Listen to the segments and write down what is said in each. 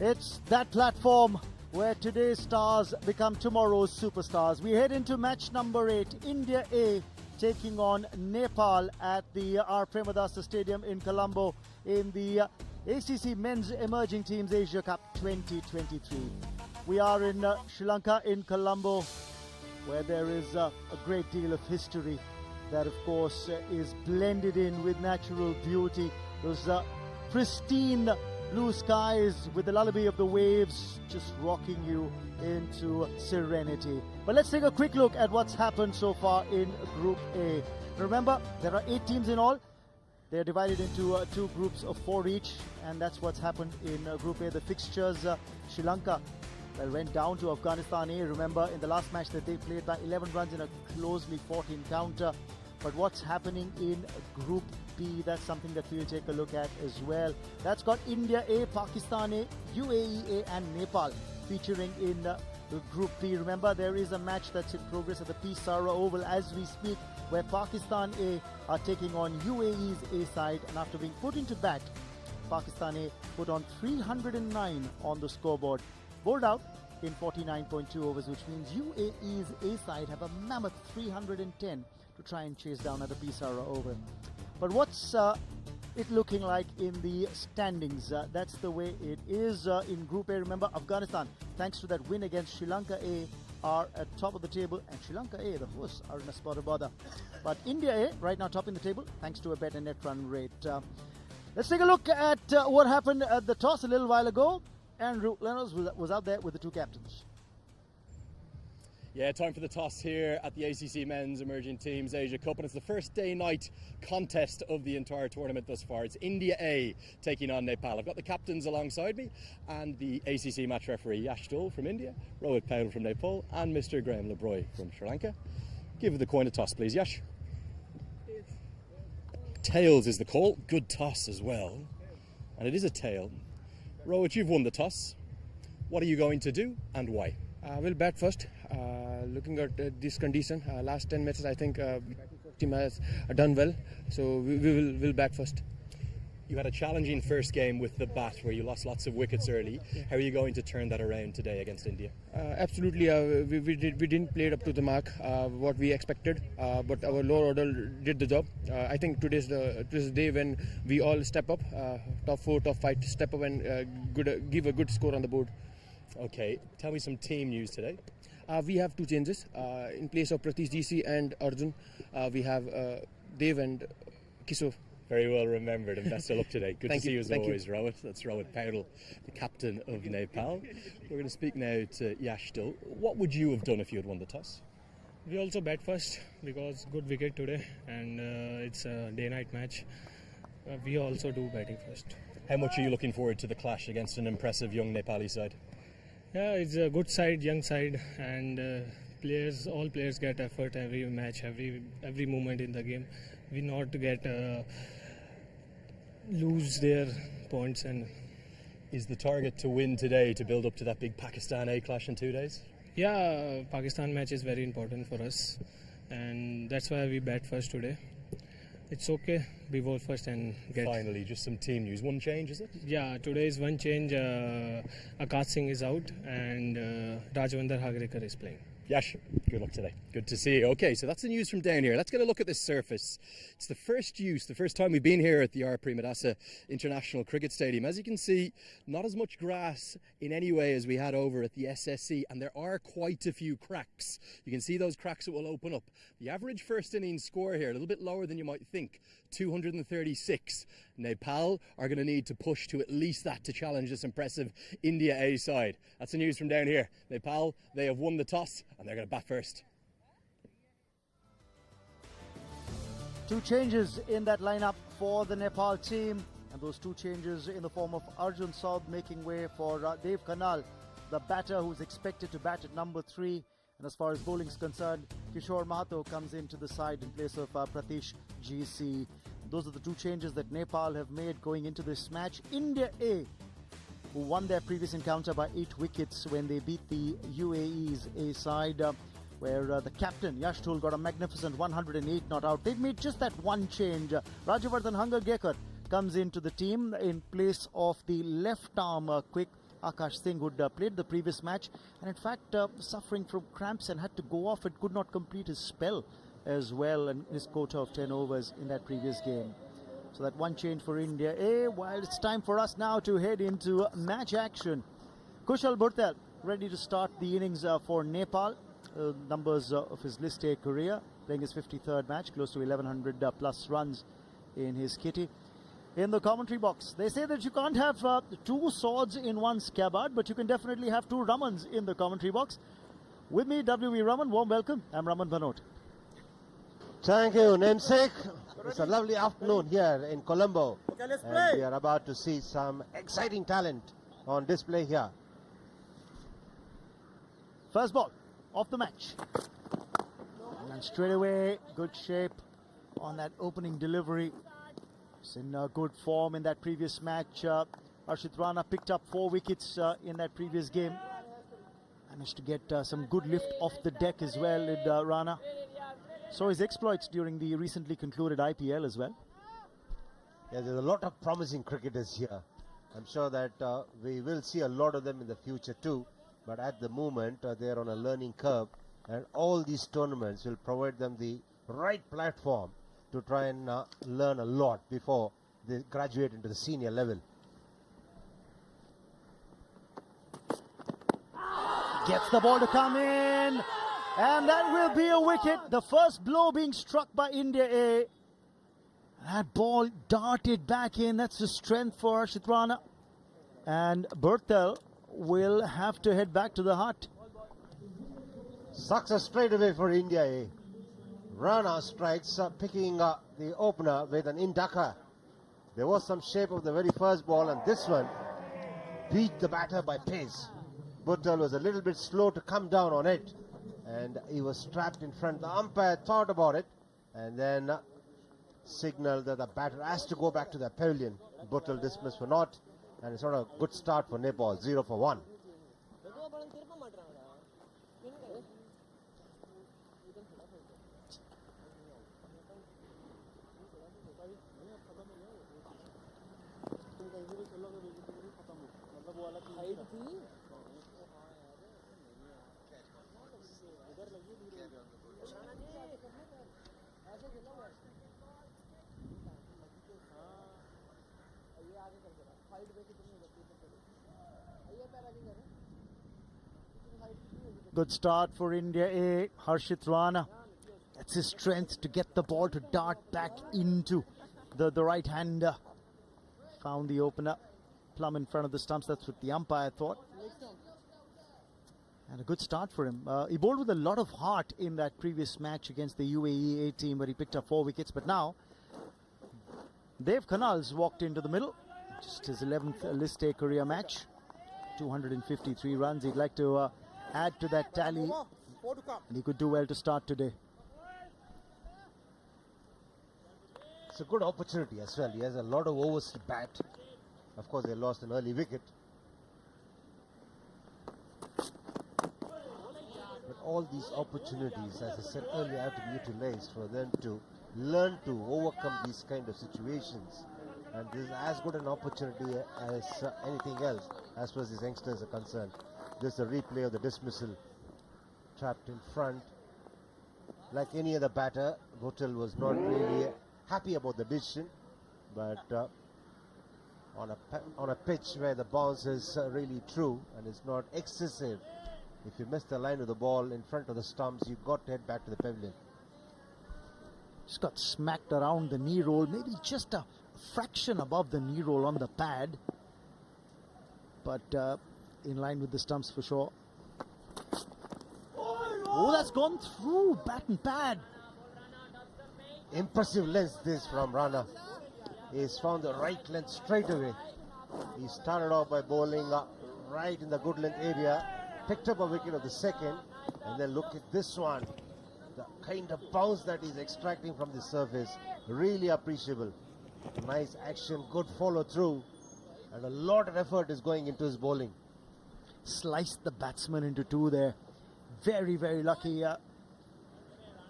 It's that platform where today's stars become tomorrow's superstars. We head into match number 8, India A taking on Nepal at the R. Premadasa Stadium in Colombo in the ACC Men's Emerging Teams Asia Cup 2023. We are in Sri Lanka, in Colombo, where there is a great deal of history that, of course, is blended in with natural beauty. Those pristine blue skies with the lullaby of the waves just rocking you into serenity. But let's take a quick look at what's happened so far in Group A. Remember, there are 8 teams in all. They're divided into 2 groups of 4 each, and that's what's happened in Group A. The fixtures, Sri Lanka went down to Afghanistan A. Remember, in the last match that they played by 11 runs in a closely fought encounter. But what's happening in Group B, that's something that we'll take a look at as well. That's got India A, Pakistan A, UAE A and Nepal featuring in Group B. Remember, there is a match that's in progress at the P. Sara Oval as we speak, where Pakistan A are taking on UAE's A side, and after being put into bat, Pakistan A put on 309 on the scoreboard, bowled out in 49.2 overs, which means UAE's A side have a mammoth 310 to try and chase down at the P. Sara Oval. But what's it looking like in the standings? That's the way it is in Group A. Remember, Afghanistan, thanks to that win against Sri Lanka A, are at top of the table, and Sri Lanka A, the hosts, are in a spot of bother. But India A, right now topping the table, thanks to a better net run rate. Let's take a look at what happened at the toss a little while ago. Andrew Reynolds was out there with the 2 captains. Yeah, time for the toss here at the ACC Men's Emerging Teams Asia Cup, and it's the first day-night contest of the entire tournament thus far. It's India A taking on Nepal. I've got the captains alongside me and the ACC match referee Yash Dole from India, Rohit Paul from Nepal and Mr. Graham Lebroy from Sri Lanka. Give the coin a toss, please, Yash. Tails is the call. Good toss as well. And it is a tail. Rohit, you've won the toss. What are you going to do and why? We'll bat first. Looking at this condition, last 10 matches, I think team has done well. So we'll bat first. You had a challenging first game with the bat where you lost lots of wickets early. Yeah. How are you going to turn that around today against India? Absolutely, we didn't play it up to the mark what we expected, but our lower order did the job. I think today's the day when we all step up, top 4, top 5, step up and give a good score on the board. Okay, tell me some team news today. We have 2 changes. In place of Pratish GC and Arjun, we have Dev and Kishore. Very well remembered, and best of luck today. Good to see you as always, Rohit. That's Rohit Paul, the captain of Nepal. We're going to speak now to Yash Dole. What would you have done if you had won the toss? We also bat first because good wicket today, and it's a day-night match. We also do batting first. How much are you looking forward to the clash against an impressive young Nepali side? Yeah, it's a good side, young side, and all players get effort every match, every moment in the game. We not get lose their points. And is the target to win today to build up to that big Pakistan A clash in 2 days? Yeah, Pakistan match is very important for us, and that's why we bat first today. It's okay, we bowl first and get... Finally, just some team news. One change, is it? Yeah, today is one change. Akash Singh is out and Rajwinder Hagrekar is playing. Yash, good luck today. Good to see you. Okay, so that's the news from down here. Let's get a look at this surface. It's the first time we've been here at the R. Premadasa International Cricket Stadium. As you can see, not as much grass in any way as we had over at the SSC, and there are quite a few cracks. You can see those cracks that will open up. The average first innings score here, a little bit lower than you might think, 236. Nepal are going to need to push to at least that to challenge this impressive India A side. That's the news from down here. Nepal, they have won the toss and they're going to bat first. 2 changes in that lineup for the Nepal team, and those 2 changes in the form of Arjun Saud making way for Dev Kanal, the batter who's expected to bat at number 3. And as far as bowling is concerned, Kishore Mahato comes into the side in place of Pratish GC. Those are the 2 changes that Nepal have made going into this match. India A, who won their previous encounter by 8 wickets when they beat the UAE's A side, where the captain Yash Dole got a magnificent 108 not out. They've made just that one change. Rajavardhan Hangargekar comes into the team in place of the left arm quick Akash Singh, who'd played the previous match and in fact suffering from cramps and had to go off and could not complete his spell as well and his quota of 10 overs in that previous game. So that one change for India A, while it's time for us now to head into match action. Kushal Bhurtel ready to start the innings for Nepal. Numbers of his List A career, playing his 53rd match, close to 1100 plus runs in his kitty. In the commentary box, they say that you can't have two swords in one scabbard, but you can definitely have two Ramans in the commentary box. With me, W.V. Raman, warm welcome. I'm Raman Bhanot. Thank you, namesake. It's a lovely afternoon here in Colombo. Okay, let's and play. we are about to see some exciting talent on display here. First ball of the match. And straight away, good shape on that opening delivery. He's in good form in that previous match. Harshit Rana picked up 4 wickets in that previous game. Managed to get some good lift off the deck as well with Rana. Saw his exploits during the recently concluded IPL as well. Yeah, there's a lot of promising cricketers here. I'm sure that we will see a lot of them in the future too. But at the moment, they're on a learning curve. And all these tournaments will provide them the right platform to try and learn a lot before they graduate into the senior level. Gets the ball to come in. And that will be a wicket. The first blow being struck by India A. That ball darted back in. That's the strength for Harshit Rana. And Bhurtel will have to head back to the hut. Success straight away for India A. Rana strikes, picking the opener with an in-ducker. There was some shape of the very first ball, and this one beat the batter by pace. Bhurtel was a little bit slow to come down on it, and he was trapped in front. The umpire thought about it and then signaled that the batter has to go back to the pavilion. Bhurtel dismissed for naught, and it's not a good start for Nepal, 0 for 1. Good start for India A. Harshit Rana. That's his strength to get the ball to dart back into the right hander. Found the opener plumb in front of the stumps. That's what the umpire thought. And a good start for him. He bowled with a lot of heart in that previous match against the UAE A team where he picked up 4 wickets. But now, Dev Khanal's walked into the middle. Just his 11th List A career match. 253 runs. He'd like to add to that tally. And he could do well to start today. It's a good opportunity as well. He has a lot of overs to bat. Of course, they lost an early wicket. But all these opportunities, as I said earlier, have to be utilized for them to learn to overcome these kind of situations. And this is as good an opportunity as anything else, as far as these youngsters are concerned. This is a replay of the dismissal. Trapped in front. Like any other batter, Bhurtel was not really happy about the decision. But on a pitch where the bounce is really true and it's not excessive, if you miss the line of the ball in front of the stumps, you've got to head back to the pavilion. Just got smacked around the knee roll, maybe just a fraction above the knee roll on the pad. But in line with the stumps for sure. Oh, that's gone through bat and pad. Impressive length this from Rana. He's found the right length straight away. He started off by bowling right in the good length area, picked up a wicket of the second, and then look at this one. The kind of bounce that he's extracting from the surface, really appreciable. Nice action, good follow through, and a lot of effort is going into his bowling. Sliced the batsman into two there. Very, very lucky.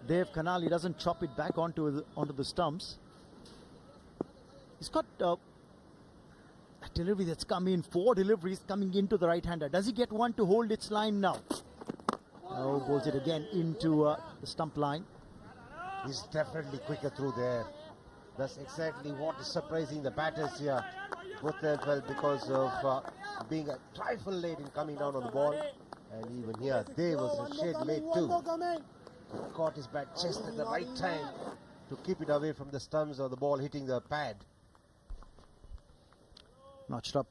Dev Khanal, he doesn't chop it back onto the stumps. He's got that That delivery that's come in, 4 deliveries coming into the right-hander. Does he get one to hold its line now? Oh, bowls it again into the stump line. He's definitely quicker through there. That's exactly what is surprising the batters here. Both them felt because of being a trifle late in coming down on the ball. And even here, they was a shade late too. Caught his bat just at the right time to keep it away from the stumps or the ball hitting the pad. Notched up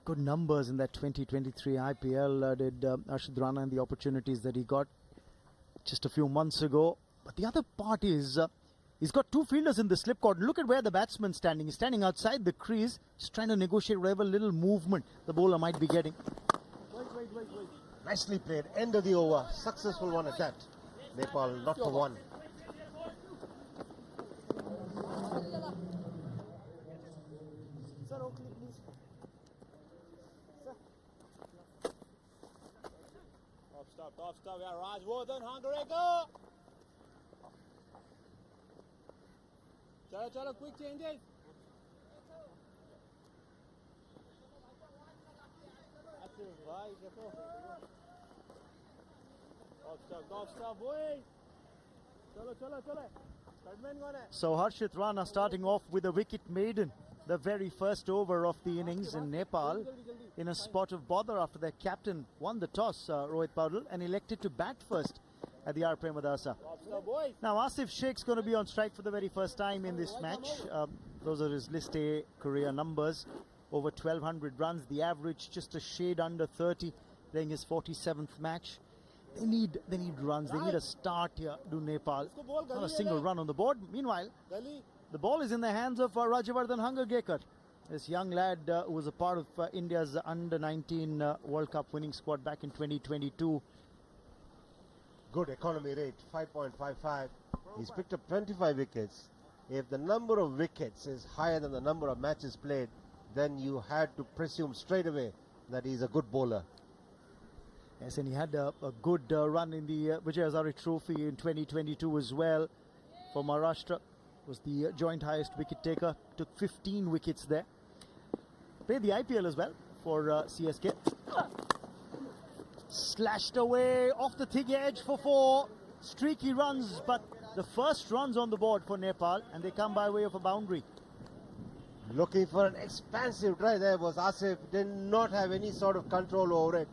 good numbers in that 2023 IPL did Arshad Rana, and the opportunities that he got just a few months ago. But the other part is he's got 2 fielders in the slip court. Look at where the batsman's standing. He's standing outside the crease, just trying to negotiate whatever little movement the bowler might be getting. Nicely played. End of the over. Successful one at that. Nepal not for one. Stop, yeah, Raj Wardhan, Hungary, go! Chalo, quick changes. That's it, bhai, देखो. Stop, boy. Chalo. Third gone hai. So Harshit Rana starting off with a wicket maiden, the very first over of the innings in Nepal, in a spot of bother after their captain won the toss, Rohit Paudel, and elected to bat first at the R. Premadasa. Now Asif Sheikh's going to be on strike for the very first time in this match. Those are his List A career numbers. Over 1,200 runs, the average just a shade under 30, playing his 47th match. They need runs. They need a start here, do Nepal. Not a single run on the board. Meanwhile, the ball is in the hands of Rajavardhan Hangargekar, this young lad who was a part of India's under-19 World Cup winning squad back in 2022. Good economy rate, 5.55. He's picked up 25 wickets. If the number of wickets is higher than the number of matches played, then you had to presume straight away that he's a good bowler. Yes, and he had a good run in the Vijay Hazare Trophy in 2022 as well for Maharashtra. Was the joint highest wicket taker, took 15 wickets there. Played the IPL as well for CSK. Slashed away off the thick edge for 4. Streaky runs, but the first runs on the board for Nepal, and they come by way of a boundary. Looking for an expansive drive there was Asif. Did not have any sort of control over it.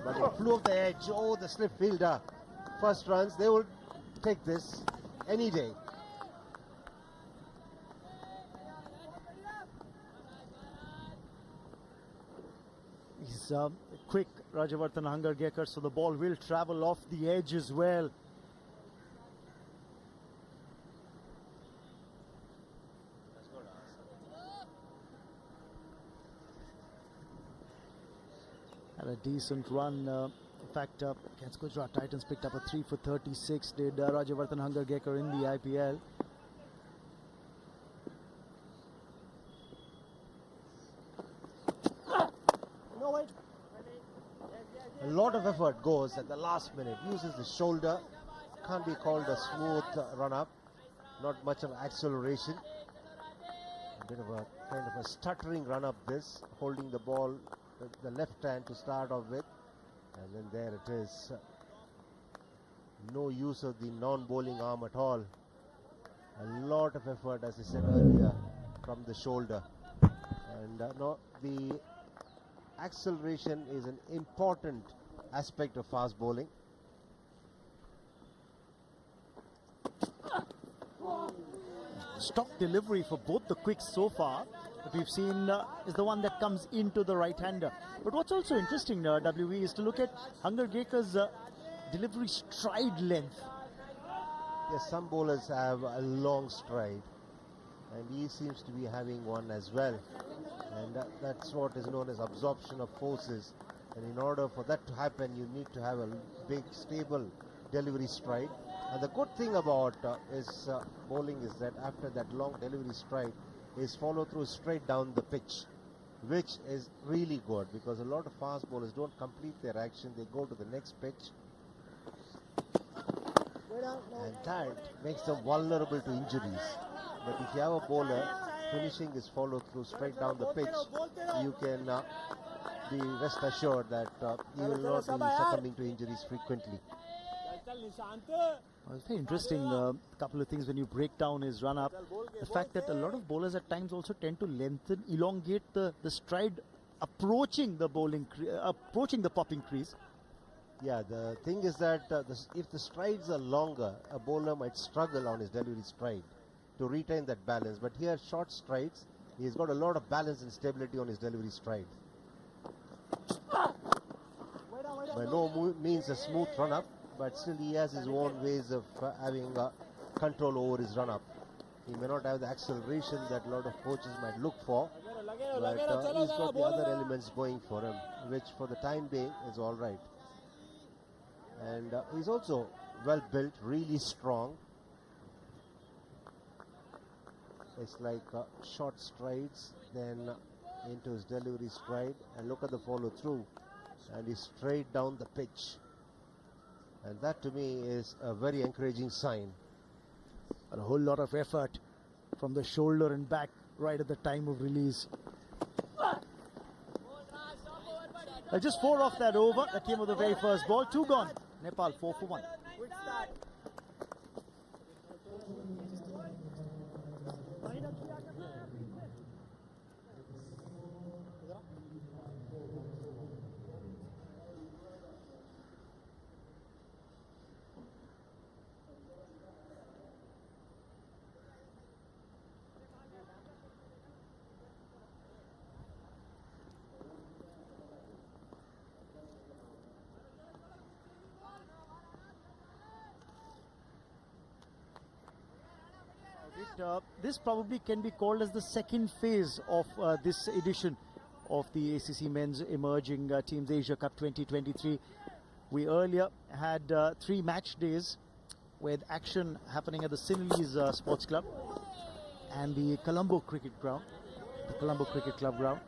But it flew off the edge. Oh, the slip fielder. First runs, they will take this any day. He's quick, Rajavardhan Hangargekar, so the ball will travel off the edge as well. Had a decent run. In fact, against Gujarat Titans picked up a 3 for 36. Did Rajavardhan Hangargekar in the IPL. A lot of effort goes at the last minute. Uses the shoulder. Can't be called a smooth run-up. Not much of acceleration. A bit of a kind of a stuttering run-up this. Holding the ball with the left hand to start off with. And then there it is. No use of the non-bowling arm at all. A lot of effort, as I said earlier, from the shoulder. And no, the acceleration is an important aspect of fast bowling. Stock delivery for both the quicks so far that we've seen is the one that comes into the right-hander. But what's also interesting, WE, is to look at Hangargekar's delivery stride length. Yes, some bowlers have a long stride, and he seems to be having one as well. And that's what is known as absorption of forces. And in order for that to happen, you need to have a big, stable delivery stride. And the good thing about bowling is that after that long delivery stride is follow through straight down the pitch, which is really good because a lot of fast bowlers don't complete their action. They go to the next pitch. And that makes them vulnerable to injuries. But if you have a bowler finishing his follow through straight down the pitch, you can be rest assured that he will not be succumbing to injuries frequently. Well, it's very interesting. Couple of things when you break down his run up. The fact that a lot of bowlers at times also tend to lengthen, elongate the stride approaching the approaching the popping crease. Yeah, the thing is that if the strides are longer, a bowler might struggle on his delivery stride to retain that balance. But here, short strides, he's got a lot of balance and stability on his delivery stride. By no means a smooth run-up, but still he has his own ways of having control over his run-up. He may not have the acceleration that a lot of coaches might look for, but he's got the other elements going for him, which for the time being is all right. And he's also well built, really strong. It's like short strides, then into his delivery stride, and look at the follow through, and he's straight down the pitch. And that to me is a very encouraging sign. A whole lot of effort from the shoulder and back right at the time of release. Just 4 off that over. That came with the very first ball. 2 gone. Nepal 4 for 1. This probably can be called as the second phase of this edition of the ACC Men's Emerging Teams Asia Cup 2023. We earlier had 3 match days with action happening at the Sinhalese Sports Club and the Colombo Cricket Ground, the Colombo Cricket Club ground.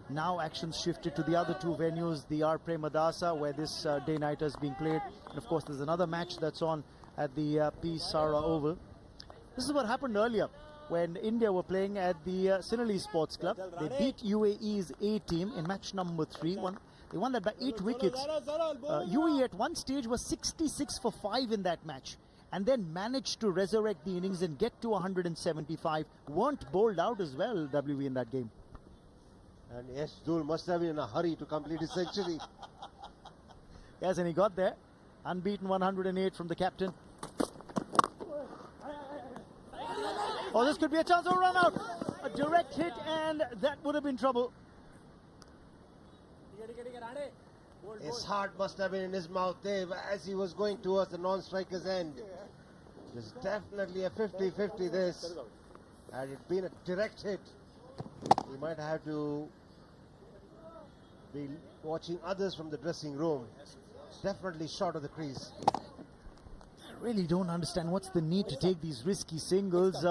Now action's shifted to the other 2 venues, the R. Premadasa, where this day-nighter is being played. And of course, there's another match that's on at the P. Sara Oval. This is what happened earlier when India were playing at the Sinhalese Sports Club. They beat UAE's A team in match number 3. They won that by 8 wickets. UAE at one stage was 66 for 5 in that match, and then managed to resurrect the innings and get to 175. Weren't bowled out as well, WV, in that game. And yes, Dhul must have been in a hurry to complete his century. Yes, and he got there. Unbeaten 108 from the captain. Oh, this could be a chance of a run out. A direct hit, and that would have been trouble. His heart must have been in his mouth, Dave, as he was going towards the non-striker's end. It's definitely a 50-50 this. Had it been a direct hit, he might have to be watching others from the dressing room. Definitely short of the crease. I really don't understand what's the need to take these risky singles.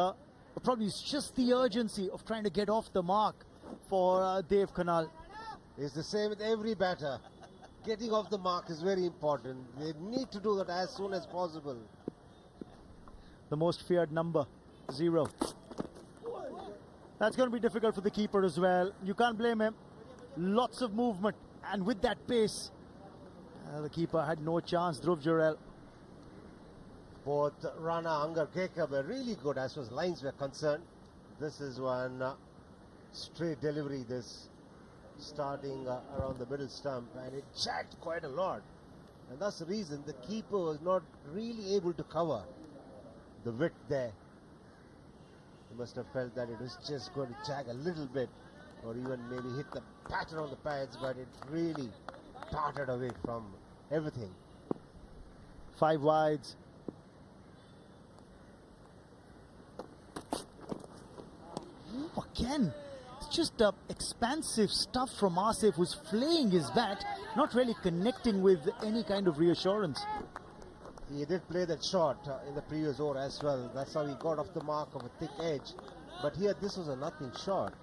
Probably it's just the urgency of trying to get off the mark for Dave Kanal. It's the same with every batter. Getting off the mark is very important. They need to do that as soon as possible. The most feared number, 0. That's going to be difficult for the keeper as well. You can't blame him. Lots of movement, and with that pace, the keeper had no chance. Dhruv Jurel. Both Rana Angarkeka were really good as far as lines were concerned. This is one straight delivery, this starting around the middle stump, and it jacked quite a lot. And that's the reason the keeper was not really able to cover the width there. He must have felt that it was just going to jag a little bit, or even maybe hit the pattern on the pads, but it really darted away from everything. 5 wides. Again, it's just expansive stuff from Asif, who's flaying his bat, not really connecting with any kind of reassurance. He did play that shot in the previous over as well. That's how he got off the mark of a thick edge. But here, this was a nothing shot.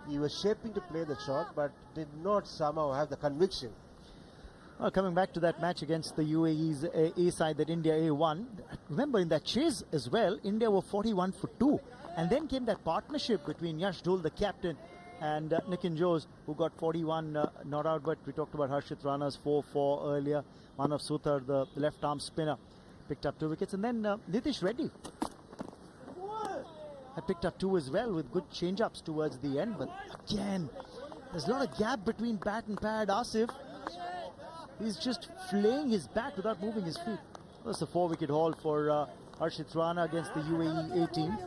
He was shaping to play the shot, but did not somehow have the conviction. Well, coming back to that match against the UAE's A side that India A won, remember in that chase as well, India were 41 for 2. And then came that partnership between Yash Dhul, the captain, and Nitin Jose, who got 41 not out, but we talked about Harshit Rana's 4-4 earlier. Manav Suthar, the left-arm spinner, picked up 2 wickets. And then Nitish Reddy had picked up 2 as well, with good change-ups towards the end. But again, there's a lot of gap between bat and pad. Asif, he's just flaying his bat without moving his feet. That's a 4-wicket haul for Harshit Rana against the UAE 18.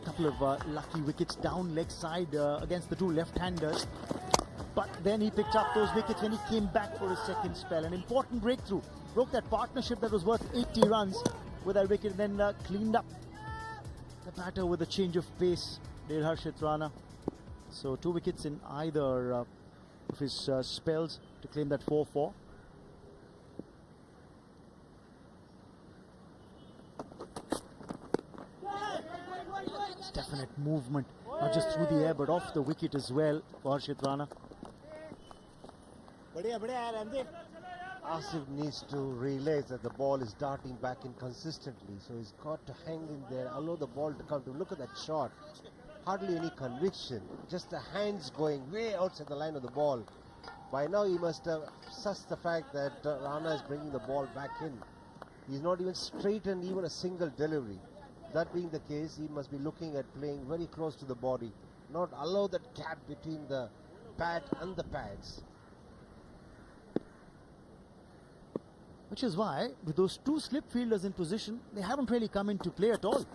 Couple of lucky wickets down leg side against the 2 left-handers. But then he picked up those wickets when he came back for his second spell. An important breakthrough. Broke that partnership that was worth 80 runs with that wicket, and then cleaned up the batter with a change of pace. Did Harshit Rana. So 2 wickets in either of his spells to claim that 4-4. Definite movement, not just through the air but off the wicket as well for Harshit Rana. Asif needs to realize that the ball is darting back inconsistently, so he's got to hang in there, allow the ball to come to. Look at that shot, hardly any conviction, just the hands going way outside the line of the ball. By now he must have sussed the fact that Rana is bringing the ball back in. He's not even straightened even a single delivery. That being the case, he must be looking at playing very close to the body, not allow that gap between the bat and the pads. Which is why, with those 2 slip fielders in position, they haven't really come into play at all.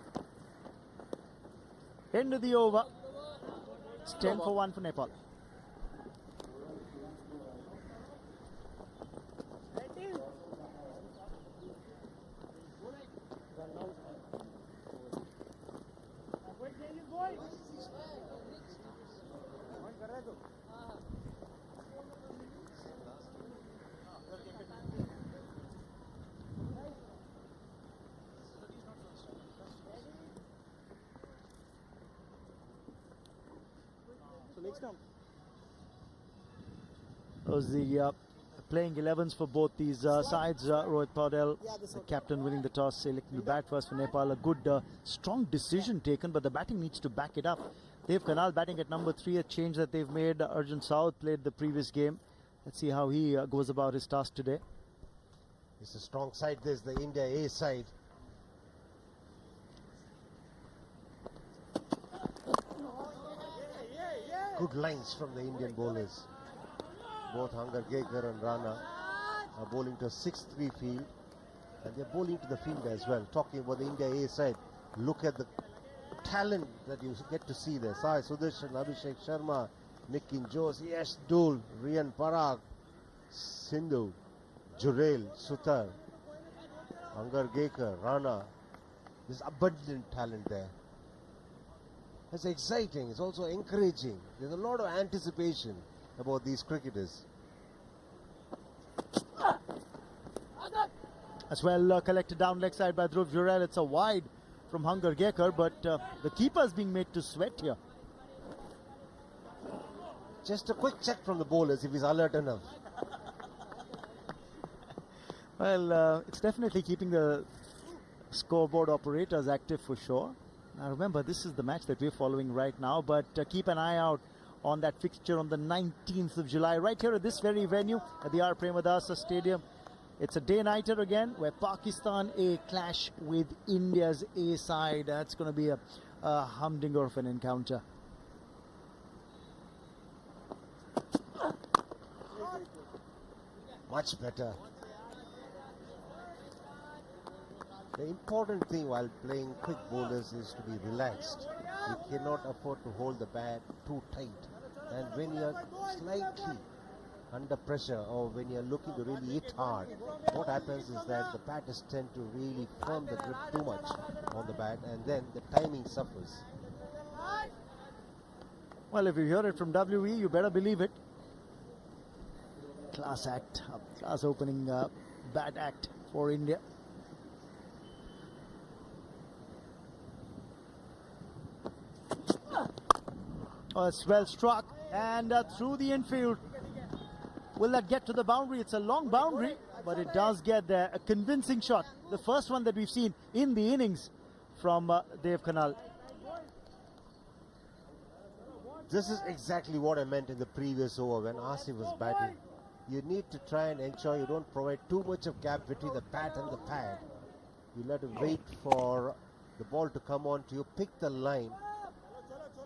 End of the over. It's 10 for 1 for Nepal. Those the playing 11s for both these sides. Rohit Paudel, the captain, winning the toss, selecting the bat first for Nepal. A good, strong decision taken, but the batting needs to back it up. Dev Kanal batting at number 3, a change that they've made. Arjun Saud played the previous game. Let's see how he goes about his task today. It's a strong side, this, the India A side. Good lines from the Indian bowlers. Both Hangargekar and Rana are bowling to a 6-3 field, and they're bowling to the field as well. Talking about the India A side, look at the talent that you get to see there. Sai Sudarshan, Abhishek Sharma, Nitin Jose, Yash Dhul, Rian Parag, Sindhu, Jurel, Suthar, Hangargekar, Rana. There's abundant talent there. It's exciting, it's also encouraging. There's a lot of anticipation about these cricketers. As well collected down leg side by Dhruv Jurel. It's a wide from Hangargekar, but the keeper is being made to sweat here. Just a quick check from the bowlers if he's alert enough. Well, it's definitely keeping the scoreboard operators active for sure. Now remember, this is the match that we're following right now, but keep an eye out on that fixture on the 19th of July, right here at this very venue at the R. Premadasa Stadium. It's a day-nighter again, where Pakistan A clash with India's A side. That's going to be a humdinger of an encounter. Much better. The important thing while playing quick bowlers is to be relaxed. You cannot afford to hold the bat too tight. And when you are slightly under pressure, or when you are looking to really hit hard, what happens is that the batters tend to really firm the grip too much on the bat, and then the timing suffers. Well, if you hear it from WE, you better believe it. Class act, class opening bat act for India. Oh, it's well struck, and through the infield. Will that get to the boundary? It's a long boundary, but it does get there. A convincing shot. The first one that we've seen in the innings from Dev Kanal. This is exactly what I meant in the previous over when Asif was batting. You need to try and ensure you don't provide too much of gap between the bat and the pad. You'll have to wait for the ball to come on to you, pick the line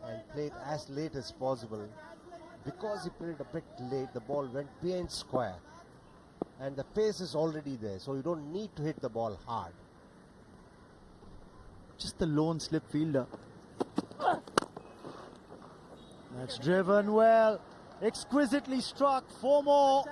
and play it as late as possible. Because he played a bit late, the ball went behind square and the pace is already there, so you don't need to hit the ball hard. Just the lone slip fielder. That's driven well, exquisitely struck. 4 more.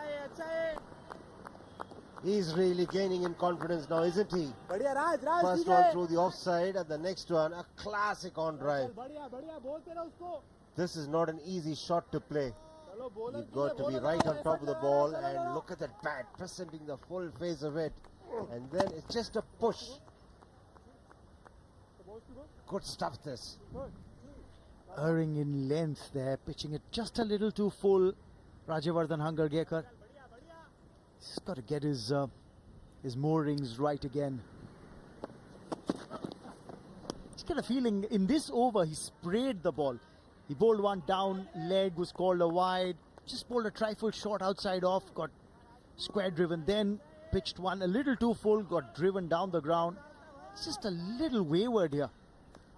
He's really gaining in confidence now, isn't he? बढ़िया राज राज First ठीक one है through the offside and the next one a classic on drive. बढ़िया बढ़िया बोल तेरा उसको This is not an easy shot to play. चलो बोलो You've got to be right on top of the ball and look at that bat, presenting the full face of it. And then it's just a push. Good stuff this. Erring in length there, pitching it just a little too full. Rajavardhan Hangargekar. He's got to get his moorings right again. Just get a feeling in this over he sprayed the ball. He bowled one down, leg was called a wide. Just bowled a trifle short outside off, got square driven. Then pitched one a little too full, got driven down the ground. It's just a little wayward here.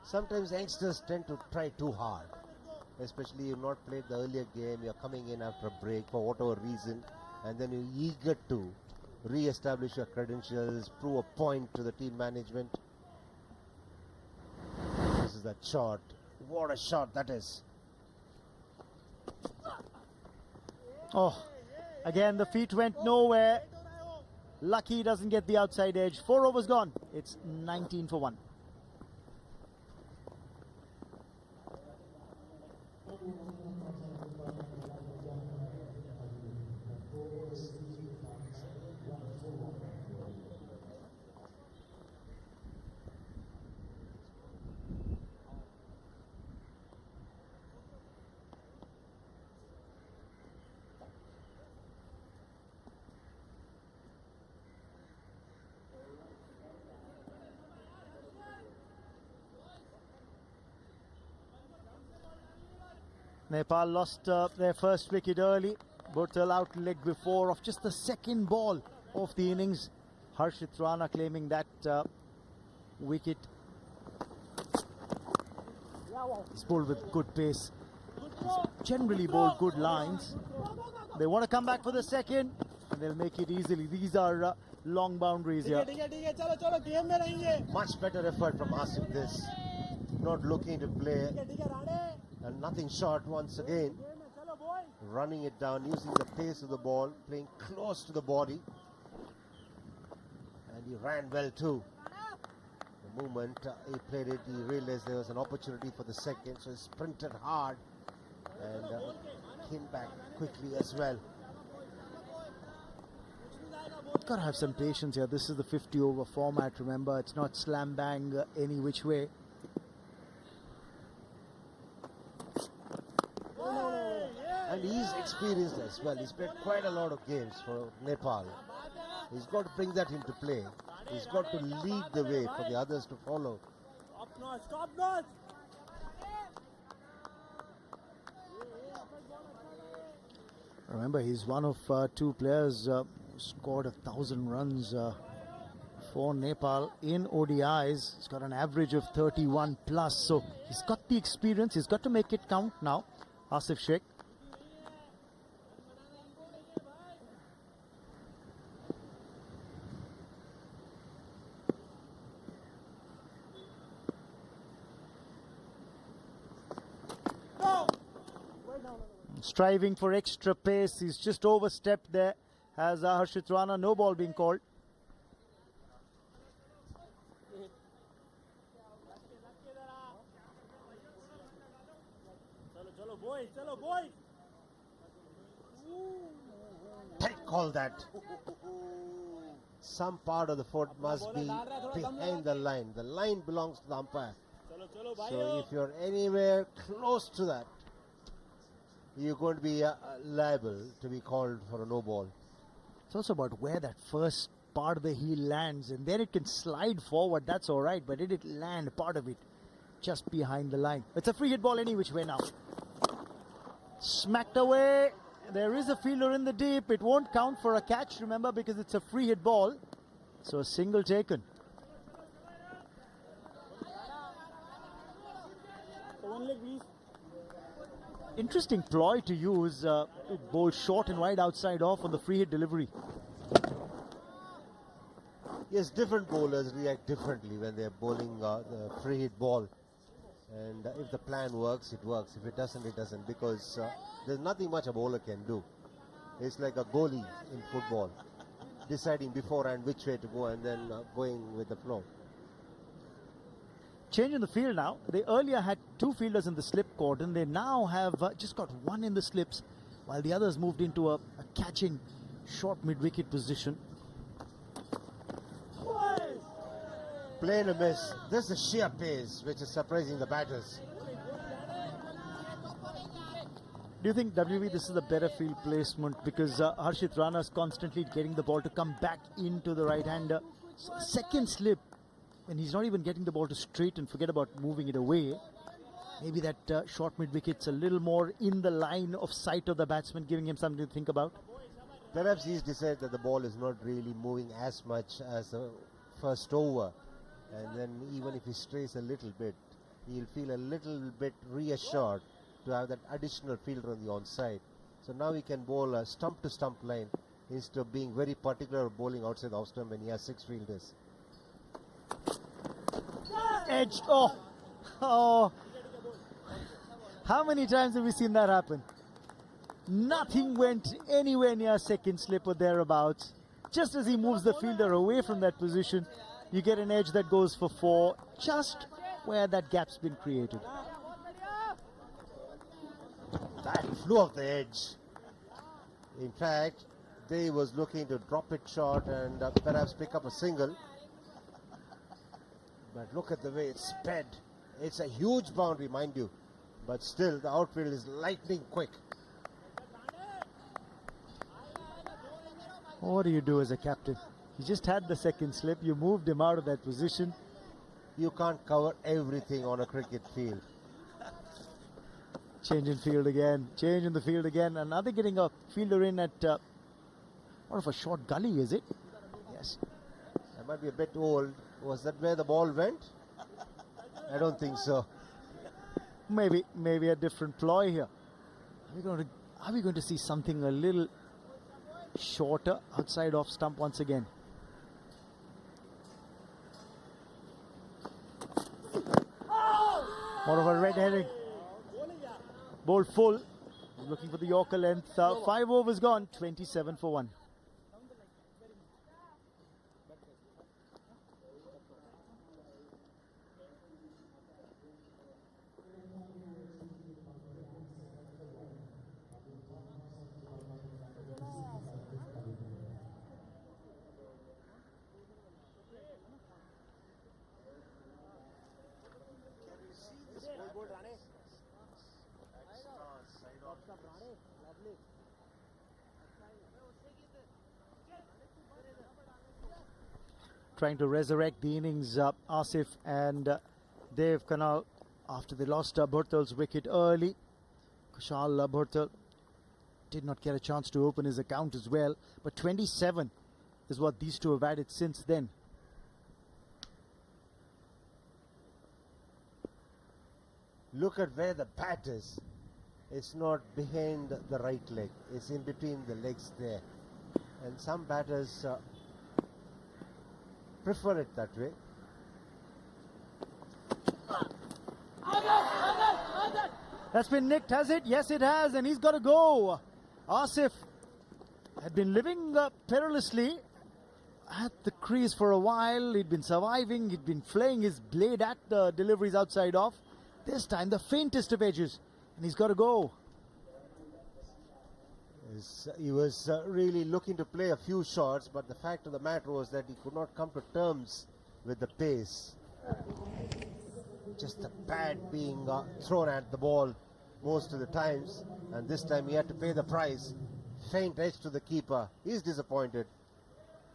Sometimes youngsters tend to try too hard. Especially you've not played the earlier game, you're coming in after a break for whatever reason. And then you're eager to re-establish your credentials, prove a point to the team management. This is that shot. What a shot that is. Oh, again the feet went nowhere. Lucky he doesn't get the outside edge. 4 overs gone. It's 19 for 1. Nepal lost their first wicket early. Bhurtal out leg before of just the second ball of the innings. Harshit Rana claiming that wicket. He's bowled with good pace. He's generally bowled good lines. They want to come back for the second and they'll make it easily. These are long boundaries here. ठीक है चलो चलो game में रहेंगे Much better effort from Asif this. Not looking to play ठीक है Rane and nothing short once again. Game में चलो boy Running it down, using the pace of the ball, playing close to the body. And he ran well too. The moment he played it, he realized there was an opportunity for the second, so he sprinted hard and came back quickly as well. Got to have some patience here. This is the 50 over format, remember. It's not slam bang any which way. And he's experienced as well. He's played quite a lot of games for Nepal. He's got to bring that into play. He's got to lead the way for the others to follow. stop notch Remember, he's one of 2 players who scored 1,000 runs for Nepal in ODIs. He's got an average of 31 plus, so he's got the experience. He's got to make it count now. Asif Sheikh. Striving for extra pace. He's just overstepped there. Has Harshit Rana, no ball being called. चलो boy Tight call that. Some part of the foot must be behind the line. The line belongs to the umpire. So if you're anywhere close to that, you're going to be liable to be called for a no ball. It's also about where that first part of the heel lands, and then it can slide forward. That's all right, but did it land part of it just behind the line? It's a free hit ball any which way now. Smacked away. There is a fielder in the deep. It won't count for a catch, remember, because it's a free hit ball. So a single taken. One leg, please. Interesting ploy to use. Bowl short and wide outside off on the free hit delivery. Yes, different bowlers react differently when they're bowling the free hit ball. And if the plan works, it works. If it doesn't, it doesn't. Because there's nothing much a bowler can do. It's like a goalie in football, deciding beforehand which way to go and then going with the flow. Change in the field now. They earlier had two fielders in the slip cordon. They now have just got one in the slips, while the others moved into a catching short mid-wicket position. Plain a miss. This is sheer pace, which is surprising the batters. Do you think, WV, this is a better field placement? Because Harshit Rana is constantly getting the ball to come back into the right-hander. Second slip, and he's not even getting the ball to straighten, forget about moving it away. Maybe that short mid-wicket's a little more in the line of sight of the batsman, giving him something to think about. Perhaps he's decided that the ball is not really moving as much as the first over. And then even if he strays a little bit, he'll feel a little bit reassured to have that additional fielder on the onside. So now he can bowl a stump-to-stump line instead of being very particular bowling outside the off stump when he has six fielders. Edged. Oh. How many times have we seen that happen? Nothing went anywhere near second slip or thereabouts. Just as he moves the fielder away from that position, you get an edge that goes for four, just where that gap's been created. That flew off the edge. In fact, Dave was looking to drop it short and perhaps pick up a single. But look at the way it's sped. It's a huge boundary, mind you. But still, the outfield is lightning quick. What do you do as a captain? He just had the second slip. You moved him out of that position. You can't cover everything on a cricket field. Change in field again. Change in the field again. And are they getting a fielder in at what of a short gully, is it? Yes. That might be a bit old. Was that where the ball went? I don't think so. Maybe a different ploy here. Are we going to see something a little shorter outside off stump once again? More of a red herring. Ball full. Looking for the Yorker length. 5 overs gone. 27 for 1. Trying to resurrect the innings, Asif and Dev Kanal, after they lost Bhurtal's wicket early. Kushal Bhurtal did not get a chance to open his account as well, but 27 is what these two have added since then. Look at where the bat is. It's not behind the right leg. It's in between the legs there. And some batters prefer it that way. That's been nicked, has it? Yes, it has, and he's got to go. Asif had been living perilously at the crease for a while. He'd been surviving. He'd been flaying his blade at the deliveries outside off. This time, the faintest of edges, and he's got to go. He was really looking to play a few shots, but the fact of the matter was that he could not come to terms with the pace. Just the pad being thrown at the ball most of the times, and this time he had to pay the price. Faint edge to the keeper. He's disappointed.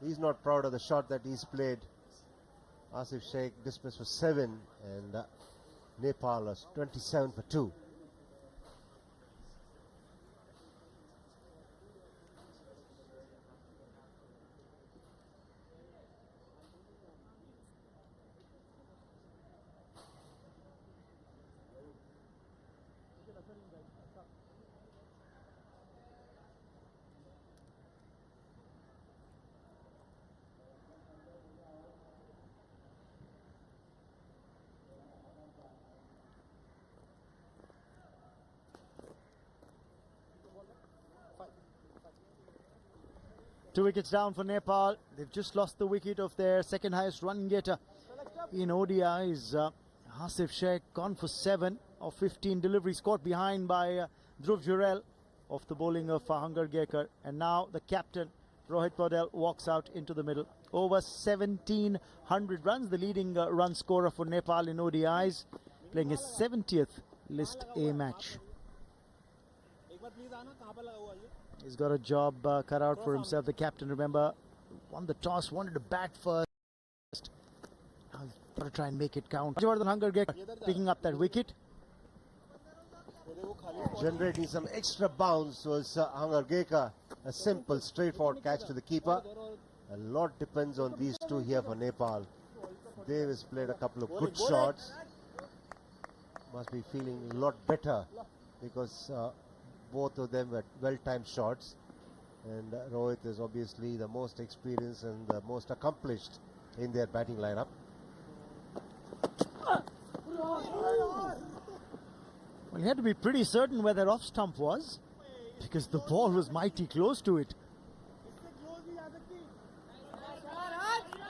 He's not proud of the shot that he's played. Asif Sheikh dismissed for 7 and Nepal was 27 for 2. Two wickets down for Nepal. They've just lost the wicket of their second highest run getter in ODIs. Asif Sheikh gone for 7 of 15 deliveries, caught behind by Dhruv Jurel off the bowling of Hangar Gekar. And now the captain, Rohit Paudel, walks out into the middle. Over 1,700 runs, the leading run scorer for Nepal in ODIs, playing his 70th List A match. He's got a job cut out for himself. The captain, remember, won the toss, wanted to bat first. Now he's got to try and make it count. Rajavardhan Hangar Gekar picking up that wicket. Generating some extra bounce was Hangar Gekar. A simple, straightforward catch to the keeper. A lot depends on these two here for Nepal. Davis played a couple of good shots. Must be feeling a lot better because both of them were well-timed shots, and Rohit is obviously the most experienced and the most accomplished in their batting lineup. Well, he had to be pretty certain where that off stump was, because the ball was mighty close to it.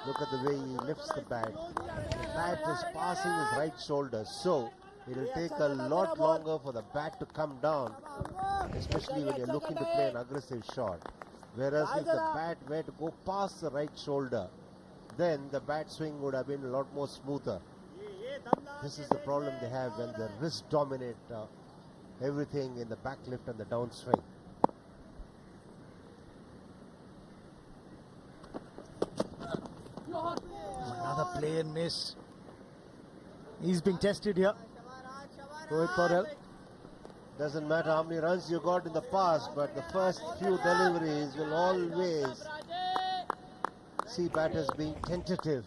Look at the way he lifts the bat. The bat is passing his right shoulder, so it will take a lot longer for the bat to come down, especially when you're looking to play an aggressive shot. Whereas if the bat were to go past the right shoulder, then the bat swing would have been a lot more smoother. This is the problem they have when the wrists dominate everything in the back lift and the downswing. Another play and miss. He's being tested here. Rohit Paudel. Doesn't matter how many runs you got in the past, but the first few deliveries will always see batters being tentative.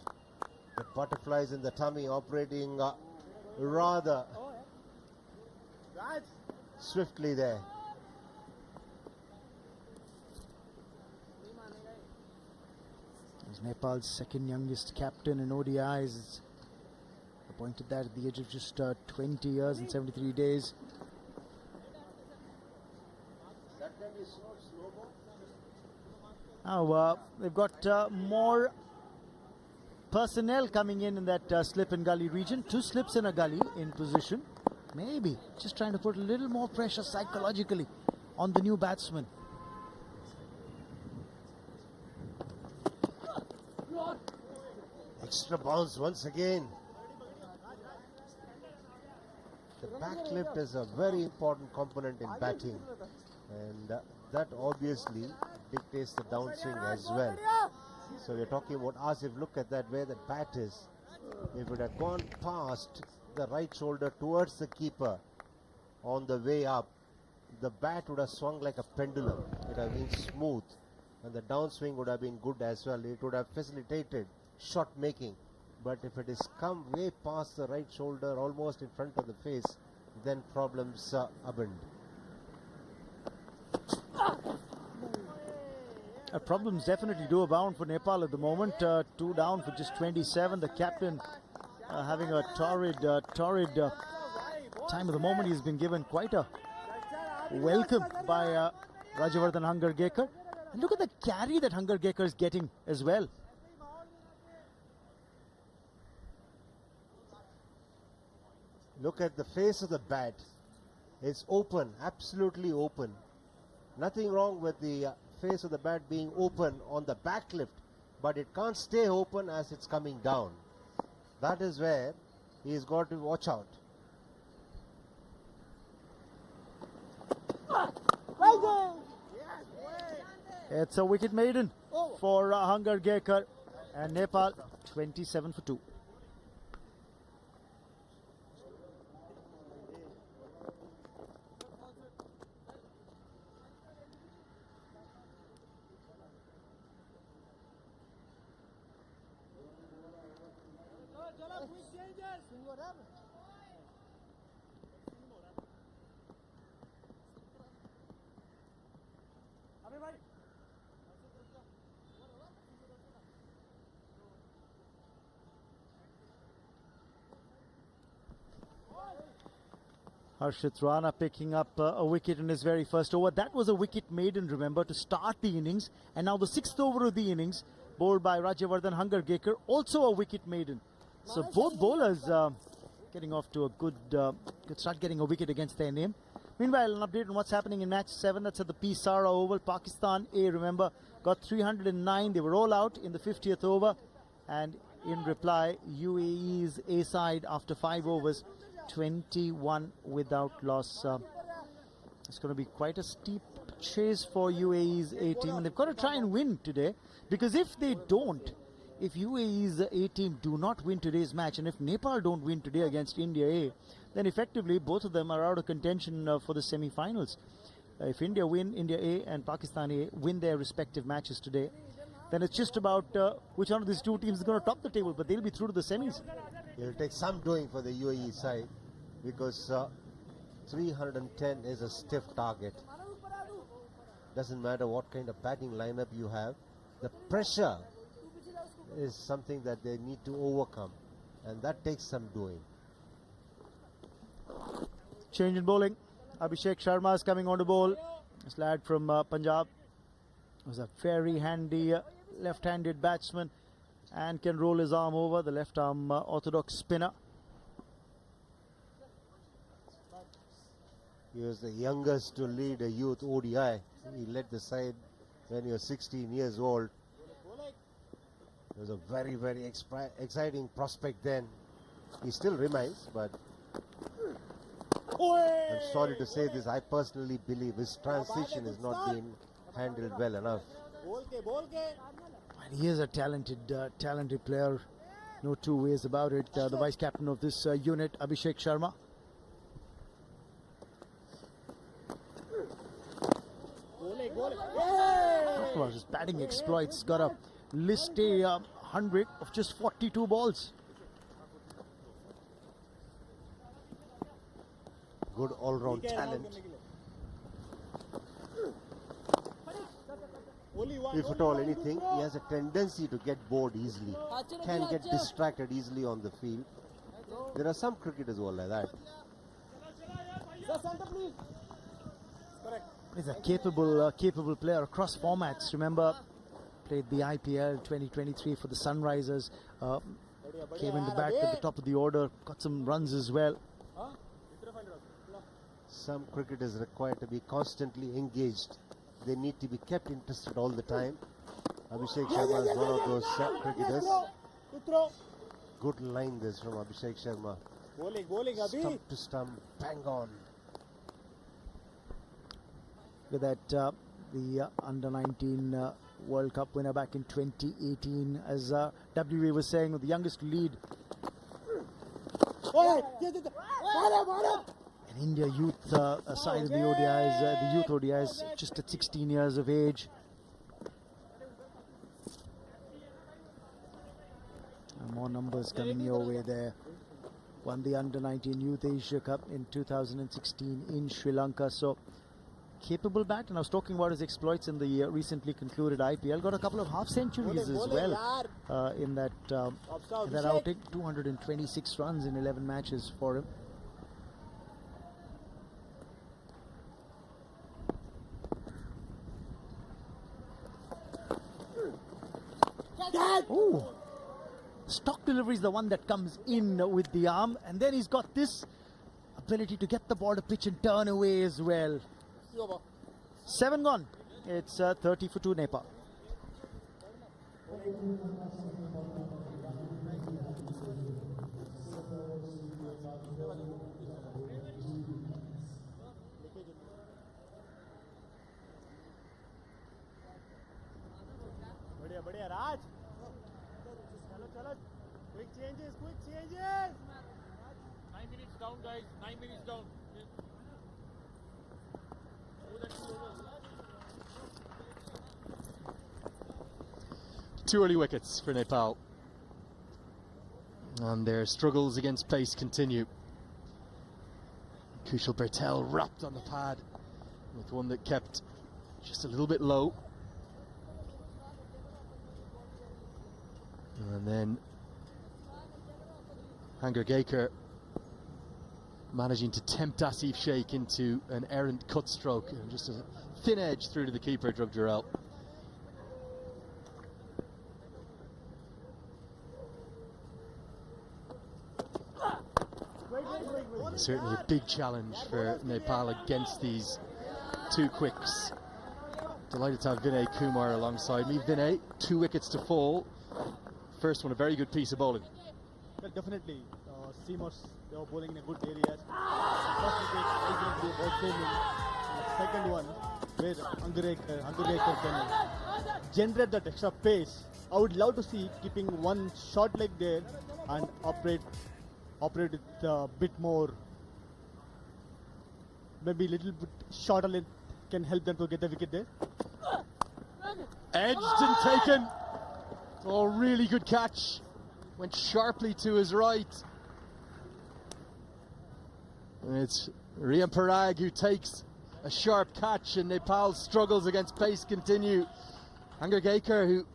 The butterflies in the tummy operating rather swiftly there. He's Nepal's second youngest captain in ODIs. Appointed that at the age of just 20 years and 73 days. Now they've got more personnel coming in that slip and gully region. 2 slips in a gully in position. Maybe just trying to put a little more pressure psychologically on the new batsman. Extra bounce once again. The back lift is a very important component in batting, and that obviously dictates the downswing as well. So we're talking about Asif. Look at that, where the bat is. If it had gone past the right shoulder towards the keeper on the way up, the bat would have swung like a pendulum. It would have been smooth, and the downswing would have been good as well. It would have facilitated shot making. But if it has come way past the right shoulder, almost in front of the face, then problems abound. Problems definitely do abound for Nepal at the moment. 2 down for just 27. The captain having a torrid time of the moment. He's been given quite a welcome by Rajavardhan Hangar Gekar. And look at the carry that Hangar Gekar is getting as well. Look at the face of the bat. It's open, absolutely open. Nothing wrong with the face of the bat being open on the back lift, but it can't stay open as it's coming down. That is where he's got to watch out. It's a wicket maiden for Hunger Gekar, and Nepal 27 for 2. Harshit Rana picking up a wicket in his very first over. That was a wicket maiden, remember, to start the innings. And now the 6th over of the innings, bowled by Rajyavardhan Hunger Gekar, also a wicket maiden. So both bowlers getting off to a good start, getting a wicket against their name. Meanwhile, an update on what's happening in match 7. That's at the P. Sara Oval. Pakistan A, remember, got 309. They were all out in the 50th over. And in reply, UAE's A side after 5 overs, 21 without loss. It's going to be quite a steep chase for UAE's A team, and they've got to try and win today, because if they don't, if UAE's A team do not win today's match, and if Nepal don't win today against India A, then effectively both of them are out of contention for the semi-finals. If India win, India A and Pakistan A win their respective matches today, then it's just about which one of these two teams is going to top the table, but they'll be through to the semis. It'll take some doing for the UAE side, because 310 is a stiff target. Doesn't matter what kind of batting lineup you have, the pressure is something that they need to overcome, and that takes some doing. Change in bowling. Abhishek Sharma is coming on to bowl. This lad from Punjab was a very handy left-handed batsman and can roll his arm over, the left arm orthodox spinner. He was the youngest to lead a youth ODI. He led the side when he was 16 years old. He was a very, very exciting prospect then. He still remains, but I'm sorry to say this, I personally believe his transition is not being handled well enough. And he is a talented player, no two ways about it. The vice captain of this unit, Abhishek Sharma. Talk about his batting exploits. Got a list a 100 of just 42 balls. Good all-round talent. If at all anything, he has a tendency to get bored easily. Can get distracted easily on the field. There are some cricketers who are like that. He's a capable player across formats. Remember, played the IPL 2023 for the Sunrisers. Came in the bat at the top of the order. Got some runs as well. Some cricketers require to be constantly engaged. They need to be kept interested all the time. Abhishek Sharma is one of those cricketers. Good line this from Abhishek Sharma. Stump to stump, bang on. Look at that, the under-19 World Cup winner back in 2018. As WA was saying, the youngest to lead. An India youth side of the ODIs, the youth ODIs, just at 16 years of age. And more numbers coming your way there. Won the under-19 Youth Asia Cup in 2016 in Sri Lanka. So, capable bat, and I was talking about his exploits in the recently concluded IPL. Got a couple of half centuries as well in that outing. 226 runs in 11 matches for him. Ooh. Stock delivery is the one that comes in with the arm, and then he's got this ability to get the ball to pitch and turn away as well. 7 gone. It's 30 for 2 Nepal. changes, quick changes. 9 minutes down, guys. 9 minutes down. Two early wickets for Nepal. And their struggles against pace continue. Kushal Bertel wrapped on the pad with one that kept just a little bit low. And then Hanger Gaker managing to tempt Asif Sheikh into an errant cut stroke and just a thin edge through to the keeper, Drug Jarrell. Certainly a big challenge for Nepal against these two quicks. Delighted to have Vinay Kumar alongside me. Vinay, 2 wickets to fall. First one, a very good piece of bowling. Well, definitely. Seamers, they were bowling in a good areas. First wicket, ultimately about swimming. The second one, where Angurekar can generate that extra pace. I would love to see keeping one short leg there and operate with a bit more, maybe a little bit shorter length can help them to get the wicket there. Edged and taken. Oh, really good catch. Went sharply to his right. And it's Rian Parag who takes a sharp catch, and Nepal's struggles against pace continue. Hanger Gaker, who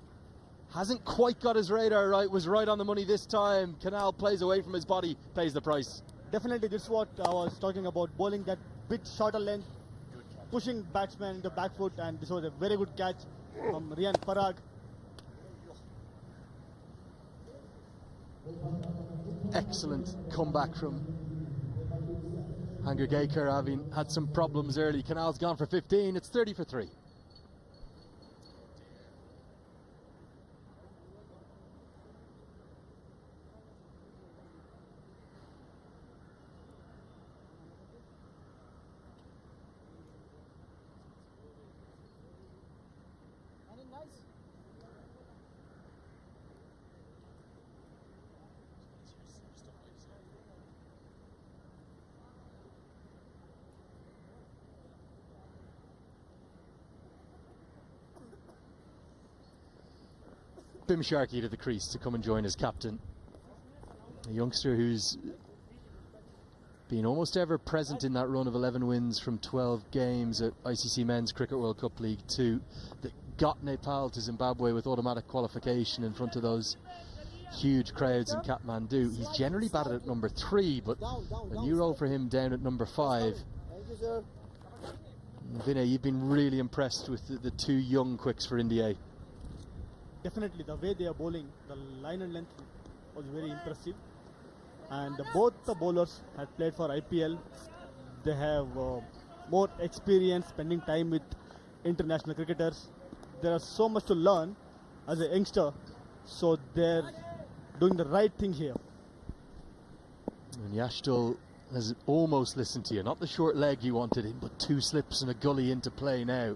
hasn't quite got his radar right, was right on the money this time. Canal plays away from his body, pays the price. Definitely, this is what I was talking about, bowling that bit shorter length, pushing batsman into back foot, and this was a very good catch from Rian Parag. Excellent comeback from Hanger Gaker, having had some problems early. Canal's gone for 15, it's 30 for 3. Bim Sharkey to the crease to come and join as captain. A youngster who's been almost ever present in that run of 11 wins from 12 games at ICC Men's Cricket World Cup League 2 that got Nepal to Zimbabwe with automatic qualification in front of those huge crowds in Kathmandu. He's generally batted at number 3, but a new role for him down at number 5. Vinay, you've been really impressed with the 2 young quicks for India. Definitely, the way they are bowling, the line and length was very impressive. And both the bowlers had played for IPL. They have more experience spending time with international cricketers. There is so much to learn as a youngster, so they're doing the right thing here. And Yashdal has almost listened to you. Not the short leg you wanted in, but 2 slips and a gully into play now.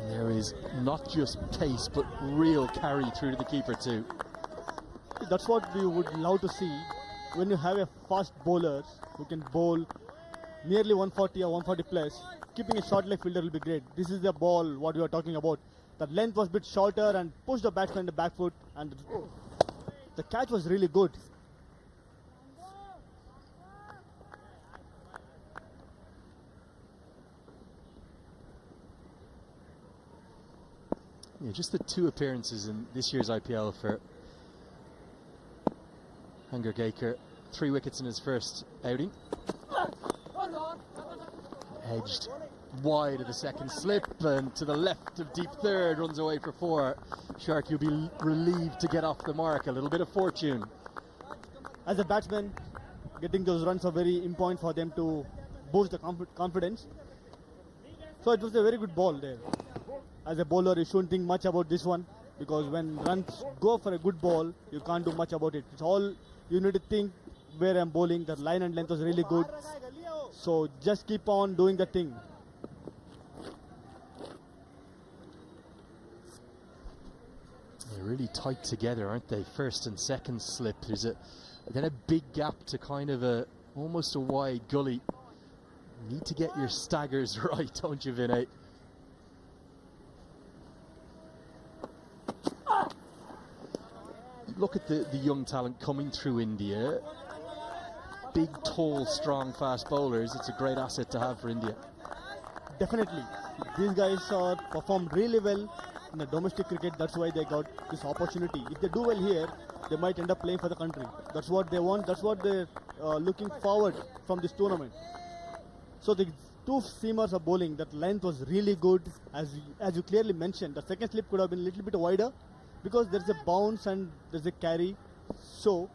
There is not just pace, but real carry through to the keeper too. That's what we would love to see when you have a fast bowler who can bowl nearly 140 or 140 plus. Keeping a short leg fielder will be great. This is the ball what we are talking about. The length was a bit shorter and pushed the batsman in the back foot, and the catch was really good. Yeah, just the 2 appearances in this year's IPL for Hanger Gaker. 3 wickets in his first outing. Edged wide of the second slip and to the left of deep third, runs away for 4. Shark, you'll be relieved to get off the mark. A little bit of fortune. As a batsman, getting those runs are very important for them to boost the confidence. So it was a very good ball there. As a bowler, you shouldn't think much about this one, because when runs go for a good ball, you can't do much about it. It's all you need to think where I'm bowling. The line and length was really good. So just keep on doing the thing. They're really tight together, aren't they? First and second slip. There's then a big gap to kind of almost a wide gully. You need to get your staggers right, don't you, Vinay? Look at the young talent coming through India. Big, tall, strong, fast bowlers. It's a great asset to have for India. Definitely. These guys are performed really well in the domestic cricket. That's why they got this opportunity. If they do well here, they might end up playing for the country. That's what they want. That's what they're looking forward from this tournament. So the two seamers are bowling. That length was really good. As you clearly mentioned, the second slip could have been a little bit wider because there's a bounce and there's a carry. So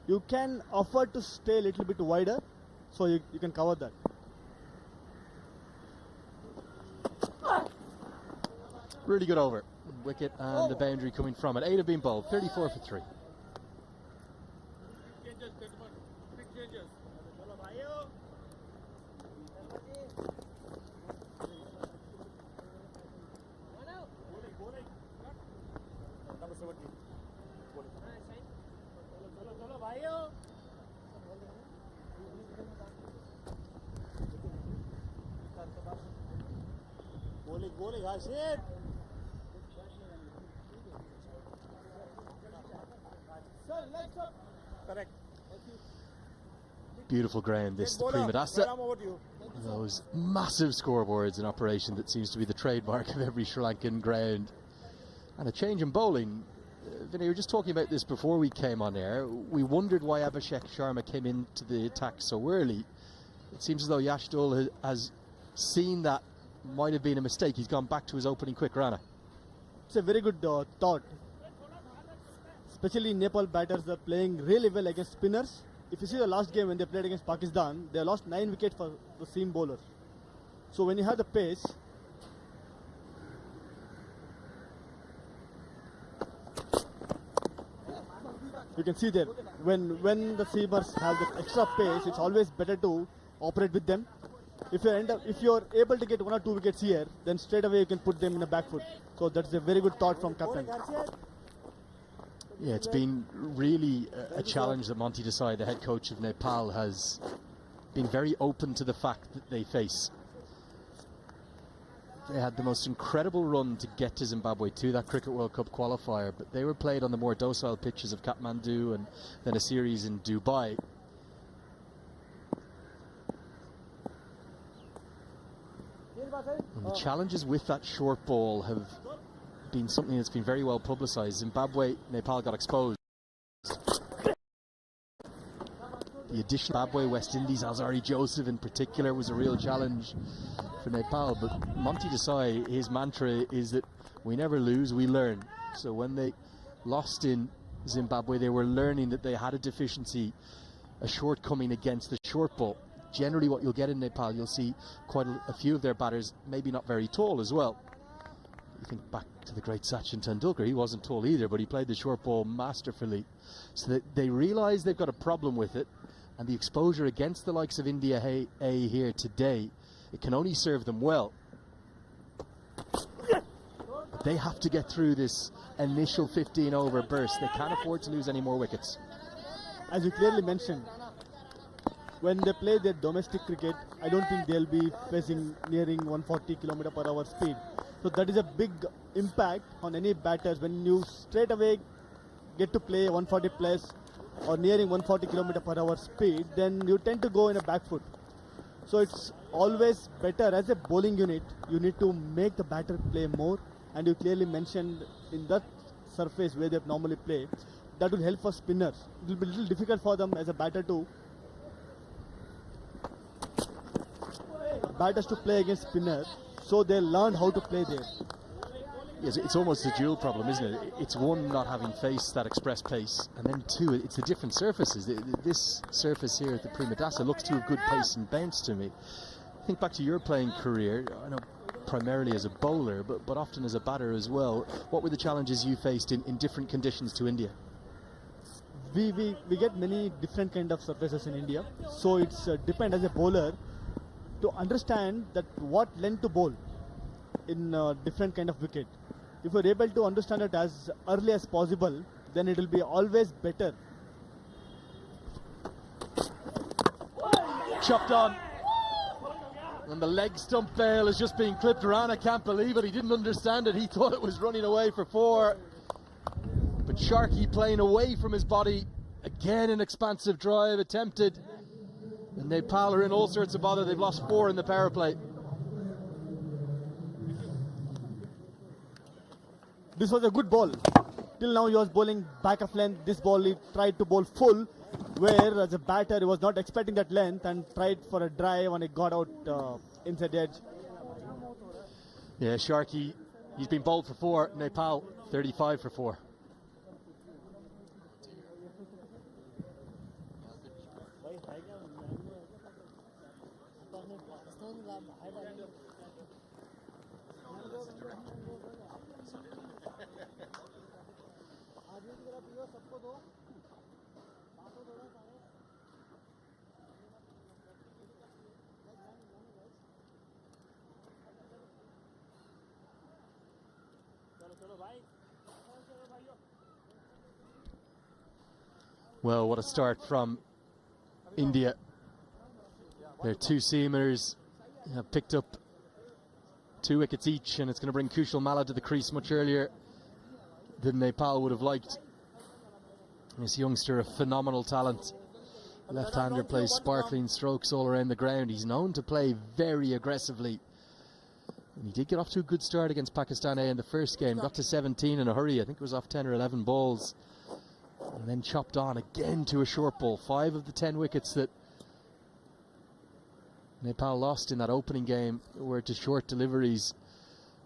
you can afford to stay a little bit wider, so you can cover that. Really good over. Wicket and the boundary coming from it. 8 have been bowled, 34 for 3. Bowling, I see it. Correct. Beautiful ground, this, the Prima Dasa. Those massive scoreboards in operation that seems to be the trademark of every Sri Lankan ground. And a change in bowling. Vinay, we were just talking about this before we came on air. We wondered why Abhishek Sharma came into the attack so early. It seems as though Yashdol has seen that might have been a mistake. He's gone back to his opening quick runner. It's a very good thought. Especially Nepal batters are playing really well against spinners. If you see the last game when they played against Pakistan, they lost 9 wickets for the seam bowler. So when you have the pace, you can see there, when the seamers have the extra pace, it's always better to operate with them. If you're able to get 1 or 2 wickets here, then straight away you can put them in the back foot. So that's a very good thought from captain. Yeah, it's been really a challenge that Monty Desai, the head coach of Nepal, has been very open to the fact that they face. They had the most incredible run to get to Zimbabwe to that Cricket World Cup qualifier, but they were played on the more docile pitches of Kathmandu and then a series in Dubai. And the challenges with that short ball have been something that's been very well publicised. Zimbabwe, Nepal got exposed. The addition of Zimbabwe, West Indies, Alzari Joseph in particular was a real challenge for Nepal. But Monty Desai, his mantra is that we never lose, we learn. So when they lost in Zimbabwe, they were learning that they had a deficiency, a shortcoming against the short ball. Generally what you'll get in Nepal, you'll see quite a few of their batters maybe not very tall as well. You think back to the great Sachin Tendulkar, he wasn't tall either, but he played the short ball masterfully. So that they realise they've got a problem with it, and the exposure against the likes of India A here today, it can only serve them well. But they have to get through this initial 15 over burst. They can't afford to lose any more wickets. As you clearly mentioned, when they play their domestic cricket, I don't think they'll be facing nearing 140 km/h speed. So that is a big impact on any batters. When you straight away get to play 140 plus or nearing 140 km/h speed, then you tend to go in a back foot. So it's always better as a bowling unit, you need to make the batter play more. And you clearly mentioned in that surface where they normally play, that will help for spinners. It will be a little difficult for them as a batter to play against spinners, so they learn how to play there. Yes, it's almost a dual problem, isn't it? It's one, not having faced that express pace, and then two, it's the different surfaces. This surface here at the Prima Dasa looks to have good pace and bounce to me. Think back to your playing career, I know primarily as a bowler, but often as a batter as well. What were the challenges you faced in different conditions to India? We get many different kind of surfaces in India, so it's depend as a bowler to understand that what length to bowl in different kind of wicket. if you're able to understand it as early as possible, then it will be always better. Chopped on. And the leg stump bail is just being clipped. Rana can't believe it. He didn't understand it. He thought it was running away for 4. But Sharkey playing away from his body. Again, an expansive drive attempted. And Nepal are in all sorts of bother. They've lost 4 in the power play. This was a good ball. Till now he was bowling back of length. This ball he tried to bowl full, where as a batter he was not expecting that length and tried for a drive and it got out inside the edge. Yeah, Sharkey, he's been bowled for 4. Nepal, 35 for 4. Well, what a start from India. Their 2 seamers have picked up 2 wickets each, and it's going to bring Kushal Malla to the crease much earlier than Nepal would have liked. This youngster, a phenomenal talent. Left-hander, plays sparkling strokes all around the ground. He's known to play very aggressively. And he did get off to a good start against Pakistan A in the first game. Got to 17 in a hurry. I think it was off 10 or 11 balls. And then chopped on again to a short ball. 5 of the 10 wickets that Nepal lost in that opening game were to short deliveries.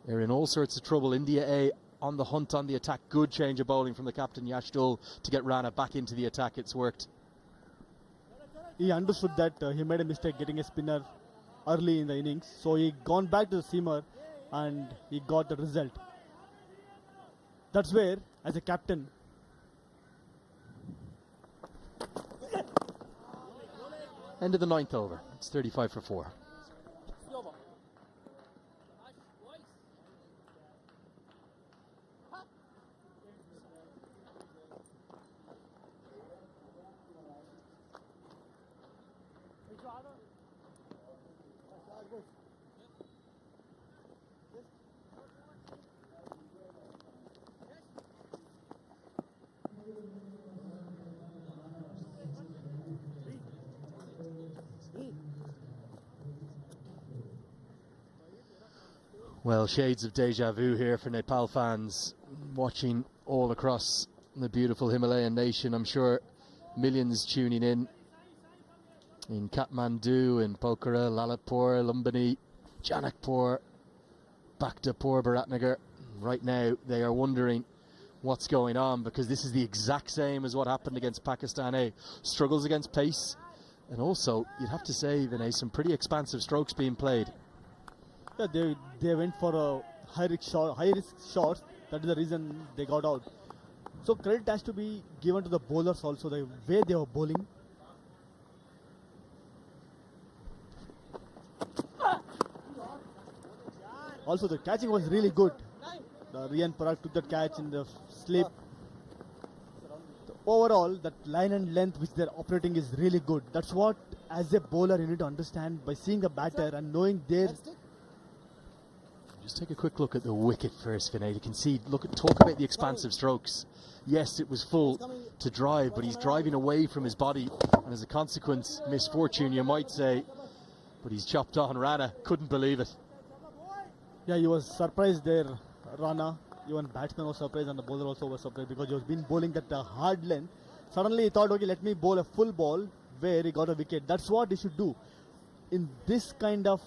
They're in all sorts of trouble. India A on the hunt on the attack. Good change of bowling from the captain Yashdul to get Rana back into the attack. It's worked. He understood that he made a mistake getting a spinner early in the innings, so he gone back to the seamer and he got the result. That's where, as a captain, end of the 9th over. It's 35 for 4. Well, shades of deja vu here for Nepal fans watching all across the beautiful Himalayan nation. I'm sure millions tuning in Kathmandu, in Pokhara, Lalitpur, Lumbini, Janakpur, Bhaktapur, Bharatnagar. Right now they are wondering what's going on, because this is the exact same as what happened against Pakistan A. Struggles against pace, and also you'd have to say, Vinay, some pretty expansive strokes being played. Yeah, they went for a high risk shots. That is the reason they got out. So credit has to be given to the bowlers also, the way they were bowling. Also the catching was really good. Rian Parag took that catch in the slip. Overall, that line and length which they're operating is really good. That's what, as a bowler, you need to understand by seeing a batter and knowing their... Just take a quick look at the wicket first, Vinay. You can see, talk about the expansive strokes. Yes, it was full to drive, but he's driving away from his body, and as a consequence, misfortune, you might say. But he's chopped on. Rana couldn't believe it. Yeah, he was surprised there, Rana. Even batsman was surprised and the bowler also was surprised, because he was been bowling that hard length. Suddenly he thought, okay, let me bowl a full ball where he got a wicket. That's what he should do. In this kind of,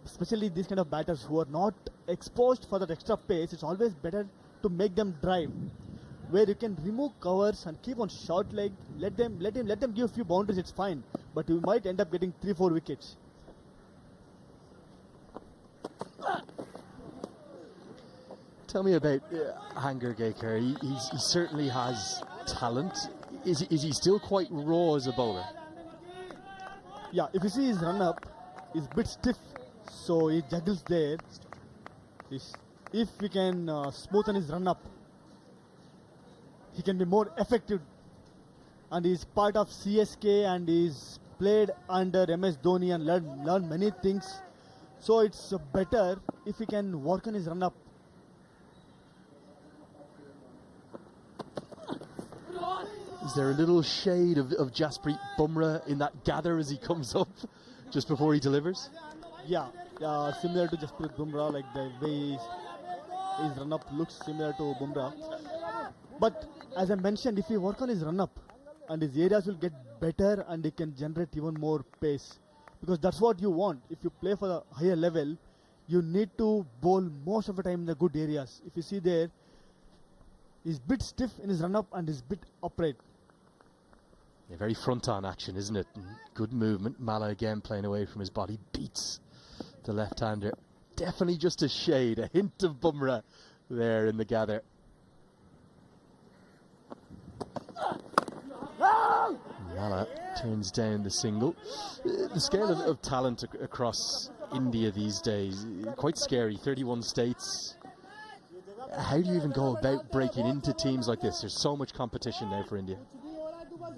especially these kind of batters who are not exposed for that extra pace, it's always better to make them drive, where you can remove covers and keep on short leg. Let them give a few boundaries. It's fine, but you might end up getting 3-4 wickets. Tell me about Hanger Gekar. He certainly has talent. Is he still quite raw as a bowler? Yeah, if you see his run up, he's a bit stiff, so he juggles there. He's if we can smoothen his run-up, he can be more effective. And he's part of CSK and he's played under MS Dhoni and learned many things. So it's better if he can work on his run-up. Is there a little shade of Jasprit Bumrah in that gather as he comes up just before he delivers? Yeah, similar to Jasprit Bumrah, like the way his run-up looks similar to Bumrah. But as I mentioned, if he work on his run-up, and his areas will get better and he can generate even more pace. Because that's what you want. If you play for a higher level, you need to bowl most of the time in the good areas. If you see there, he's a bit stiff in his run-up and he's a bit upright. Yeah, very front-on action, isn't it? Good movement. Mala again playing away from his body. Beats the left-hander. Definitely just a shade, a hint of Bumrah there in the gather. Mala turns down the single. The scale of talent across India these days, quite scary. 31 states. How do you even go about breaking into teams like this? There's so much competition now for India.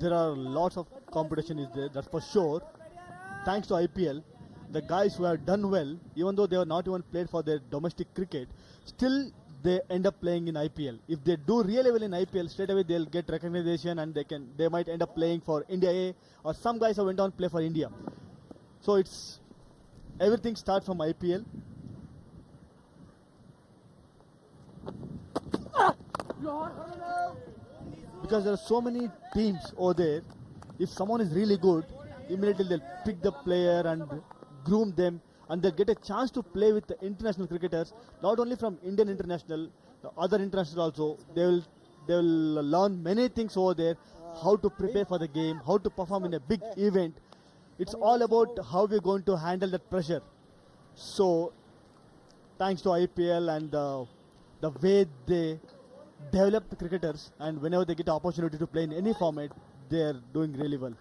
There are lots of competition is there, that's for sure. Thanks to IPL, the guys who have done well, even though they are not even played for their domestic cricket, still they end up playing in IPL. If they do really well in IPL, straight away they'll get recognition and they might end up playing for India A, or some guys have went on to play for India. So it's everything starts from IPL. Because there are so many teams over there, if someone is really good, immediately they'll pick the player and groom them, and they'll get a chance to play with the international cricketers, not only from Indian international, the other international also. They will learn many things over there, how to prepare for the game, how to perform in a big event. It's all about how we're going to handle that pressure. So, thanks to IPL and the way they develop the cricketers, and whenever they get the opportunity to play in any format, they're doing really well.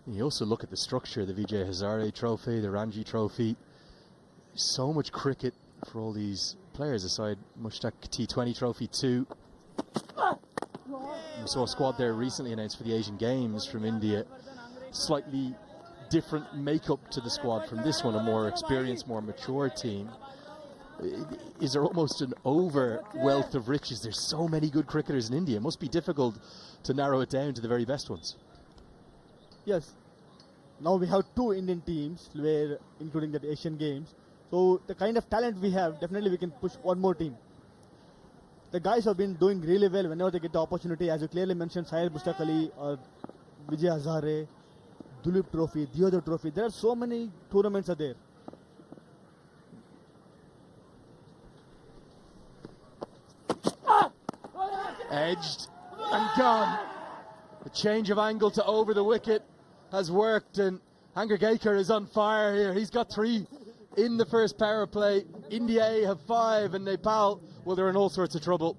You also look at the structure, the Vijay Hazare Trophy, the Ranji Trophy. So much cricket for all these players, aside Mushtaq T20 Trophy too. We saw a squad there recently announced for the Asian Games from India. Slightly different makeup to the squad from this one, a more experienced, more mature team. Is there almost an over wealth of riches? There's so many good cricketers in India. It must be difficult to narrow it down to the very best ones. Yes. Now we have two Indian teams, where including the Asian Games. So the kind of talent we have, definitely we can push one more team. The guys have been doing really well whenever they get the opportunity. As you clearly mentioned, Syed Mushtaq Ali or Vijay Hazare, Duleep Trophy, the other trophy. There are so many tournaments are there. Edged and gone. The change of angle to over the wicket has worked, and Hangargekar is on fire here. He's got 3 in the first power play. India A have 5, and Nepal, well, they're in all sorts of trouble.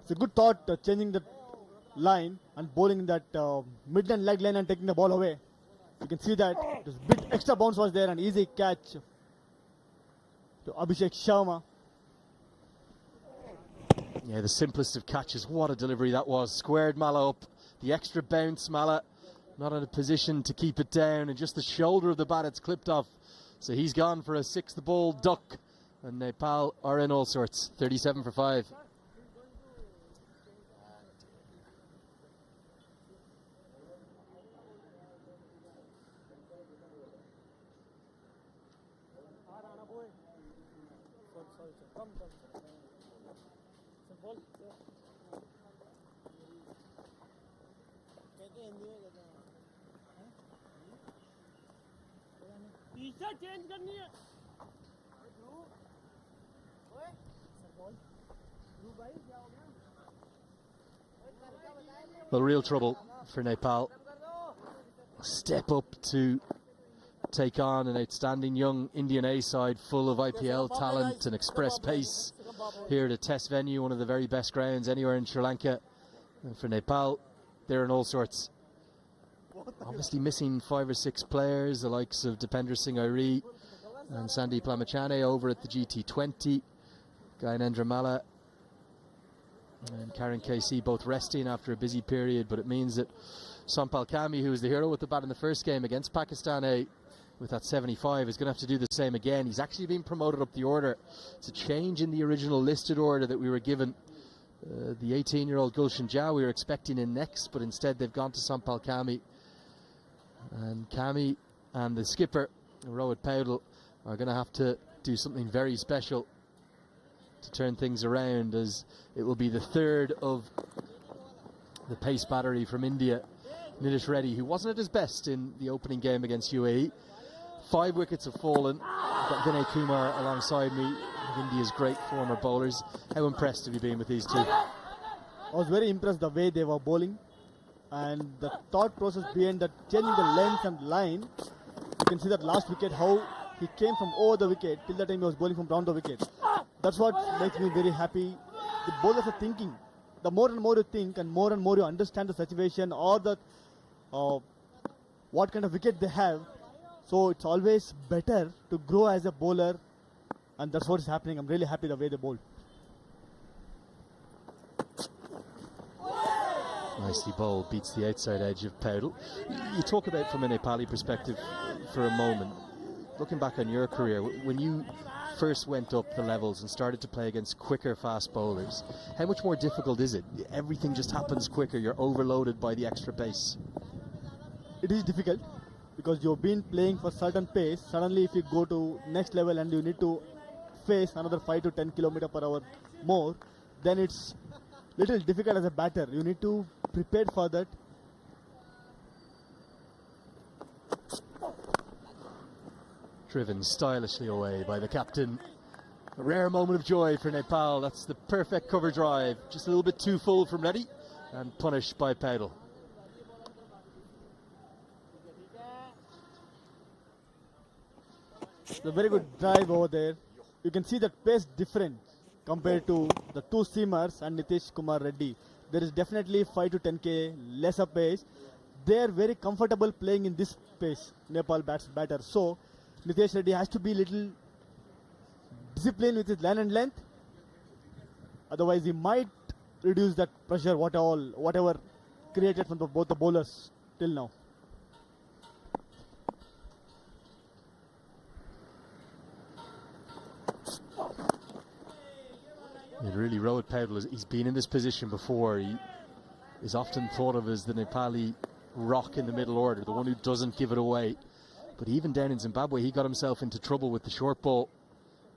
It's a good thought, changing the line and bowling that mid-line leg line and taking the ball away. You can see that this big extra bounce was there, and easy catch to Abhishek Sharma. Yeah, the simplest of catches. What a delivery that was. Squared Mala up. The extra bounce, Mala not in a position to keep it down, and just the shoulder of the bat it's clipped off. So he's gone for a 6th ball duck, and Nepal are in all sorts. 37 for 5. Change करनी है Well, real trouble for Nepal. Step up to take on an outstanding young Indian A side full of IPL talent and express pace here at a test venue, one of the very best grounds anywhere in Sri Lanka. And for Nepal, they're in all sorts. Obviously missing 5 or 6 players, the likes of Dipender Singh Airi, And Sandeep Lamachane over at the GT20. Gyanendra Malla and Karen KC both resting after a busy period, but it means that Sampal Kami, who was the hero with the bat in the first game against Pakistan A with that 75, is going to have to do the same again. He's actually been promoted up the order. It's a change in the original listed order that we were given. The 18-year-old Gulshan Jha we were expecting in next, but instead they've gone to Sampal Kami. And Kami and the skipper, Rohit Paudel, are going to have to do something very special to turn things around, as it will be the third of the pace battery from India. Nitish Reddy, who wasn't at his best in the opening game against UAE. 5 wickets have fallen. I've got Vinay Kumar alongside me, India's great former bowlers. How impressed have you been with these two? I was very impressed the way they were bowling, and the thought process behind that, changing the length and line. You can see that last wicket, how he came from over the wicket till the time he was bowling from round the wicket. That's what makes me very happy. The bowlers are thinking. The more and more you think and more you understand the situation or the what kind of wicket they have. So it's always better to grow as a bowler, and that's what is happening. I'm really happy the way they bowled. Nicely bowled, beats the outside edge of Paudel. You talk about from a Nepali perspective for a moment. Looking back on your career, when you first went up the levels and started to play against quicker fast bowlers, how much more difficult is it? Everything just happens quicker, you're overloaded by the extra pace. It is difficult because you've been playing for certain pace. Suddenly if you go to next level and you need to face another 5 to 10 km/h more, then it's little difficult as a batter. You need to prepare for that. Driven stylishly away by the captain. A rare moment of joy for Nepal. That's the perfect cover drive. Just a little bit too full from Reddy and punished by Paudel. It's a very good drive over there. You can see that pace different compared to the two seamers and Nitish Kumar Reddy. There is definitely 5 to 10k lesser pace. They are very comfortable playing in this pace, Nepal batter. So Nitish Reddy has to be little disciplined with his line and length. Otherwise, he might reduce that pressure whatever created from both the bowlers till now. It really, Rohit Paudel, he's been in this position before. He is often thought of as the Nepali rock in the middle order, the one who doesn't give it away. But even down in Zimbabwe, he got himself into trouble with the short ball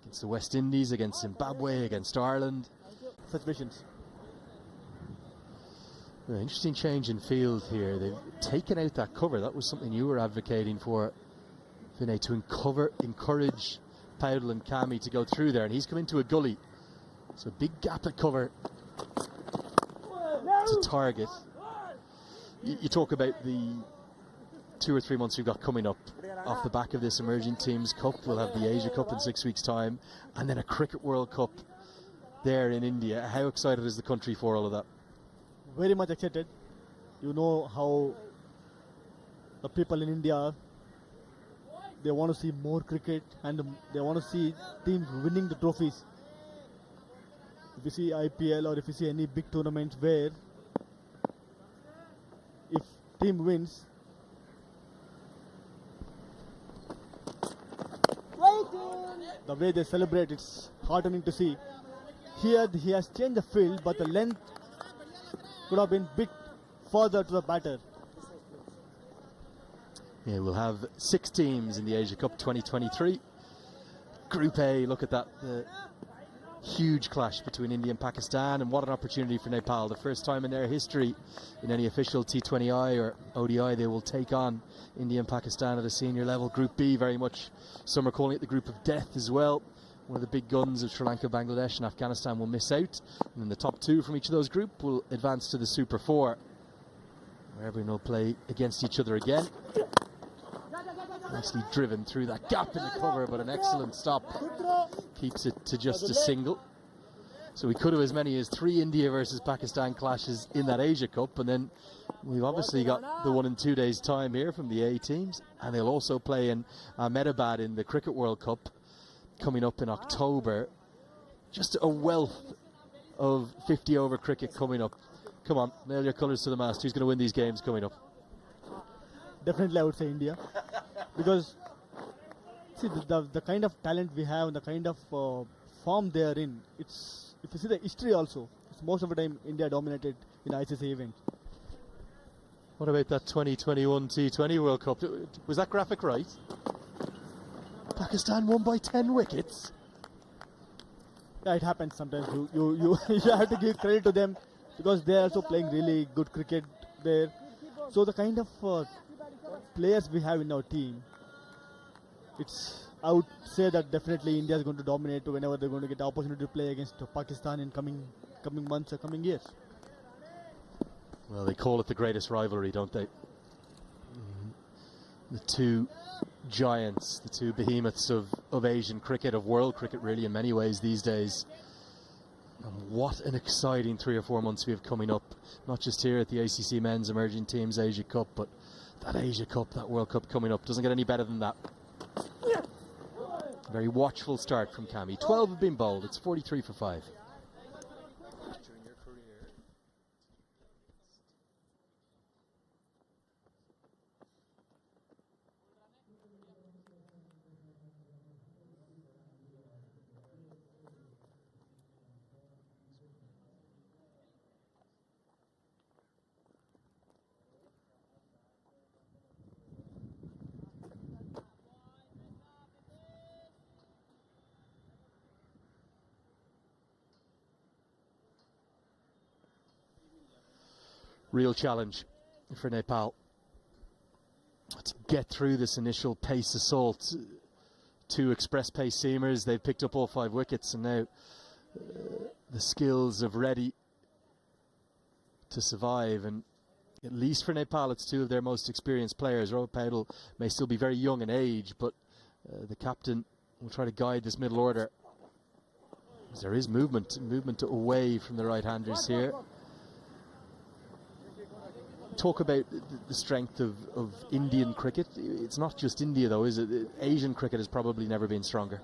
against the West Indies, against Zimbabwe, against Ireland. Such missions. An interesting change in field here. They've taken out that cover. That was something you were advocating for, Vinay, to encourage Paudel and Kami to go through there. And he's come into a gully. So big gap at cover to target. You talk about the 2 or 3 months we've got coming up off the back of this Emerging Teams Cup. We'll have the Asia Cup in 6 weeks' time, and then a Cricket World Cup there in India. How excited is the country for all of that? Very much excited. You know how the people in India, they want to see more cricket and they want to see teams winning the trophies. If you see IPL or if you see any big tournament where if team wins, the way they celebrate, it's heartening to see. Here he has changed the field, but the length could have been bit further to the batter. Yeah, we'll have 6 teams in the Asia Cup 2023. Group A, look at that. Huge clash between India and Pakistan, and what an opportunity for Nepal. The first time in their history in any official T20I or ODI they will take on India and Pakistan at a senior level. Group B, very much some are calling it the group of death as well. One of the big guns of Sri Lanka, Bangladesh and Afghanistan will miss out, and then the top 2 from each of those groups will advance to the Super 4, where everyone will play against each other again. Nicely driven through that gap in the cover, but an excellent stop keeps it to just a single. So we could have as many as 3 India versus Pakistan clashes in that Asia Cup, and then we've obviously got the one in 2 days' time here from the A teams, and they'll also play in Ahmedabad in the Cricket World Cup coming up in October. Just a wealth of 50-over cricket coming up. Come on, nail your colours to the mast. Who's going to win these games coming up? Definitely, I would say India, because see the kind of talent we have, and the kind of form they are in. It's, if you see the history also, it's most of the time India dominated in ICC events. What about that 2021 T20 World Cup? Was that graphic right? Pakistan won by 10 wickets. Yeah, it happens sometimes. You have to give credit to them, because they are also playing really good cricket there. So the kind of players we have in our team, I would say that definitely India is going to dominate whenever they're going to get the opportunity to play against Pakistan in coming months or coming years. Well, they call it the greatest rivalry, don't they? The two giants, the two behemoths of Asian cricket, of world cricket really in many ways these days. And what an exciting 3 or 4 months we have coming up, not just here at the ACC Men's Emerging Teams Asia Cup, but that Asia Cup, that World Cup coming up. Doesn't get any better than that. Very watchful start from Cammy. 12 have been bowled, it's 43 for 5. Real challenge for Nepal to get through this initial pace assault. 2 express pace seamers, they've picked up all 5 wickets, and now the skills of Reddy to survive. And at least for Nepal, it's 2 of their most experienced players. Rohit Paudel may still be very young in age, but the captain will try to guide this middle order. There is movement away from the right-handers here. Talk about the strength of Indian cricket. It's not just India though, is it? Asian cricket has probably never been stronger.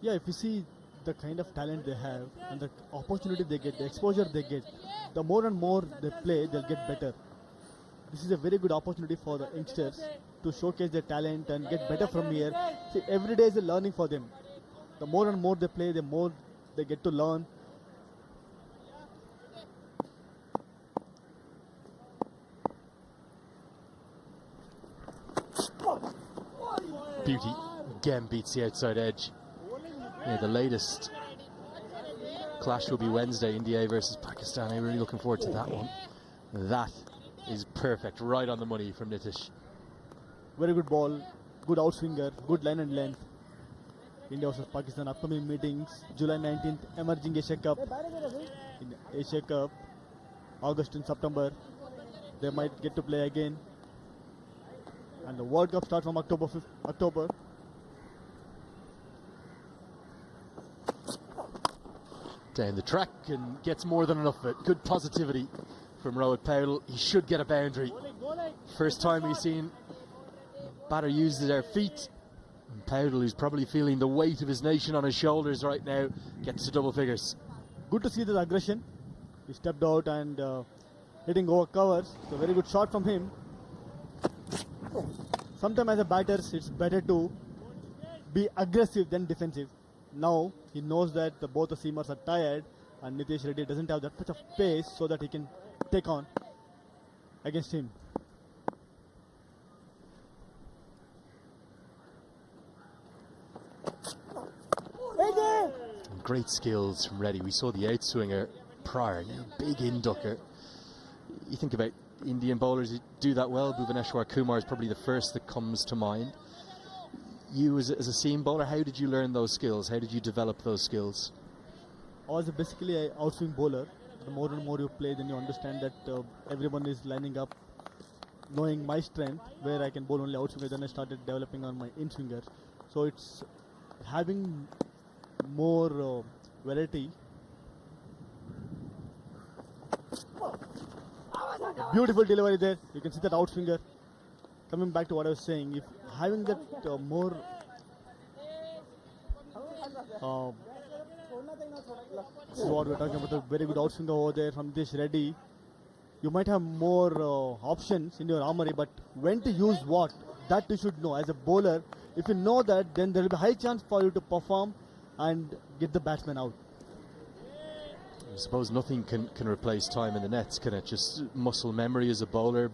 Yeah, if you see the kind of talent they have and the opportunity they get, the exposure they get, the more and more they play, they'll get better. This is a very good opportunity for the youngsters to showcase their talent and get better from here. See, every day is a learning for them. The more and more they play, the more they get to learn. Beauty again beats the outside edge. Yeah, the latest clash will be Wednesday, India versus Pakistan. I'm really looking forward to that one. That is perfect, right on the money from Nitish. Very good ball, good outswinger, good line and length. India versus Pakistan, upcoming meetings, July 19th, emerging Asia Cup. In Asia Cup, August and September, they might get to play again. And the World Cup starts from October 5th. October. Down the track and gets more than enough of it. Good positivity from Rohit Paudel. He should get a boundary. First time we've seen batter use their feet. And Paudel, who's probably feeling the weight of his nation on his shoulders right now, gets to double figures. Good to see this aggression. He stepped out and hitting over covers. It's a very good shot from him. Sometimes as a batter, it's better to be aggressive than defensive. Now he knows that both the seamers are tired and Nitish Reddy doesn't have that much of pace so that he can take on against him. Great skills from Reddy. We saw the outswinger prior, now big inducker. You think about Indian bowlers who do that well. Bhuvaneshwar Kumar is probably the first that comes to mind. You as a seam bowler, how did you learn those skills? How did you develop those skills? I was basically an outswing bowler. The more and more you play, then you understand that everyone is lining up, knowing my strength, where I can bowl only outswinger. Then I started developing on my in-swinger. So it's having more variety. Beautiful delivery there. You can see that out finger. Coming back to what I was saying, if having that more this is what we're talking about, the very good out finger over there from this Reddy. You might have more options in your armory, but when to use what, that you should know. As a bowler, if you know that, then there will be a high chance for you to perform and get the batsman out. I suppose nothing can replace time in the nets, can it? Just muscle memory as a bowler,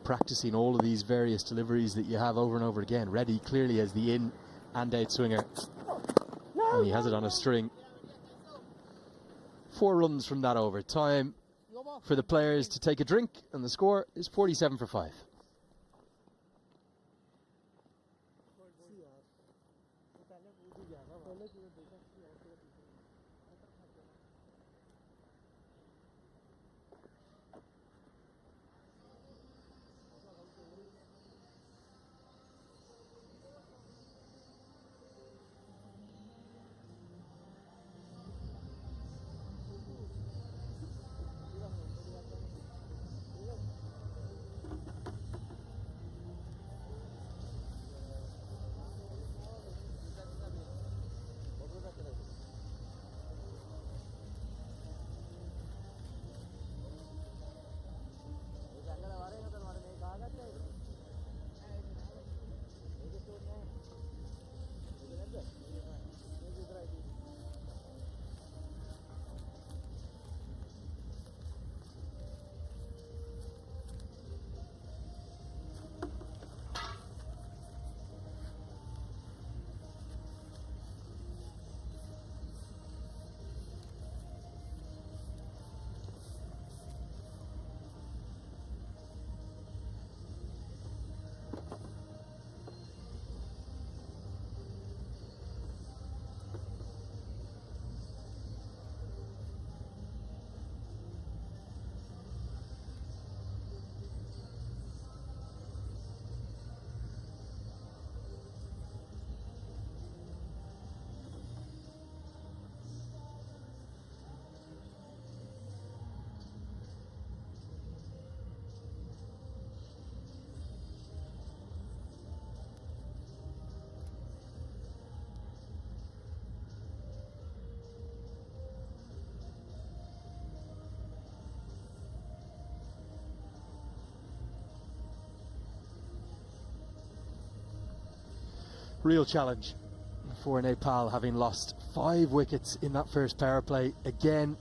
practicing all of these various deliveries that you have over and over again. Reddy clearly as the in and out swinger, and he has it on a string. 4 runs from that over. Time for the players to take a drink, and the score is 47 for 5. Real challenge for Nepal, having lost 5 wickets in that first power play. Again,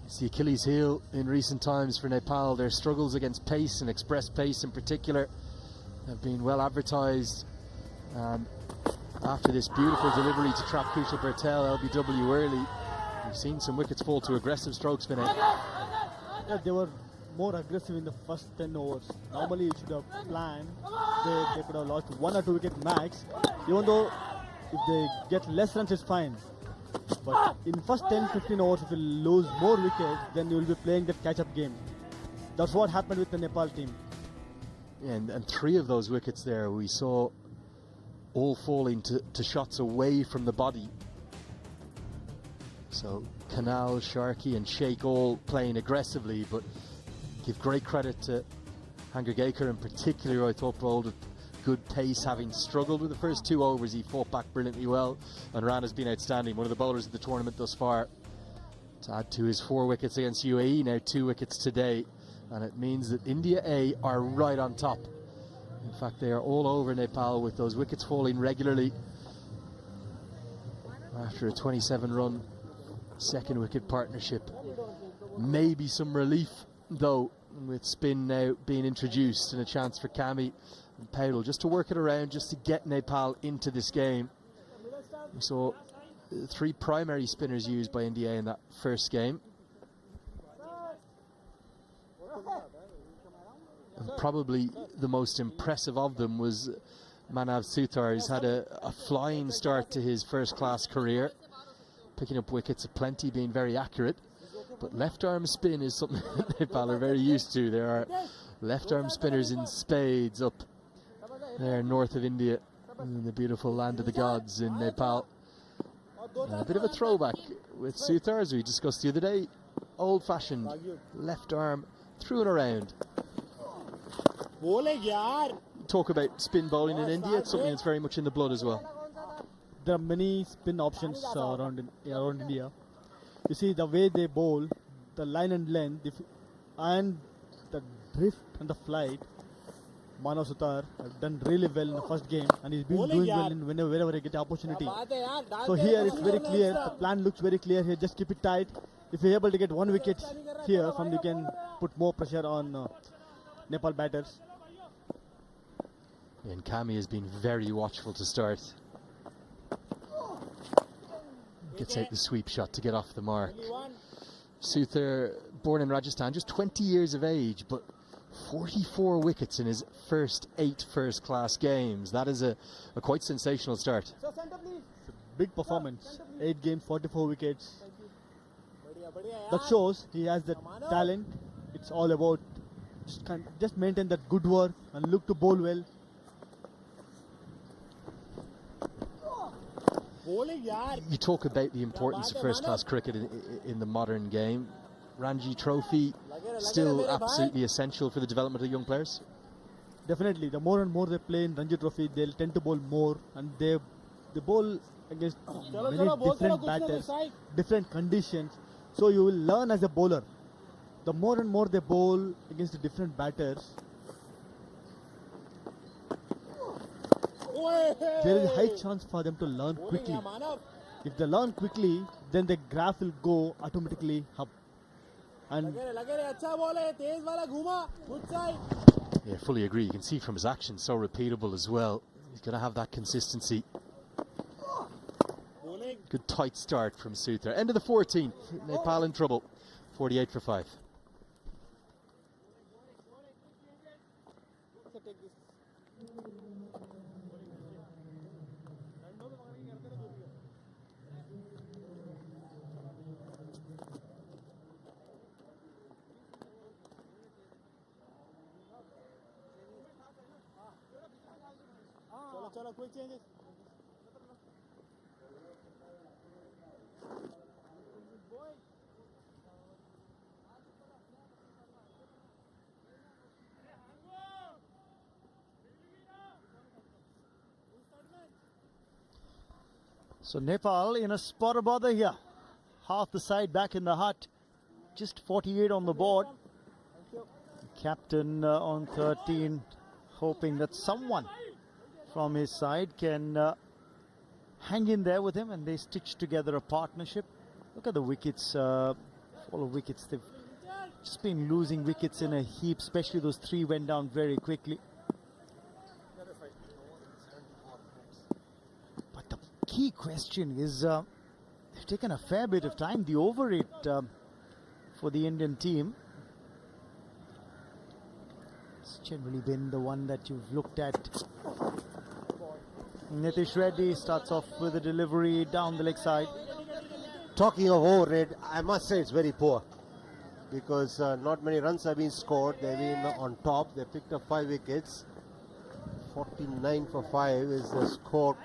it's the Achilles heel in recent times for Nepal. Their struggles against pace and express pace in particular have been well advertised. And after this beautiful delivery to trap Kushal Bertel, LBW early, we've seen some wickets fall to aggressive strokes, Vinay. Yeah, they were more aggressive in the first 10 overs. Normally you should have planned. They could have lost 1 or 2 wicket max. Even though if they get less runs, it's fine. But in first 10-15 overs, if you lose more wickets, then you will be playing that catch-up game. That's what happened with the Nepal team. Yeah, and 3 of those wickets there we saw all falling to shots away from the body. So Kanal, Sharkey and Sheikh all playing aggressively, but give great credit to Hangargekar in particular, who I thought bowled at good pace. Having struggled with the first 2 overs, he fought back brilliantly well, and Ran has been outstanding, one of the bowlers of the tournament thus far. To add to his 4 wickets against UAE, now 2 wickets today, and it means that India A are right on top. In fact, they are all over Nepal, with those wickets falling regularly after a 27-run second wicket partnership. Maybe some relief though, with spin now being introduced, and a chance for Kami and Paudel just to work it around, just to get Nepal into this game. We saw 3 primary spinners used by India in that first game, and probably the most impressive of them was Manav Suthar. He's had a flying start to his first-class career, picking up wickets aplenty, being very accurate. But left-arm spin is something that Nepal are very used to. There are left-arm spinners in spades up there north of India, in the beautiful land of the gods in Nepal. A bit of a throwback with Suthar, as we discussed the other day. Old-fashioned left arm through and around. Talk about spin bowling in India. It's something that's very much in the blood as well. There are many spin options around India. You see the way they bowl, the line and length, and the drift and the flight. Manav Suthar have done really well in the first game, and he's been doing well in whenever he gets the opportunity. So here it's very clear. The plan looks very clear here. Just keep it tight. If you're able to get one wicket here, from you can put more pressure on Nepal batters. And Kami has been very watchful to start. Gets out the sweep shot to get off the mark. Suthar, born in Rajasthan, just 20 years of age, but 44 wickets in his first 8 first-class games. That is a quite sensational start. It's a big performance. 8 games, 44 wickets. That shows he has the talent. It's all about just maintain that good work and look to bowl well. You talk about the importance of first-class cricket in the modern game. Ranji Trophy still absolutely essential for the development of young players? Definitely. The more and more they play in Ranji Trophy, they'll tend to bowl more, and they bowl against many different batters, different conditions. So you will learn as a bowler. The more and more they bowl against the different batters, there is a high chance for them to learn quickly. If they learn quickly, then the graph will go automatically up. And yeah, fully agree. You can see from his actions, so repeatable as well. He's going to have that consistency. Good tight start from Suthar. End of the 14th. Nepal in trouble. 48 for 5. quick changes. So Nepal in a spot of bother here. Half the side back in the hut. Just 48 on the board. Captain on 13, hoping that someone from his side can hang in there with him, and they stitch together a partnership. Look at the wickets, full of wickets. They've just been losing wickets in a heap, especially those 3 went down very quickly. But the key question is, they've taken a fair bit of time. The over rate for the Indian team, it's generally been the one that you've looked at. Nitish Reddy starts off with a delivery down the leg side. Talking of overrate, I must say it's very poor, because not many runs have been scored. They've been on top. They picked up 5 wickets. 49 for 5 is the score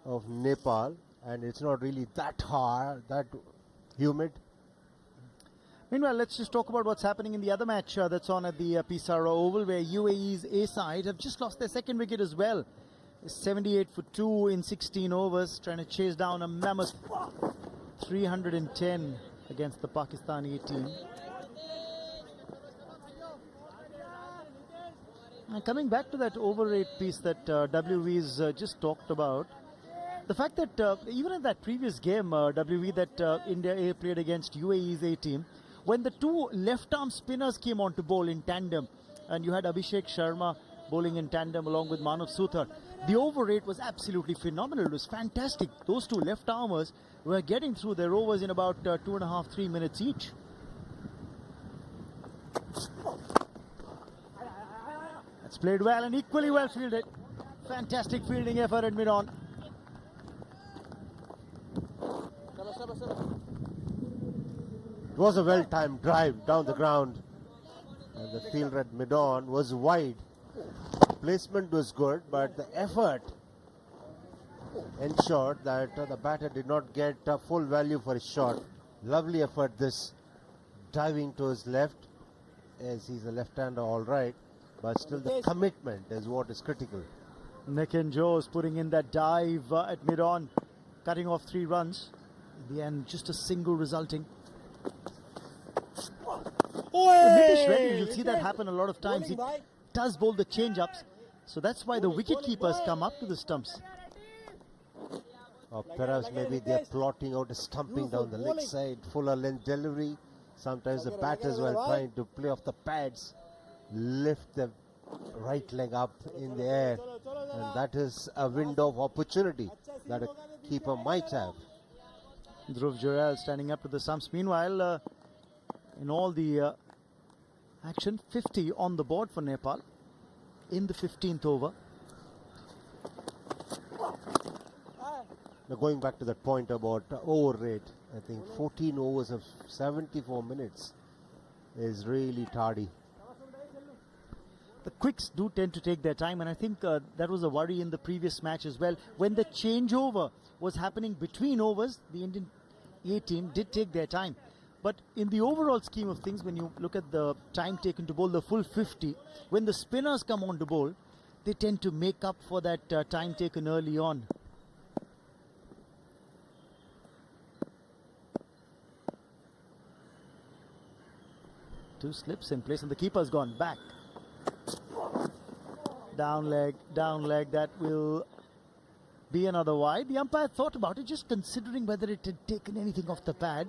of Nepal, and it's not really that hard, that humid. Meanwhile, let's just talk about what's happening in the other match that's on at the Pisara Oval, where UAE's A side have just lost their second wicket as well. 78 for 2 in 16 overs, trying to chase down a mammoth 310 against the Pakistani team. And coming back to that overrate piece that WV's just talked about, the fact that even in that previous game, WV, that India A played against UAE's A team, when the 2 left-arm spinners came on to bowl in tandem, and you had Abhishek Sharma bowling in tandem along with Manav Suthar, the overrate was absolutely phenomenal. It was fantastic. Those 2 left-armers were getting through their overs in about 2.5-3 minutes each. That's played well and equally well fielded. Fantastic fielding effort at mid-on. It was a well-timed drive down the ground, and the fielder at mid-on was wide. Placement was good, but the effort ensured that the batter did not get full value for his shot. Lovely effort this, diving to his left, as he's a left-hander all right, but still the commitment is what is critical. Nick and Joe's putting in that dive at mid-on, cutting off 3 runs. In the end, just a single resulting. Nitish Reddy, you'll see that happen a lot of times. He does bowl the change-ups, so that's why the wicket keepers come up to the stumps. Or perhaps maybe they're plotting out a stumping down the leg side, fuller length delivery. Sometimes the batters, while trying to play off the pads, lift the right leg up in the air, and that is a window of opportunity that a keeper might have. Dhruv Jurel standing up to the stumps. Meanwhile, in all the action, 50 on the board for Nepal in the 15th over. Now going back to that point about over rate, I think 14 overs of 74 minutes is really tardy. The quicks do tend to take their time, and I think that was a worry in the previous match as well. When the changeover was happening between overs, the Indian A team did take their time. But in the overall scheme of things, when you look at the time taken to bowl the full 50, when the spinners come on to bowl, they tend to make up for that time taken early on. Two slips in place, and the keeper's gone back. Down leg, that will be another wide. The umpire thought about it, just considering whether it had taken anything off the pad.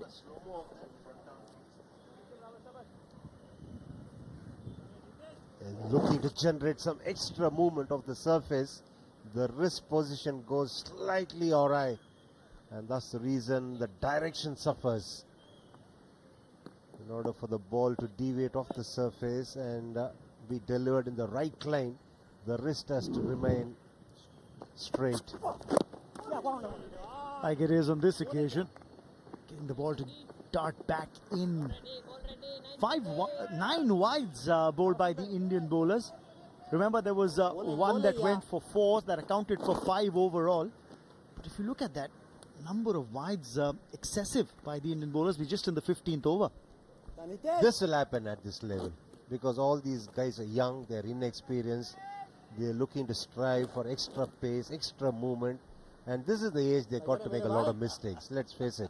And looking to generate some extra movement of the surface, the wrist position goes slightly awry, and that's the reason the direction suffers. In order for the ball to deviate off the surface and be delivered in the right line, the wrist has to remain straight. Like it is on this occasion. Getting the ball to dart back in. 9 wides bowled by the Indian bowlers. Remember, there was one that went for 4, that accounted for 5 overall. But if you look at that, number of wides excessive by the Indian bowlers. We're just in the 15th over. This will happen at this level because all these guys are young, they're inexperienced, they're looking to strive for extra pace, extra movement, and this is the age they got to make a lot of mistakes. Let's face it,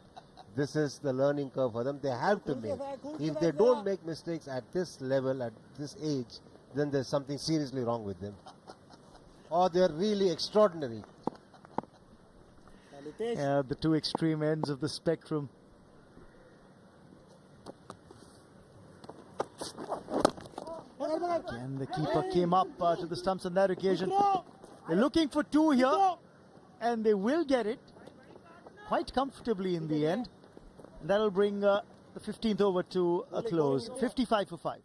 this is the learning curve for them. They have to make. If they don't make mistakes at this level, at this age, then there's something seriously wrong with them, or they're really extraordinary. The two extreme ends of the spectrum. And the keeper came up to the stumps on that occasion. They're looking for 2 here, and they will get it quite comfortably in the end. And that'll bring the 15th over to a close. 55 for 5.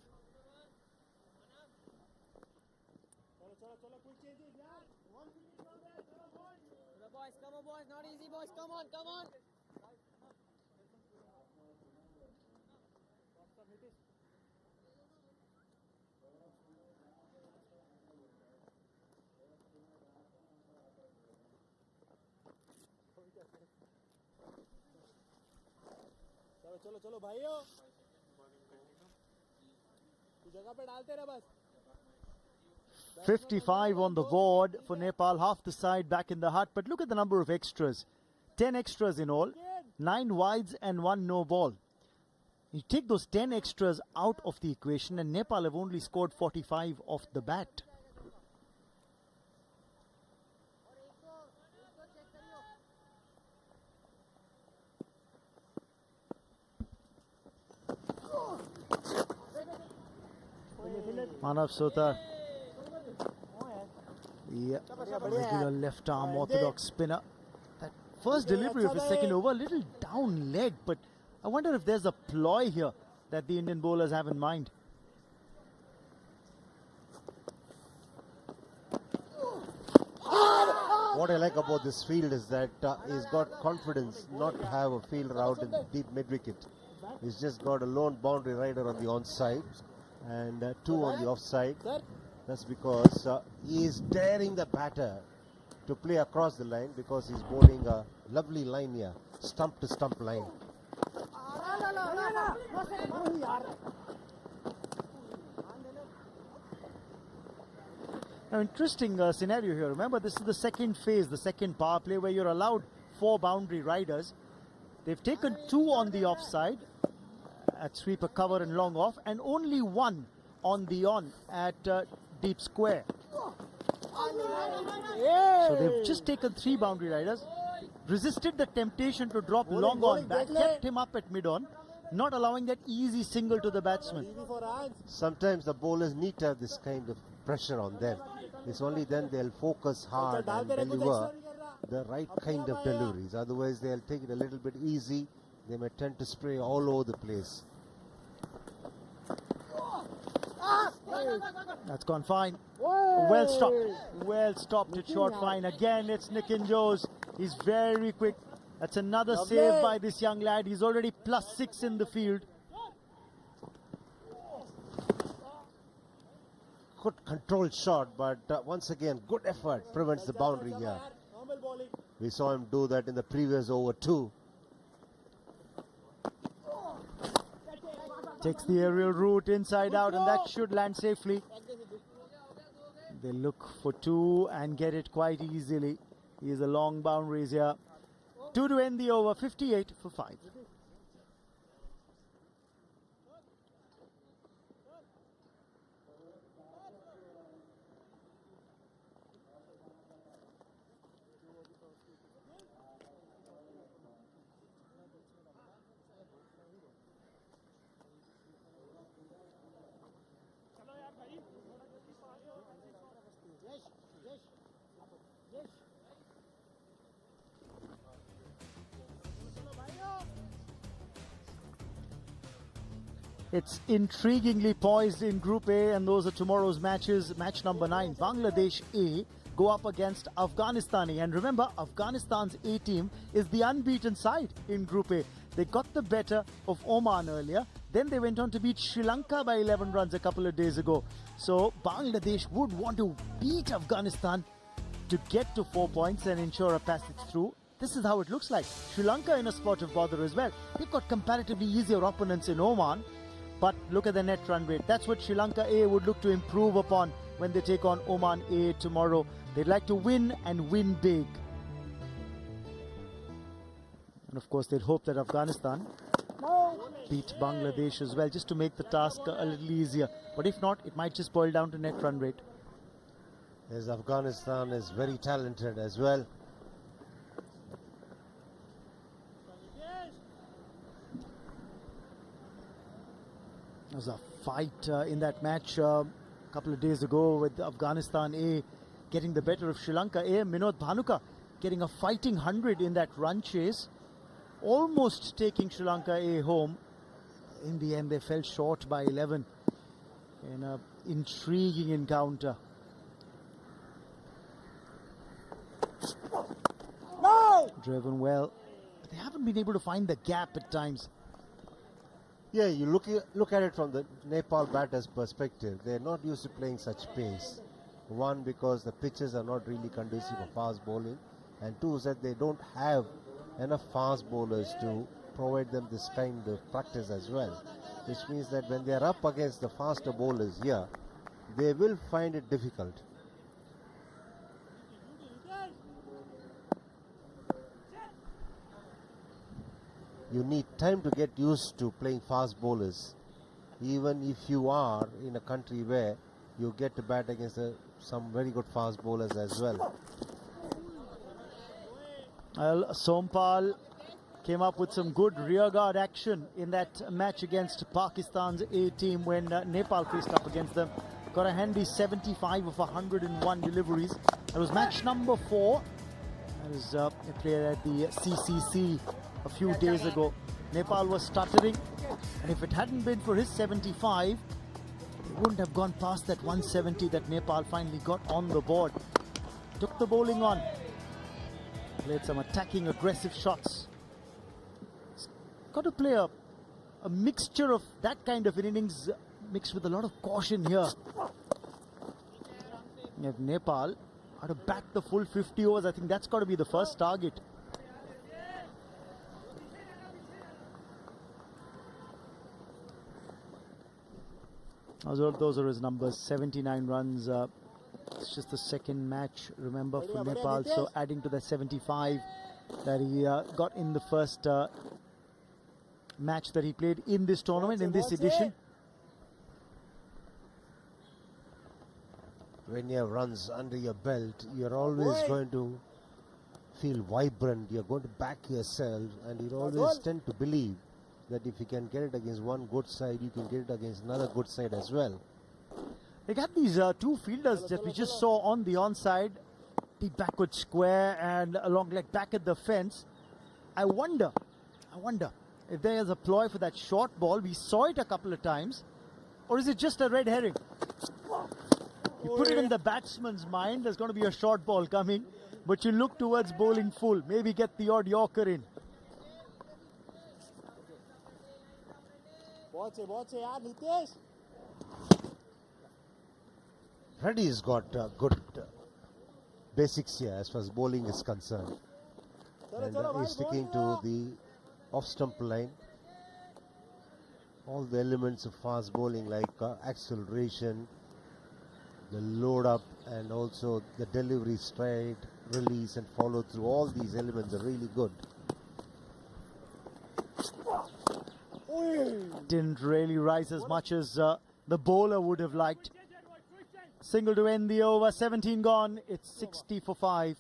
Come on, boys, not easy, boys. Come on. चलो भाइयों जगह पे डालते रहे बस 55 on the board for Nepal, half the side back in the hut. But look at the number of extras. 10 extras in all, 9 wides and 1 no ball. You take those 10 extras out of the equation and Nepal have only scored 45 off the bat. Manav Sotar, the regular left arm orthodox spinner. That first delivery of his second over, a little down leg, but I wonder if there's a ploy here that the Indian bowlers have in mind. What I like about this field is that he's got confidence not to have a fielder out in the deep mid-wicket. He's just got a lone boundary rider on the onside and 2 on the offside. That's because he is daring the batter to play across the line because he's bowling a lovely line here, stump to stump line. Now, interesting scenario here. Remember, this is the second phase, the second power play where you're allowed 4 boundary riders. They've taken 2 on the offside at sweeper, cover and long off, and only 1 on the on at deep square. So they've just taken 3 boundary riders, resisted the temptation to drop long on back, kept him up at mid on, not allowing that easy single to the batsman. Sometimes the bowlers need to have this kind of pressure on them. It's only then they'll focus hard and deliver the right kind of deliveries. Otherwise, they'll take it a little bit easy. They may tend to spray all over the place. That's gone fine. Well stopped. Well stopped. It's short fine. Again, it's Nikinjos. He's very quick. That's another save by this young lad. He's already +6 in the field. Good controlled shot, but once again, good effort prevents the boundary here. We saw him do that in the previous over too. Takes the aerial route inside out, and that should land safely. They look for 2 and get it quite easily. He is a long boundaries here. 2 to end the over, 58 for 5. It's intriguingly poised in Group A, and those are tomorrow's matches. Match number 9, Bangladesh A go up against Afghanistan A. And remember, Afghanistan's A team is the unbeaten side in Group A. They got the better of Oman earlier. Then they went on to beat Sri Lanka by 11 runs a couple of days ago. So Bangladesh would want to beat Afghanistan to get to 4 points and ensure a passage through. This is how it looks like. Sri Lanka in a spot of bother as well. They've got comparatively easier opponents in Oman. But look at the net run rate. That's what Sri Lanka A would look to improve upon when they take on Oman A tomorrow. They'd like to win and win big. And of course, they'd hope that Afghanistan beat Bangladesh as well, just to make the task a little easier. But if not, it might just boil down to net run rate. As Afghanistan is very talented as well. There was a fight in that match a couple of days ago with Afghanistan A getting the better of Sri Lanka A. Minod Bhanuka getting a fighting 100 in that run chase, almost taking Sri Lanka A home. In the end, they fell short by 11 in an intriguing encounter. Driven well, but they haven't been able to find the gap at times. Yeah, you look at it from the Nepal batter's perspective. They're not used to playing such pace. One, because the pitches are not really conducive for fast bowling, and two, is that they don't have enough fast bowlers to provide them this kind of practice as well. Which means that when they're up against the faster bowlers here, they will find it difficult. You need time to get used to playing fast bowlers, even if you are in a country where you get to bat against some very good fast bowlers as well. Well, Sompal came up with some good rearguard action in that match against Pakistan's A team when Nepal faced up against them. Got a handy 75 of 101 deliveries. That was match number 4. That was played at the CCC a few days ago. Nepal was stuttering, and if it hadn't been for his 75, they wouldn't have gone past that 170 that Nepal finally got on the board. Took the bowling on, played some attacking, aggressive shots. It's got to play a mixture of that kind of innings mixed with a lot of caution here. You have Nepal How to bat the full 50 overs. I think that's got to be the first target. Those are his numbers. 79 runs. It's just the second match, remember, for Nepal. So adding to the 75 that he got in the first match that he played in this tournament, in this edition. When you have runs under your belt, you're always going to feel vibrant. You're going to back yourself, and you always tend to believe that if you can get it against one good side, you can get it against another good side as well. They got these two fielders that we just saw on the onside, deep backward square and a long leg back at the fence. I wonder if there is a ploy for that short ball. We saw it a couple of times, or is it just a red herring? You put it in the batsman's mind, there's going to be a short ball coming, but you look towards bowling full, maybe get the odd Yorker in. Reddy's got good basics here as far as bowling is concerned. And he's sticking to the off-stump line. All the elements of fast bowling like acceleration, the load up, and also the delivery, straight, release and follow through. All these elements are really good. Didn't really rise as much as the bowler would have liked. Single to end the over, 17 gone. It's 60 for 5.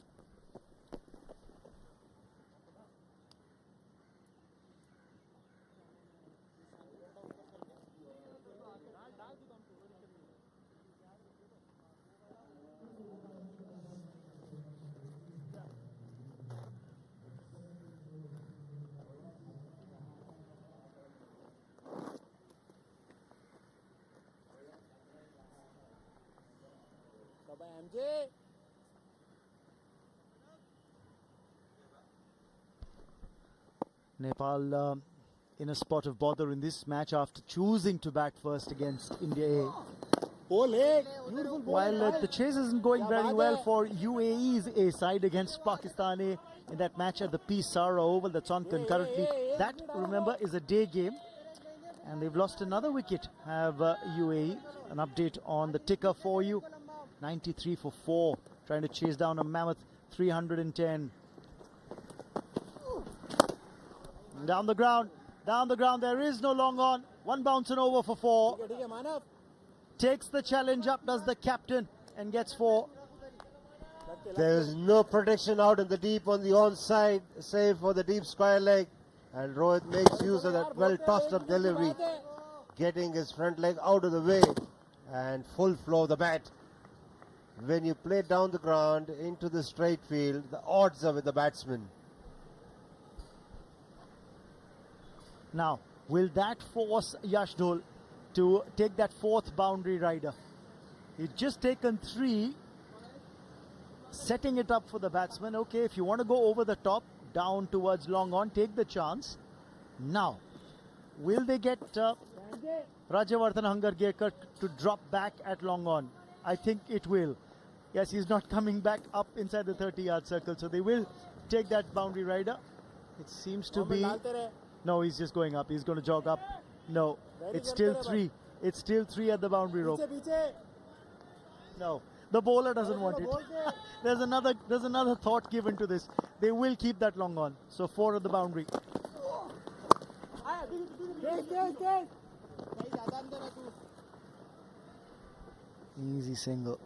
Nepal in a spot of bother in this match after choosing to bat first against India A. While the chase isn't going very well for UAE's A side against Pakistan A in that match at the P. Sara Oval that's on concurrently. That, remember, is a day game. And they've lost another wicket, have UAE. An update on the ticker for you. 93 for 4. Trying to chase down a mammoth 310. Down the ground, there is no long on. One bounce and over for 4. Takes the challenge up, does the captain, and gets 4. There is no protection out in the deep on the onside, save for the deep square leg. And Rohit makes use of that well tossed up delivery, getting his front leg out of the way and full flow of the bat. When you play down the ground into the straight field, the odds are with the batsman. Now, will that force Yashdol to take that 4th boundary rider? He's just taken 3, setting it up for the batsman. Okay, if you want to go over the top, down towards long on, take the chance. Now, will they get Rajavardhan Hangargekar to drop back at long on? I think it will. Yes, he's not coming back up inside the 30-yard circle, so they will take that boundary rider. It seems to be... No, he's just going up. He's going to jog up. No, it's still 3. It's still 3 at the boundary rope. No, the bowler doesn't want it. There's another thought given to this. They will keep that long on. So 4 at the boundary. Easy single.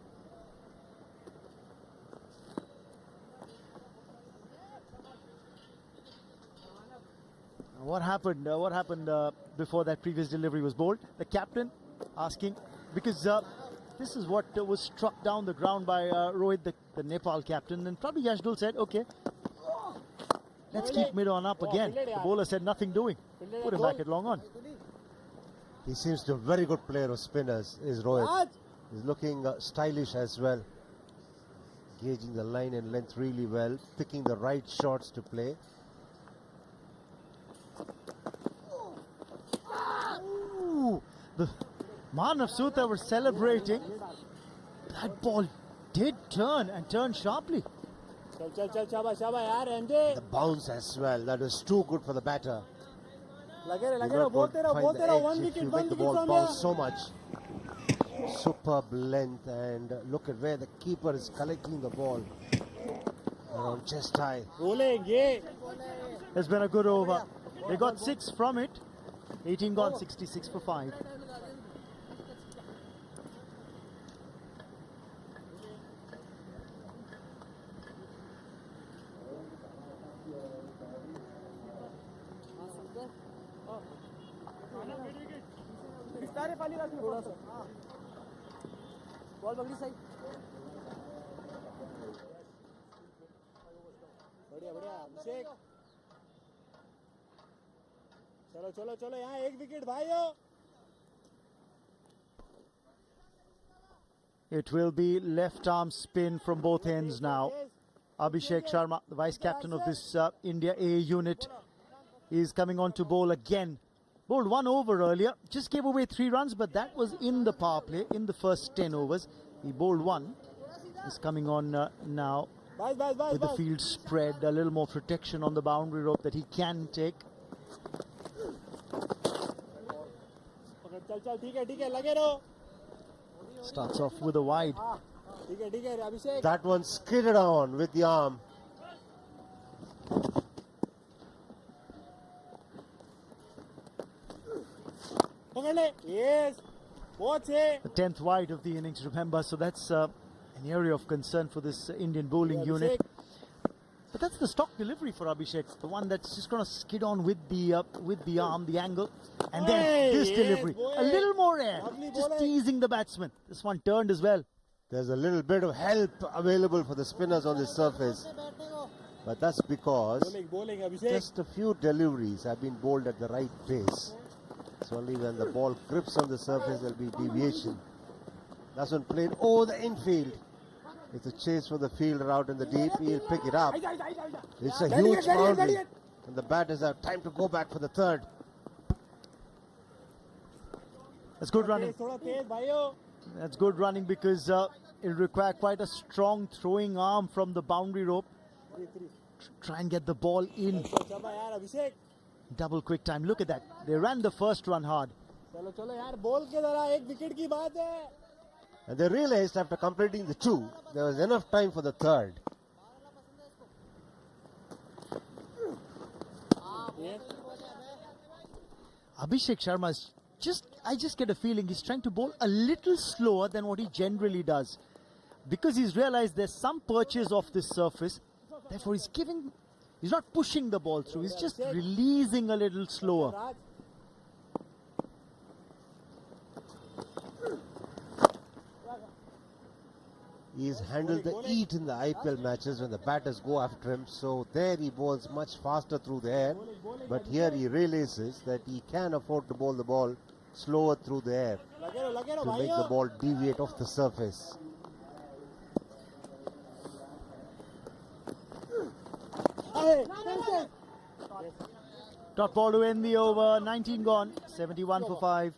What happened? Before that previous delivery was bowled? The captain asking, because this is what was struck down the ground by Rohit, the Nepal captain, and probably Yashdol said, okay, let's keep mid on up again. The bowler said nothing doing. Put him back at long on. He seems to be a very good player of spinners, is Rohit. He's looking stylish as well. Gauging the line and length really well, picking the right shots to play. Ooh, the Man of Suta were celebrating. That ball did turn and turn sharply. The bounce as well. That was too good for the batter. You not going to find the edge if you make the ball bounce so much. Superb length, and look at where the keeper is collecting the ball. Around chest high. It's been a good over. They got 6 from it. 18 gone, 66 for 5. Ball पकड़ी सही बढ़िया बढ़िया अभिषेक चलो चलो चलो यहाँ एक wicket भाइयों. It will be left arm spin from both ends now. Abhishek Sharma, the vice captain of this India A unit, is coming on to bowl again. Bowled 1 over earlier, just gave away 3 runs, but that was in the power play in the first 10 overs. He bowled 1. He's coming on now with the field spread, a little more protection on the boundary rope that he can take. Starts off with a wide. That one skidded on with the arm. Yes. The 10th wide of the innings, remember, so that's an area of concern for this Indian bowling unit. But that's the stock delivery for Abhishek, the one that's just going to skid on with the arm, the angle, and then this delivery, a little more air, just teasing the batsman. This one turned as well. There's a little bit of help available for the spinners on the surface, but that's because just a few deliveries have been bowled at the right pace. So only when the ball grips on the surface there'll be deviation. That's one played over the infield. It's a chase for the fielder out in the deep. He'll pick it up. It's a huge boundary, and the batters have time to go back for the third. That's good running. That's good running because it'll require quite a strong throwing arm from the boundary rope. Try and get the ball in. Double quick time. Look at that. They ran the first run hard. And they realized after completing the 2, there was enough time for the third. Abhishek Sharma is I just get a feeling he's trying to bowl a little slower than what he generally does. Because he's realized there's some purchase off this surface. Therefore he's not pushing the ball through. He's just releasing a little slower. He's handled the heat in the IPL matches when the batters go after him. So there he bowls much faster through the air. But here he realizes that he can afford to bowl the ball slower through the air to make the ball deviate off the surface. Dot ball to end the over. 19 gone. 71 for 5.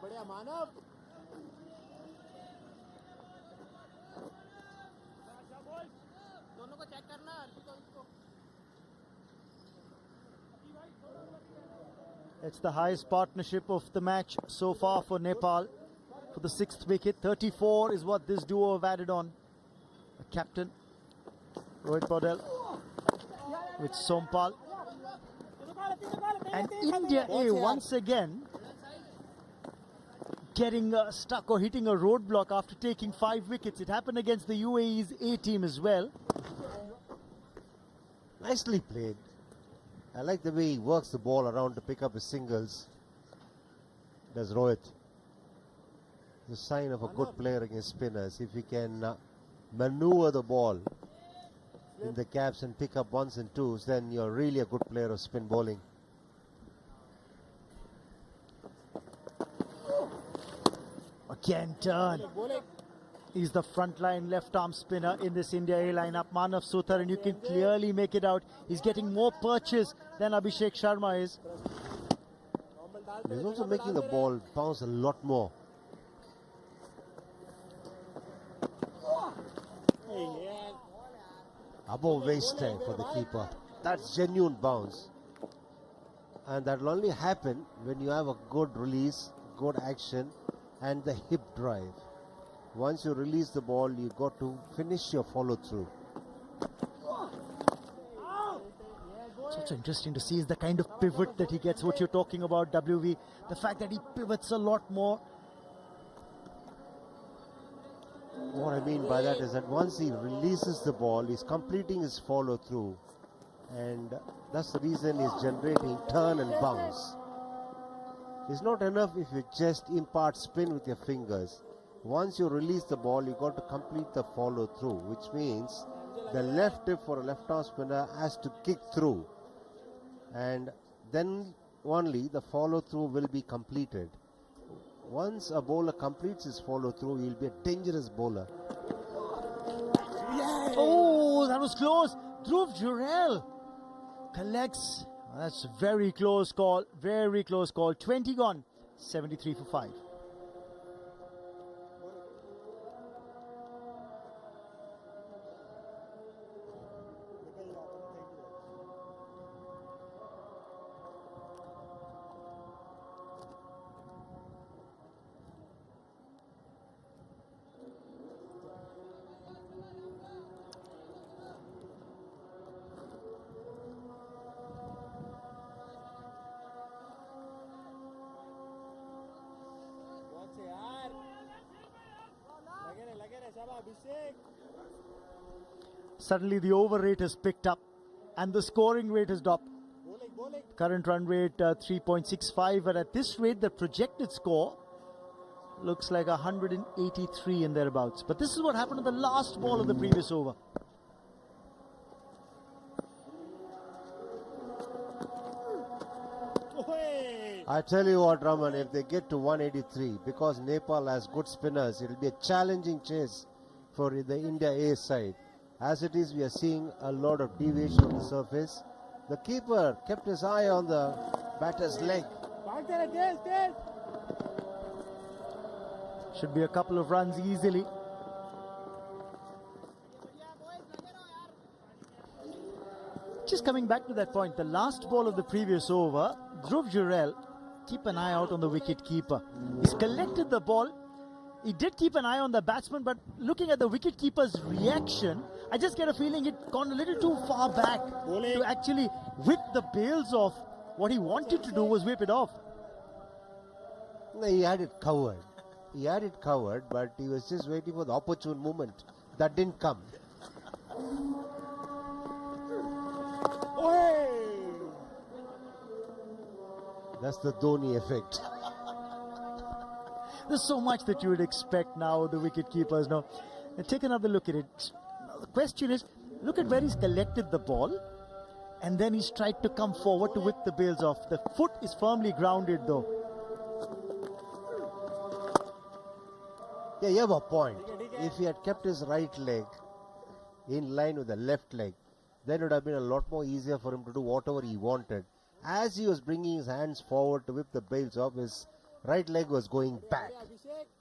बढ़िया मानव दोनों को check करना इसको. It's the highest partnership of the match so far for Nepal. For the 6th wicket, 34 is what this duo have added on. The captain, Rohit Paudel, with Sompal. And India A once again getting stuck or hitting a roadblock after taking 5 wickets. It happened against the UAE's A team as well. Nicely played. I like the way he works the ball around to pick up his singles. Does Rohit. The sign of a good player against spinners. If he can maneuver the ball in the gaps and pick up 1s and 2s, then you're really a good player of spin bowling. again turn. He's the frontline left arm spinner in this India A lineup, Manav Suthar, and you can clearly make it out. He's getting more perches than Abhishek Sharma is. He's also making the ball bounce a lot more. Above waist time for the keeper. That's genuine bounce. And that will only happen when you have a good release, good action, and the hip drive. Once you release the ball, you got to finish your follow through. It's also interesting to see is the kind of pivot that he gets, what you're talking about, WV. The fact that he pivots a lot more. What I mean by that is that once he releases the ball, he's completing his follow through. And that's the reason he's generating turn and bounce. It's not enough if you just impart spin with your fingers. Once you release the ball, you got to complete the follow through, which means the left hip for a left arm spinner has to kick through, and then only the follow through will be completed. Once a bowler completes his follow through, he'll be a dangerous bowler. Oh, that was close. Dhruv Jurel collects. That's a very close call. Very close call. 20 gone. 73 for 5. Suddenly the over rate has picked up and the scoring rate has dropped. Current run rate 3.65, but at this rate the projected score looks like 183 and thereabouts. But this is what happened on the last ball of the previous over. I tell you what, Raman, if they get to 183, because Nepal has good spinners, it will be a challenging chase for the India A side. As it is, we are seeing a lot of deviation on the surface. The keeper kept his eye on the batter's leg. Should be a couple of runs easily. Just coming back to that point, the last ball of the previous over, Dhruv Jurel, keep an eye out on the wicket keeper. He's collected the ball. He did keep an eye on the batsman, but looking at the wicket keeper's reaction, I just get a feeling it gone a little too far back to actually whip the bails off. What he wanted to do was whip it off. No, he had it covered. He had it covered, but he was just waiting for the opportune moment. That didn't come. That's the Dhoni effect. There's so much that you would expect now of the wicket keepers now. And take another look at it. Now the question is, look at where he's collected the ball and then he's tried to come forward to whip the bails off. The foot is firmly grounded though. Yeah, you have a point. If he had kept his right leg in line with the left leg, then it would have been a lot more easier for him to do whatever he wanted. As he was bringing his hands forward to whip the bails off, his right leg was going back.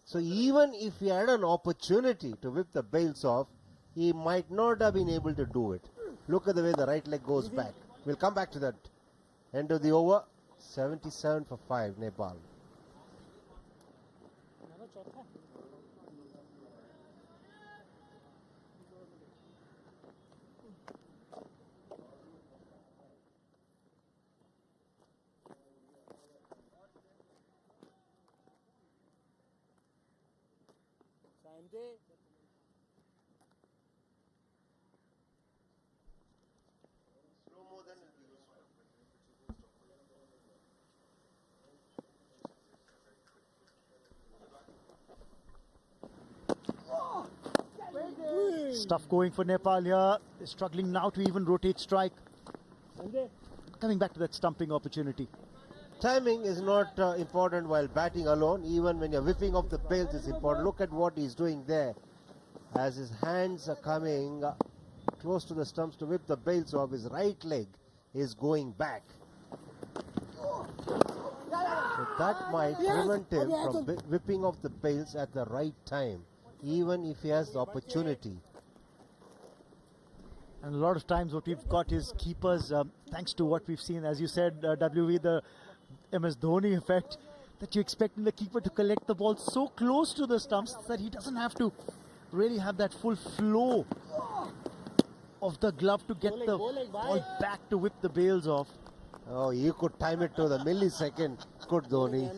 So even if he had an opportunity to whip the bails off, he might not have been able to do it. Look at the way the right leg goes back. We'll come back to that. End of the over, 77 for 5, Nepal. Stuff going for Nepal here. They're struggling now to even rotate strike. Coming back to that stumping opportunity. Timing is not important while batting alone. Even when you're whipping off the bails, it's important. Look at what he's doing there. As his hands are coming close to the stumps to whip the bails off, his right leg is going back. So that might prevent him from whipping off the bails at the right time, even if he has the opportunity. And a lot of times what we've got is keepers, thanks to what we've seen, as you said, WV, the MS Dhoni effect, that you're expecting the keeper to collect the ball so close to the stumps that he doesn't have to really have that full flow of the glove to get the ball back to whip the bails off. Oh, you could time it to the millisecond, could Dhoni.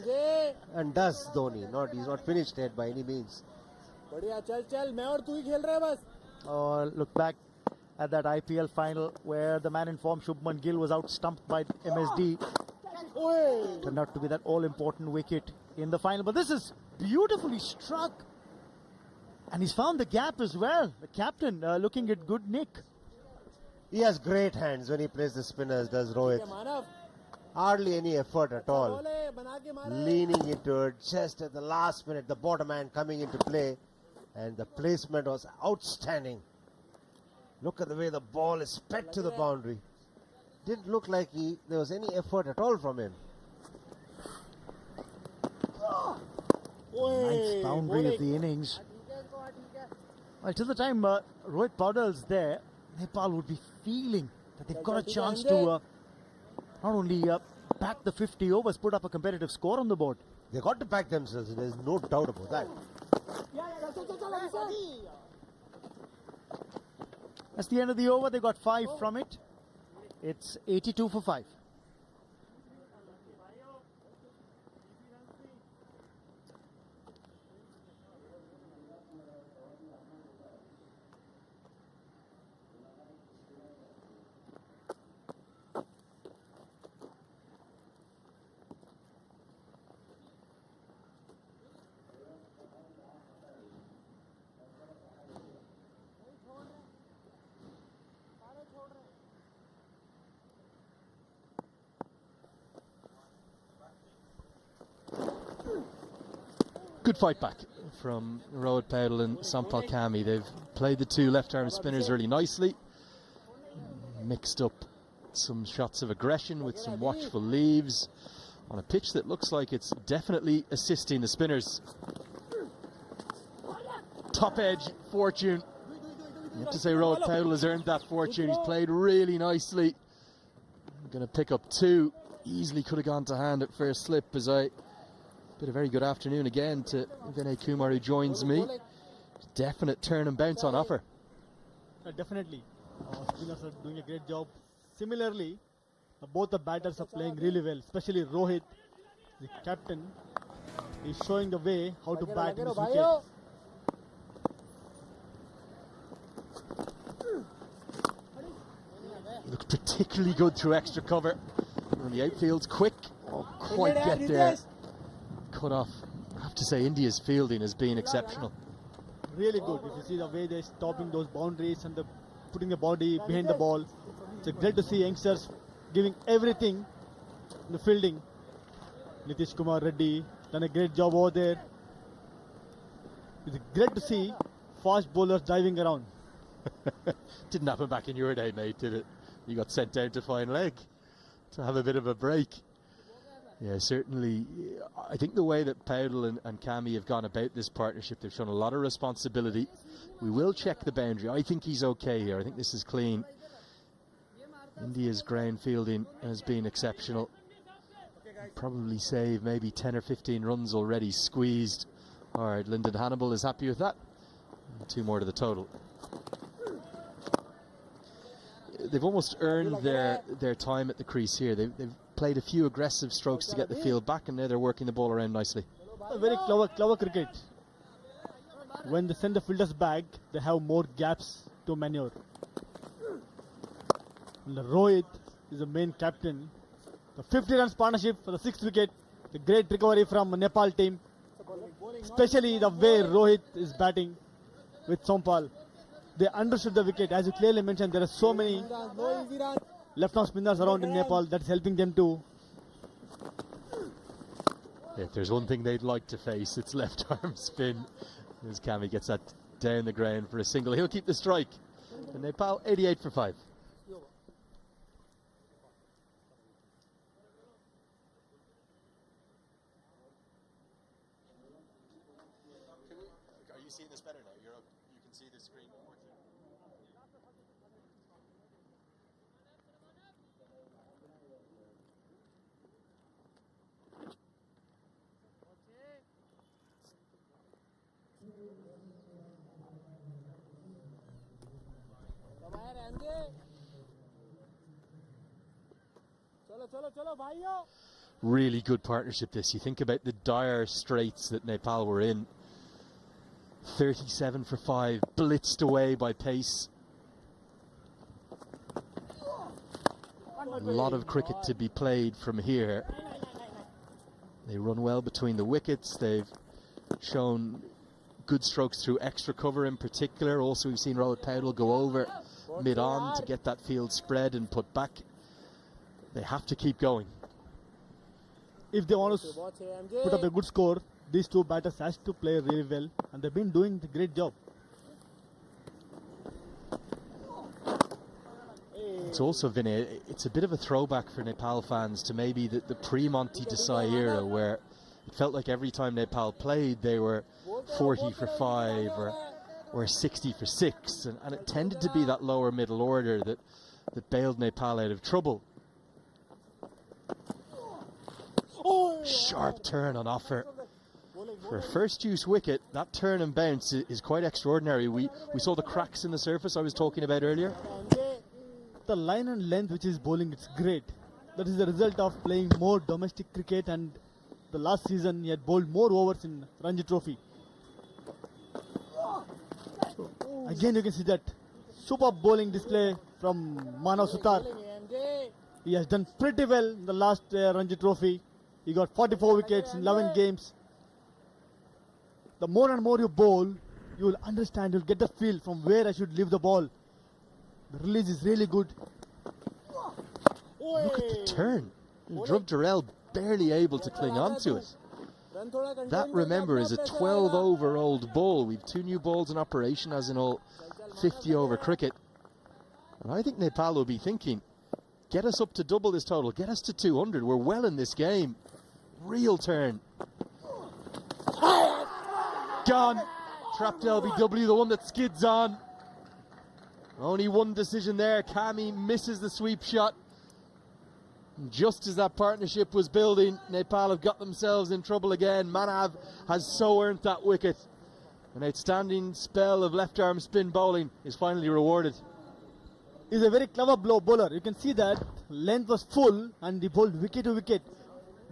And does Dhoni. He's not finished yet by any means. Oh, look back at that IPL final where the man in form, Shubman Gill, was out-stumped by MSD. Turned out to be that all-important wicket in the final. But this is beautifully struck. And he's found the gap as well. The captain looking at good nick. He has great hands when he plays the spinners, does Rohit. Hardly any effort at all. Leaning into it just at the last minute, the bottom hand coming into play. And the placement was outstanding. Look at the way the ball is sped to the boundary. Didn't look like there was any effort at all from him. Ninth boundary of the innings. Well, till the time Rohit Paudal's there, Nepal would be feeling that they've got a chance to not only back the 50 overs, put up a competitive score on the board. They got to back themselves, there's no doubt about that. That's the end of the over. They got 5 from it. It's 82 for 5. Good fight back from Rohit Paudal and Sampal Kami. They've played the two left-arm spinners really nicely. Mixed up some shots of aggression with some watchful leaves on a pitch that looks like it's definitely assisting the spinners. Top edge fortune. You have to say Rohit Paudal has earned that fortune. He's played really nicely. Going to pick up 2. Easily could have gone to hand at first slip as I... Bit a very good afternoon again to Vinay Kumar, who joins me. Definite turn and bounce on offer. Definitely. Spinners are doing a great job. Similarly, both the batters are playing really well, especially Rohit, the captain, is showing the way how to bat in this wicket. Looks particularly good through extra cover. And the outfield's quick. Oh, quite get there. Cut off. I have to say India's fielding has been exceptional. Really good. If you see the way they're stopping those boundaries and putting the body behind the ball, it's great to see youngsters giving everything in the fielding. Nitish Kumar Reddy done a great job over there. It's great to see fast bowlers diving around. Didn't happen back in your day, mate, did it? You got sent down to fine leg to have a bit of a break. Yeah, certainly. I think the way that Paudal and Kami have gone about this partnership, they've shown a lot of responsibility. We will check the boundary. I think he's okay here. I think this is clean. India's ground fielding has been exceptional. Probably save maybe 10 or 15 runs already squeezed. All right, Lyndon Hannibal is happy with that. 2 more to the total. They've almost earned their time at the crease here. They've played a few aggressive strokes to get the field back, and now they're working the ball around nicely. A very clever cricket. When they send the fielders back, they have more gaps to maneuver. And Rohit is the main captain. The 50 runs partnership for the 6th wicket. The great recovery from Nepal team. Especially the way Rohit is batting with Sampal. They understood the wicket. As you clearly mentioned, there are so many left-arm spinners around in Nepal that's helping them to If there's one thing they'd like to face, it's left arm spin. As Kami gets that down the ground for a single, he'll keep the strike. And Nepal 88 for 5. Are you seeing this better now? You can see the screen more clearly. Really good partnership this. You think about the dire straits that Nepal were in. 37 for 5, blitzed away by pace. A lot of cricket to be played from here. They run well between the wickets. They've shown good strokes through extra cover in particular. Also, we've seen Rohit Paudel go over mid-on to get that field spread and put back. They have to keep going. If they want to put up a good score, these two batters has to play really well, and they've been doing a great job. It's also, Vinay, it's a bit of a throwback for Nepal fans to maybe the pre-Monty Desai era, where it felt like every time Nepal played, they were 40 for 5 or 60 for 6, and it tended to be that lower middle order that bailed Nepal out of trouble. Sharp turn on offer. For a first use wicket, that turn and bounce is quite extraordinary. We saw the cracks in the surface I was talking about earlier. The line and length which is bowling, it's great. That is the result of playing more domestic cricket, and the last season he had bowled more overs in Ranji Trophy. Again you can see that superb bowling display from Manav Sutar. He has done pretty well in the last Ranji Trophy. He got 44 wickets in 11 games. The more and more you bowl, you will understand, you'll get the feel from where I should leave the ball. The release is really good. Look at the turn. Dhruv Durrell barely able to cling on to it. That, remember, is a 12-over-old ball. We've 2 new balls in operation, as in all 50-over cricket. And I think Nepal will be thinking, get us up to double this total, get us to 200. We're well in this game. Real turn. Gone. Trapped LBW, the one that skids on. Only one decision there. Kami misses the sweep shot. And just as that partnership was building, Nepal have got themselves in trouble again. Manav has so earned that wicket. An outstanding spell of left arm spin bowling is finally rewarded. He's a very clever bowler. You can see that length was full and he bowled wicket to wicket.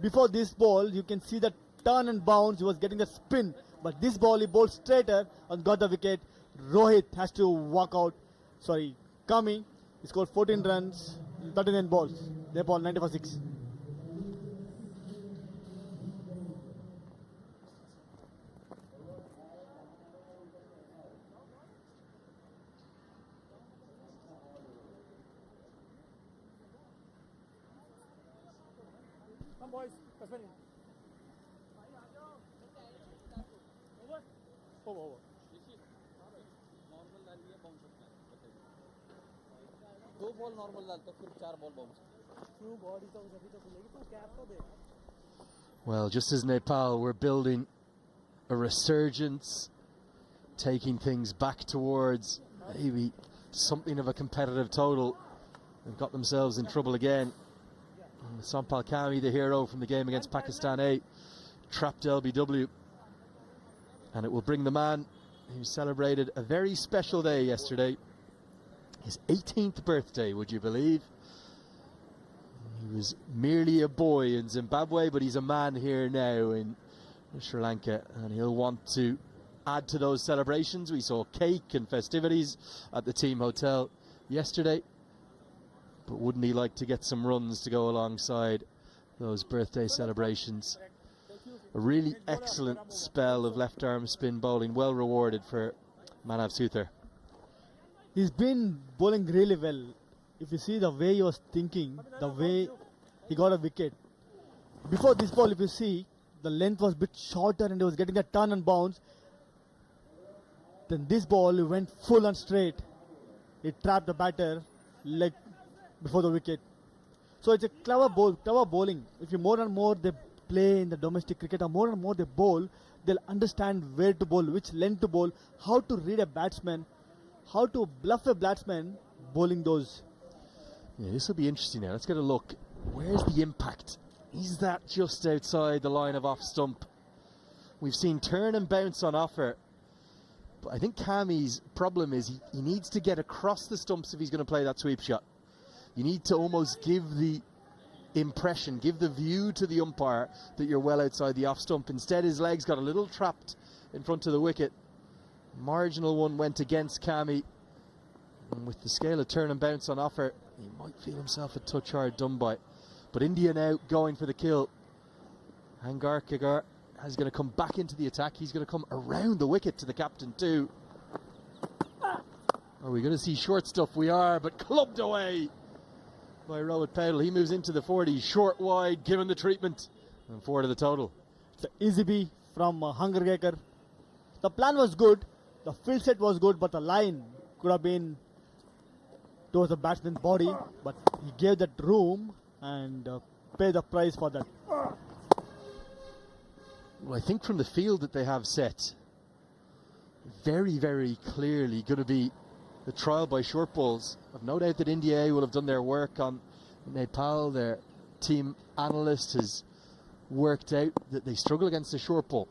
Before this ball, you can see that turn and bounce, he was getting the spin. But this ball, he bowled straighter and got the wicket. Rohit has to walk out. Sorry, Kami, he scored 14 runs, 39 balls. Nepal 90 for 6. Come boys, that's ready. Over. दो ball normal डालता फिर 4 ball bounce क्यों body तो अभी तो खुलेगी तो cap तो दे. Well, just as Nepal were building a resurgence, taking things back towards maybe something of a competitive total, and got themselves in trouble again. And Sampal Kami, the hero from the game against Pakistan A, trapped LBW. And it will bring the man who celebrated a very special day yesterday, his 18th birthday, would you believe? He was merely a boy in Zimbabwe, but he's a man here now in Sri Lanka, and he'll want to add to those celebrations. We saw cake and festivities at the team hotel yesterday, but wouldn't he like to get some runs to go alongside those birthday celebrations? A really excellent spell of left arm spin bowling, well rewarded for Manav Sutar. He's been bowling really well. If you see the way he was thinking, the way he got a wicket. Before this ball, if you see, the length was a bit shorter and he was getting a turn and bounce. Then this ball went full and straight. It trapped the batter leg before the wicket. So it's a clever bowling. If you more and more they play in the domestic cricket, or more and more they bowl, they'll understand where to bowl, which length to bowl, how to read a batsman, how to bluff a batsman bowling those. Yeah, this will be interesting now. Let's get a look. Where's the impact? Is that just outside the line of off stump? We've seen turn and bounce on offer. But I think Kami's problem is he needs to get across the stumps if he's going to play that sweep shot. You need to almost give the impression, give the view to the umpire that you're well outside the off stump. Instead, his legs got a little trapped in front of the wicket. Marginal one went against Kami. And with the scale of turn and bounce on offer, he might feel himself a touch hard done by. But India now going for the kill. Hangarkar is going to come back into the attack. He's going to come around the wicket to the captain too. Are we going to see short stuff? We are, but clubbed away by Rohit Paudel. He moves into the 40s, short wide, given the treatment, and 4 to the total. It's an easy B from Hangarkar. The plan was good, the field set was good, but the line could have been towards the batsman's body, but he gave that room and paid the price for that. Well, I think from the field that they have set, very, very clearly going to be the trial by short balls. I've no doubt that India A will have done their work on Nepal. Their team analyst has worked out that they struggle against the short ball.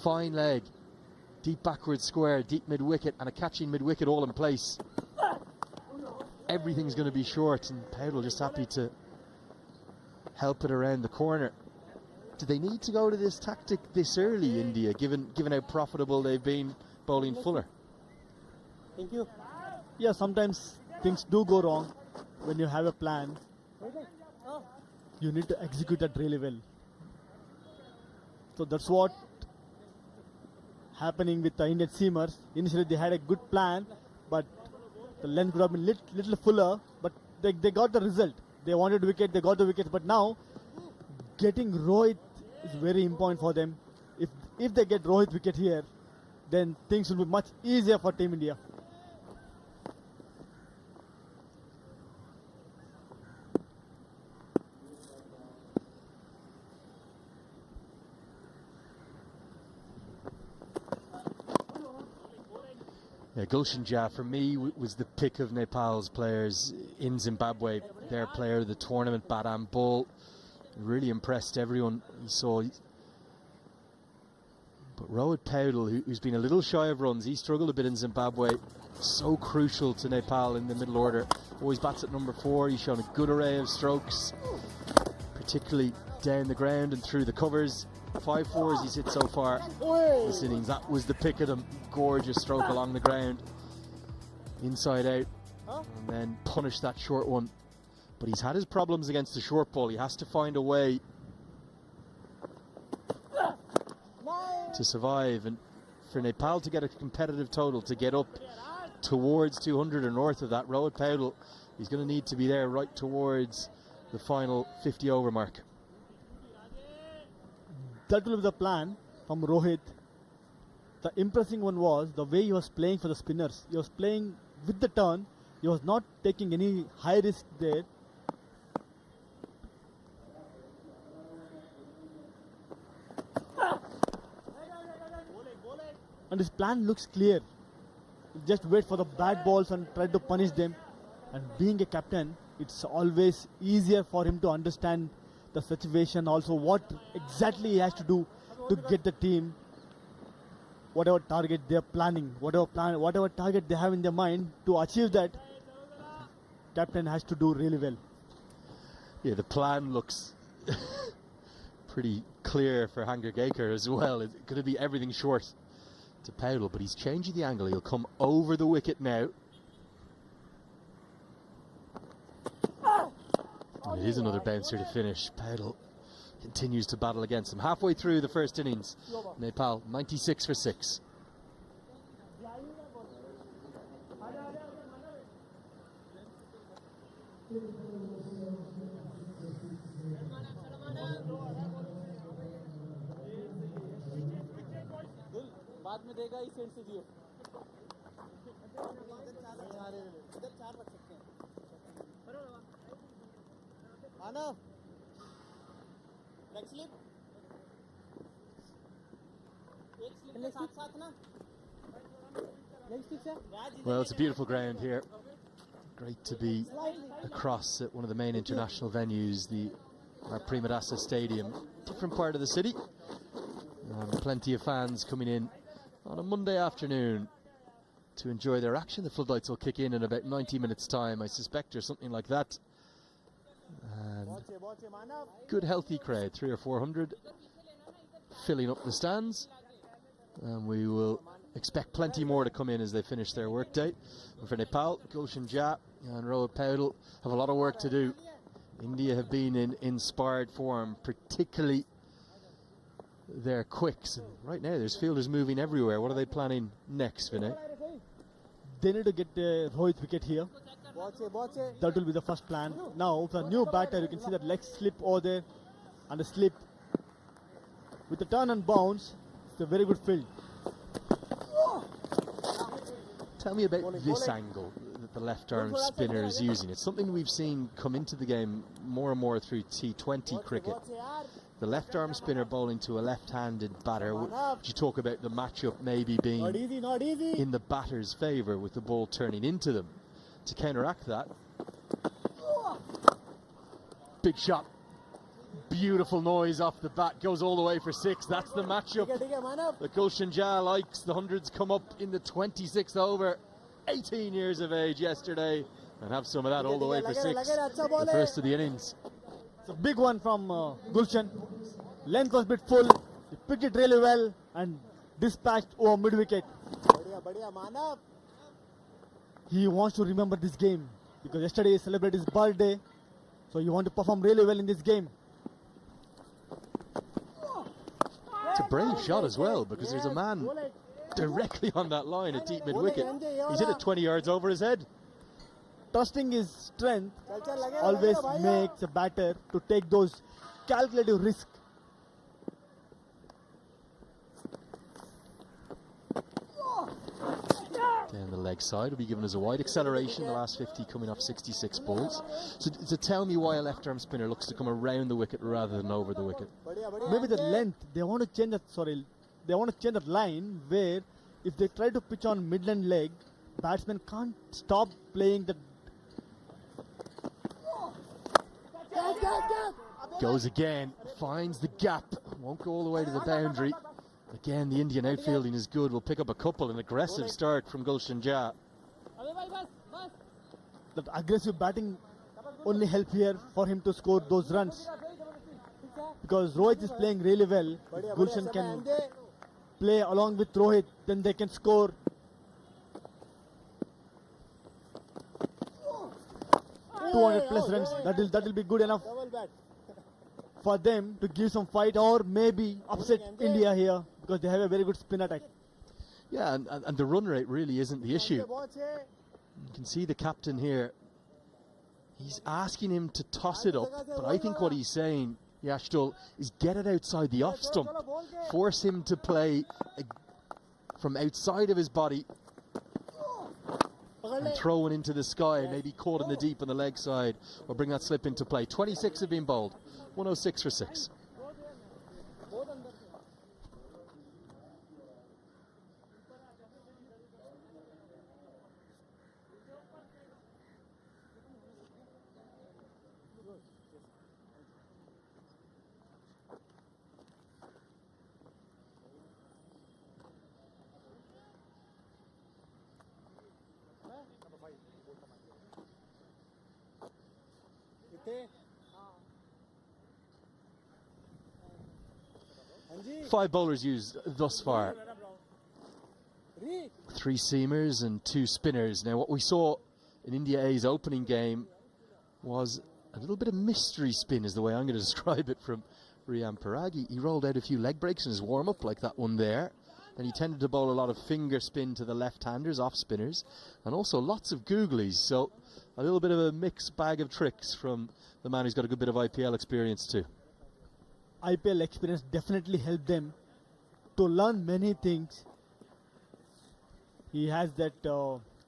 Fine leg, deep backward square, deep mid-wicket, and a catching mid-wicket all in place. Everything's going to be short, and Paudel just happy to help it around the corner. Do they need to go to this tactic this early, India, given how profitable they've been bowling fuller? Thank you. Yeah, sometimes things do go wrong when you have a plan. You need to execute that really well. So that's what happening with the Indian seamers. Initially they had a good plan, but the length could have been little fuller, but they got the result. They wanted wicket, they got the wicket, but now getting Rohit is very important for them. If they get Rohit wicket here, then things will be much easier for Team India. Yeah, Gulshan Jah, for me, was the pick of Nepal's players in Zimbabwe. Their player of the tournament, Badam Bull, really impressed everyone he saw. But Rohit Paudel, who's been a little shy of runs, he struggled a bit in Zimbabwe. So crucial to Nepal in the middle order. Always bats at number 4. He's shown a good array of strokes, particularly down the ground and through the covers. 5 4s he's hit so far this innings. That was the pick of them. Gorgeous stroke along the ground, inside out, and then punish that short one. But he's had his problems against the short ball. He has to find a way to survive, and for Nepal to get a competitive total, to get up towards 200 or north of that, Rohit Paudel, he's going to need to be there right towards the final 50 over mark. That will be the plan from Rohit. The impressive one was the way he was playing for the spinners. He was playing with the turn. He was not taking any high risk there. And his plan looks clear. Just wait for the bad balls and try to punish them. And being a captain, it's always easier for him to understand the situation, also what exactly he has to do to get the team whatever target they're planning, whatever target they have in their mind. To achieve that, captain has to do really well. Yeah, the plan looks pretty clear for Hangarkar as well. It's going to be everything short to Paudel, but he's changing the angle. He'll come over the wicket now. And it is another bouncer to finish. Paudel continues to battle against him. Halfway through the first innings, Nepal 96 for 6. बाद में देगा इस and से दियो इधर चार रख सकते हैं मानव नेक्स्ट स्लिप एक स्लिप के साथ साथ ना नेक्स्ट स्लिप से Well, it's a beautiful ground here. Great to be across at one of the main international venues, the Prima Dasa Stadium. Different part of the city. Plenty of fans coming in on a Monday afternoon to enjoy their action. The floodlights will kick in about 90 minutes time, I suspect, or something like that. And good healthy crowd, 300 or 400 filling up the stands, and we will expect plenty more to come in as they finish their workday. And for Nepal, Gulshan Jha and Rohit Paudel have a lot of work to do. India have been in inspired form, particularly their quicks. And right now there's fielders moving everywhere. What are they planning next, Vinay? They need to get Rohit wicket here. That will be the first plan. Now, for a new batter, you can see that leg slip over there and a slip. With the turn and bounce, it's a very good field. Tell me about this angle that the left-arm spinner is using. It's something we've seen come into the game more and more through T20 cricket. The left-arm spinner bowling to a left-handed batter. Would you talk about the matchup maybe being in the batter's favour with the ball turning into them? To counteract that, big shot, beautiful noise off the bat, goes all the way for 6. That's the matchup that Gulshan Jha likes. The hundreds come up in the 26th over, 18 years of age yesterday, and have some of that all the way for 6. The first of the innings. It's a big one from Gulshan. Length was a bit full, he picked it really well and dispatched over mid-wicket. He wants to remember this game because yesterday he celebrated his birthday, so you want to perform really well in this game. It's a brave shot as well because there's a man directly on that line at deep mid-wicket. He's hit it 20 yards over his head. Trusting his strength always makes a batter to take those calculative risks. Down the leg side will be given as a wide acceleration, the last 50 coming off 66 balls. So tell me why a left-arm spinner looks to come around the wicket rather than over the wicket. Maybe the length, they want to change that, they want to change that line where if they try to pitch on midland leg, batsman can't stop playing the... Goes again, finds the gap, won't go all the way to the boundary. Again, the Indian outfielding is good. We'll pick up a couple. An aggressive start from Gulshan Jha. That aggressive batting only help here for him to score those runs. Because Rohit is playing really well. If Gulshan can play along with Rohit, then they can score. +200 runs. That will be good enough for them to give some fight or maybe upset India here because they have a very good spin attack. Yeah, and the run rate really isn't the issue. You can see the captain here. He's asking him to toss it up, but I think what he's saying, Yashdul, is get it outside the off stump. Force him to play from outside of his body and throw one into the sky, maybe caught in the deep on the leg side, or bring that slip into play. 26 have been bowled, 106 for 6. Five bowlers used thus far. 3 seamers and 2 spinners. Now what we saw in India A's opening game was a little bit of mystery spin is the way I'm going to describe it from Riyan Parag. He rolled out a few leg breaks in his warm-up like that one there. And he tended to bowl a lot of finger spin to the left-handers, off-spinners, and also lots of googlies. So a little bit of a mixed bag of tricks from the man who's got a good bit of IPL experience too. IPL experience definitely helped them to learn many things He has that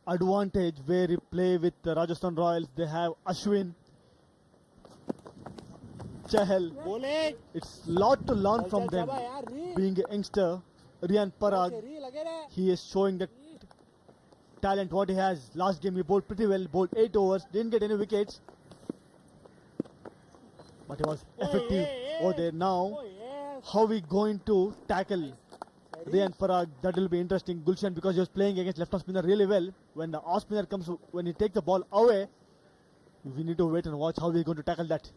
advantage where he play with the Rajasthan Royals. They have Ashwin, Chahal. It's lot to learn from them. Being a youngster, Riyan Parag, he is showing that talent what he has. Last game he bowled pretty well, bowled 8 overs, didn't get any wickets, but he was effective over there. Now, how we going to tackle Riyan Parag? That will be interesting. Gulshan, because he was playing against left-arm spinner really well. When the off spinner comes, when he takes the ball away, we need to wait and watch how we're going to tackle that.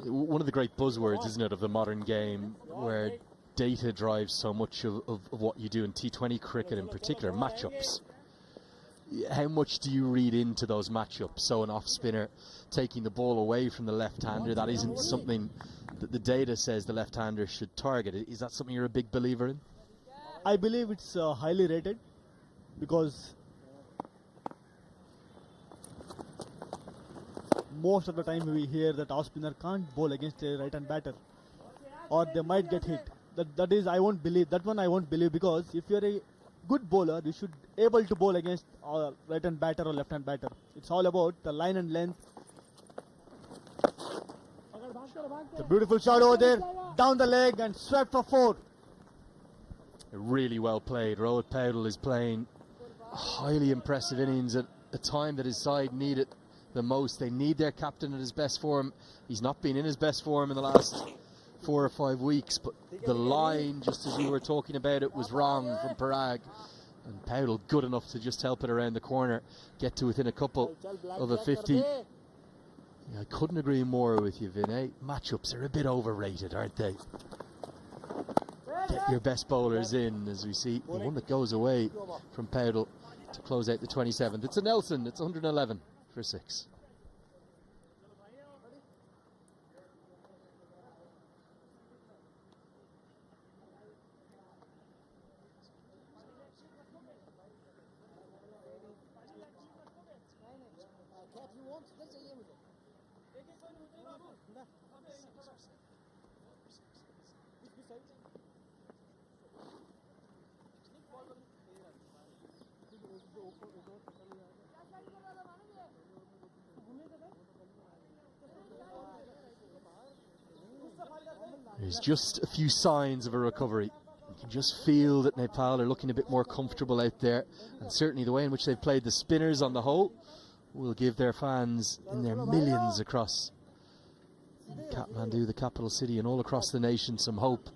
One of the great buzzwords, isn't it, of the modern game, where data drives so much of what you do in T20 cricket in particular, matchups. How much do you read into those matchups? So an off spinner taking the ball away from the left-hander, that isn't something that the data says the left-hander should target. Is that something you're a big believer in? I believe it's highly rated, because most of the time we hear that off spinner can't bowl against a right-hand batter, or they might get hit. That is, I won't believe that one. I won't believe, because if you're a good bowler, you should able to bowl against a right-hand batter or left-hand batter. It's all about the line and length. It's a beautiful shot over there, down the leg and swept for 4. Really well played. Rohit Paudel is playing a highly impressive innings at a time that his side need it the most. They need their captain at his best form. He's not been in his best form in the last 4 or 5 weeks, but the line, just as you were talking about it, was wrong from Parag. And Paudel good enough to just help it around the corner, get to within a couple of a 50. Yeah, I couldn't agree more with you, Vinay. Matchups are a bit overrated, aren't they? Get your best bowlers in, as we see the one that goes away from Paudel to close out the 27th. It's a Nelson, it's 111 for 6. There's just a few signs of a recovery. You can just feel that Nepal are looking a bit more comfortable out there, and certainly the way in which they've played the spinners on the whole will give their fans in their millions across Kathmandu, the capital city, and all across the nation some hope.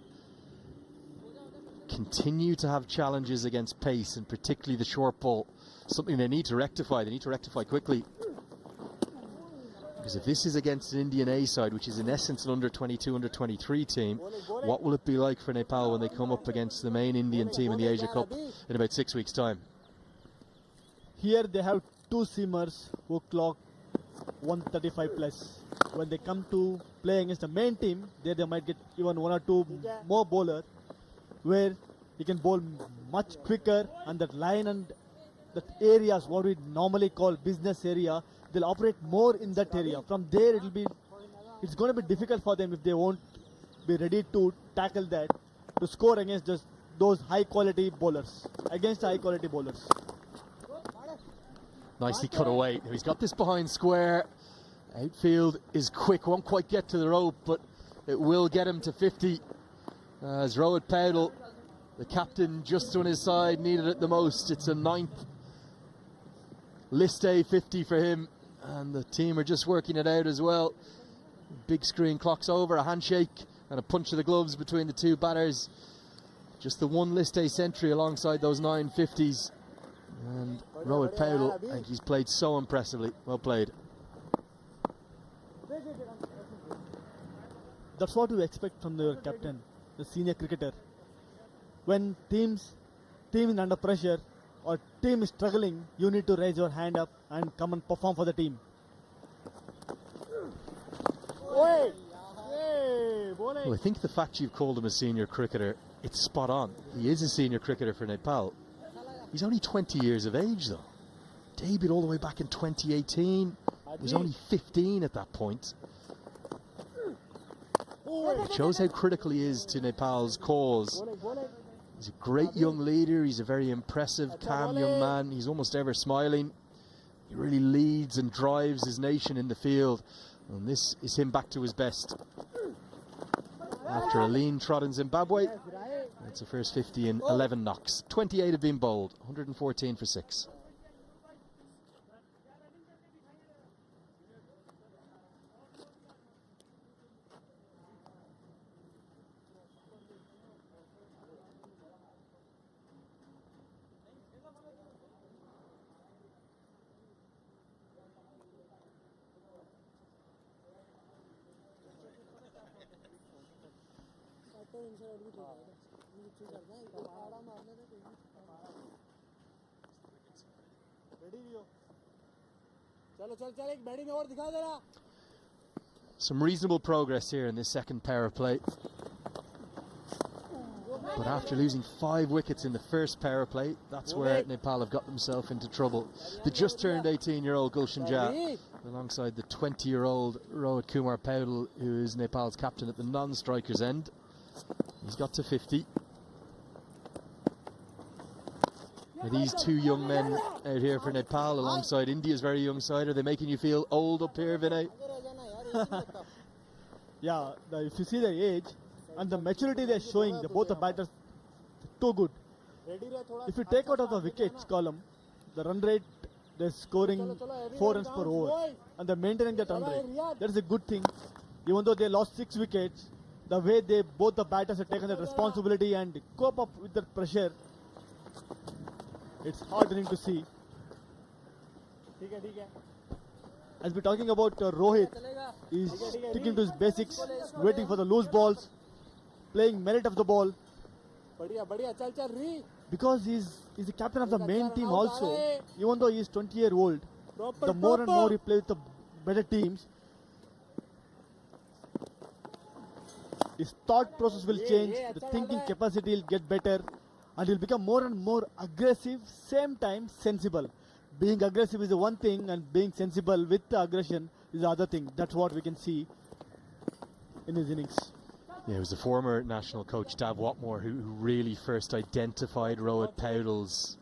Continue to have challenges against pace, and particularly the short ball, something they need to rectify. They need to rectify quickly. Because if this is against an Indian A side, which is in essence an under-22, under-23 team, what will it be like for Nepal when they come up against the main Indian team in the Asia Cup in about 6 weeks' time? Here they have 2 seamers who clock 135 plus. When they come to play against the main team, there they might get even 1 or 2 more bowler, where he can bowl much quicker, and that line and that areas what we normally call business area, they'll operate more in that area. From there it's going to be difficult for them if they won't be ready to tackle that, to score against just those high quality bowlers, against high quality bowlers. Nicely cut away. He's got this behind square. Outfield is quick, won't quite get to the rope, but it will get him to 50. As Rohit Paudel, the captain, just on his side, needed it the most. It's a 9th list A 50 for him, and the team are just working it out as well. Big screen clocks over, a handshake and a punch of the gloves between the 2 batters. Just the 1 list A century alongside those 9 50s. And Rohit Paudel, I think he's played so impressively. Well played. That's what we expect from the captain, the senior cricketer. When teams is under pressure or team is struggling, you need to raise your hand up and come and perform for the team. Well, I think the fact you've called him a senior cricketer, it's spot on. He is a senior cricketer for Nepal. He's only 20 years of age though. Debuted all the way back in 2018. He was only 15 at that point. It shows how critical he is to Nepal's cause. He's a great young leader. He's a very impressive, calm young man. He's almost ever smiling. He really leads and drives his nation in the field. And this is him back to his best. After a lean trot in Zimbabwe, it's the first 50 in 11 knocks. 28 have been bowled, 114 for 6. Some reasonable progress here in this second power play. But after losing 5 wickets in the first power play, that's where Nepal have got themselves into trouble. The just turned 18-year-old Gulshan Jha, alongside the 20-year-old Rohit Kumar Paudel, who is Nepal's captain at the non-strikers end. He's got to 50. Are these two young men out here for Nepal alongside India's very young side? Are they making you feel old up here, Vinay? Yeah, if you see their age and the maturity they're showing, both the batters, too good. If you take out of the wickets column, the run rate, they're scoring 4 runs per over and they're maintaining that run rate. That is a good thing. Even though they lost 6 wickets, the way both the batters have taken that responsibility and cope up with the pressure, it's heartening to see. As we're talking about Rohit, he's sticking to his basics, waiting for the loose balls, playing merit of the ball. Because he's the captain of the main team also, even though he's 20-year-old, the more and more he plays with the better teams, his thought process will change, the thinking capacity will get better, and he'll become more and more aggressive, same time sensible. Being aggressive is the one thing, and being sensible with the aggression is the other thing. That's what we can see in his innings. Yeah, it was the former national coach, Dav Watmore, who really first identified Rohit Paudel's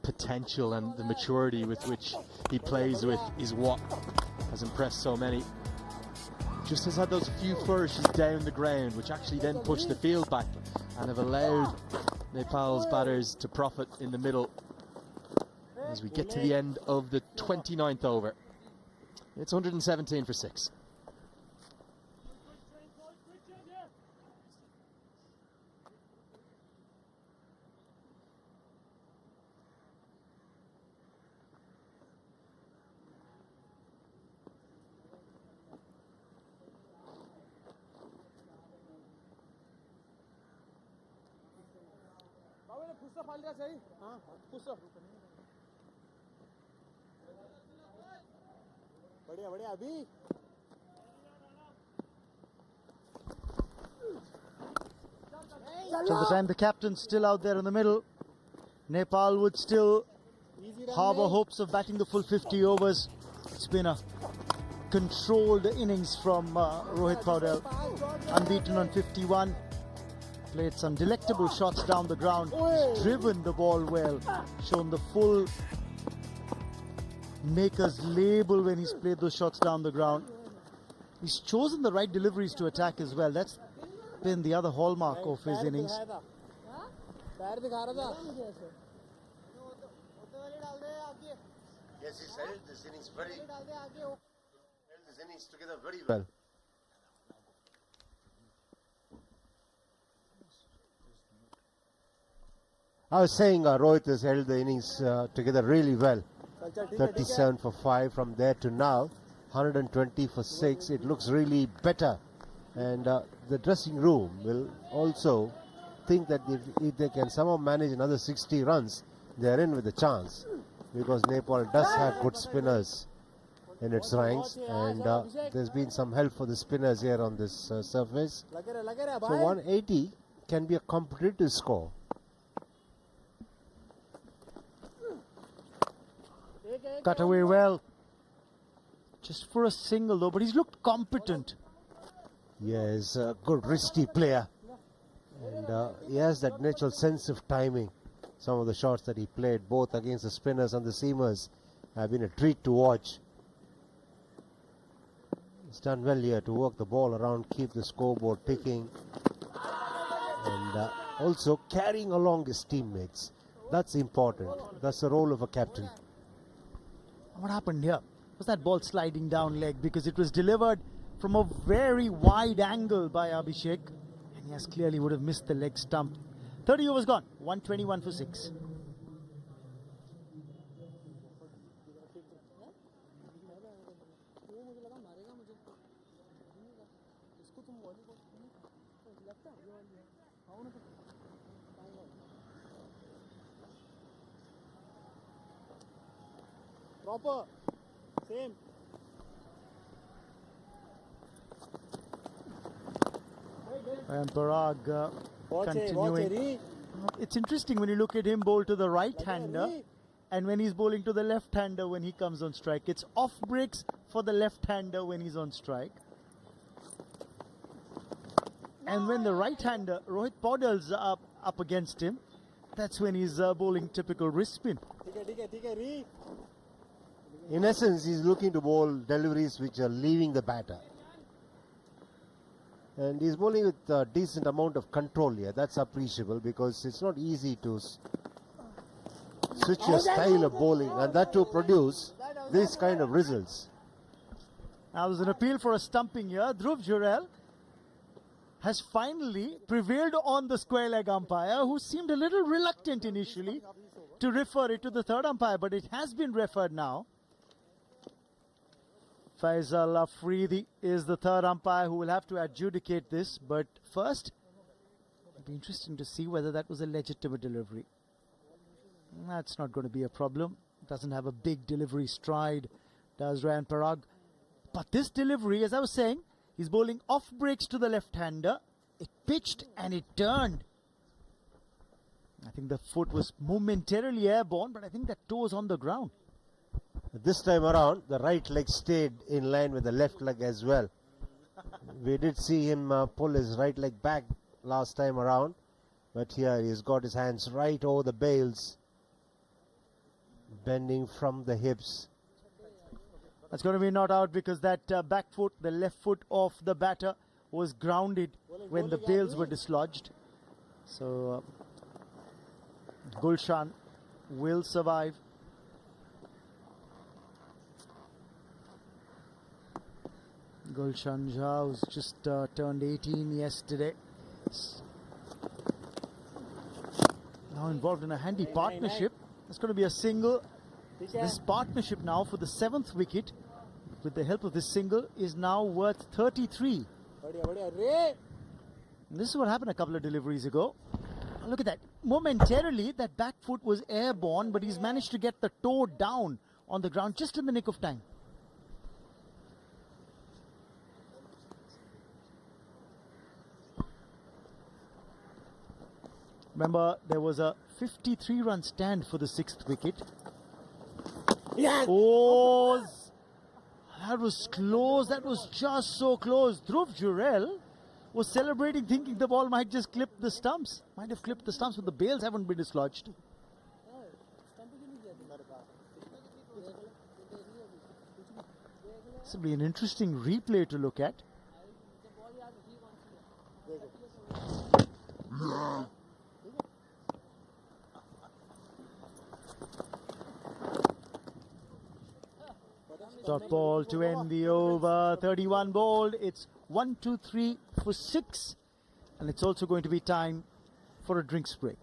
potential, and the maturity with which he plays with is what has impressed so many. Just has had those few flourishes down the ground, which actually then push the field back and have allowed Nepal's batters to profit in the middle. As we get to the end of the 29th over, it's 117 for 6. Till the time the captain's still out there in the middle, Nepal would still harbour hopes of batting the full 50 overs. It's been a controlled innings from Rohit Paudel, unbeaten on 51. Played some delectable shots down the ground, he's driven the ball well, shown the full maker's label when he's played those shots down the ground. He's chosen the right deliveries to attack as well. That's been the other hallmark of his innings. Yes, he's held this innings together very well. I was saying Rohit has held the innings together really well. 37 for 5 from there to now, 120 for 6. It looks really better, and the dressing room will also think that if they can somehow manage another 60 runs, they're in with a chance, because Nepal does have good spinners in its ranks, and there's been some help for the spinners here on this surface. So 180 can be a competitive score. Cut away well. Just for a single though, but he's looked competent. He is a good wristy player, and he has that natural sense of timing. Some of the shots that he played, both against the spinners and the seamers, have been a treat to watch. He's done well here to work the ball around, keep the scoreboard ticking, and also carrying along his teammates. That's important. That's the role of a captain. What happened here? Was that ball sliding down leg? Because it was delivered from a very wide angle by Abhishek, and yes, clearly would have missed the leg stump. 30 overs gone, 121 for 6. Proper. Same. And Parag continuing. It's interesting when you look at him bowl to the right-hander and when he's bowling to the left-hander when he comes on strike. It's off breaks for the left-hander when he's on strike. And when the right-hander, Rohit Podol's up against him, that's when he's bowling typical wrist spin. In essence, he's looking to bowl deliveries which are leaving the batter. And he's bowling with a decent amount of control here. That's appreciable because it's not easy to switch your style of bowling and that to produce this kind of results. Now there's an appeal for a stumping here. Dhruv Jurel has finally prevailed on the square leg umpire, who seemed a little reluctant initially to refer it to the third umpire, but it has been referred now. Faisal Afridi is the third umpire who will have to adjudicate this, but first it'll be interesting to see whether that was a legitimate delivery. That's not going to be a problem. Doesn't have a big delivery stride, does Ryan Parag. But this delivery, as I was saying, he's bowling off breaks to the left-hander. It pitched and it turned. I think the foot was momentarily airborne, but I think that toe was on the ground. This time around, the right leg stayed in line with the left leg as well. We did see him pull his right leg back last time around, but here he's got his hands right over the bails, bending from the hips. That's going to be not out because that back foot, the left foot of the batter, was grounded when the bails were dislodged. So Gulshan will survive. Gulshan Jha, who's just turned 18 yesterday, now involved in a handy partnership. It's going to be a single. This partnership now for the 7th wicket, with the help of this single, is now worth 33. And this is what happened a couple of deliveries ago. Look at that. Momentarily, that back foot was airborne, but he's managed to get the toe down on the ground just in the nick of time. Remember, there was a 53-run stand for the 6th wicket. Yeah. Oh, that was close. That was just so close. Dhruv Jurel was celebrating, thinking the ball might just clip the stumps. Might have clipped the stumps, but the bails haven't been dislodged. This will be an interesting replay to look at. Dot ball to end the over. 31 bowled. It's 1, 2, 3 for 6. And it's also going to be time for a drinks break.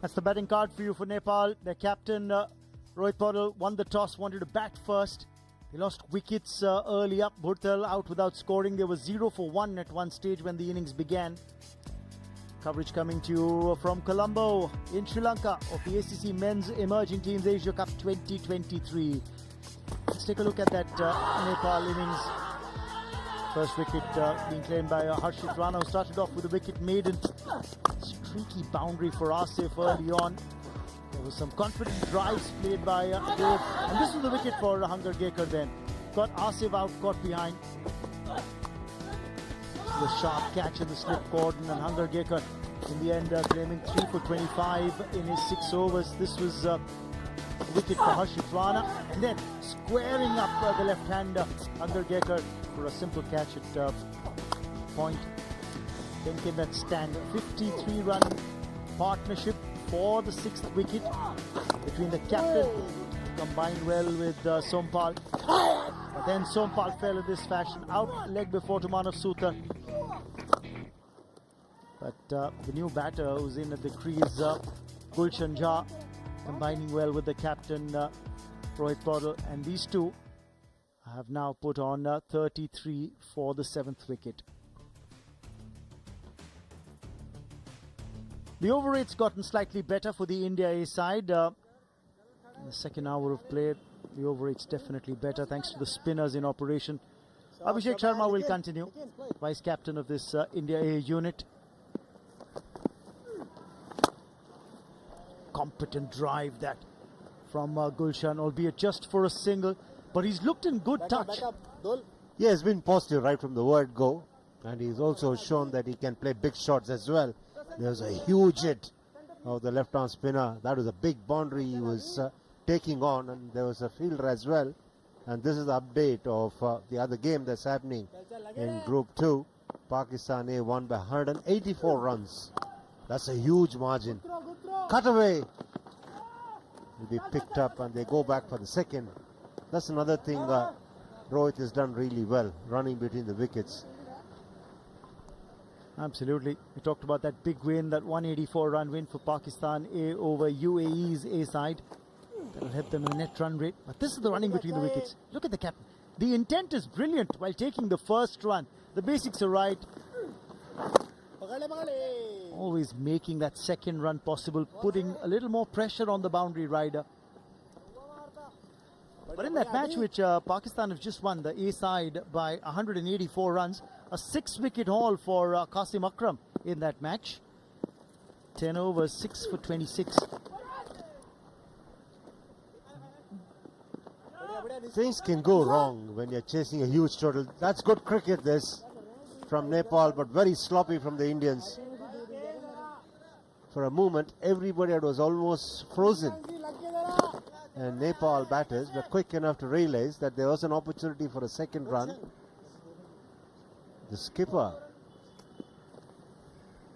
That's the batting card for you for Nepal. Their captain, Rohit Paudel, won the toss, wanted to bat first. He lost wickets early up. Bhurtal out without scoring. They were 0 for 1 at one stage when the innings began. Coverage coming to you from Colombo in Sri Lanka of the ACC Men's Emerging Teams Asia Cup 2023. Let's take a look at that Nepal innings. First wicket being claimed by Harshit Rana, who started off with a wicket maiden. Streaky boundary for Asif early on. There was some confident drives played by Dave. And this was the wicket for Hangar Gekar then. Got Asif out, caught behind. The sharp catch in the slip cordon, and Hangar Gekar in the end claiming 3 for 25 in his 6 overs. This was a wicket for Harshit Rana. And then squaring up the left-hander, Hangar Gekar, for a simple catch at point. Then came that stand. 53-run partnership for the 6th wicket between the captain, combined well with Sompal. But then Sompal fell in this fashion, out leg before to Manav Sutar. But the new batter who's in at the crease, Gulshan Jha, combining well with the captain, Rohit Paudel, and these two have now put on 33 for the 7th wicket. The over rate's gotten slightly better for the India A side. In the second hour of play, the over rate's definitely better thanks to the spinners in operation. Abhishek Sharma will continue, vice captain of this India A unit. Competent drive that from Gulshan, albeit just for a single, but he's looked in good touch. He has been positive right from the word go, and he's also shown that he can play big shots as well. There's a huge hit of the left-arm spinner. That was a big boundary he was taking on, and there was a fielder as well. And this is the update of the other game that's happening in Group 2. Pakistan A won by 184 runs. That's a huge margin. Cut away will be picked up, and they go back for the second. That's another thing Rohit has done really well, running between the wickets. Absolutely. We talked about that big win, that 184-run win for Pakistan A over UAE's A side. That'll help them in net run rate. But this is the running between the wickets. Look at the captain. The intent is brilliant while taking the first run. The basics are right. Always making that second run possible, putting a little more pressure on the boundary rider. But in that match which Pakistan have just won, the A side by 184 runs, a 6-wicket haul for Qasim Akram in that match. 10 overs, 6 for 26. Things can go wrong when you're chasing a huge total. That's good cricket, this, from Nepal, but very sloppy from the Indians. For a moment, everybody was almost frozen. And Nepal batters were quick enough to realize that there was an opportunity for a second run. The skipper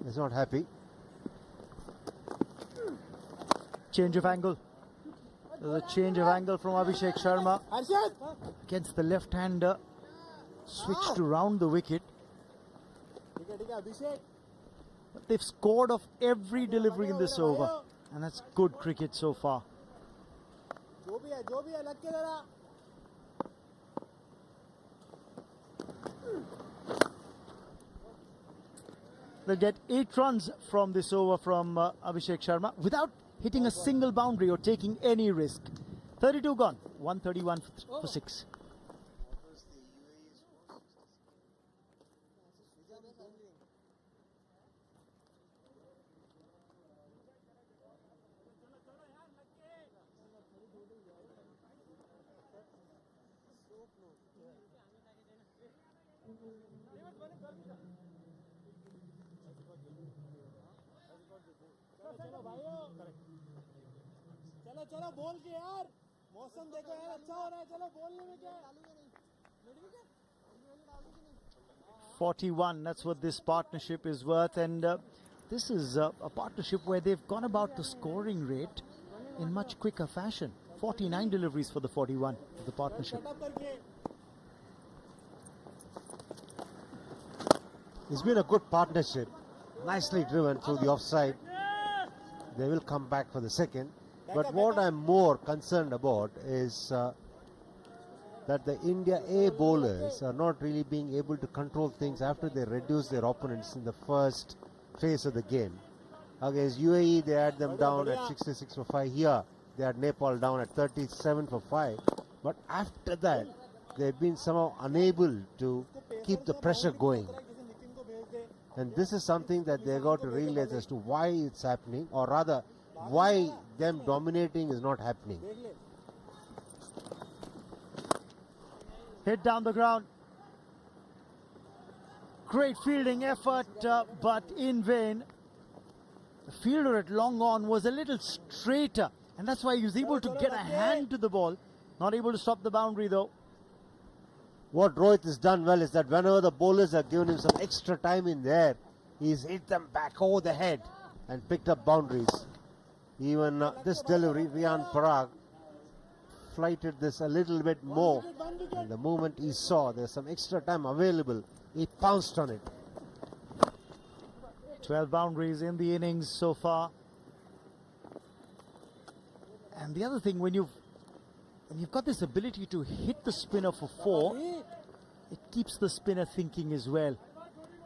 is not happy. Change of angle. There's a change of angle from Abhishek Sharma against the left-hander. Switched around the wicket. But they've scored off every delivery in this over, and that's good cricket so far. They'll get 8 runs from this over from Abhishek Sharma without hitting a single boundary or taking any risk. 32 gone, 131 for 6. चलो बोल के यार मौसम देखो यार अच्छा हो रहा है चलो बोलने में क्या है 41, that's what this partnership is worth, and this is a partnership where they've gone about the scoring rate in much quicker fashion. 49 deliveries for the 41 of the partnership. It's been a good partnership, nicely driven through the offside. they will come back for the second. But what I'm more concerned about is that the India A bowlers are not really being able to control things after they reduce their opponents in the first phase of the game. Against UAE, they had them down at 66 for 5. Here, they had Nepal down at 37 for 5. But after that, they've been somehow unable to keep the pressure going. And this is something that they got to realize as to why it's happening, or rather, why them dominating is not happening. Hit down the ground. Great fielding effort, but in vain. The fielder at long on was a little straighter, and that's why he was able to get a hand to the ball. Not able to stop the boundary though. What Rohit has done well is that whenever the bowlers have given him some extra time in there, he's hit them back over the head and picked up boundaries. Even this delivery, Riyan Parag flighted this a little bit more, and the moment he saw there's some extra time available, he pounced on it. 12 boundaries in the innings so far. And the other thing, when you've got this ability to hit the spinner for 4, it keeps the spinner thinking as well.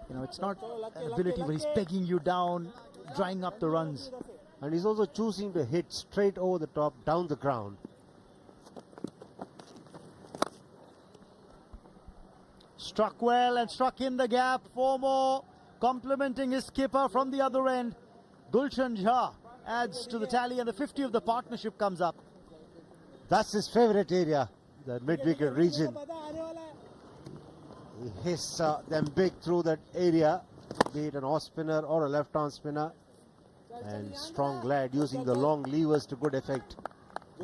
You know, it's not an ability where he's pegging you down, drying up the runs. And he's also choosing to hit straight over the top, down the ground. Struck well and struck in the gap. 4 more, complimenting his skipper from the other end. Gulshan Jha adds to the tally, and the 50 of the partnership comes up. That's his favourite area, the mid-wicket region. He hits them big through that area, be it an off spinner or a left-arm spinner. And strong lad using the long levers to good effect.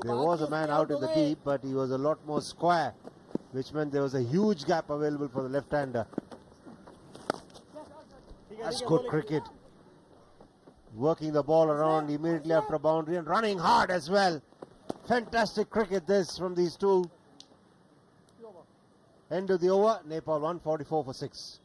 There was a man out in the deep, but he was a lot more square, which meant there was a huge gap available for the left-hander. That's good cricket. Working the ball around immediately after a boundary and running hard as well. Fantastic cricket this from these two. End of the over, Nepal 144 for 6.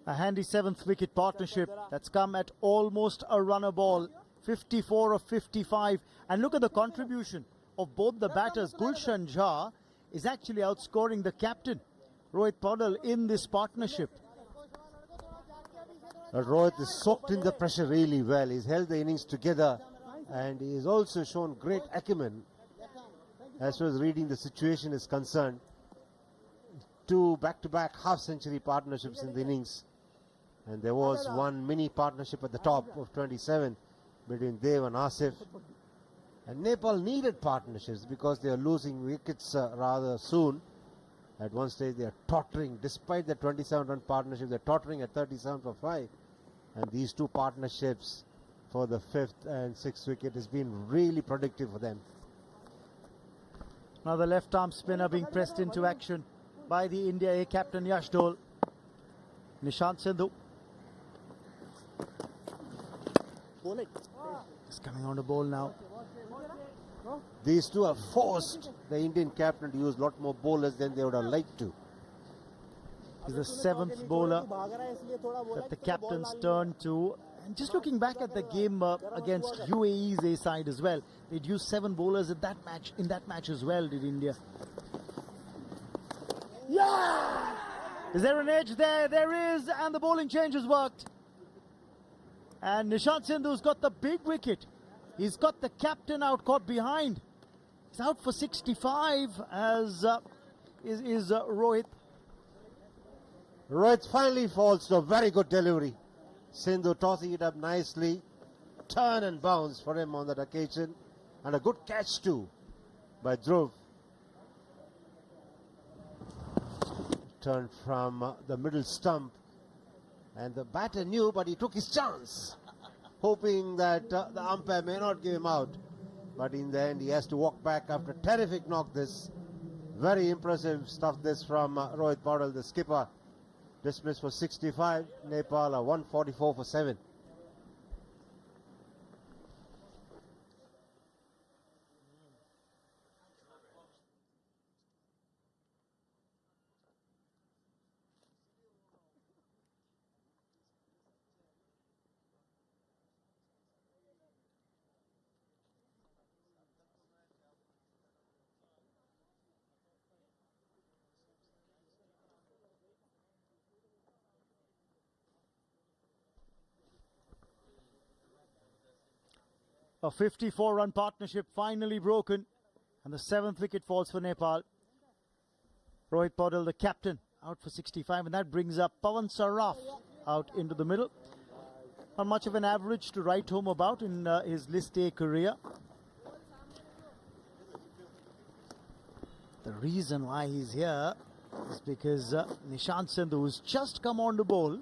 A handy 7th wicket partnership that's come at almost a runner ball. 54 of 55. And look at the contribution of both the batters. Gulshan Jha is actually outscoring the captain, Rohit Paudal, in this partnership. Rohit is soaked in the pressure really well. He's held the innings together, and he's also shown great acumen as far as reading the situation is concerned. 2 back-to-back half-century partnerships in the innings, and there was one mini partnership at the top of 27 between Dev and Asif. And Nepal needed partnerships because they are losing wickets rather soon. At one stage they are tottering, despite the 27-run partnership, they're tottering at 37 for 5. And these 2 partnerships for the 5th and 6th wicket has been really productive for them. Now the left-arm spinner being pressed into action by the India A captain Yash Dole. Nishant Sindhu is coming on the ball now. These two have forced the Indian captain to use a lot more bowlers than they would have liked to. He's the 7th bowler that the captains turn to. And just looking back at the game against UAE's A side as well, they'd used 7 bowlers in that match as well, did India. Yeah! Is there an edge there? There is, and the bowling change has worked. And Nishant Sindhu's got the big wicket. He's got the captain out, caught behind. He's out for 65, as is Rohit. Rohit finally falls to a very good delivery. Sindhu tossing it up nicely. Turn and bounce for him on that occasion. And a good catch too by Dhruv. Turned from the middle stump. And the batter knew, but he took his chance. hoping that the umpire may not give him out. But in the end, he has to walk back after a terrific knock. This very impressive stuff this from Rohit Paudal, the skipper. Dismissed for 65. Nepal are 144 for 7. A 54-run partnership finally broken, and the 7th wicket falls for Nepal. Rohit Paudal, the captain, out for 65, and that brings up Pawan Saraf out into the middle. Not much of an average to write home about in his List A career. The reason why he's here is because Nishant Sandhu, who's just come on to bowl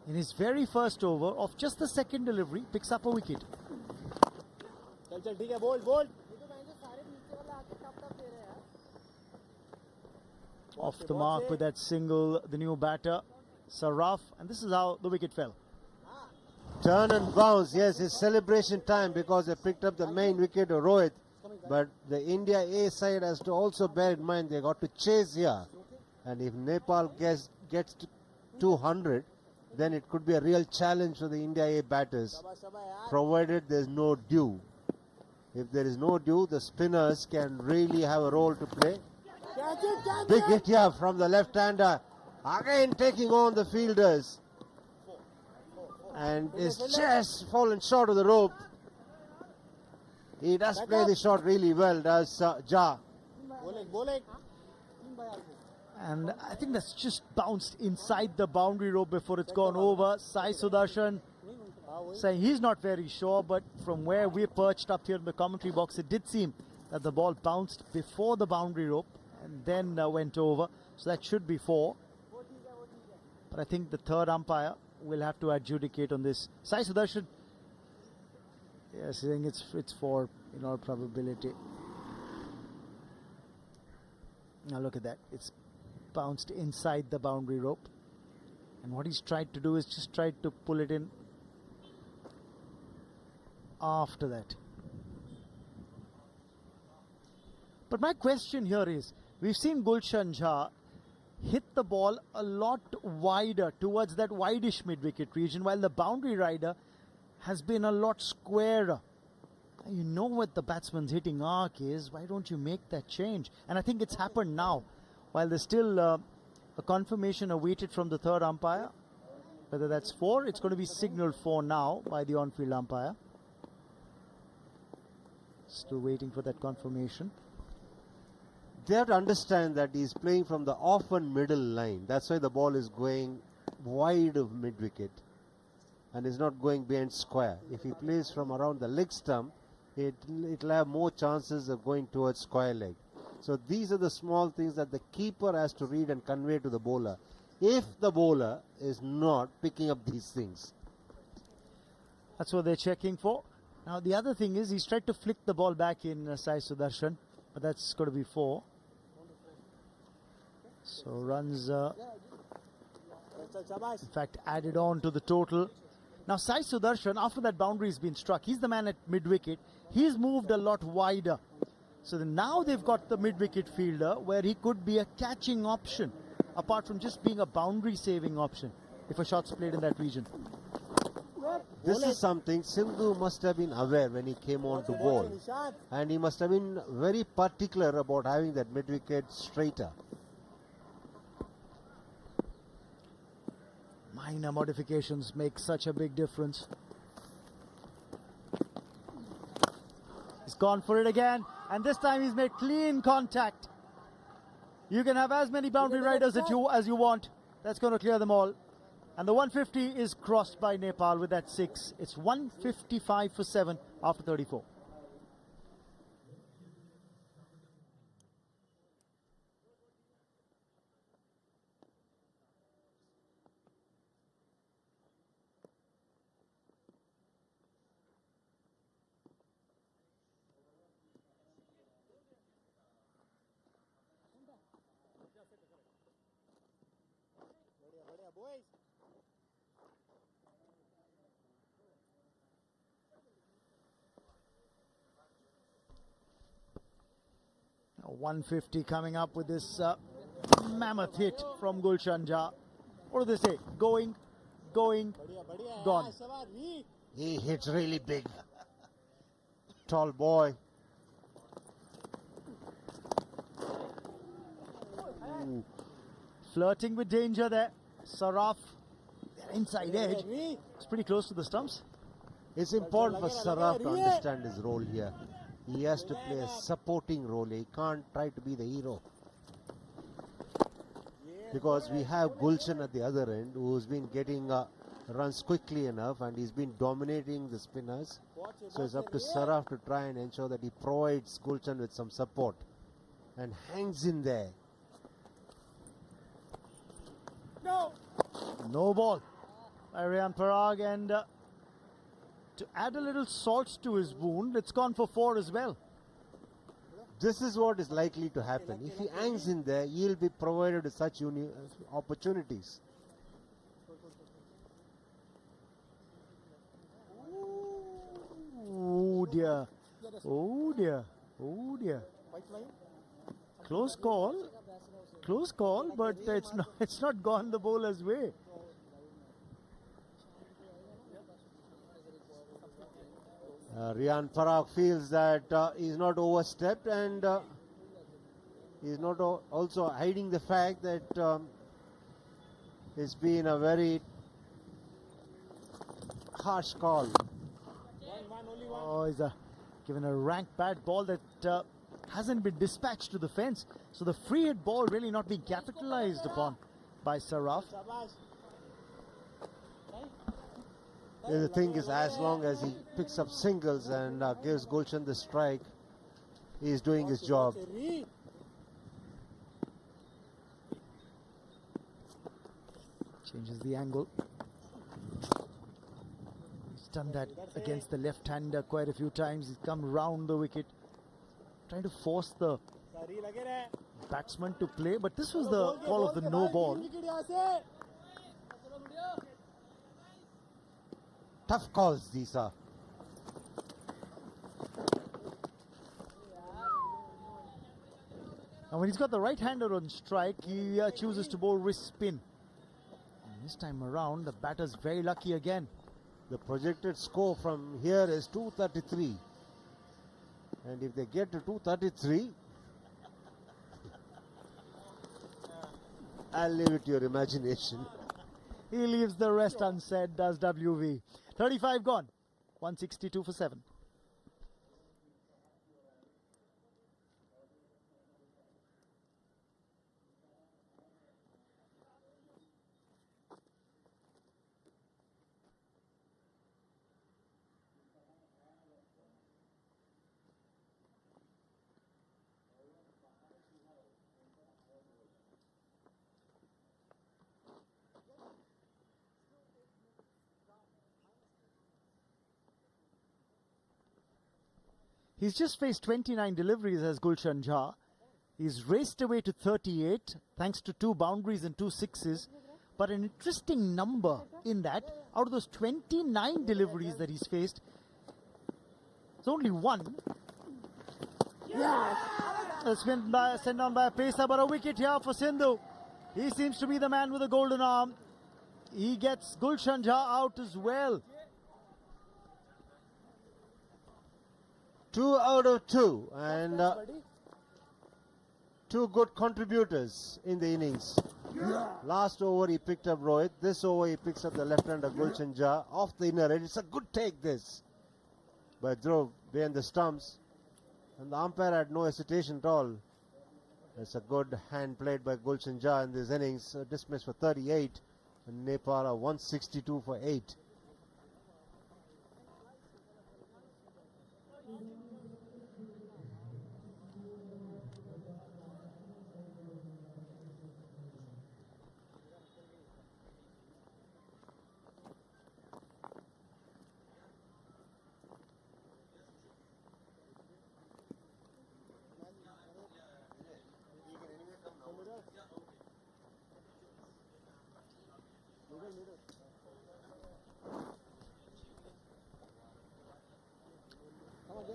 in his very first over of just the second delivery, picks up a wicket. Off the mark with that single, the new batter, Saraf, and this is how the wicket fell. Turn and bounce, yes, it's celebration time because they picked up the main wicket of Rohit. But the India A side has to also bear in mind they got to chase here. And if Nepal gets to 200, then it could be a real challenge for the India A batters, provided there's no dew. If there is no dew, the spinners can really have a role to play. Big hit here from the left-hander, again taking on the fielders. And is just fallen short of the rope. He does play the shot really well, does Ja. And I think that's just bounced inside the boundary rope before it's gone over. Sai Sudarshan saying he's not very sure, but from where we're perched up here in the commentary box, it did seem that the ball bounced before the boundary rope and then went over. So that should be 4. But I think the third umpire will have to adjudicate on this. Sai Sudarshan, yes, I think it's 4 in all probability. Now look at that. It's bounced inside the boundary rope. And what he's tried to do is just tried to pull it in after that. But my question here is, we've seen Gulshan Jha hit the ball a lot wider towards that wideish mid-wicket region, while the boundary rider has been a lot squarer. You know what the batsman's hitting arc is. Why don't you make that change? And I think it's happened now. While there's still a confirmation awaited from the third umpire. Whether that's 4, it's going to be signaled 4 now by the on-field umpire. Still waiting for that confirmation. They have to understand that he's playing from the off and middle line. That's why the ball is going wide of mid-wicket and is not going behind square. If he plays from around the leg stump, it'll have more chances of going towards square leg. So these are the small things that the keeper has to read and convey to the bowler, if the bowler is not picking up these things. That's what they're checking for. Now the other thing is he's tried to flick the ball back in Sai Sudarshan, but that's got to be 4. So runs in fact added on to the total. Now Sai Sudarshan, after that boundary has been struck, he's the man at mid-wicket. He's moved a lot wider. So now they've got the mid-wicket fielder where he could be a catching option, apart from just being a boundary saving option if a shot's played in that region. This is something Sindhu must have been aware when he came on to bowl. And he must have been very particular about having that mid-wicket straighter. Minor modifications make such a big difference. He's gone for it again, and this time he's made clean contact. You can have as many boundary riders as you want. That's going to clear them all. And the 150 is crossed by Nepal with that 6. It's 155 for 7 after 34. 150 coming up with this mammoth hit from Gulshan Jha. What do they say? Going, gone. He hits really big. Tall boy. Ooh. Flirting with danger there. Saraf, inside edge. It's pretty close to the stumps. It's important for Saraf to understand his role here. He has to play a supporting role. He can't try to be the hero. Because we have Gulshan at the other end, who's been getting runs quickly enough, and he's been dominating the spinners. So it's up to Saraf to try and ensure that he provides Gulshan with some support and hangs in there. No ball by Riyan Parag, and to add a little salt to his wound, it's gone for 4 as well. This is what is likely to happen. If he hangs in there, he'll be provided with such opportunities. Oh dear. Oh dear. Oh dear. Close call, but it's not gone the bowler's way. Riyan Parag feels that he's not overstepped, and he's not also hiding the fact that it's been a very harsh call. Oh, he's given a rank bad ball that hasn't been dispatched to the fence. So the free hit ball really not being capitalized upon by Saraf. The thing is, as long as he picks up singles and gives Gulshan the strike, he's doing his job. Changes the angle. He's done that against the left-hander quite a few times. He's come round the wicket, trying to force the batsman to play, but this was the call of the no ball. Tough calls these are. And when he's got the right-hander on strike, he chooses to bowl wrist spin. And this time around, the batter's very lucky again. The projected score from here is 233. And if they get to 233, I'll leave it to your imagination. He leaves the rest unsaid, does WV. 35 gone. 162 for 7. He's just faced 29 deliveries as Gulshan Jha. He's raced away to 38 thanks to 2 boundaries and 2 sixes. But an interesting number in that, out of those 29 deliveries that he's faced, it's only 1. It's been sent down by a pacer, but a wicket here for Sindhu. He seems to be the man with the golden arm. He gets Gulshan Jha out as well. 2 out of 2, and 2 good contributors in the innings. Last over he picked up Rohit. This over he picks up the left-hander Gulshan Jha off the inner edge. It's a good take this, but drove behind the stumps, and the umpire had no hesitation at all. It's a good hand played by Gulshan Jha in this innings. Dismissed for 38, and Nepal are 162 for 8.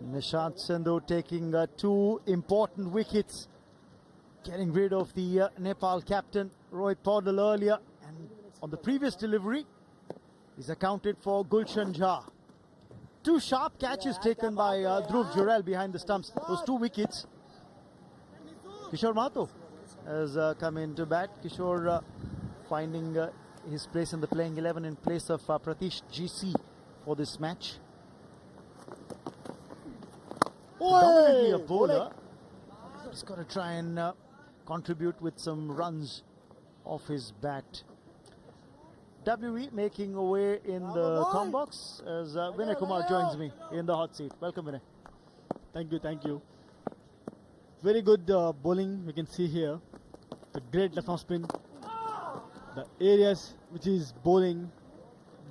Nishant Sindhu taking 2 important wickets, getting rid of the Nepal captain Rohit Paudel earlier, and on the previous delivery he's accounted for Gulshan Jha. 2 sharp catches taken by Dhruv Jurel behind the stumps. Those 2 wickets. Kishore Mahato has come into bat. Kishore finding his place in the playing 11 in place of Pratish GC for this match. Dominantly a bowler. He's got to try and contribute with some runs off his bat. WE making away in the com box as Vinay Kumar joins me in the hot seat. Welcome, Vinay. Thank you. Very good bowling we can see here. The great left arm spin. The areas which is bowling,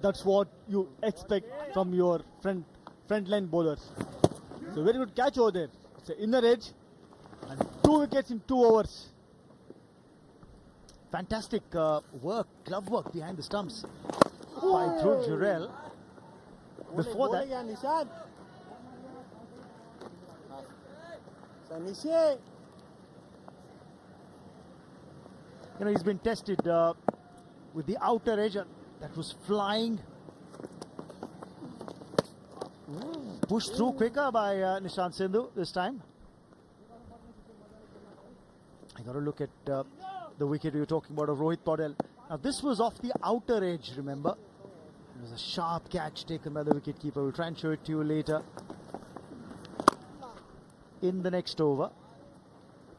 that's what you expect from your front line bowlers. So very good catch over there. It's an inner edge and 2 wickets in 2 overs. Fantastic work, glove work behind the stumps by Dhruv Jurel. Before that, he's been tested with the outer edge that was flying. Pushed through quicker by Nishant Sindhu this time. I got to look at the wicket we were talking about of Rohit Paudel. Now this was off the outer edge, remember. It was a sharp catch taken by the wicketkeeper. We'll try and show it to you later in the next over.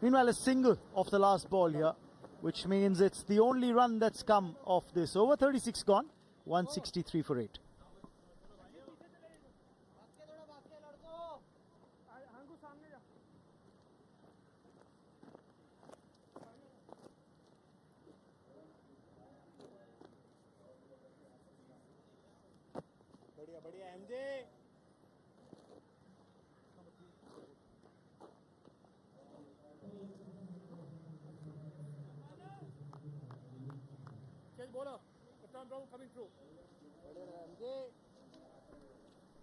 Meanwhile, a single off the last ball here, which means it's the only run that's come off this over. 36 gone, 163 for 8.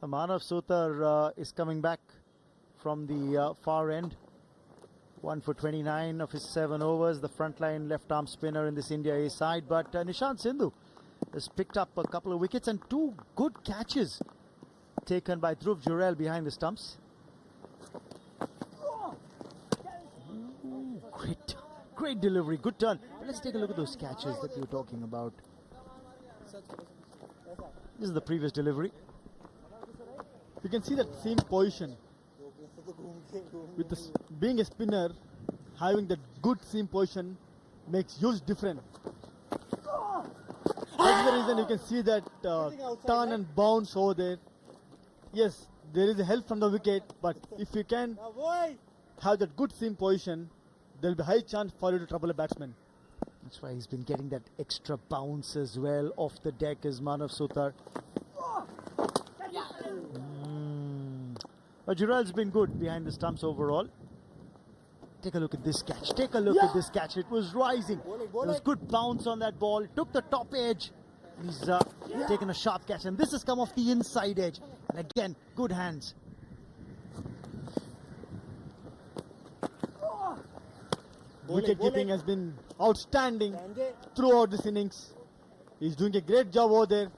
Manav Sutar is coming back from the far end. 1 for 29 of his 7 overs. The frontline left arm spinner in this India A side. But Nishant Sindhu has picked up a couple of wickets and 2 good catches taken by Dhruv Jurel behind the stumps. Great delivery, good turn. But let's take a look at those catches that you were talking about. This is the previous delivery. You can see that same position. With this, being a spinner, having that good seam position makes huge difference. That's the reason you can see that turn and bounce over there. Yes, there is a help from the wicket, but if you can have that good seam position, there will be high chance for you to trouble a batsman. That's why he's been getting that extra bounce as well off the deck as Manav Sutar. But Jurel's been good behind the stumps overall. Take a look at this catch. Take a look at this catch. It was rising. There was good bounce on that ball. Took the top edge. He's taken a sharp catch. And this has come off the inside edge. And again, good hands. Wicket keeping has been outstanding throughout this innings. He's doing a great job over there.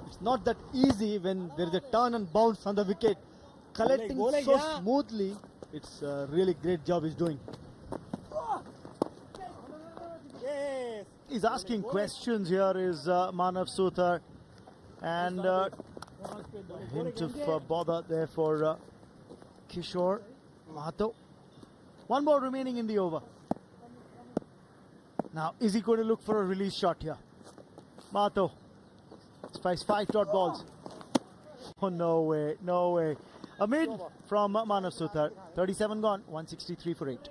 It's not that easy when there is a turn and bounce on the wicket. Collecting so smoothly, it's a really great job he's doing. He's asking questions here is Manav Sutar. And a hint of bother there for Kishore Mahato. 1 ball remaining in the over. Now, is he going to look for a release shot here? Mahato strikes 5 dot balls. Oh, no way, no way. A mid from Manav Sutar. 37 gone, 163 for 8.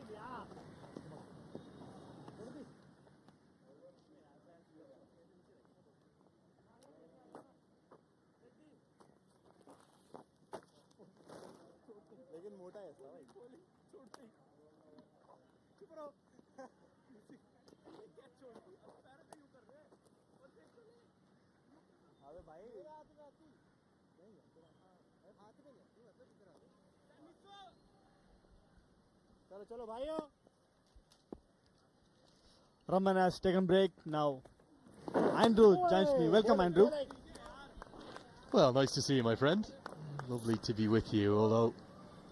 Raman has taken break now. Andrew joins me. Welcome, Andrew. Well, nice to see you, my friend. Lovely to be with you, although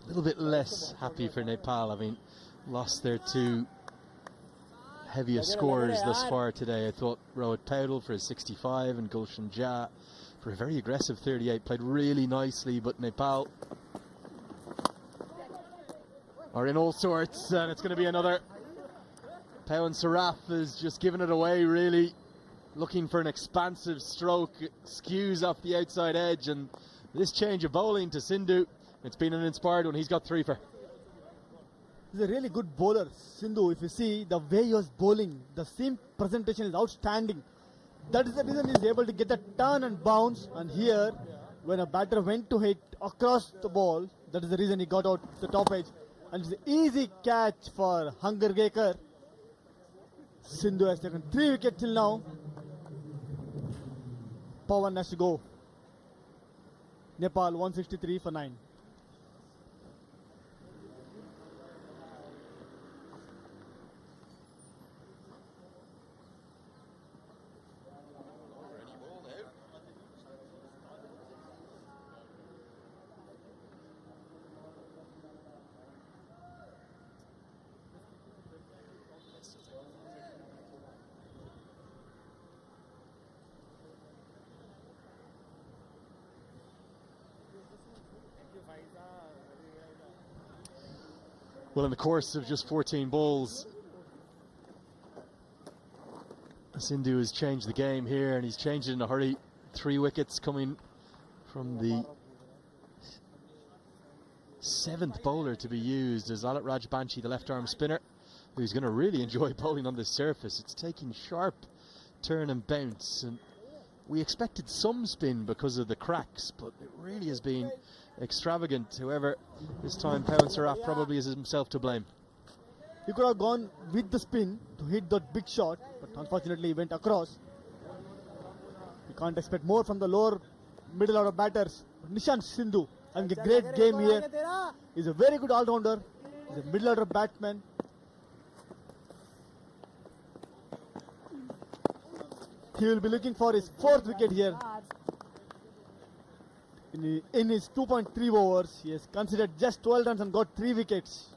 a little bit less happy for Nepal, having lost their two heaviest scorers thus far today. I thought Rohit Paudel for his 65 and Gulshan Jha for a very aggressive 38 played really nicely, but Nepal are in all sorts, and it's going to be another. Pawan Saraf has just given it away, really looking for an expansive stroke, skews off the outside edge, and this change of bowling to Sindhu, it's been an inspired one. He's got 3 for. He's a really good bowler, Sindhu. If you see the way he was bowling, the seam presentation is outstanding. That is the reason he's able to get a turn and bounce. And here, when a batter went to hit across the ball, that is the reason he got out the top edge. And it's an easy catch for Hangargekar. Sindhu has taken 3 wickets till now. Pawan has to go. Nepal 163 for 9. Well, in the course of just 14 balls, Sindhu has changed the game here, and he's changed it in a hurry. 3 wickets coming from the 7th bowler to be used as Alat Rajbanshi, the left-arm spinner, who's going to really enjoy bowling on this surface. It's taking sharp turn and bounce, and we expected some spin because of the cracks, but it really has been extravagant. However, this time Pawan Saraf probably is himself to blame. He could have gone with the spin to hit that big shot, but unfortunately he went across. You can't expect more from the lower middle order batters. Nishant Sindhu having a great game here. He's a very good all-rounder. He's a middle order batsman. He will be looking for his 4th wicket here. In his 2.3 overs, he has considered just 12 runs and got 3 wickets.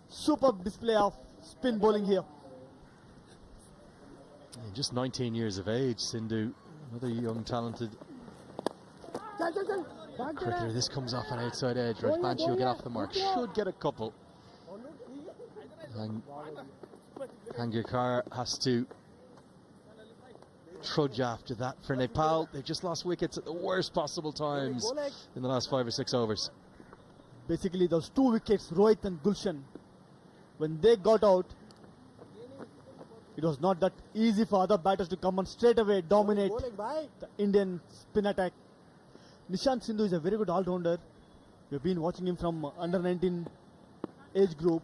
Superb display of spin bowling here. Just 19 years of age, Sindhu, another young, talented cricketer. This comes off an outside edge. Rajbanshi will get off the mark. Should get a couple. Hangarkar has to trudge after that for Nepal. They've just lost wickets at the worst possible times in the last 5 or 6 overs. Basically, those 2 wickets, Rohit and Gulshan, when they got out, it was not that easy for other batters to come and straight away dominate the Indian spin attack. Nishant Sindhu is a very good all-rounder. We've been watching him from under 19 age group.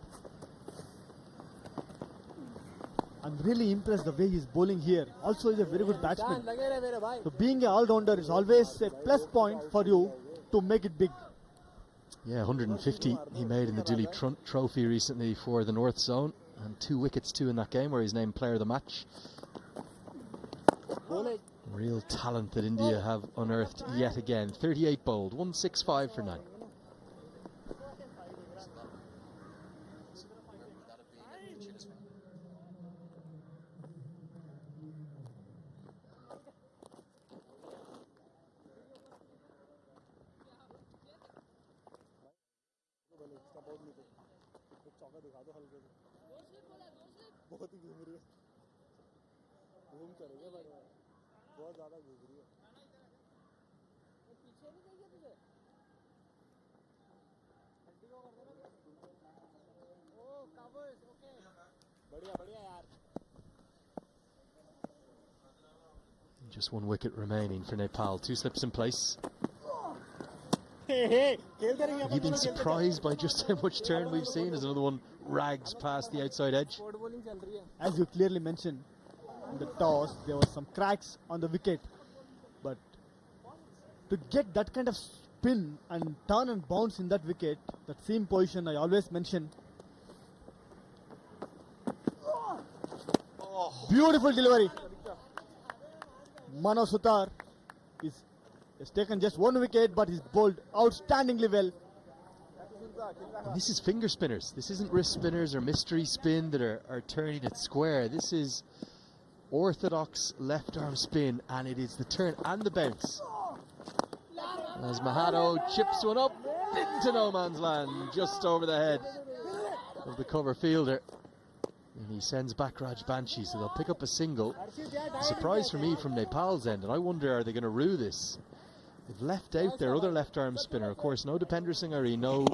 I'm really impressed the way he's bowling here. Also, he's a very good batsman. So being an all-rounder is always a plus point for you to make it big. Yeah, 150 he made in the Duleep Trophy recently for the North Zone, and 2 wickets too in that game where he's named player of the match. Real talent that India have unearthed yet again. 38 bowled, 165 for 9. Just 1 wicket remaining for Nepal. 2 slips in place. Have you been surprised by just how much turn we've seen as another one rags past the outside edge? As you clearly mentioned, in the toss, there was some cracks on the wicket. But to get that kind of spin and turn and bounce in that wicket, that same position I always mention. Beautiful delivery. Mano Sutar has taken just 1 wicket, but he's bowled outstandingly well. And this is finger spinners. This isn't wrist spinners or mystery spin that are turning it square. This is orthodox left arm spin, and it is the turn and the bounce. As Mahado chips one up into no man's land, just over the head of the cover fielder. And he sends back Raj Banshi, so they'll pick up a single. A surprise for me from Nepal's end, and I wonder, are they going to rue this? They've left out their other left arm spinner. Of course, no Dipender Singh Ari, no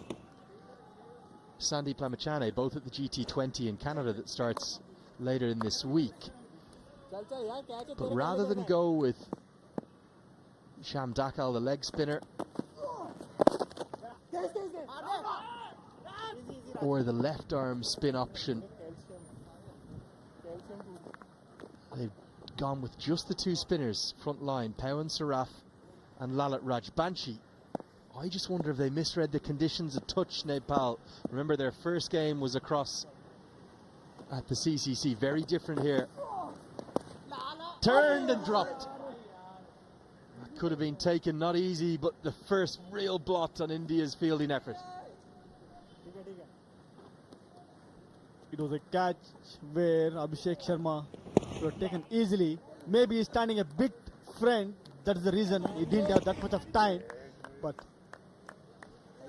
Sandeep Lamachane, both at the GT20 in Canada that starts later in this week. But rather than go with Sham Dakal, the leg spinner, or the left arm spin option, they've gone with just the 2 spinners front line, Pawan Saraf and Lalit Rajbanshi. I just wonder if they misread the conditions a touch, Nepal. Remember, their first game was across at the CCC. Very different here. Turned and dropped. That could have been taken, not easy, but the first real blot on India's fielding effort. It was a catch where Abhishek Sharma was taken easily. Maybe he's standing a bit front. That's the reason he didn't have that much of time. But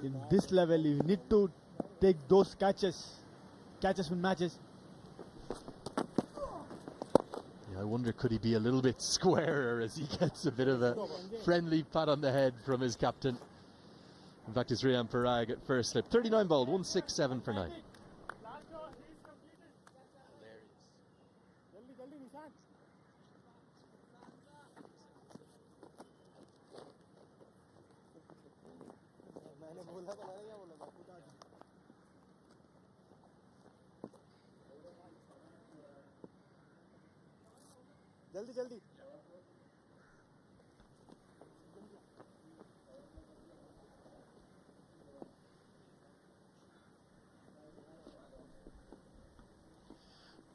in this level, you need to take those catches in matches. Yeah, I wonder, could he be a little bit squarer as he gets a bit of a friendly pat on the head from his captain. In fact, it's Riyan Parag at first slip. 39 bowled, 167 for 9.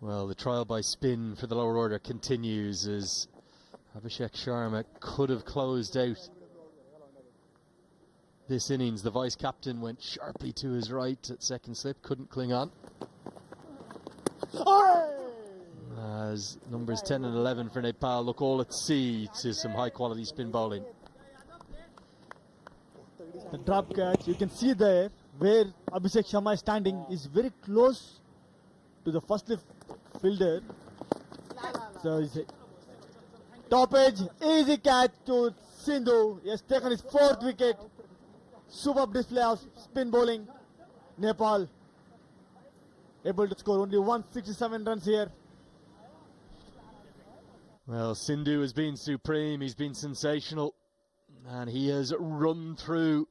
Well, the trial by spin for the lower order continues as Abhishek Sharma could have closed out this innings. The vice captain went sharply to his right at second slip, couldn't cling on. As numbers 10 and 11 for Nepal look all at sea to some high quality spin bowling. The drop catch, you can see there where Abhishek Sharma is standing, is very close to the first slip fielder. So it's a top edge, easy catch to Sindhu. He has taken his 4th wicket. Superb display of spin bowling. Nepal able to score only 167 runs here. Well, Sindhu has been supreme, he's been sensational, and he has run through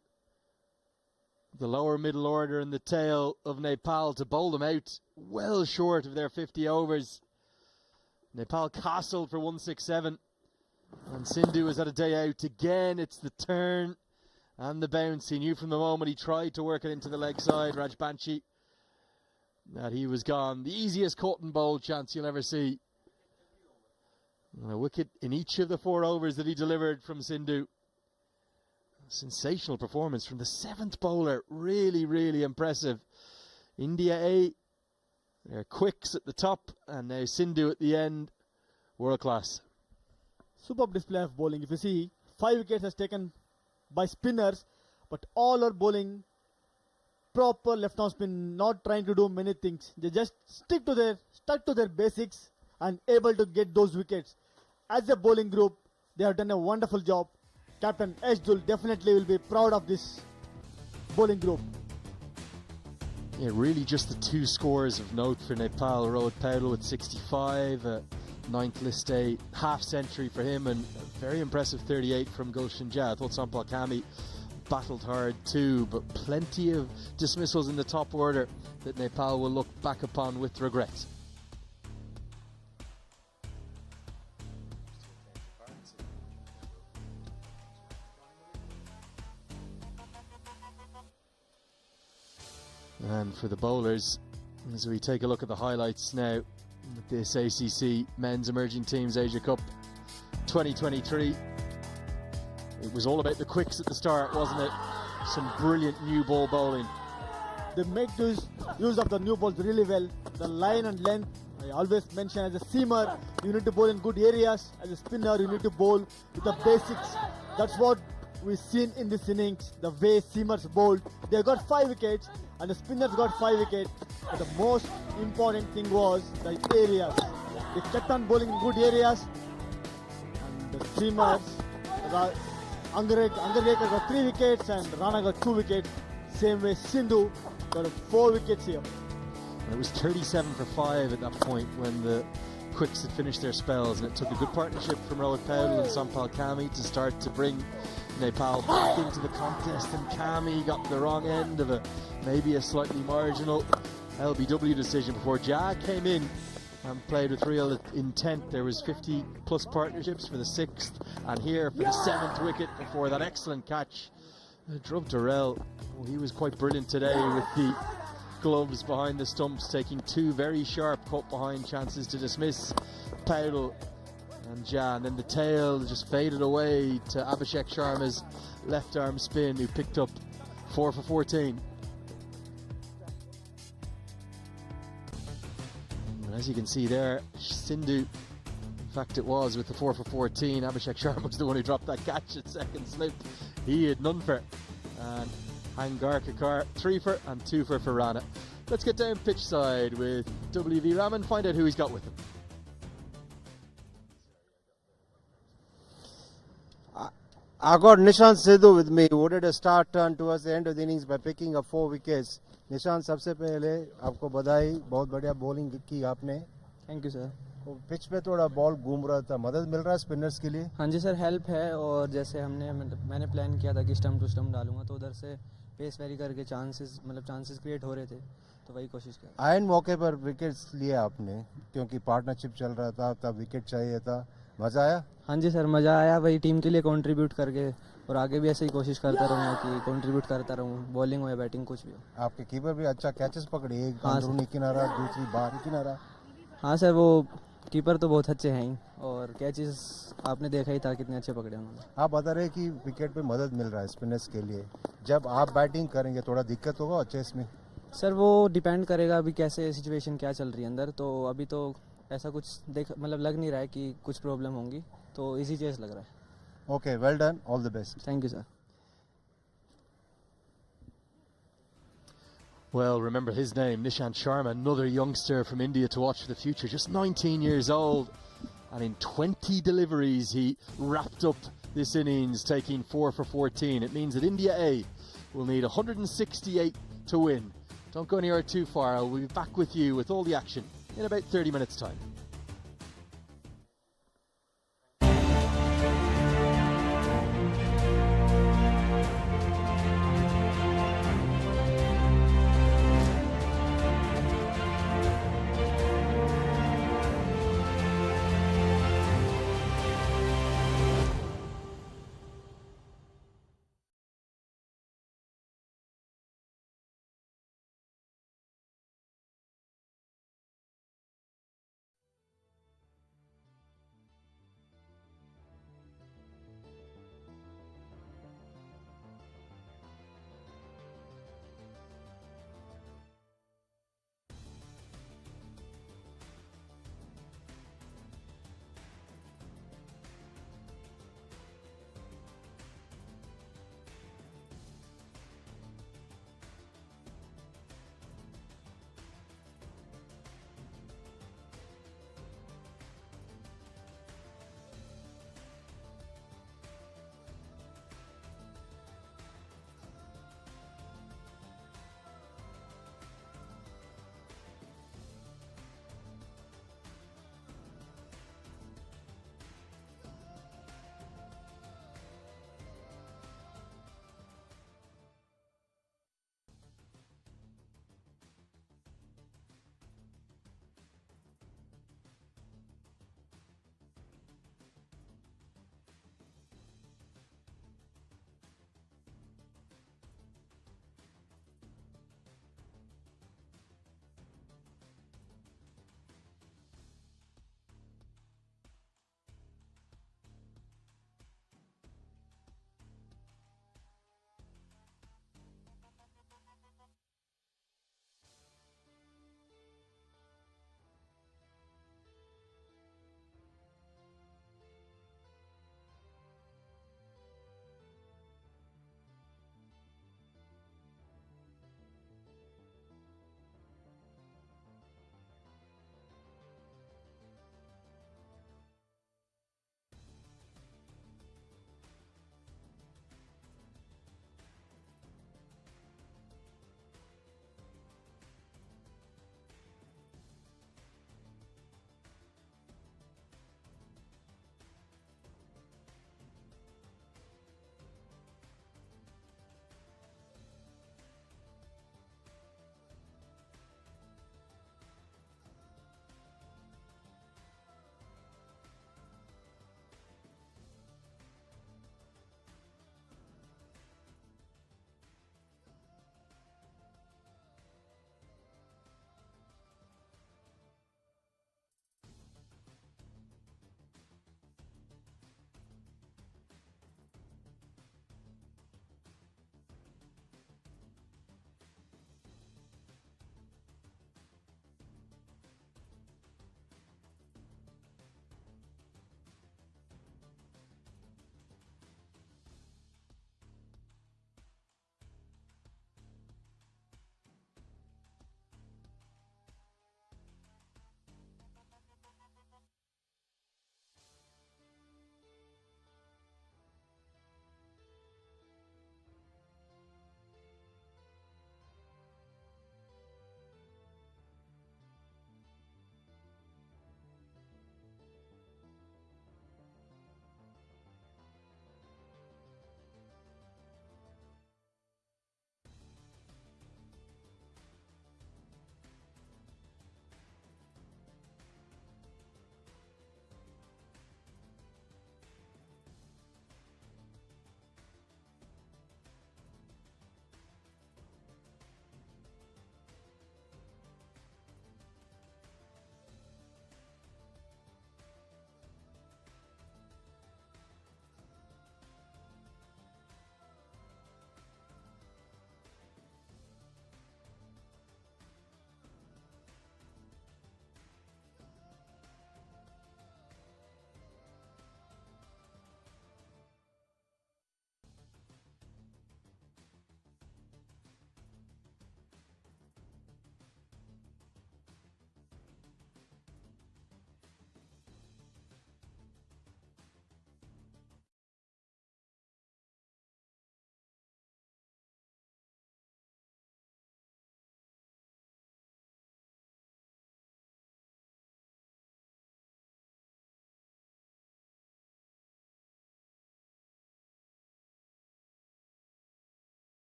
the lower middle order and the tail of Nepal to bowl them out well short of their 50 overs. Nepal castled for 167, and Sindhu has had a day out again. It's the turn and the bounce. He knew from the moment he tried to work it into the leg side, Rajbanshi, that he was gone. The easiest caught and bowl chance you'll ever see. And a wicket in each of the 4 overs that he delivered from Sindhu. Sensational performance from the 7th bowler. Really, really impressive. India A, they're quicks at the top, and now Sindhu at the end. World class. Superb display of bowling. If you see, 5 wickets has taken by spinners, but all are bowling proper left arm spin, not trying to do many things. They just stuck to their basics and able to get those wickets. As a bowling group, they have done a wonderful job. Captain Ashdul definitely will be proud of this bowling group. Yeah, really just the 2 scores of note for Nepal. Rohit Paudel with 65, 9th list day, half century for him, and a very impressive 38 from Gulshan Jah. I thought Sampal Kami battled hard too, but plenty of dismissals in the top order that Nepal will look back upon with regret. And for the bowlers, as we take a look at the highlights now, with this ACC Men's Emerging Teams Asia Cup 2023, it was all about the quicks at the start, wasn't it? Some brilliant new ball bowling. They make use of the new balls really well. The line and length, I always mention, as a seamer, you need to bowl in good areas. As a spinner, you need to bowl with the basics. That's what we've seen in this innings, the way seamers bowled. They got 5 wickets and the spinners got 5 wickets. But the most important thing was the areas. They kept on bowling in good areas. And the seamers, Angarwekar got 3 wickets and Rana got 2 wickets. Same way Sindhu got 4 wickets here. And it was 37 for 5 at that point when the quicks had finished their spells, and it took a good partnership from Rohit Paudel and Sampal Kami to start to bring Nepal back into the contest, and Kami got the wrong end of maybe a slightly marginal LBW decision before Jag came in and played with real intent. There was 50 plus partnerships for the 6th and here for the 7th wicket before that excellent catch. Dhruv Durrell, well, he was quite brilliant today with the gloves behind the stumps, taking 2 very sharp caught behind chances to dismiss Paudel and Jan. Then the tail just faded away to Abhishek Sharma's left arm spin, who picked up 4 for 14. And as you can see there, Sindhu, in fact it was with the 4 for 14. Abhishek Sharma was the one who dropped that catch at second slip. He had none for. And Hangar Kakar 3 for and 2 for Rana. Let's get down pitch side with WV Raman, find out who he's got with him. I got Nishant Sidhu with me, who did a start turn towards the end of the innings by picking up 4 wickets. Nishant, सबसे पहले आपको बधाई, बहुत बढ़िया bowling की आपने. Thank you sir. Pitch पे थोड़ा बॉल घूम रहा था, मदद मिल रहा है स्पिनर्स के लिए? हाँ जी सर, हेल्प है. और जैसे मैंने प्लान किया था कि स्टम्प टू स्टम्प डालूंगा, तो उधर से पेस वेरी करके चांसेस क्रिएट हो रहे थे, तो वही कोशिश किया. आयन मौके पर विकेट्स लिए आपने, क्योंकि पार्टनरशिप चल रहा था, तब विकेट चाहिए था. मजा आया? हाँ जी सर, मज़ा आया. वही टीम के लिए कंट्रीब्यूट करके, और आगे भी ऐसे ही कोशिश करता रहूँगा कि कंट्रीब्यूट करता रहूँ, बॉलिंग हो या बैटिंग, कुछ भी हो. आपके कीपर भी अच्छा कैचेस पकड़े, एक अंदरूनी किनारा, दूसरी बाहरी किनारा. हाँ सर, वो कीपर तो बहुत अच्छे हैं ही, और कैचेस आपने देखा ही था कितने अच्छे पकड़े उन्होंने. आप बता रहे कि विकेट पे मदद मिल रहा है स्पिनर्स के लिए. जब आप बैटिंग करेंगे थोड़ा दिक्कत होगा चेस में? सर वो डिपेंड करेगा अभी कैसे सिचुएशन क्या चल रही है अंदर. तो अभी तो ऐसा कुछ लग नहीं रहा है कि कुछ प्रॉब्लम होंगी, तो इजी चेस लग रहा है. Okay, well done, all the best. Thank you sir. Well, remember his name, Nishant Sharma, another youngster from India to watch for the future, just 19 years old. And in 20 deliveries, he wrapped up this innings, taking 4 for 14. It means that India A will need 168 to win. Don't go anywhere too far. We'll be back with you with all the action in about 30 minutes' time.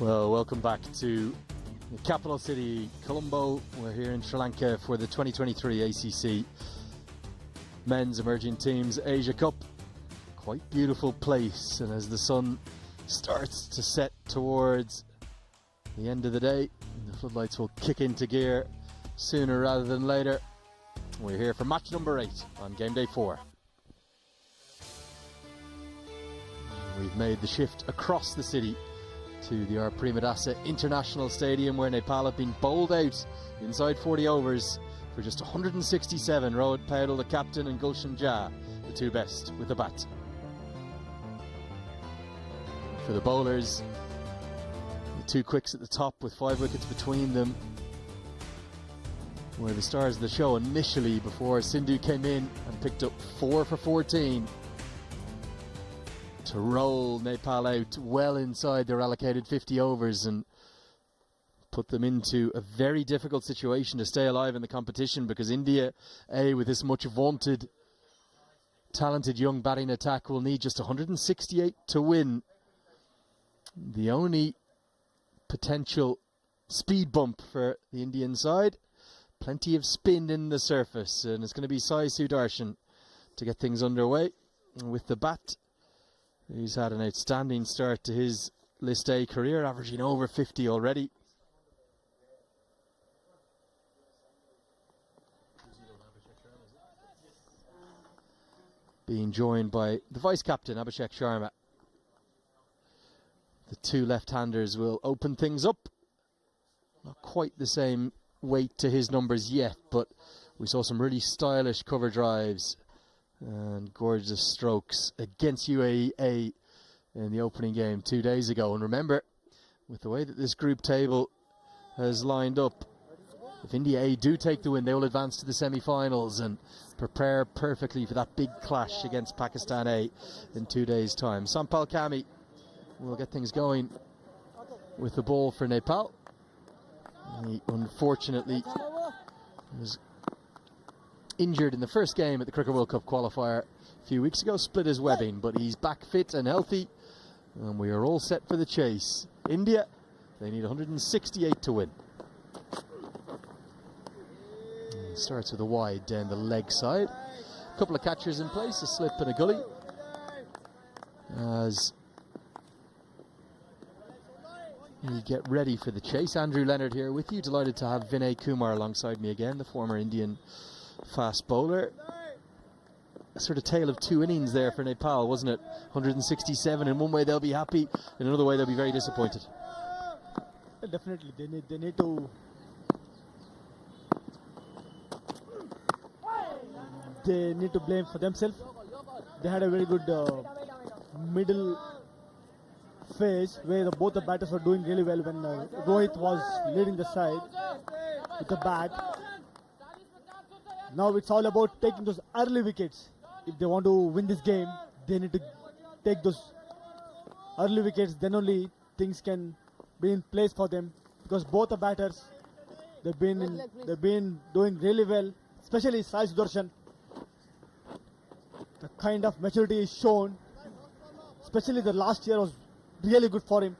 Well, welcome back to the capital city, Colombo. We're here in Sri Lanka for the 2023 ACC Men's Emerging Teams Asia Cup. Quite beautiful place, and as the sun starts to set towards the end of the day, the floodlights will kick into gear sooner rather than later. We're here for match number 8 on game day 4. We've made the shift across the city to the R. Premadasa International Stadium, where Nepal have been bowled out inside 40 overs for just 167. Rohit Paudel, the captain, and Gulshan Jha, the two best with the bat. For the bowlers, the two quicks at the top with 5 wickets between them were the stars of the show initially, before Sindhu came in and picked up 4 for 14 to roll Nepal out well inside their allocated 50 overs and put them into a very difficult situation to stay alive in the competition, because India A, with this much vaunted talented young batting attack, will need just 168 to win. The only potential speed bump for the Indian side, plenty of spin in the surface, and it's going to be Sai Sudarshan to get things underway with the bat. He's had an outstanding start to his List A career, averaging over 50 already. Being joined by the vice-captain, Abhishek Sharma. The two left-handers will open things up. Not quite the same weight to his numbers yet, but we saw some really stylish cover drives and gorgeous strokes against UAE in the opening game 2 days ago. And remember, with the way that this group table has lined up, if India A do take the win, they will advance to the semi-finals and prepare perfectly for that big clash against Pakistan A in 2 days' time. Sampal Kami will get things going with the ball for Nepal. He unfortunately was injured in the first game at the Cricket World Cup qualifier a few weeks ago, split his webbing, but he's back fit and healthy, and we are all set for the chase. India, they need 168 to win. And starts with a wide down the leg side. A couple of catchers in place, a slip and a gully, as we get ready for the chase. Andrew Leonard here with you, delighted to have Vinay Kumar alongside me again, the former Indian fast bowler. A sort of tale of 2 innings there for Nepal, wasn't it? 167. In one way they'll be happy, in another way they'll be very disappointed. Yeah, definitely, they need to blame for themselves. They had a very good middle phase where both the batters were doing really well when Rohit was leading the side with the bat. Now it's all about taking those early wickets. If they want to win this game, they need to take those early wickets. Then only things can be in place for them, because both the batters, they've been doing really well, especially Sai Sudarshan. The kind of maturity is shown, especially the last year was really good for him.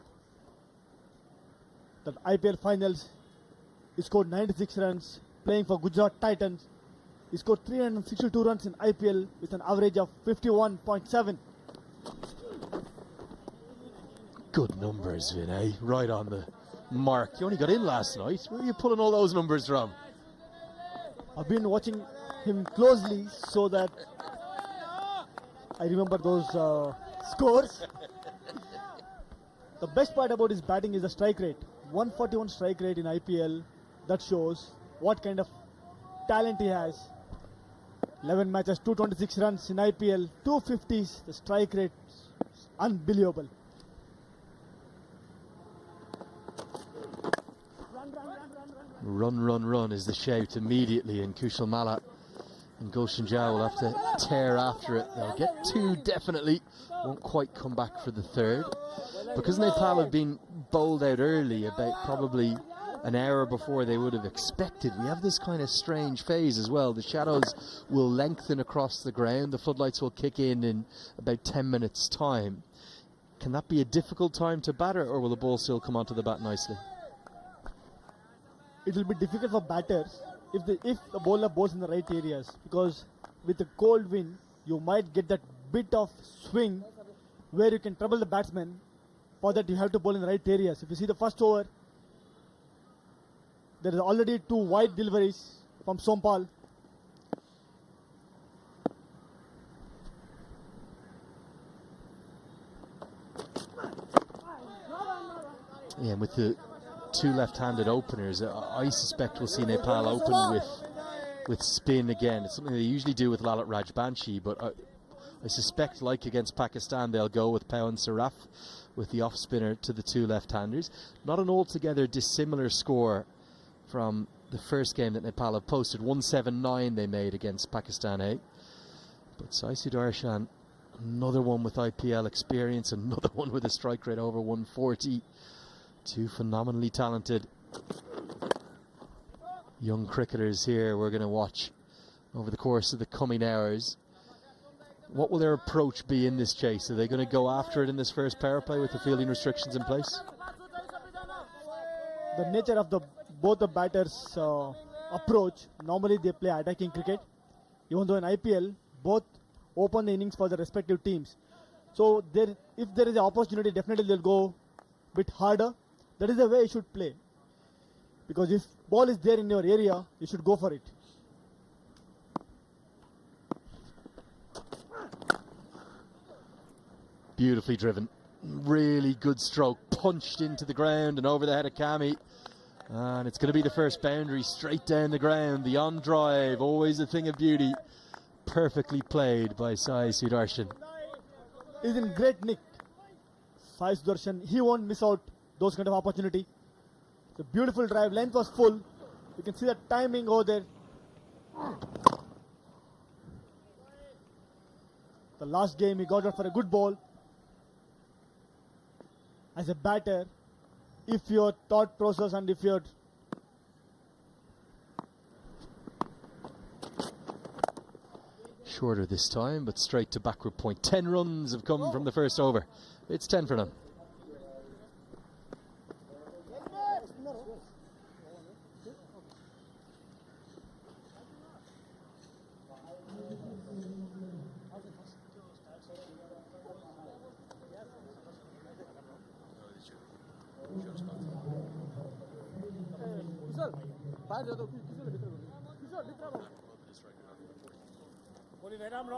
The IPL finals, he scored 96 runs playing for Gujarat Titans. He scored 362 runs in IPL with an average of 51.7. Good numbers, Vinay. Right on the mark. You only got in last night. Where are you pulling all those numbers from? I've been watching him closely so that I remember those scores. The best part about his batting is the strike rate. 141 strike rate in IPL. That shows what kind of talent he has. 11 matches, 226 runs in IPL, 250s. The strike rate is unbelievable. Run is the shout immediately, and Kushal Malla and Gulshan Jha will have to tear after it. They'll get 2 definitely, won't quite come back for the 3rd. Because Nepal have been bowled out early, about probably an hour before they would have expected, we have this kind of strange phase as well. The shadows will lengthen across the ground, the floodlights will kick in about 10 minutes time. Can that be a difficult time to batter, or will the ball still come onto the bat nicely? It will be difficult for batters if the bowler bowls in the right areas, because with the cold wind you might get that bit of swing where you can trouble the batsman. For that you have to bowl in the right areas. If you see the first over, there is already 2 wide deliveries from Sompal. Yeah, and with the 2 left-handed openers, I suspect we'll see Nepal open with spin again. It's something they usually do with Lalit Rajbanshi, but I suspect, like against Pakistan, they'll go with Pawan Saraf with the off-spinner to the 2 left-handers. Not an altogether dissimilar score from the first game that Nepal have posted. 179 they made against Pakistan A. But Sai Sudarshan, another one with IPL experience, another one with a strike rate over 140. 2 phenomenally talented young cricketers here we're going to watch over the course of the coming hours. What will their approach be in this chase? Are they going to go after it in this first power play with the fielding restrictions in place? The nature of both the batters' approach, normally they play attacking cricket. Even though in IPL, both open the innings for the respective teams. So if there is an opportunity, definitely they'll go a bit harder. That is the way you should play. Because if ball is there in your area, you should go for it. Beautifully driven. Really good stroke. Punched into the ground and over the head of Kami. And it's going to be the first boundary straight down the ground. The on drive, always a thing of beauty. Perfectly played by Sai Sudarshan. He's in great nick. Sai Sudarshan, he won't miss out those kind of opportunity. The beautiful drive, length was full. You can see the timing over there. The last game he got out for a good ball. As a batter, if your thought process and if your shorter this time, but straight to backward point. 10 runs have come from the first over. It's 10 for none.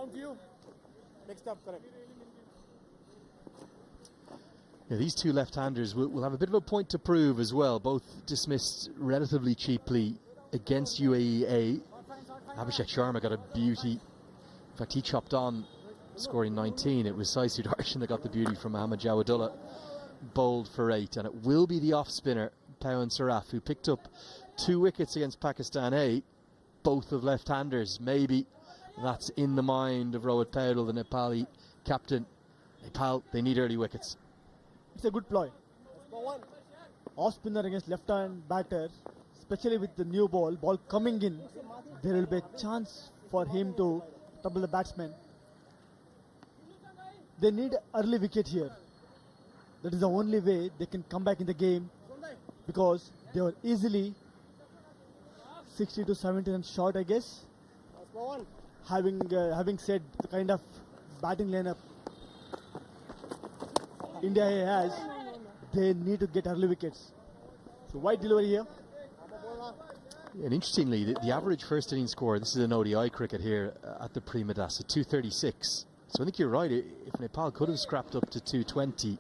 round view. Next up, correct. Yeah, these 2 left-handers will have a bit of a point to prove as well. Both dismissed relatively cheaply against UAE. Abhishek Sharma got a beauty. In fact, he chopped on, scoring 19. It was Sai Sudarshan that got the beauty from Mohammad Jawadullah, bowled for 8. And it will be the off-spinner, Pawan Saraf, who picked up 2 wickets against Pakistan A, both of left-handers. Maybe that's in the mind of Rohit Paudel, the Nepali captain. Nepal, they need early wickets. It's a good ploy. Off spinner against left-hand batter, especially with the new ball coming in, there will be a chance for him to trouble the batsman. They need early wicket here. That is the only way they can come back in the game, because they were easily 60 to 70 runs short, I guess. Having said the kind of batting lineup India has, they need to get early wickets. So wide delivery here. And interestingly, the average first innings score, this is an ODI cricket here at the Premadasa, 236. So I think you're right. If Nepal could have scrapped up to 220,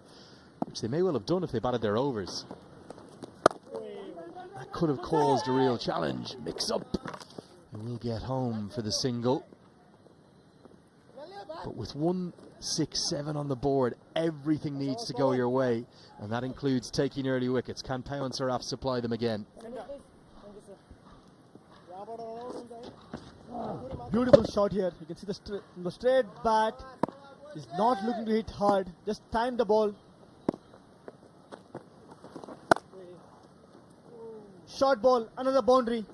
which they may well have done if they batted their overs, that could have caused a real challenge. Mix up. And we'll get home for the single. But with 167 on the board, everything needs to go your way, and that includes taking early wickets. Can Pawan Saraf supply them again? Beautiful shot here. You can see the straight bat is not looking to hit hard. Just time the ball. Short ball, another boundary.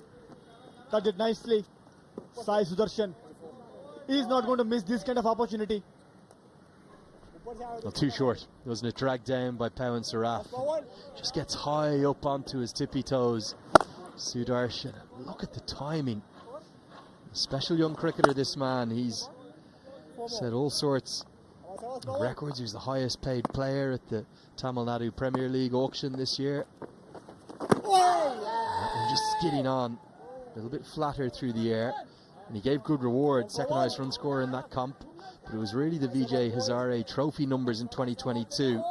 Touched it nicely. Sai Sudarshan. He is not going to miss this kind of opportunity. Well, too short, wasn't it? Dragged down by Pawan Saraf. Just gets high up onto his tippy toes. Sudarshan, look at the timing. Special young cricketer, this man. He's set all sorts of records. He was the highest paid player at the Tamil Nadu Premier League auction this year. And just skidding on, a little bit flatter through the air. And he gave good reward, second highest run scorer in that comp. But it was really the Vijay Hazare Trophy numbers in 2022,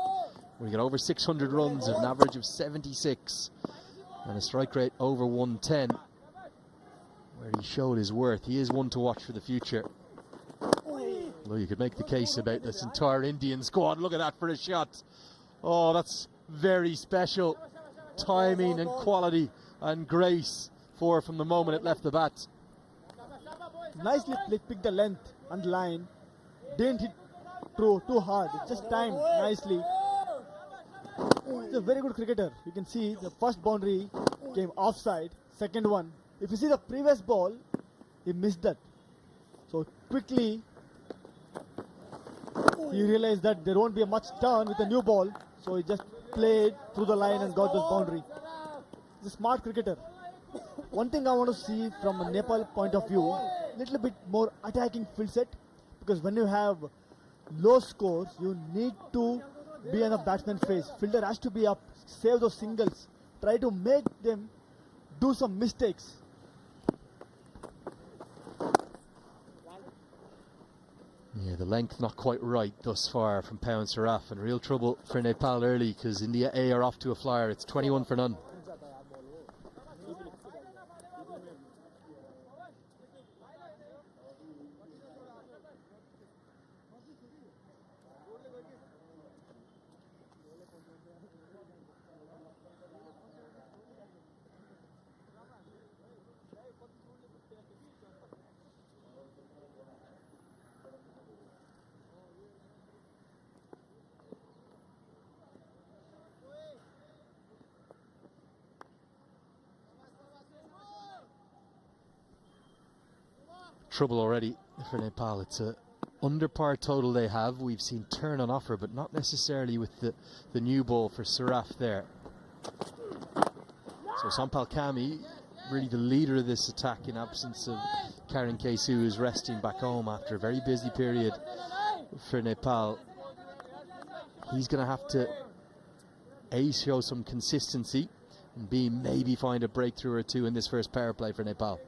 where he got over 600 runs at an average of 76 and a strike rate over 110, where he showed his worth. He is one to watch for the future. Although you could make the case about this entire Indian squad. Look at that for a shot. Oh, that's very special. Timing and quality and grace from the moment it left the bat. Nicely picked the length and line. Didn't hit too hard. It just timed nicely. He's a very good cricketer. You can see the first boundary came offside. Second one, if you see the previous ball, he missed that. So quickly he realized that there won't be a much turn with a new ball. So he just played through the line and got this boundary. He's a smart cricketer. One thing I want to see from a Nepal point of view, little bit more attacking field set, because when you have low scores, you need to be on the batsman's face. Fielder has to be up, save those singles, try to make them do some mistakes. Yeah, the length not quite right thus far from Pawan Saraf, and real trouble for Nepal early because India A are off to a flyer. It's 21 for none. Trouble already for Nepal. It's a under par total they have. We've seen turn on offer, but not necessarily with the new ball for Saraf there. So Sampal Kami, really the leader of this attack in absence of Karan Kesu, who's resting back home after a very busy period for Nepal. He's going to have to A, show some consistency, and B, maybe find a breakthrough or two in this first power play for Nepal.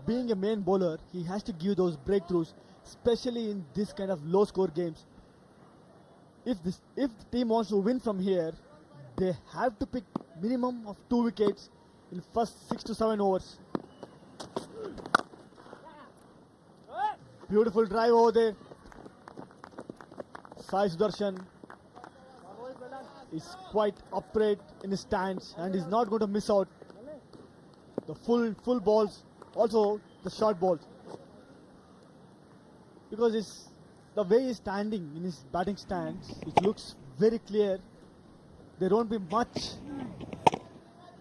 Being a main bowler, he has to give those breakthroughs, especially in this kind of low score games. If the team wants to win from here, they have to pick minimum of 2 wickets in first 6 to 7 overs. Beautiful drive over there. Sai Sudarshan is quite upright in his stance and is not going to miss out the full balls. Also the short balls, because the way he's standing in his batting stance, it looks very clear. There won't be much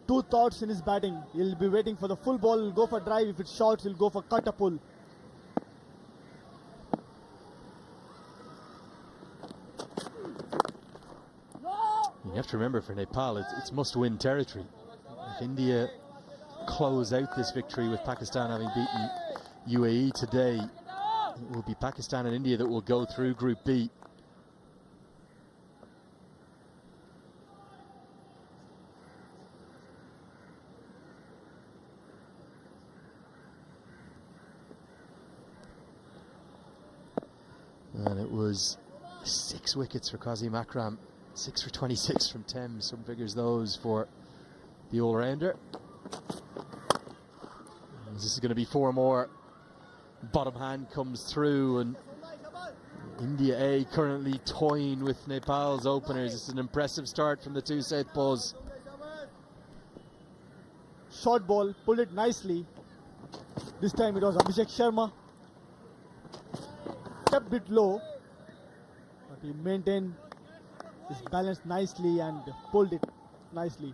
two thoughts in his batting. He'll be waiting for the full ball, he'll go for drive. If it's short, he'll go for cut or pull. You have to remember, for Nepal, it's must-win territory. If India close out this victory with Pakistan having beaten UAE today, it will be Pakistan and India that will go through Group B. And it was 6 wickets for Qasim Akram, 6 for 26 from Thames. Some figures those for the all-rounder. This is going to be 4 more. Bottom hand comes through, and India A currently toying with Nepal's openers. It's an impressive start from the two southpaws. Short ball, pulled it nicely. This time it was Abhishek Sharma. Kept it low, but he maintained his balance nicely and pulled it nicely.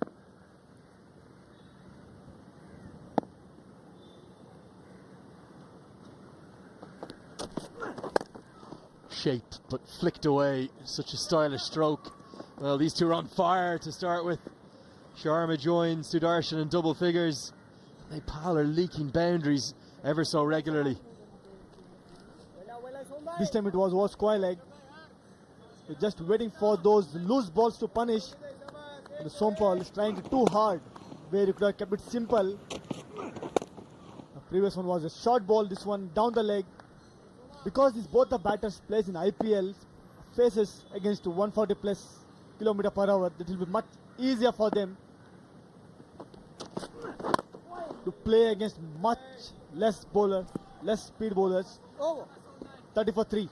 shape, but flicked away. Such a stylish stroke. Well, these two are on fire to start with. Sharma joins Sudarshan in double figures. Nepal are leaking boundaries ever so regularly. This time it was square leg. Just waiting for those loose balls to punish. The Sompal is trying too hard, where you could have kept it simple. The previous one was a short ball, this one down the leg. Because both the batters plays in IPL faces against 140 plus km per hour, it will be much easier for them to play against much less speed bowlers. 30 for 3.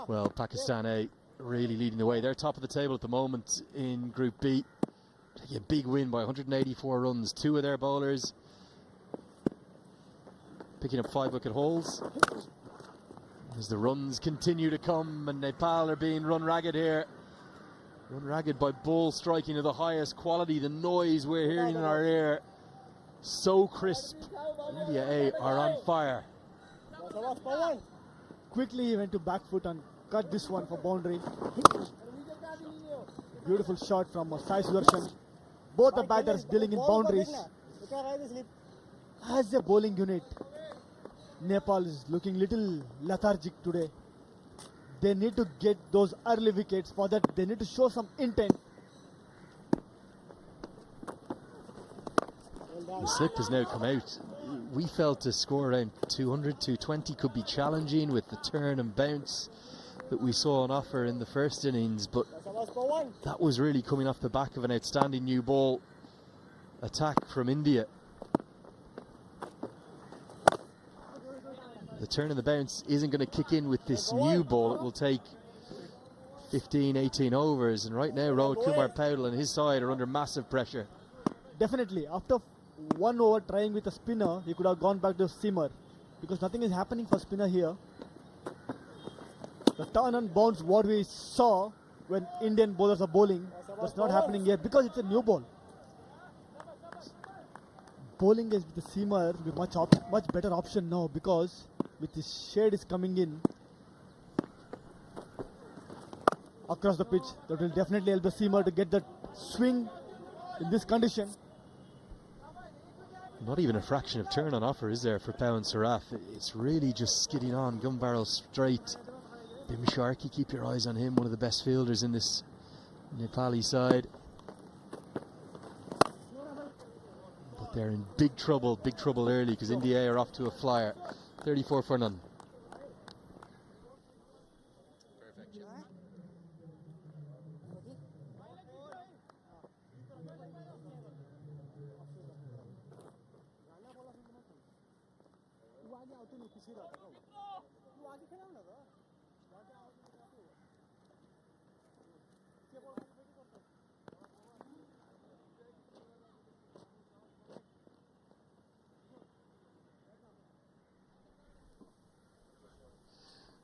Well, Pakistan A really leading the way. They're top of the table at the moment in Group B. Taking a big win by 184 runs. Two of their bowlers picking up 5-wicket hauls. As the runs continue to come, and Nepal are being run ragged here. Run ragged by ball striking of the highest quality. The noise we're hearing in our ear, so crisp. India A are on fire. Quickly he went to back foot and cut this one for boundary. Beautiful shot from Sai Sudarshan. Both the batters dealing in boundaries. As a bowling unit, Nepal is looking little lethargic today. They need to get those early wickets. For that they need to show some intent. The slip has now come out. We felt to score around 200, 220 could be challenging with the turn and bounce that we saw on offer in the first innings, but that was really coming off the back of an outstanding new ball attack from India. The turn and the bounce isn't going to kick in with this new ball. It will take 15, 18 overs, and right now Rohit Kumar Paudel and his side are under massive pressure. Definitely, after 1 over trying with a spinner, he could have gone back to seamer, because nothing is happening for spinner here. The turn and bounce what we saw when Indian bowlers are bowling, that's not happening here because it's a new ball. Bowling is with the seamer will be much better option now, because with the shade is coming in across the pitch, that will definitely help the seamer to get that swing in this condition. Not even a fraction of turn on offer is there for Pawan Saraf. It's really just skidding on, gun barrel straight. Bim Sharkey, keep your eyes on him, one of the best fielders in this Nepali side. But they're in big trouble early, because India are off to a flyer. 34 for none.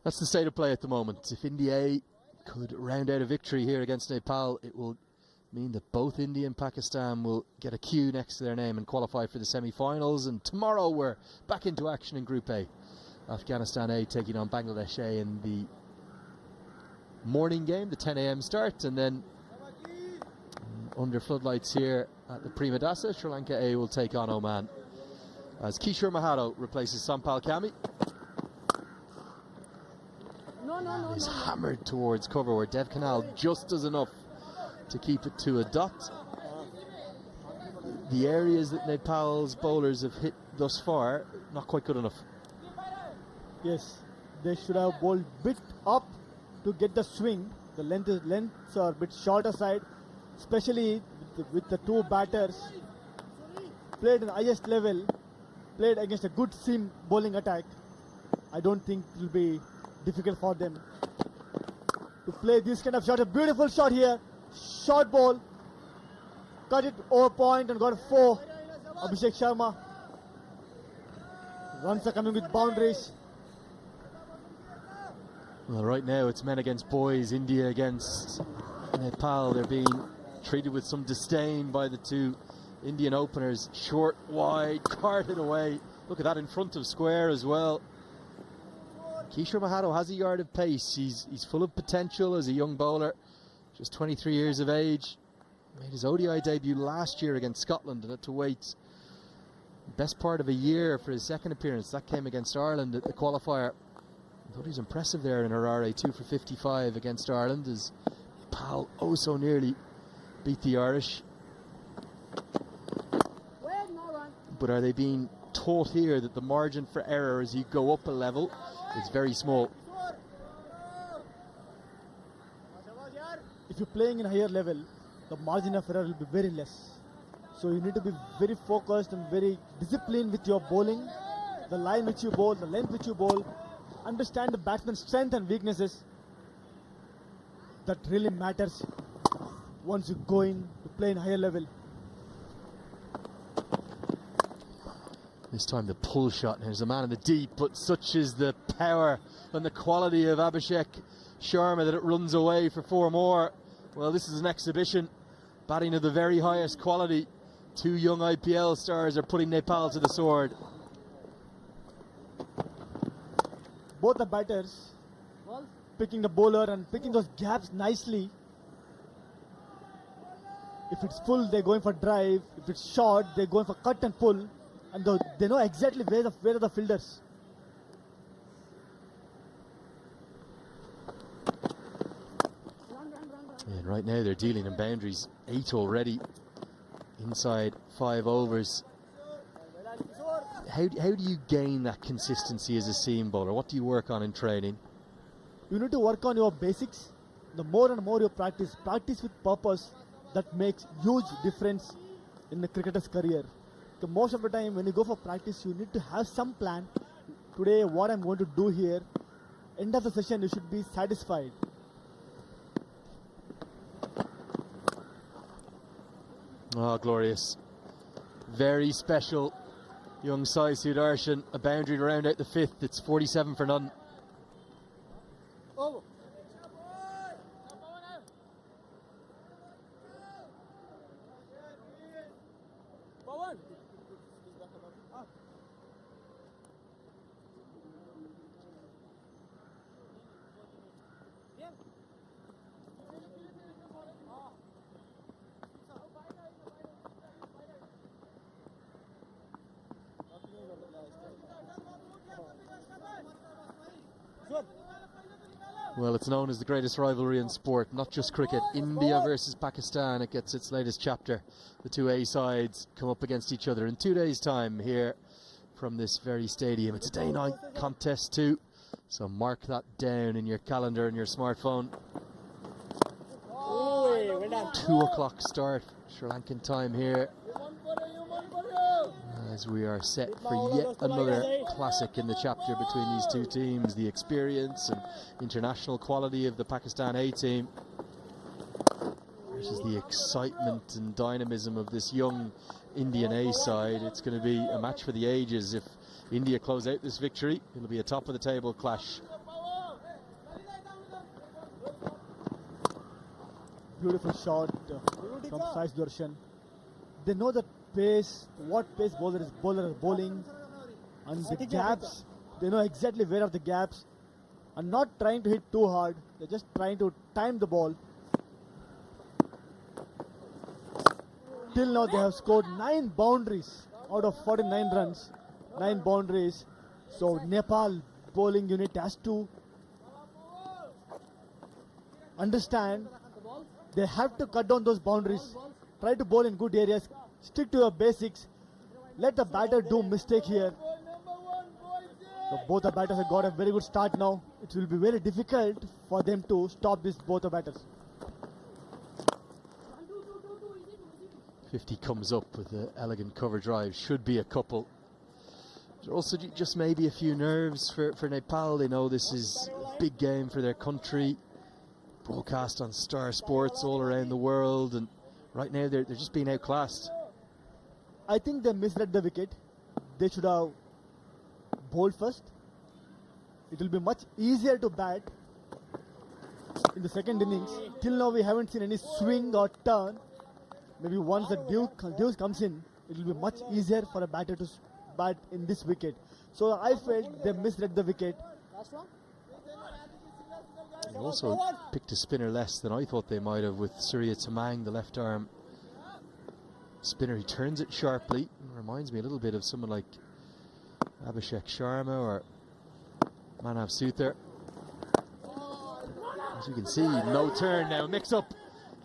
That's the state of play at the moment. If India could round out a victory here against Nepal, it will mean that both India and Pakistan will get a Q next to their name and qualify for the semi-finals. And tomorrow we're back into action in Group A. Afghanistan A taking on Bangladesh A in the morning game, the 10 AM start, and then under floodlights here at the Prima Dasa, Sri Lanka A will take on Oman as Kishore Mahato replaces Sampal Kami. Is hammered towards cover, where Dev Canal just does enough to keep it to a dot. The areas that Nepal's bowlers have hit thus far, not quite good enough. Yes, they should have bowled bit up to get the swing. The lengths are a bit shorter side, especially with the two batters played in the highest level, played against a good seam bowling attack. I don't think it will be difficult for them to play this kind of shot. A beautiful shot here. Short ball. Cut it over point and got a 4. Abhishek Sharma. Runs are coming with boundaries. Well, right now it's men against boys, India against Nepal. They're being treated with some disdain by the two Indian openers. Short, wide, carted away. Look at that in front of square as well. Kishore Mahato has a yard of pace. He's full of potential as a young bowler, just 23 years of age. Made his ODI debut last year against Scotland and had to wait best part of a year for his second appearance. That came against Ireland at the qualifier. I thought he was impressive there in Harare, 2 for 55 against Ireland, as Nepal oh so nearly beat the Irish. But are they being taught here that the margin for error as you go up a level is very small? If you're playing in a higher level, the margin of error will be very less. So you need to be very focused and very disciplined with your bowling, the line which you bowl, the length which you bowl. Understand the batsman's strength and weaknesses. That really matters once you go in to play in a higher level. This time the pull shot, and there's a man in the deep, but such is the power and the quality of Abhishek Sharma that it runs away for 4 more. Well, this is an exhibition, batting of the very highest quality. 2 young IPL stars are putting Nepal to the sword. Both the batters picking the bowler and picking those gaps nicely. If it's full, they're going for drive. If it's short, they're going for cut and pull. And they know exactly where are the fielders. And right now they're dealing in boundaries. 8 already inside 5 overs. How do you gain that consistency as a seam bowler? What do you work on in training? You need to work on your basics. The more and more you practice with purpose, that makes huge difference in the cricketer's career. The most of the time when you go for practice, you need to have some plan. Today, what I'm going to do here, end of the session, you should be satisfied. Oh, glorious. Very special. Young Sai Sudarshan, a boundary to round out the 5th. It's 47 for none. Oh. Well, it's known as the greatest rivalry in sport, not just cricket. India versus Pakistan, it gets its latest chapter. The 2 A sides come up against each other in 2 days' time here from this very stadium. It's a day-night contest too, so mark that down in your calendar and your smartphone. 2 o'clock start, Sri Lankan time here, as we are set for yet another classic in the chapter between these two teams. The experience and international quality of the Pakistan A team versus the excitement and dynamism of this young Indian A side. It's going to be a match for the ages. If India close out this victory, it'll be a top of the table clash. Beautiful shot from Sai Sudarshan. They know the pace, what pace bowler is bowling, and the gaps. They know exactly where are the gaps, and not trying to hit too hard. They're just trying to time the ball. Till now they have scored 9 boundaries out of 49 runs. 9 boundaries. So Nepal bowling unit has to understand they have to cut down those boundaries. Try to bowl in good areas. Stick to your basics. Let the batter do mistake here. So both the batters have got a very good start now. It will be very difficult for them to stop both the batters. 50 comes up with an elegant cover drive. Should be a couple Also, just maybe a few nerves for Nepal. They know this is a big game for their country. Broadcast on Star Sports all around the world, and right now they're just being outclassed. I think they misread the wicket. They should have bowled first. It will be much easier to bat in the second innings. Till now we haven't seen any swing or turn. Maybe once the deuce comes in, it will be much easier for a batter to bat in this wicket. So I felt they misread the wicket. They also picked a spinner less than I thought they might have, with Surya Tamang, the left arm spinner. He turns it sharply. It reminds me a little bit of someone like Abhishek Sharma or Manav Suthar. As you can see, no turn now. Mix up.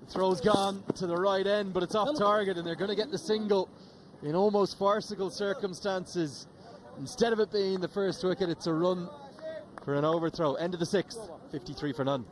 The throw's gone to the right end, but it's off target, and they're going to get the single in almost farcical circumstances. Instead of it being the first wicket, it's a run for an overthrow. End of the sixth, 53 for none.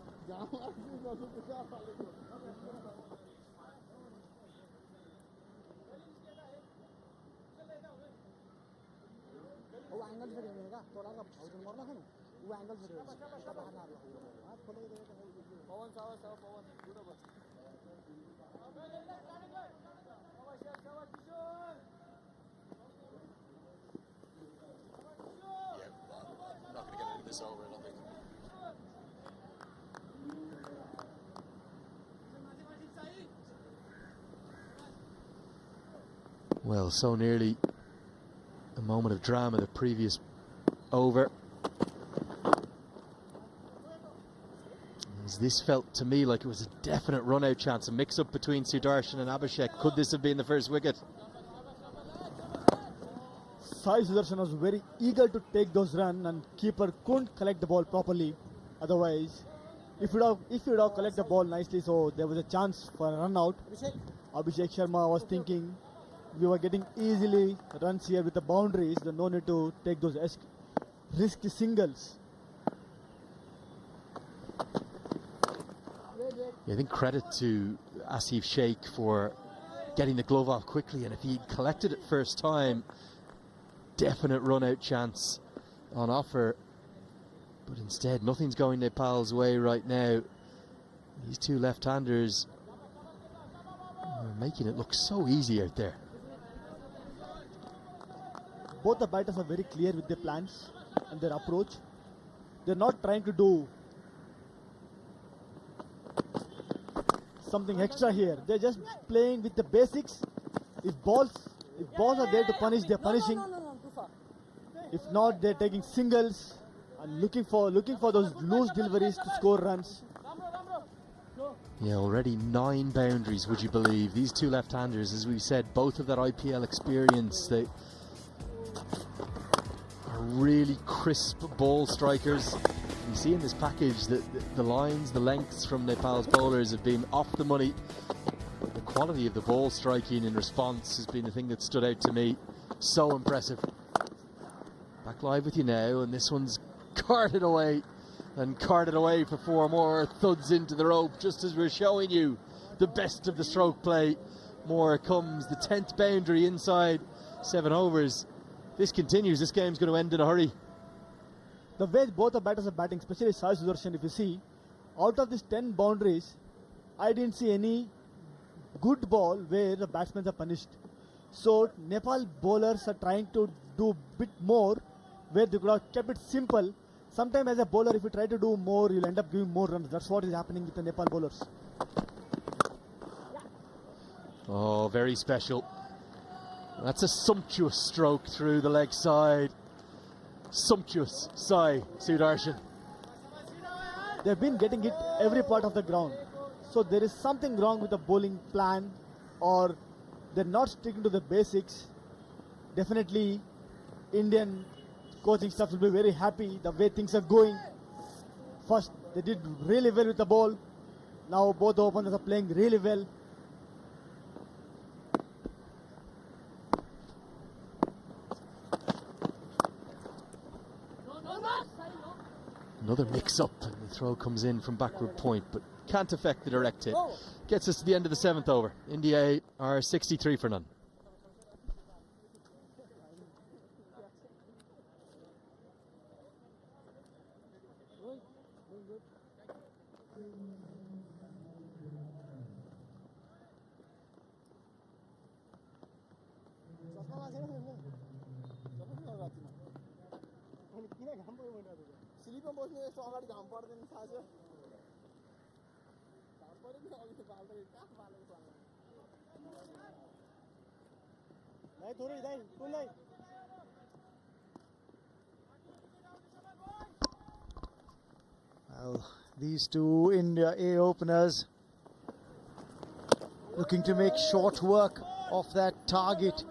Not going to get into this over, I don't think. Well, so nearly a moment of drama the previous over. As this felt to me like it was a definite run-out chance, a mix-up between Sudarshan and Abhishek. Could this have been the first wicket? Sai Sudarshan was very eager to take those runs, and keeper couldn't collect the ball properly. Otherwise, if you would have collected the ball nicely, so there was a chance for a run out. Abhishek Sharma was thinking we were getting easily runs here with the boundaries. There's no need to take those risky singles. Yeah, I think credit to Asif Sheikh for getting the glove off quickly, and if he'd collected it first time, definite run-out chance on offer. But instead, nothing's going Nepal's way right now. These two left-handers are making it look so easy out there. Both the batters are very clear with their plans and their approach. They're not trying to do something extra here. They're just playing with the basics. If balls are there to punish, they're punishing. If not, they're taking singles and looking for those loose deliveries to score runs. Yeah, already 9 boundaries, would you believe? These two left-handers, as we said, both of that IPL experience. They are really crisp ball strikers. You see in this package that the lines, the lengths from Nepal's bowlers have been off the money. The quality of the ball striking in response has been the thing that stood out to me. So impressive. Back live with you now, and this one's carted away, and carted away for 4 more. Thuds into the rope, just as we're showing you the best of the stroke play. More comes, the 10th boundary inside 7 overs. This continues, this game's going to end in a hurry. The way both the batters are batting, especially Sai Sudarshan, if you see, out of these 10 boundaries, I didn't see any good ball where the batsmen are punished. So Nepal bowlers are trying to do a bit more, where they could have kept it simple. Sometimes as a bowler, if you try to do more, you'll end up giving more runs. That's what is happening with the Nepal bowlers. Oh, very special. That's a sumptuous stroke through the leg side. Sumptuous, Sai Sudarshan. They've been getting hit every part of the ground. So there is something wrong with the bowling plan, or they're not sticking to the basics. Definitely, Indian coaching staff will be very happy the way things are going. First, they did really well with the ball. Now both the openers are playing really well. Another mix-up, and the throw comes in from backward point, but can't affect the direct hit. Gets us to the end of the 7th over. India are 63 for none. Well, these two India A openers looking to make short work of that target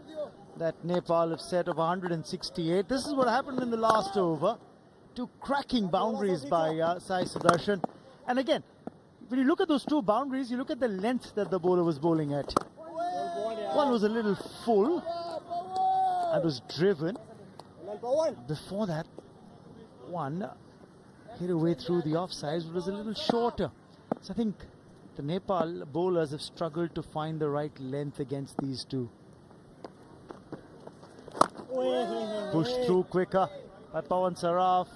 that Nepal have set of 168. This is what happened in the last over. Two cracking boundaries by Sai Sudarshan. And again, when you look at those two boundaries, you look at the length that the bowler was bowling at. One was a little full and was driven. Before that, one hit away through the offsides, but was a little shorter. So I think the Nepal bowlers have struggled to find the right length against these two. Pushed through quicker by Pawan Saraf,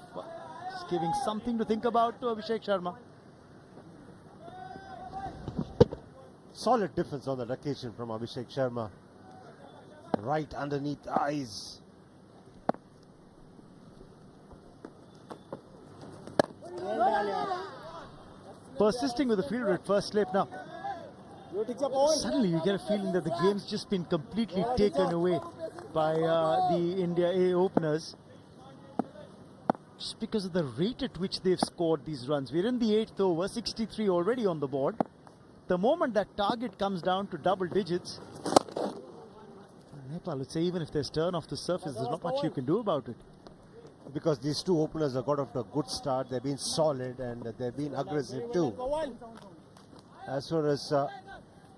just giving something to think about to Abhishek Sharma. Solid defense on that occasion from Abhishek Sharma. Right underneath the eyes. Persisting with the fielder at first slip now. Suddenly you get a feeling that the game's just been completely taken away by the India A openers. Just because of the rate at which they've scored these runs. We're in the 8th over, 63 already on the board. The moment that target comes down to double digits, Nepal would say even if there's turn off the surface, there's not much you can do about it. Because these two openers have got off to a good start. They've been solid and they've been aggressive too. As far as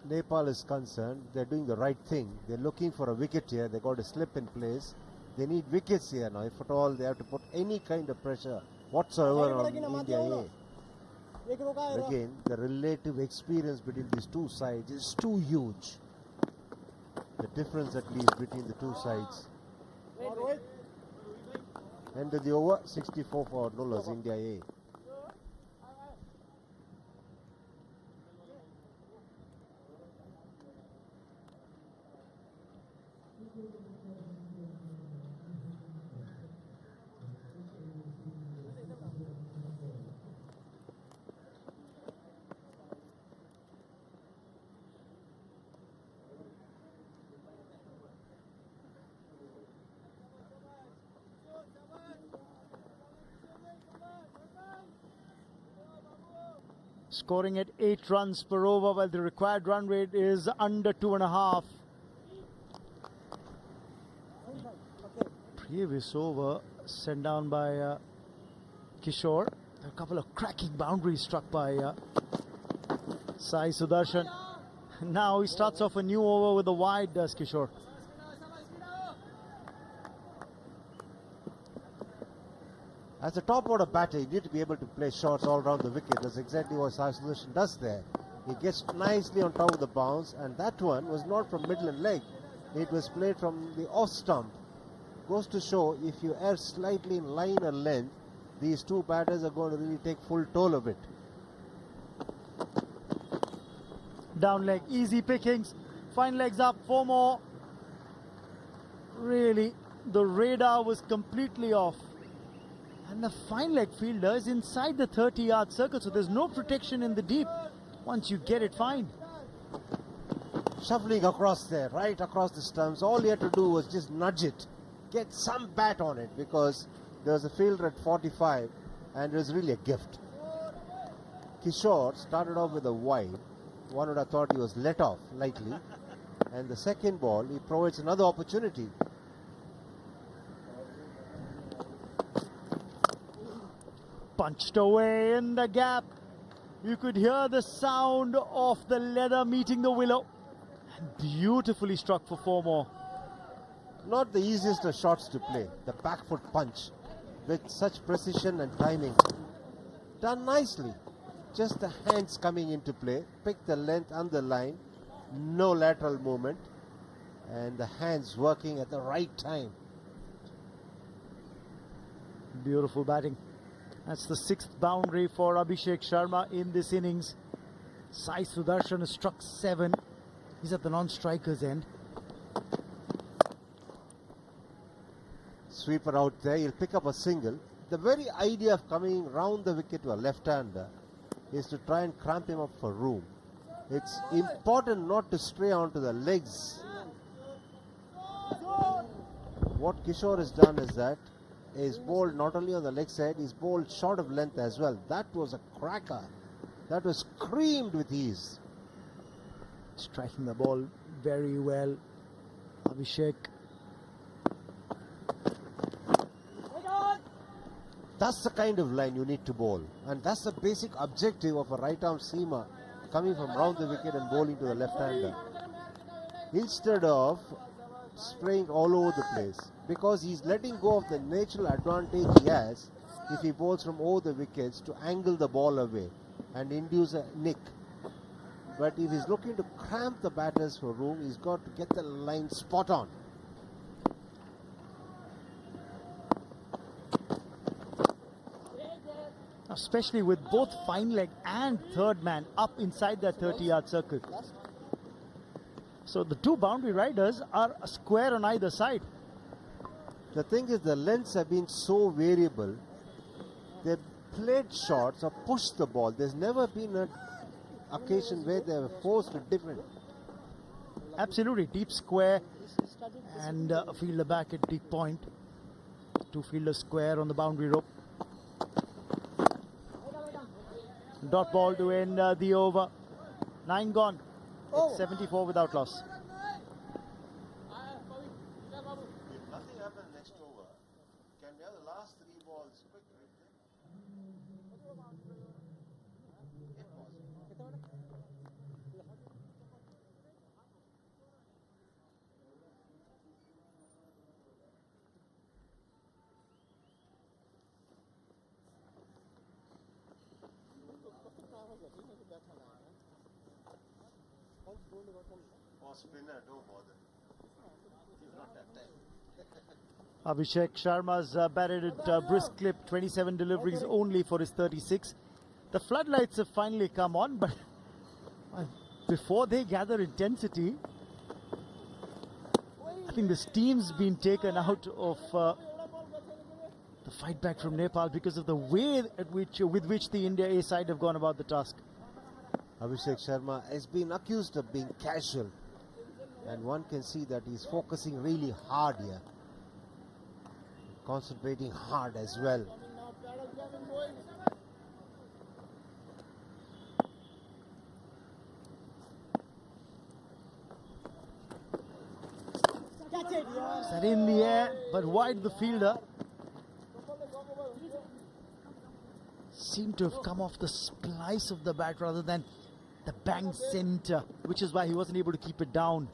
Nepal is concerned, they're doing the right thing. They're looking for a wicket here. They've got to slip in place. They need wickets here now. If at all they have to put any kind of pressure whatsoever on India A. And again, the relative experience between these two sides is too huge. The difference at least between the two sides. End of the over, 64 for Nullahs, India A. Scoring at 8 runs per over, while the required run rate is under 2.5. Previous over sent down by Kishore. A couple of cracking boundaries struck by Sai Sudarshan. Now he starts off a new over with a wide, does Kishore. As a top order batter, you need to be able to play shots all around the wicket. That's exactly what Sai Sudarshan does there. He gets nicely on top of the bounce, and that one was not from middle and leg. It was played from the off stump. Goes to show if you err slightly in line or length, these two batters are going to really take full toll of it. Down leg, easy pickings. Fine legs up, 4 more. Really, the radar was completely off. And the fine leg fielder is inside the 30-yard circle, so there's no protection in the deep once you get it fine. Shuffling across there, right across the stumps. All he had to do was just nudge it, get some bat on it, because there was a fielder at 45 and it was really a gift. Kishore started off with a wide. One would have thought he was let off lightly. And the second ball, he provides another opportunity. Punched away in the gap. You could hear the sound of the leather meeting the willow. And beautifully struck for 4 more. Not the easiest of shots to play. The back foot punch with such precision and timing. Done nicely. Just the hands coming into play. Pick the length and the line. No lateral movement. And the hands working at the right time. Beautiful batting. That's the 6th boundary for Abhishek Sharma in this innings. Sai Sudarshan has struck 7. He's at the non-striker's end. Sweeper out there. He'll pick up a single. the very idea of coming round the wicket to a left-hander is to try and cramp him up for room. It's important not to stray onto the legs. What Kishore has done is that he's bowled not only on the leg side, he's bowled short of length as well. That was a cracker. That was screamed with ease. Striking the ball very well. Abhishek. That's the kind of line you need to bowl. And that's the basic objective of a right-arm seamer coming from round the wicket and bowling to the left-hander. Instead of spraying all over the place. Because he's letting go of the natural advantage he has if he bowls from over the wickets to angle the ball away and induce a nick. But if he's looking to cramp the batters for room, he's got to get the line spot on. Especially with both fine leg and third man up inside that 30-yard circle. So the two boundary riders are a square on either side. The thing is, the lengths have been so variable. They've played shots or pushed the ball. There's never been an occasion where they were forced to different. Absolutely, deep square and a fielder back at deep point. Two fielders square on the boundary rope. Dot ball to end the over. 9 gone. It's 74 without loss. If nothing happens next over, can we have the last 3 balls quick? Or spinner, don't bother. You've not had time. Abhishek Sharma's batted at brisk clip, 27 deliveries only for his 36. The floodlights have finally come on, but before they gather intensity, I think the steam's been taken out of the fight back from Nepal because of the way with which the India A side have gone about the task. Abhishek Sharma has been accused of being casual, and one can see that he's focusing really hard here, concentrating hard as well. Set in the air, but wide the fielder. Seemed to have come off the splice of the bat rather than the bang center, which is why he wasn't able to keep it down.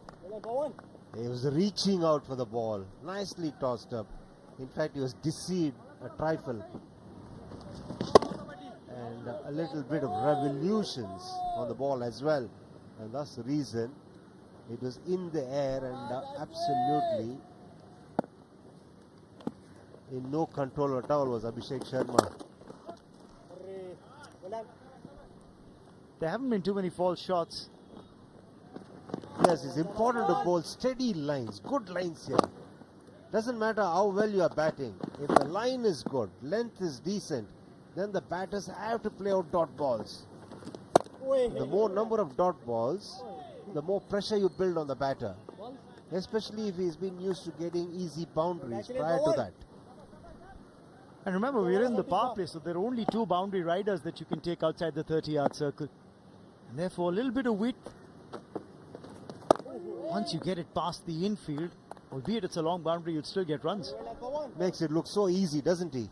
He was reaching out for the ball, nicely tossed up. In fact, he was deceived a trifle, and a little bit of revolutions on the ball as well, and that's the reason it was in the air and absolutely in no control at all was Abhishek Sharma. There haven't been too many false shots. Yes, it's important to bowl steady lines, good lines here. Doesn't matter how well you are batting. If the line is good, length is decent, then the batters have to play out dot balls. The more number of dot balls, the more pressure you build on the batter. Especially if he's been used to getting easy boundaries prior to that. And remember, we're in the power play, so there are only 2 boundary riders that you can take outside the 30-yard circle. And therefore, a little bit of width. Once you get it past the infield, albeit it's a long boundary, you'd still get runs. Makes it look so easy, doesn't he?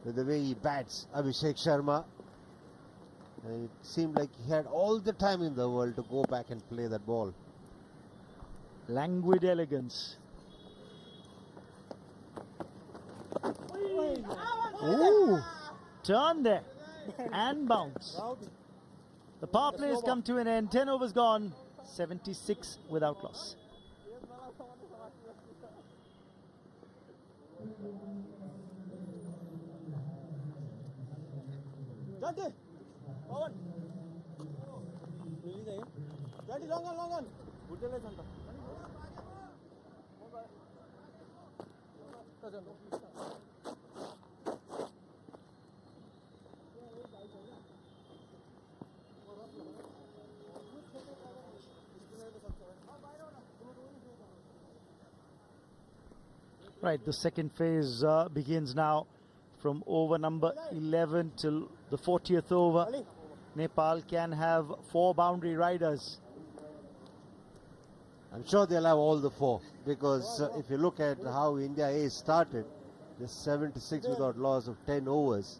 With the way he bats, Abhishek Sharma. And it seemed like he had all the time in the world to go back and play that ball. Languid elegance. Ooh, turn there and bounce. The power play has come to an end. 10 overs gone, 76 without loss. Right, the second phase begins now from over number 11 till the 40th over. Nepal can have 4 boundary riders. I'm sure they'll have all the 4, because if you look at how India A started, they're 76 without loss of 10 overs.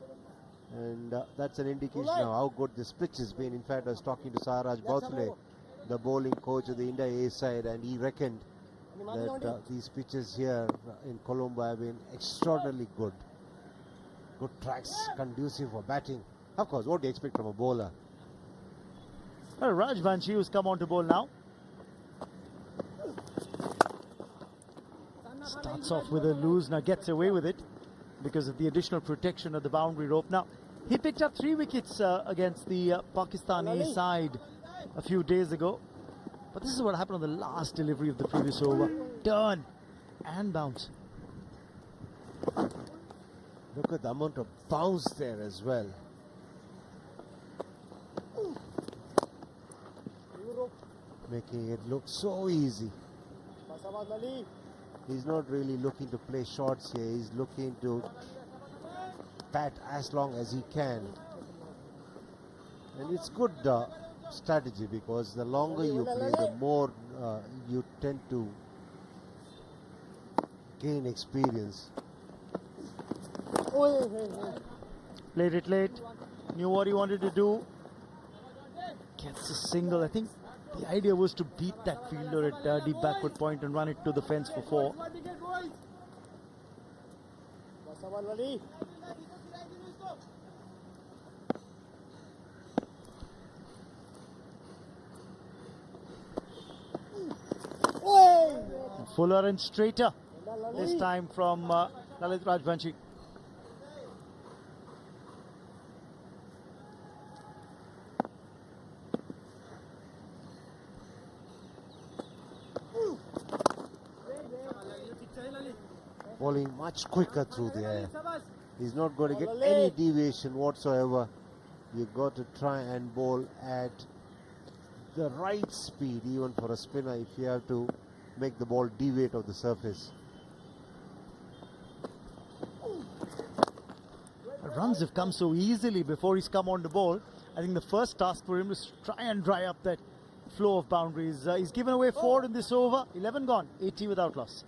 And that's an indication of how good this pitch has been. In fact, I was talking to Saharaj Boutle, the bowling coach of the India A side, and he reckoned that these pitches here in Colombo have been extraordinarily good. Good tracks, conducive for batting. Of course, what do you expect from a bowler? Rajvanshi, who's come on to bowl now. Starts off with a loose, now gets away with it because of the additional protection of the boundary rope. Now, he picked up 3 wickets against the Pakistani side a few days ago. But this is what happened on the last delivery of the previous over. Turn and bounce. Look at the amount of bounce there as well. Making it look so easy. He's not really looking to play shots here. He's looking to bat as long as he can. And it's good strategy, because the longer you play, the more you tend to gain experience. Played it late, knew what he wanted to do. Gets a single. I think the idea was to beat that fielder at deep backward point and run it to the fence for 4. Fuller and straighter this time from Lalit Rajvanshi. Bowling much quicker through the air. He's not going to get any deviation whatsoever. You've got to try and bowl at the right speed, even for a spinner, if you have to make the ball deviate off the surface. Runs have come so easily before he's come on the ball. I think the first task for him is try and dry up that flow of boundaries. He's given away 4 in this over, 11 gone, 80 without loss.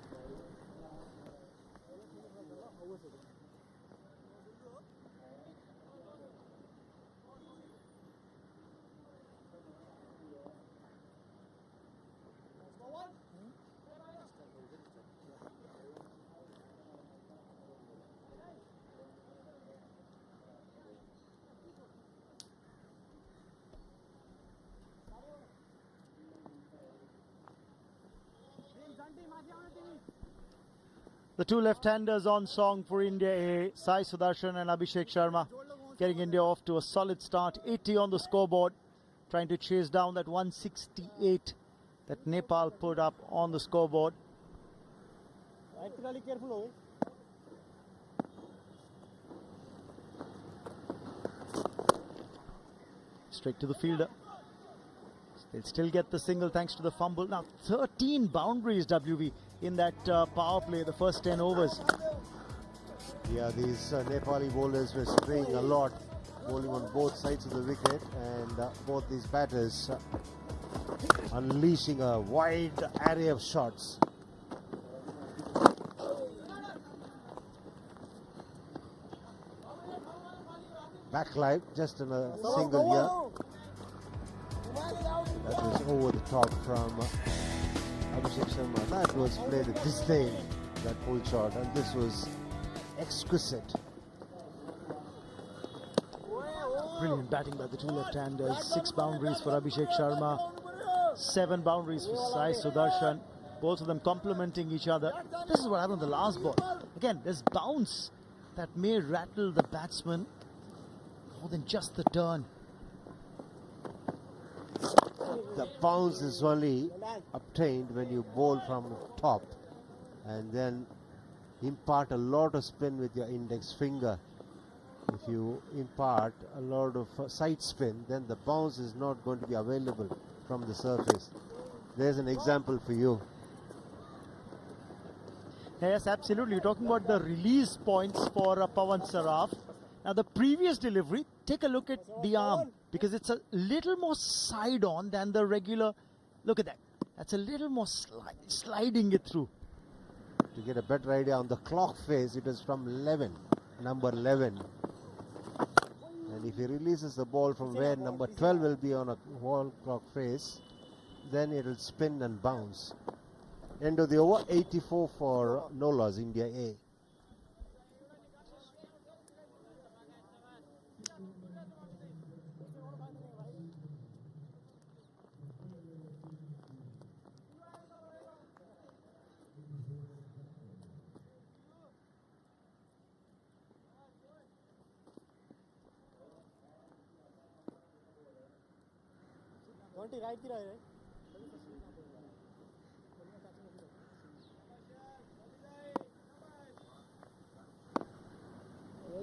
The 2 left-handers on song for India A, Sai Sudarshan and Abhishek Sharma, getting India off to a solid start. 80 on the scoreboard, trying to chase down that 168 that Nepal put up on the scoreboard. Straight to the fielder. They'll still get the single thanks to the fumble. Now 13 boundaries, WV, in that power play, the first 10 overs. Yeah, these Nepali bowlers were spraying a lot, bowling on both sides of the wicket, and both these batters unleashing a wide array of shots. Back live, just in a single here. That was over the top from Abhishek Sharma. That was played with disdain, that pull shot, and this was exquisite. Brilliant batting by the 2 left-handers. 6 boundaries for Abhishek Sharma, 7 boundaries for Sai Sudarshan. Both of them complementing each other. This is what happened on the last ball. Again, there's bounce that may rattle the batsman more than just the turn. The bounce is only obtained when you bowl from top and then impart a lot of spin with your index finger. If you impart a lot of side spin, then the bounce is not going to be available from the surface. There's an example for you. Yes, absolutely. You're talking about the release points for Pawan Saraf. Now, the previous delivery, take a look at the arm because it's a little more side on than the regular. Look at that. That's a little more sliding it through. To get a better idea on the clock face, it is from 11, number 11. And if he releases the ball from where number 12 will be on a wall clock face, then it will spin and bounce. End of the over, 84 for no loss, India A.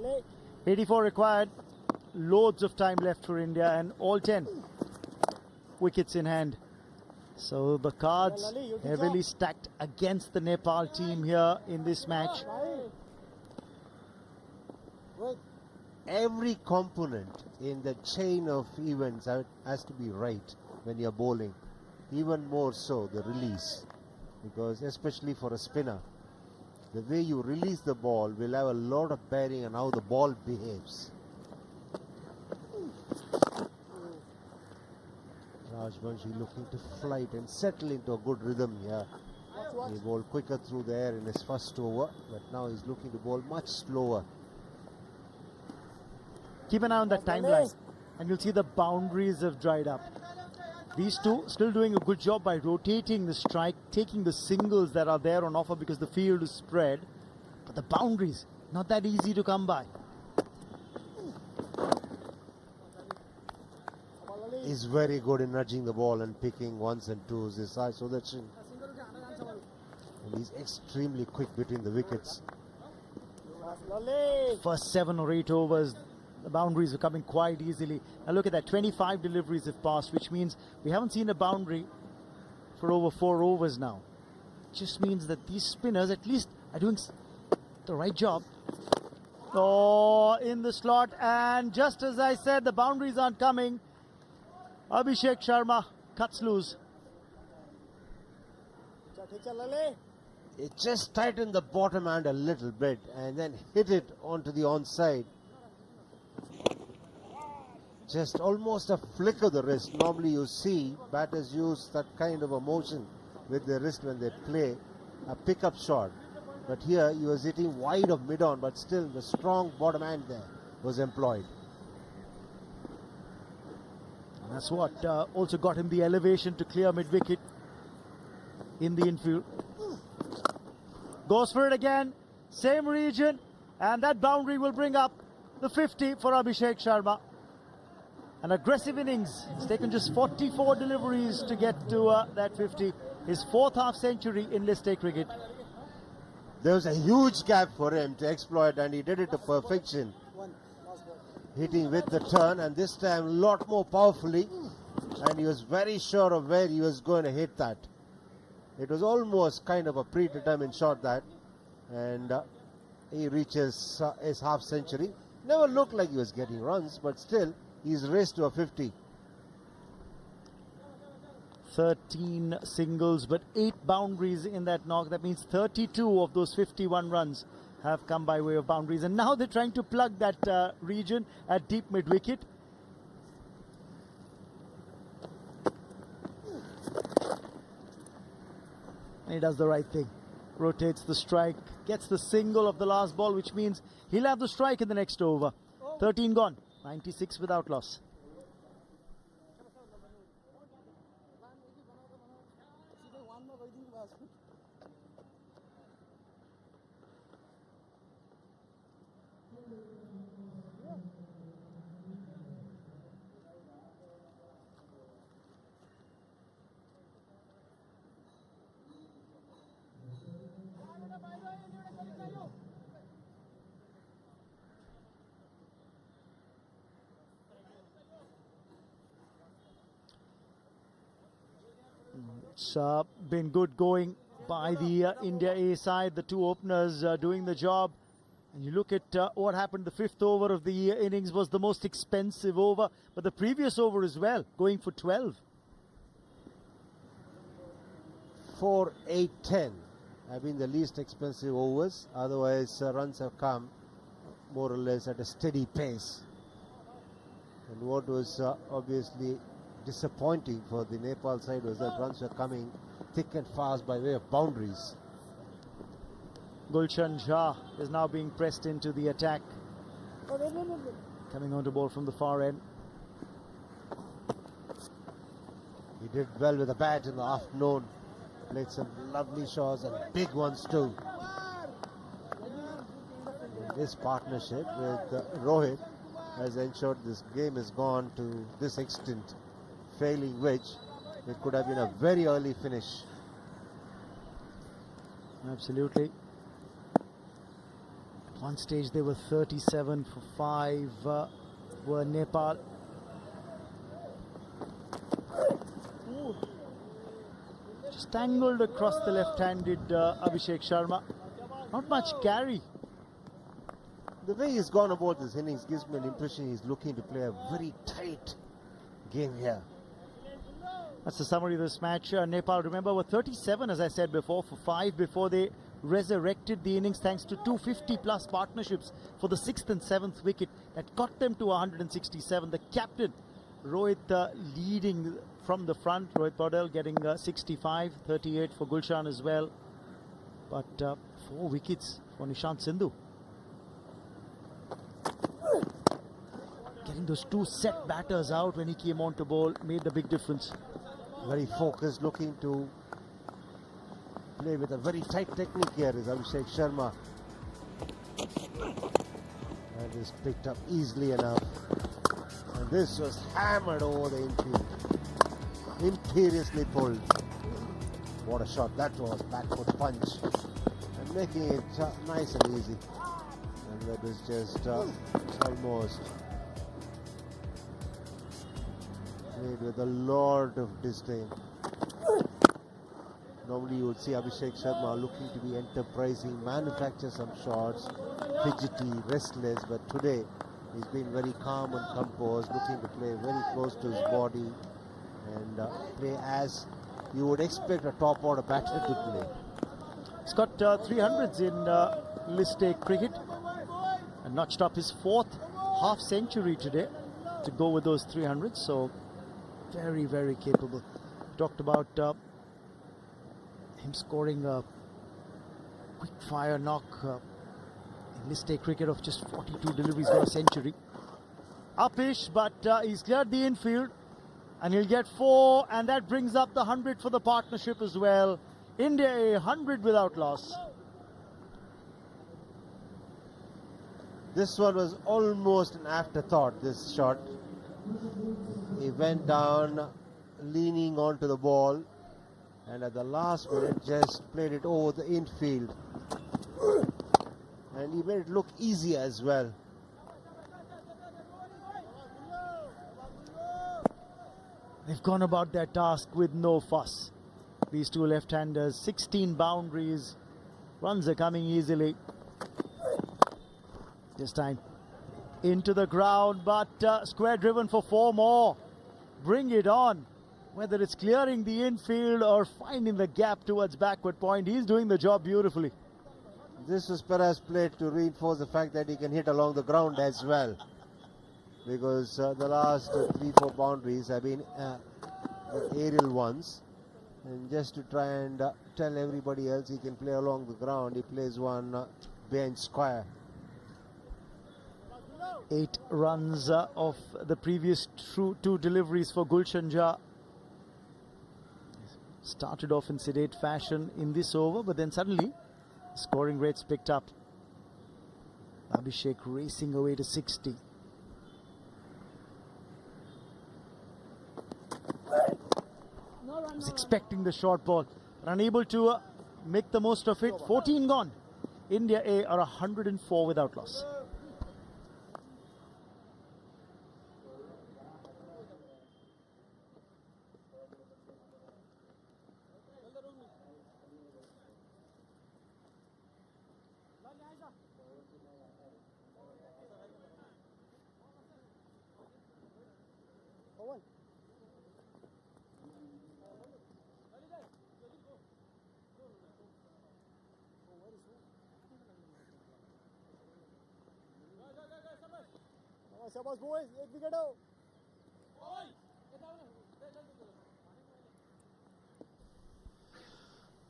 right. 84 required. Loads of time left for India and all 10 wickets in hand. So the cards heavily stacked against the Nepal team here in this match. Every component in the chain of events has to be right when you're bowling. Even more so the release, because especially for a spinner, the way you release the ball will have a lot of bearing on how the ball behaves. Rajbanshi looking to flight and settle into a good rhythm here. He bowled quicker through the air in his first over, but now he's looking to bowl much slower. Keep an eye on that timeline and you'll see the boundaries have dried up. These two still doing a good job by rotating the strike, taking the singles that are there on offer because the field is spread. But the boundaries, not that easy to come by. He's very good in nudging the ball and picking ones and twos. His eye, so that's and he's extremely quick between the wickets. First 7 or 8 overs, the boundaries are coming quite easily. Now look at that, 25 deliveries have passed, which means we haven't seen a boundary for over 4 overs now. Just means that these spinners at least are doing the right job. Oh, in the slot, and just as I said, the boundaries aren't coming. Abhishek Sharma cuts loose. It just tightened the bottom hand a little bit and then hit it onto the onside. Just almost a flick of the wrist. Normally you see batters use that kind of a motion with their wrist when they play a pickup shot. But here he was hitting wide of mid-on, but still the strong bottom hand there was employed. And that's what also got him the elevation to clear mid-wicket in the infield. Goes for it again, same region, and that boundary will bring up the 50 for Abhishek Sharma. An aggressive innings. It's taken just 44 deliveries to get to that 50. His 4th half century in List A cricket. There was a huge gap for him to exploit and he did it to perfection. Hitting with the turn, and this time a lot more powerfully, and he was very sure of where he was going to hit that. It was almost kind of a predetermined shot that, and he reaches his half century. Never looked like he was getting runs, but still he's raced to a 50. 13 singles, but 8 boundaries in that knock. That means 32 of those 51 runs have come by way of boundaries. And now they're trying to plug that region at deep mid-wicket. And he does the right thing. Rotates the strike, gets the single of the last ball, which means he'll have the strike in the next over. 13 gone, 96 without loss. It's been good going by the India A side. The two openers doing the job. And you look at what happened. The fifth over of the innings was the most expensive over, but the previous over as well, going for 12. 4, 8, 10 have been the least expensive overs. Otherwise, runs have come more or less at a steady pace. And what was obviously disappointing for the Nepal side was that runs were coming thick and fast by way of boundaries. Gulshan Shah is now being pressed into the attack. Coming on to ball from the far end. He did well with the bat in the afternoon. Played some lovely shots and big ones too. This partnership with Rohit has ensured this game has gone to this extent, failing which it could have been a very early finish. Absolutely. At one stage they were 37 for 5 were Nepal. Just tangled across the left-handed Abhishek Sharma. Not much carry. The way he's gone about this innings gives me an impression he's looking to play a very tight game here. That's the summary of this match. Nepal, remember, were 37, as I said before, for 5 before they resurrected the innings thanks to 250-plus partnerships for the 6th and 7th wicket that got them to 167. The captain, Rohit, leading from the front. Rohit Paudel getting 65, 38 for Gulshan as well. But 4 wickets for Nishant Sindhu. Getting those 2 set batters out when he came on to bowl made the big difference. Very focused, looking to play with a very tight technique here is Abhishek Sharma. And is picked up easily enough. And this was hammered over the infield. Imperiously pulled. What a shot that was, back foot punch. And making it nice and easy. And that was just almost played with a lot of disdain. Normally you would see Abhishek Sharma looking to be enterprising, manufacture some shots, fidgety, restless, but today he's been very calm and composed, looking to play very close to his body and play as you would expect a top order batter to play. He's got 300s in List A cricket and notched up his 4th half century today to go with those 300s, so very, very capable. Talked about him scoring a quick fire knock in List A cricket of just 42 deliveries, got a century. Upish, but he's cleared the infield and he'll get 4, and that brings up the 100 for the partnership as well. India a 100 without loss. This one was almost an afterthought, this shot. He went down leaning onto the ball and at the last minute just played it over the infield. And he made it look easy as well. They've gone about their task with no fuss. These two left-handers, 16 boundaries, runs are coming easily. This time into the ground, but square driven for 4 more. Bring it on. Whether it's clearing the infield or finding the gap towards backward point, he's doing the job beautifully. This was perhaps played to reinforce the fact that he can hit along the ground as well. Because the last 3-4 boundaries have been aerial ones. And just to try and tell everybody else he can play along the ground, he plays one behind square. 8 runs of the previous 2 deliveries for Gulshan Shah. Started off in sedate fashion in this over, but then suddenly scoring rates picked up. Abhishek racing away to 60. Was expecting the short ball, but unable to make the most of it. 14 gone. India A are 104 without loss.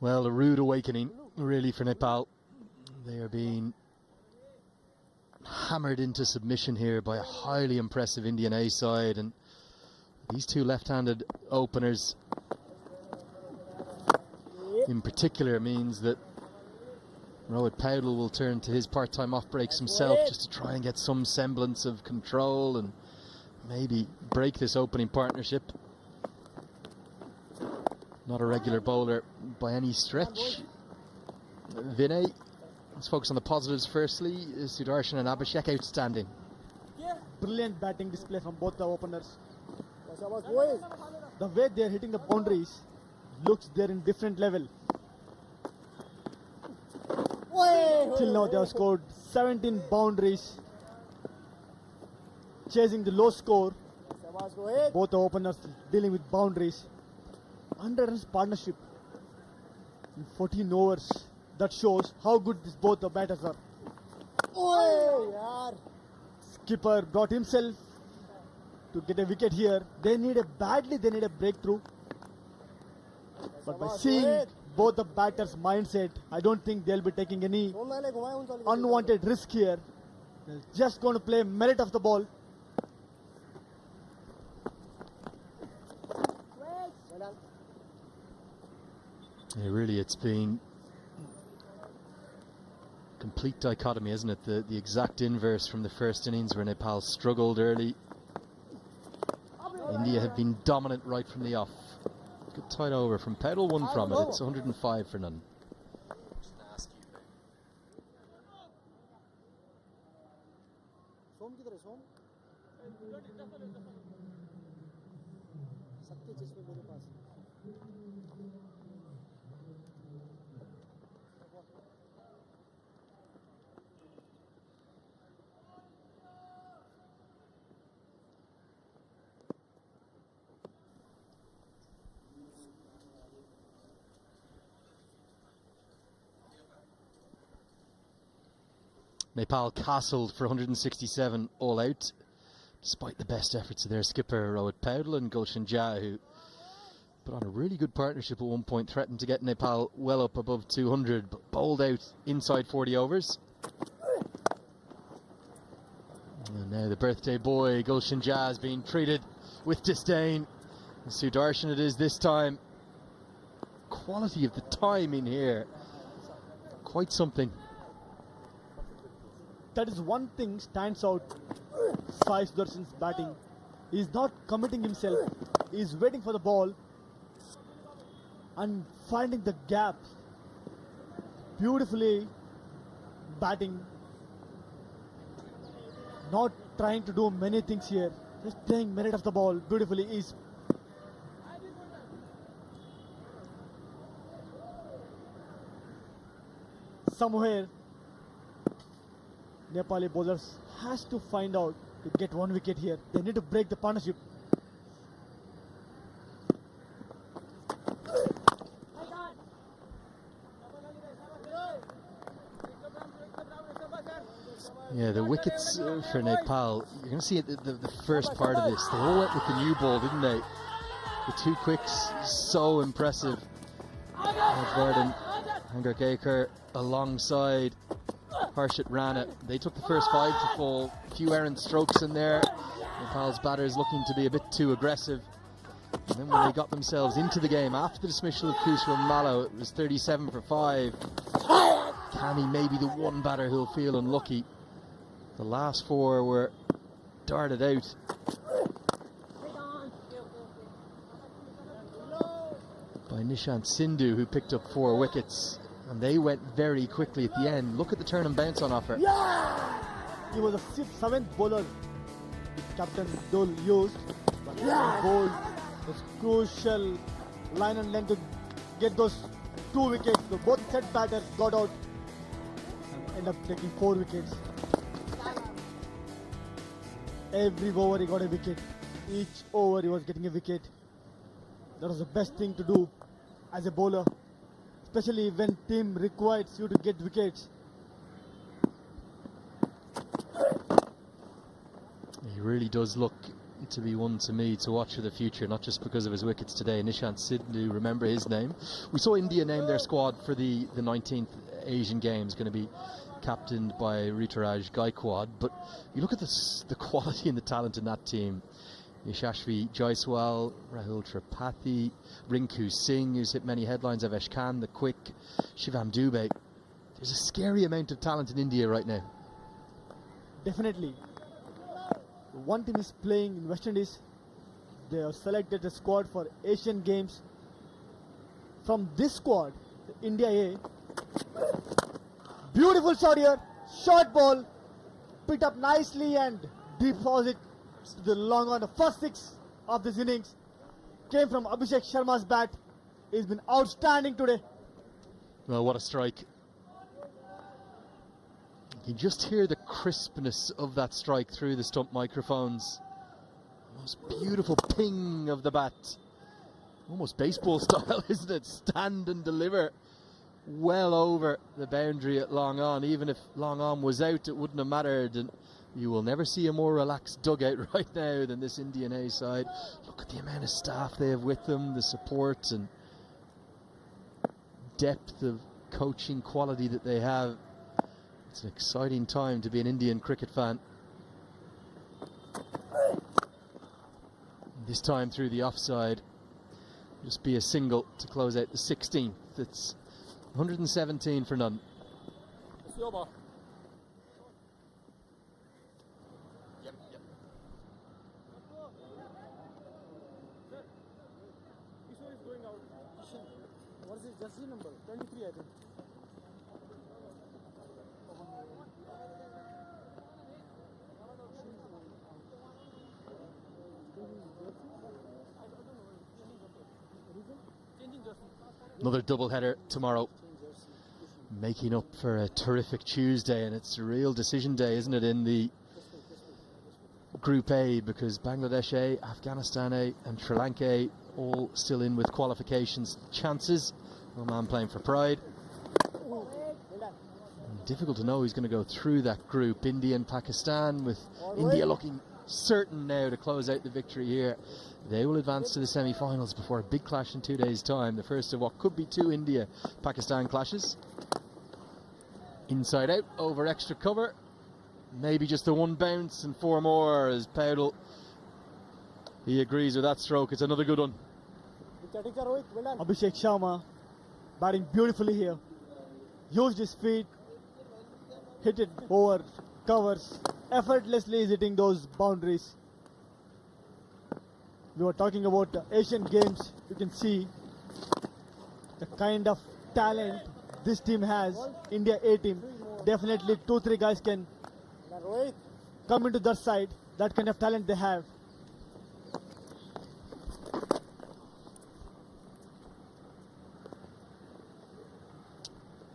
Well, a rude awakening, really, for Nepal. They are being hammered into submission here by a highly impressive Indian A side, and these two left-handed openers in particular means that Rohit Paudel will turn to his part-time off breaks himself just to try and get some semblance of control and maybe break this opening partnership. Not a regular bowler by any stretch. Vinay, let's focus on the positives firstly. Sudarshan and Abhishek outstanding. Brilliant batting display from both the openers. The way they're hitting the boundaries looks they're in different level. Till now they have scored 17 boundaries, chasing the low score. Both the openers dealing with boundaries. 100 runs partnership in 14 overs. That shows how good both the batters are. Skipper brought himself to get a wicket here. They need a breakthrough. But by seeing both the batters' mindset, I don't think they'll be taking any unwanted risk here. They're just going to play merit of the ball. Yeah, really, it's been complete dichotomy, isn't it? The exact inverse from the first innings, where Nepal struggled early. India have been dominant right from the off. Good tight over from Paudel, one from it. It's 105 for none. Nepal castled for 167 all out, despite the best efforts of their skipper Rohit Paudel and Gulshan Jha, who put on a really good partnership at one point, threatened to get Nepal well up above 200, but bowled out inside 40 overs. And now the birthday boy Gulshan Jha is being treated with disdain. And Sudarshan it is this time. Quality of the timing here, quite something. That is one thing stands out. Sai Sudarshan's batting. He's not committing himself. He's waiting for the ball and finding the gap. Beautifully batting. Not trying to do many things here. Just playing merit of the ball beautifully. Is somewhere Nepali bowlers has to find out to get one wicket here. They need to break the partnership. Yeah, the wickets for Nepal, you're going to see it, the first part of this. They all went with the new ball, didn't they? The two quicks, so impressive. Varden, Hangarkekar alongside Harshit Rana. They took the first 5 to fall. A few errant strokes in there. Nepal's batters looking to be a bit too aggressive. And then when they got themselves into the game after the dismissal of Kushal Mallow, it was 37 for 5. Kami may be the one batter who'll feel unlucky. The last 4 were darted out. By Nishant Sindhu, who picked up 4 wickets. And they went very quickly at the end. Look at the turn and bounce on offer. Yeah! He was the 7th bowler Captain Dole used. But he bowled was crucial line and length to get those 2 wickets. So both set batters got out and ended up taking 4 wickets. Every over he got a wicket. Each over he was getting a wicket. That was the best thing to do as a bowler, especially when team requires you to get wickets. He He really does look to be one to me to watch for the future, not just because of his wickets today. Nishant Sidhu, remember his name. We saw India name their squad for the 19th Asian Games, going to be captained by Rituraj Gaikwad, but you look at the quality and the talent in that team. Yashashvi Jaiswal, Rahul Tripathi, Rinku Singh, who's hit many headlines, Avesh Khan, the quick, Shivam Dubey. There's a scary amount of talent in India right now. Definitely. One team is playing in West Indies. They have selected a squad for Asian Games. From this squad, India A. Beautiful shot here. Short ball. Picked up nicely and deposit to the long on. The first 6 of this innings came from Abhishek Sharma's bat. He's been outstanding today. Well, what a strike. You can just hear the crispness of that strike through the stump microphones. Most beautiful ping of the bat. Almost baseball style, isn't it? Stand and deliver. Well over the boundary at long on. Even if long on was out, it wouldn't have mattered. And you will never see a more relaxed dugout right now than this Indian A side. Look at the amount of staff they have with them, the support and depth of coaching quality that they have. It's an exciting time to be an Indian cricket fan. This time through the offside, just be a single to close out the 16th. It's 117 for none. What is his jersey number? 23, I think. Another doubleheader tomorrow, making up for a terrific Tuesday, and it's a real decision day, isn't it, in the Group A, because Bangladesh A, Afghanistan A and Sri Lanka A all still in with qualifications chances. Oman playing for pride. And difficult to know who's going to go through that group. India and Pakistan, with India looking certain now to close out the victory here. They will advance to the semi-finals before a big clash in 2 days' time. The first of what could be 2 India-Pakistan clashes. Inside out, over extra cover. Maybe just the 1 bounce and 4 more as Paudel, he agrees with that stroke. It's another good one. Abhishek Sharma batting beautifully here. Used his feet, hit it over covers. Effortlessly is hitting those boundaries. We were talking about the Asian Games. You can see the kind of talent this team has. India A team. Definitely 2-3 guys can come into that side. That kind of talent they have.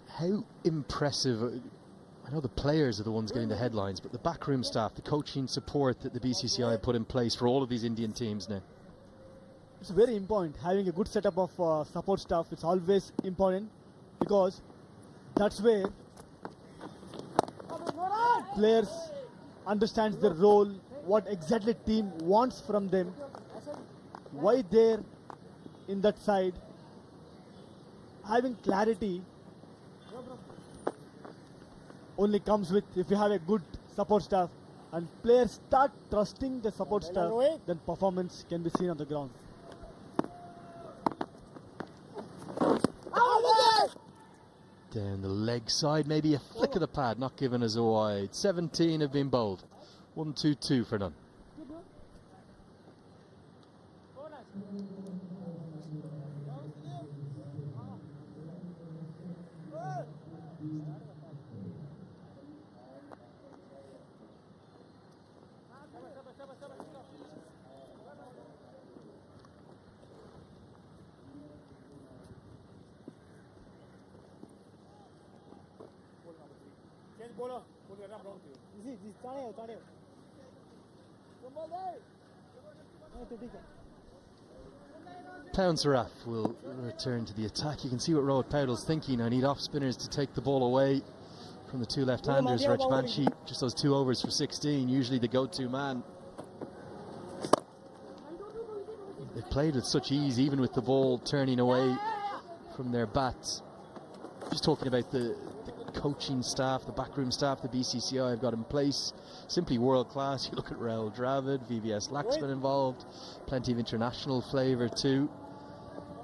How impressive. I know the players are the ones getting the headlines, but the backroom staff, the coaching support that the BCCI put in place for all of these Indian teams now. It's very important. Having a good setup of support staff, it's always important, because that's where players understands their role, what exactly team wants from them, why they're in that side. Having clarity only comes with if you have a good support staff, and players start trusting the support staff, then performance can be seen on the ground. Down the leg side, maybe a flick of the pad, not given as a wide. 17 have been bowled. 1-2-2 for none. Pounceraf will return to the attack. You can see what Rohit Paudel's thinking. I need off spinners to take the ball away from the 2 left-handers. Rajvanshi, just those 2 overs for 16, usually the go-to man. They've played with such ease, even with the ball turning away from their bats. Just talking about the coaching staff, the backroom staff, the BCCI have got in place. Simply world class. You look at Raul Dravid, VVS Laxman involved, plenty of international flavour too.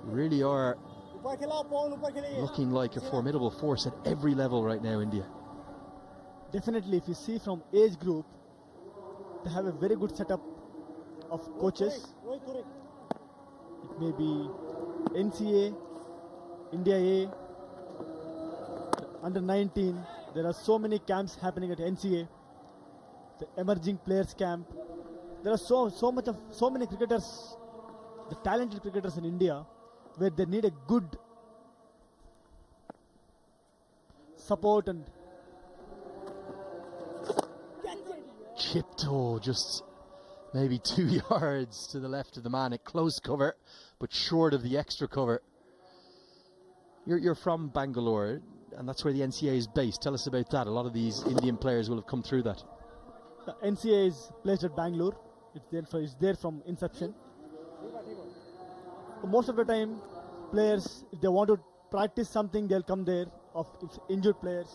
Really are looking like a formidable force at every level right now, India. Definitely, if you see from age group, they have a very good setup of coaches. It may be NCA, India A, under 19. There are so many camps happening at NCA. The emerging players camp. There are so many cricketers, the talented cricketers in India, where they need a good support and chipped just maybe 2 yards to the left of the man at close cover, but short of the extra cover. You're from Bangalore, and that's where the NCA is based. Tell us about that. A lot of these Indian players will have come through that. The NCA is placed at Bangalore. It's there from inception. Most of the time, players, if they want to practice something, they'll come there. If injured players,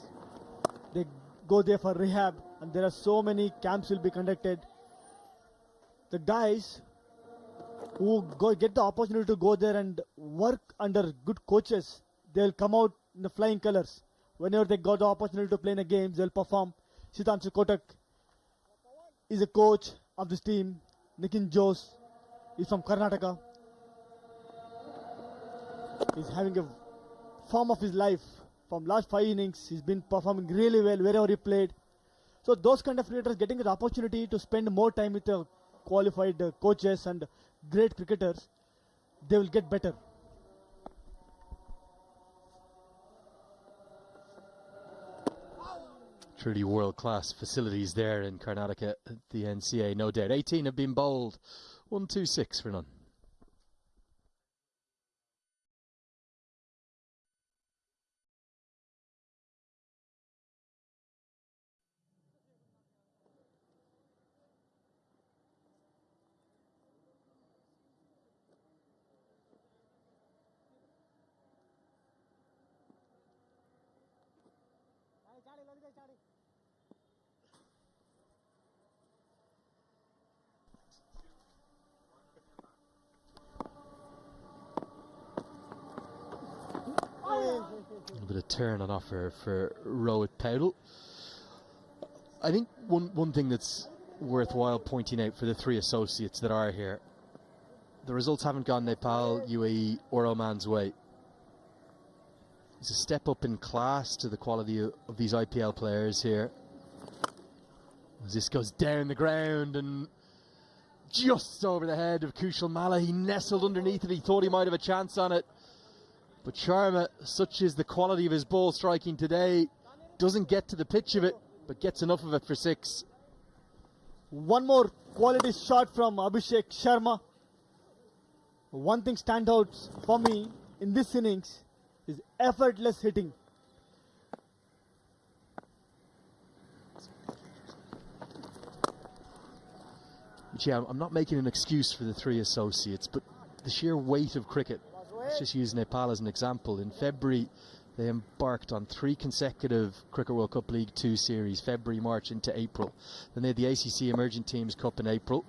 they go there for rehab, and there are so many camps will be conducted. The guys who get the opportunity to go there and work under good coaches, they'll come out in the flying colors. Whenever they got the opportunity to play in a game, they'll perform. Sitanshu Kotak is a coach of this team. Nitin Jose is from Karnataka. He's having a form of his life. From last 5 innings, he's been performing really well wherever he played. So those kind of cricketers getting the opportunity to spend more time with the qualified coaches and great cricketers, they will get better. Truly world-class facilities there in Karnataka at the NCA, no doubt. 18 have been bowled, 1-2-6 for none. A bit of turn on offer for Rohit Paudel. I think one thing that's worthwhile pointing out for the 3 associates that are here, the results haven't gone Nepal, UAE or Oman's way. It's a step up in class to the quality of these IPL players here. As this goes down the ground and just over the head of Kushal Malla, he nestled underneath it, he thought he might have a chance on it. But Sharma, such is the quality of his ball striking today, doesn't get to the pitch of it, but gets enough of it for 6. One more quality shot from Abhishek Sharma. One thing stands out for me in this innings is effortless hitting. Yeah, I'm not making an excuse for the 3 associates, but the sheer weight of cricket. Let's just use Nepal as an example. In February, they embarked on 3 consecutive Cricket World Cup League 2 series, February, March into April. Then they had the ACC Emerging Teams Cup in April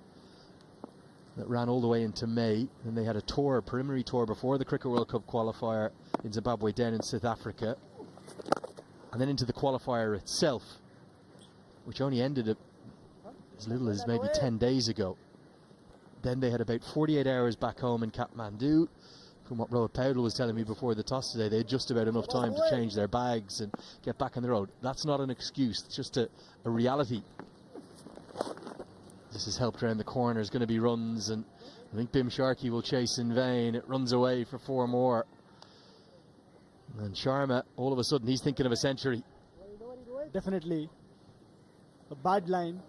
that ran all the way into May. Then they had a tour, a preliminary tour before the Cricket World Cup qualifier in Zimbabwe, down in South Africa. And then into the qualifier itself, which only ended as little as maybe 10 days ago. Then they had about 48 hours back home in Kathmandu. From what Rohit Paudel was telling me before the toss today, they had just about enough time to change their bags and get back on the road. That's not an excuse, it's just a reality. This has helped around the corner, there's going to be runs, and I think Bim Sharkey will chase in vain. It runs away for 4 more. And Sharma, all of a sudden, he's thinking of a century. Definitely. A bad line.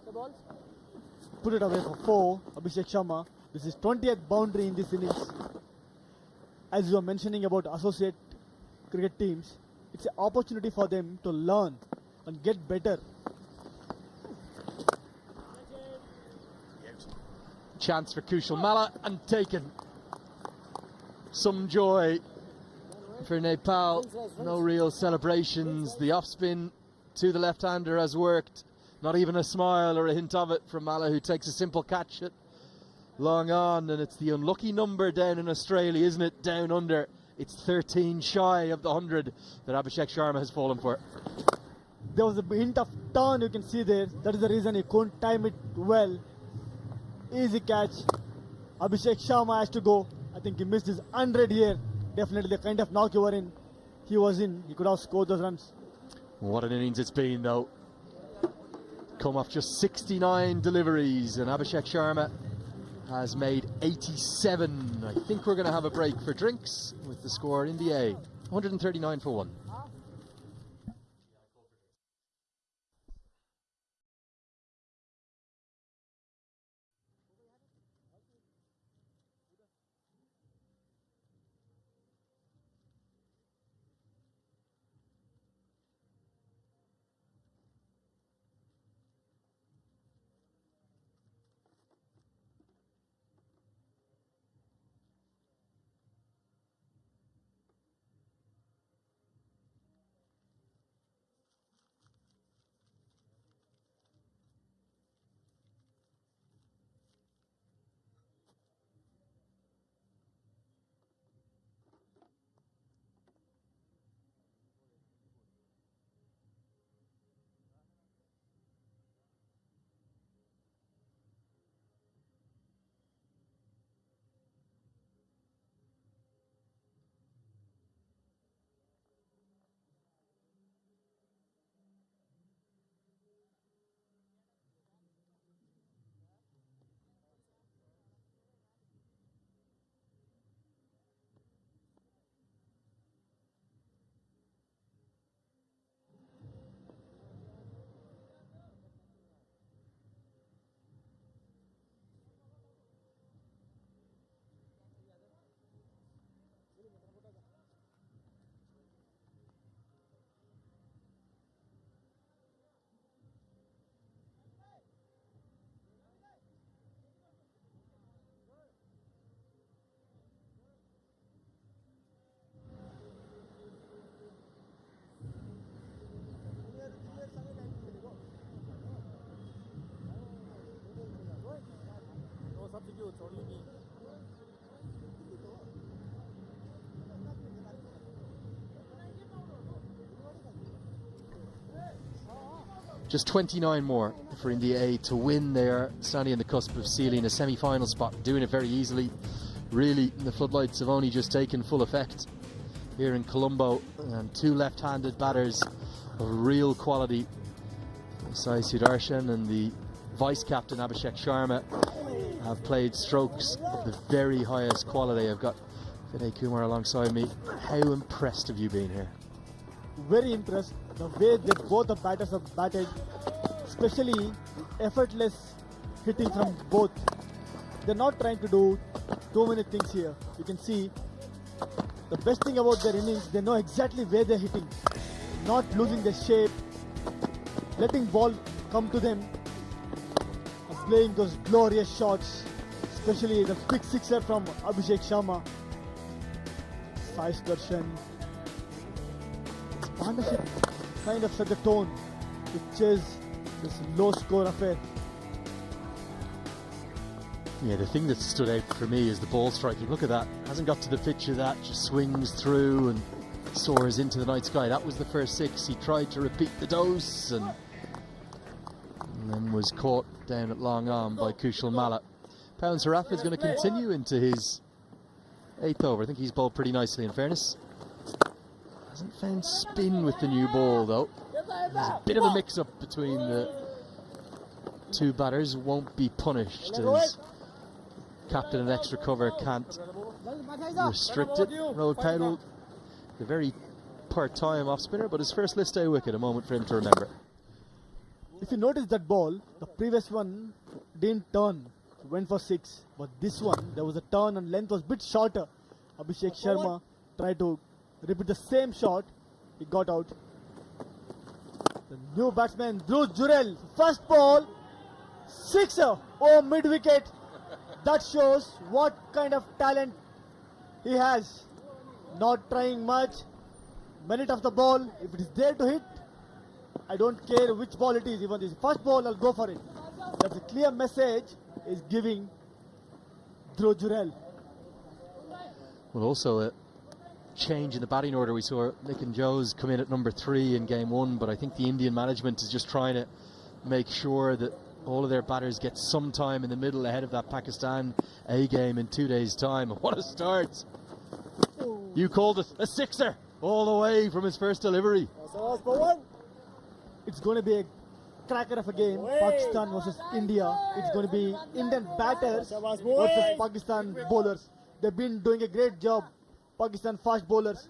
Put it away for 4, Abhishek Sharma. This is 20th boundary in this innings. As you were mentioning about associate cricket teams, it's an opportunity for them to learn and get better. Chance for Kushal Malla and taken. some joy for Nepal. No real celebrations. The off spin to the left-hander has worked. Not even a smile or a hint of it from Mala, who takes a simple catch at long on, and it's the unlucky number down in Australia, isn't it? Down under. It's 13 shy of the 100 that Abhishek Sharma has fallen for. There was a hint of turn you can see there. That is the reason he couldn't time it well. Easy catch. Abhishek Sharma has to go. I think he missed his 100 here. Definitely the kind of knock he was in. He could have scored those runs. What an innings it's been, though. Come off just 69 deliveries, and Abhishek Sharma has made 87. I think we're going to have a break for drinks with the score India A, 139 for 1. Just 29 more for India A to win. They are standing on the cusp of sealing a semi-final spot, doing it very easily. Really, the floodlights have only just taken full effect here in Colombo, and two left-handed batters of real quality, Sai Sudarshan and the vice-captain Abhishek Sharma, have played strokes of the very highest quality. I've got Vinay Kumar alongside me. How impressed have you been here? Very impressed. The way both the batters have batted, especially effortless hitting from both. They're not trying to do too many things here. You can see the best thing about their innings, they know exactly where they're hitting. Not losing their shape, letting ball come to them, and playing those glorious shots, especially the big sixer from Abhishek Sharma. Sai Sudarshan. This partnership kind of set the tone to chase this low score affair. Yeah, the thing that stood out for me is the ball striking. Look at that. Hasn't got to the pitch of that, just swings through and soars into the night sky. That was the first six. He tried to repeat the dose and then was caught down at long on by Kushal Malla. Pounds Haraf is going to continue into his 8th over. I think he's bowled pretty nicely, in fairness. Hasn't found spin with the new ball, though. There's a bit of a mix-up between the two batters. Won't be punished as captain and extra cover can't restrict it. Rohit Paudel, the very part-time off-spinner, but his first list day wicket, a moment for him to remember. If you notice that ball, the previous one didn't turn, went for 6, but this one, there was a turn and length was a bit shorter. Abhishek Sharma tried to repeat the same shot, he got out. The new batsman, Dhruv Jurel, first ball, sixer, oh, mid-wicket. That shows what kind of talent He has. Not trying much. Minute of the ball. If it is there to hit, I don't care which ball it is. Even this first ball, I'll go for it. That's a clear message is giving Dhruv Jurel. Well, also a change in the batting order. We saw Nick and Joes come in at number 3 in game 1, but I think the Indian management is just trying to make sure that all of their batters get some time in the middle ahead of that Pakistan A game in 2 days' time. What a start! You called it a sixer all the way from his first delivery. It's going to be a cracker of a game. Pakistan versus India. It's going to be Indian batters versus Pakistan bowlers. They've been doing a great job, Pakistan fast bowlers.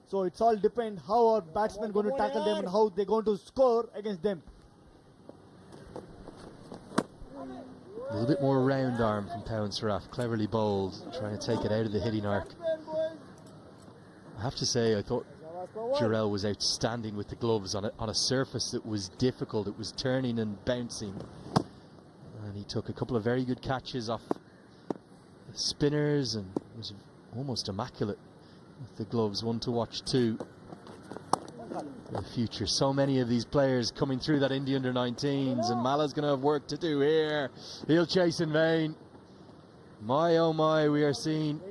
So it's all depend how our batsmen going to tackle them and how they're going to score against them. A little bit more round arm from Pawan Saraf, cleverly bowled, trying to take it out of the hitting arc. I have to say, I thought Jurel was outstanding with the gloves on a surface that was difficult. It was turning and bouncing, and he took a couple of very good catches off the spinners and was almost immaculate with the gloves. One to watch too in the future. So many of these players coming through that India under-19s, and Mala's going to have work to do here. He'll chase in vain. My oh my, we are seeing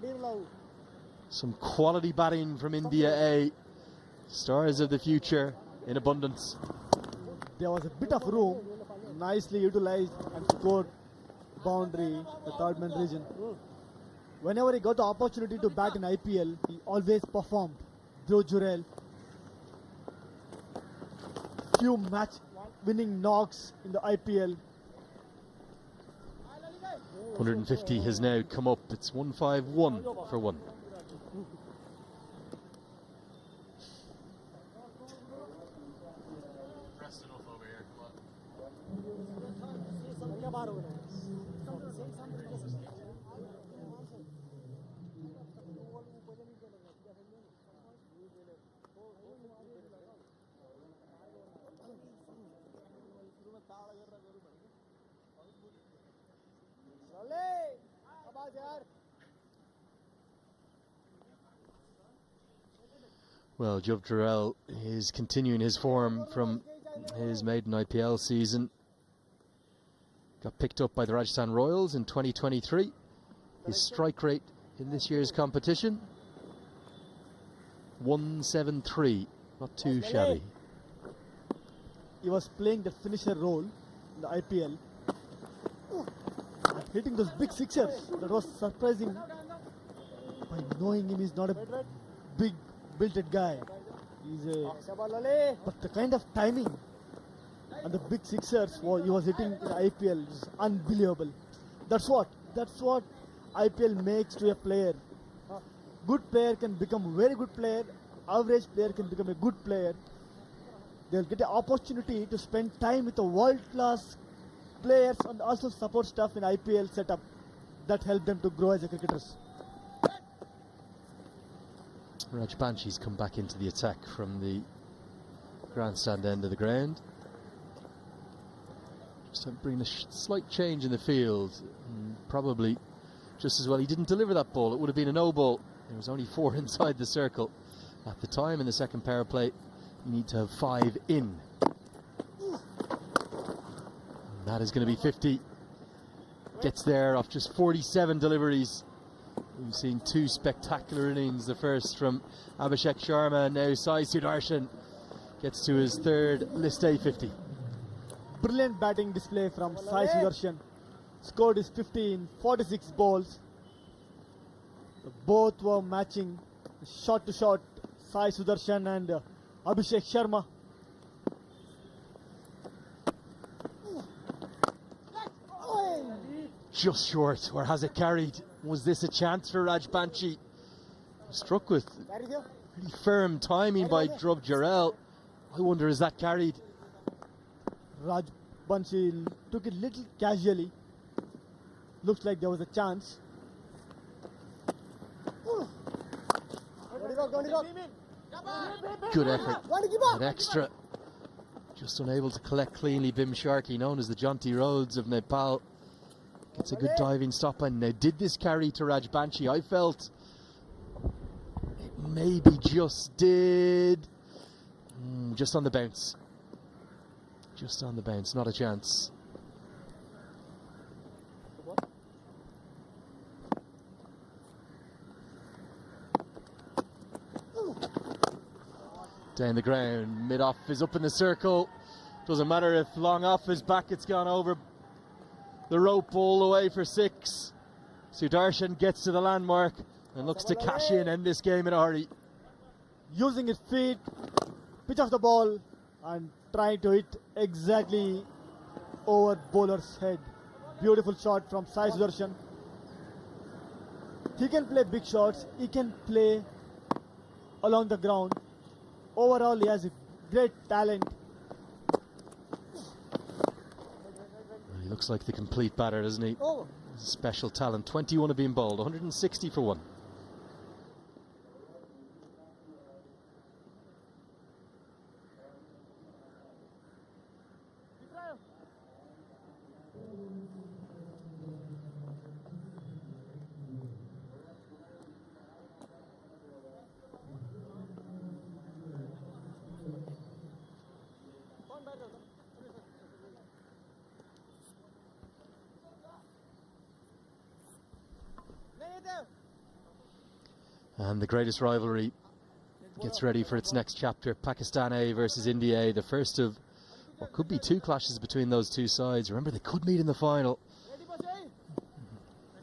some quality batting from India A. Stars of the future in abundance. There was a bit of room, nicely utilized and scored boundary, the third man region. Whenever he got the opportunity to bat in IPL, he always performed. Dhruv Jurel, few match winning knocks in the IPL. 150 has now come up. It's 151 for 1. Well, Dhruv Jurel is continuing his form from his maiden IPL season. Got picked up by the Rajasthan Royals in 2023. His strike rate in this year's competition, 173, not too shabby. He was playing the finisher role in the IPL, hitting those big sixers. That was surprising. By knowing him, he's not a big built guy. But the kind of timing and the big sixers he was hitting in IPL is unbelievable. That's what IPL makes to a player. Good player can become a very good player. Average player can become a good player. They'll get an opportunity to spend time with the world-class players and also support staff in IPL setup that help them to grow as a cricketers. Raj Banshi's come back into the attack from the grandstand end of the ground. Just to bring a slight change in the field. Probably just as well he didn't deliver that ball. It would have been a no ball. There was only 4 inside the circle at the time in the second power play. You need to have 5 in. And that is going to be 50. Gets there off just 47 deliveries. We've seen 2 spectacular innings. The first from Abhishek Sharma, and now Sai Sudarshan gets to his 3rd list A 50. Brilliant batting display from Sai Sudarshan. Scored his 50 in 46 balls. Both were matching shot to shot, Sai Sudarshan and Abhishek Sharma. Just short, or has it carried? Was this a chance for Raj Banshi? Struck with really firm timing by Dhruv Jurel. I wonder, is that carried? Raj Banshi took it little casually. Looks like there was a chance. Good effort. An extra. Just unable to collect cleanly. Bim Sharkey, known as the Jaunty Rhodes of Nepal, gets a good diving stop. And now, did this carry to Raj Banshi? I felt maybe just did. Just on the bounce. Just on the bounce, not a chance. Down the ground, mid-off is up in the circle. Doesn't matter if long off his back, it's gone over the rope all the way for 6. Sudarshan gets to the landmark and looks to cash in and end this game in a hurry. Using his feet, pitch off the ball and trying to hit exactly over bowler's head. Beautiful shot from Sai Sudarshan. He can play big shots, he can play along the ground. Overall, he has a great talent. He looks like the complete batter, doesn't he? Special talent. 21 have been bowled, 160 for 1. And the greatest rivalry gets ready for its next chapter. Pakistan A versus India A, the first of what could be 2 clashes between those two sides. Remember, they could meet in the final.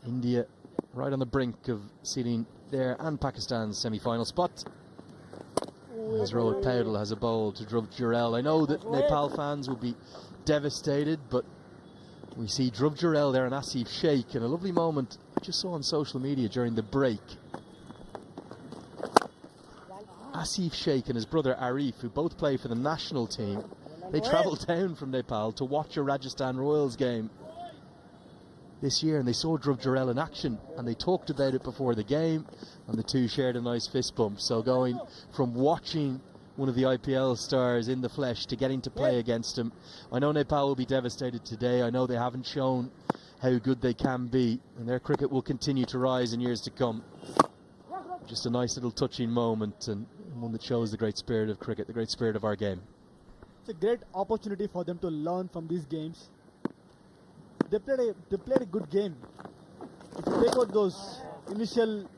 India right on the brink of sealing their and Pakistan's semi-final spot. As Rohit Paudel has a bowl to Dhruv Jurel. I know that Nepal fans will be devastated, but we see Dhruv Jurel there and Asif Sheikh in a lovely moment I just saw on social media during the break. Asif Sheikh and his brother Arif, who both play for the national team, they travelled down from Nepal to watch a Rajasthan Royals game this year, and they saw Dhruv Jurel in action, and they talked about it before the game, and the two shared a nice fist bump. So going from watching one of the IPL stars in the flesh to getting to play against him, I know Nepal will be devastated today. I know they haven't shown how good they can be, and their cricket will continue to rise in years to come. Just a nice little touching moment, and one that shows the great spirit of cricket, the great spirit of our game. It's a great opportunity for them to learn from these games. They played a good game. If you take out those initial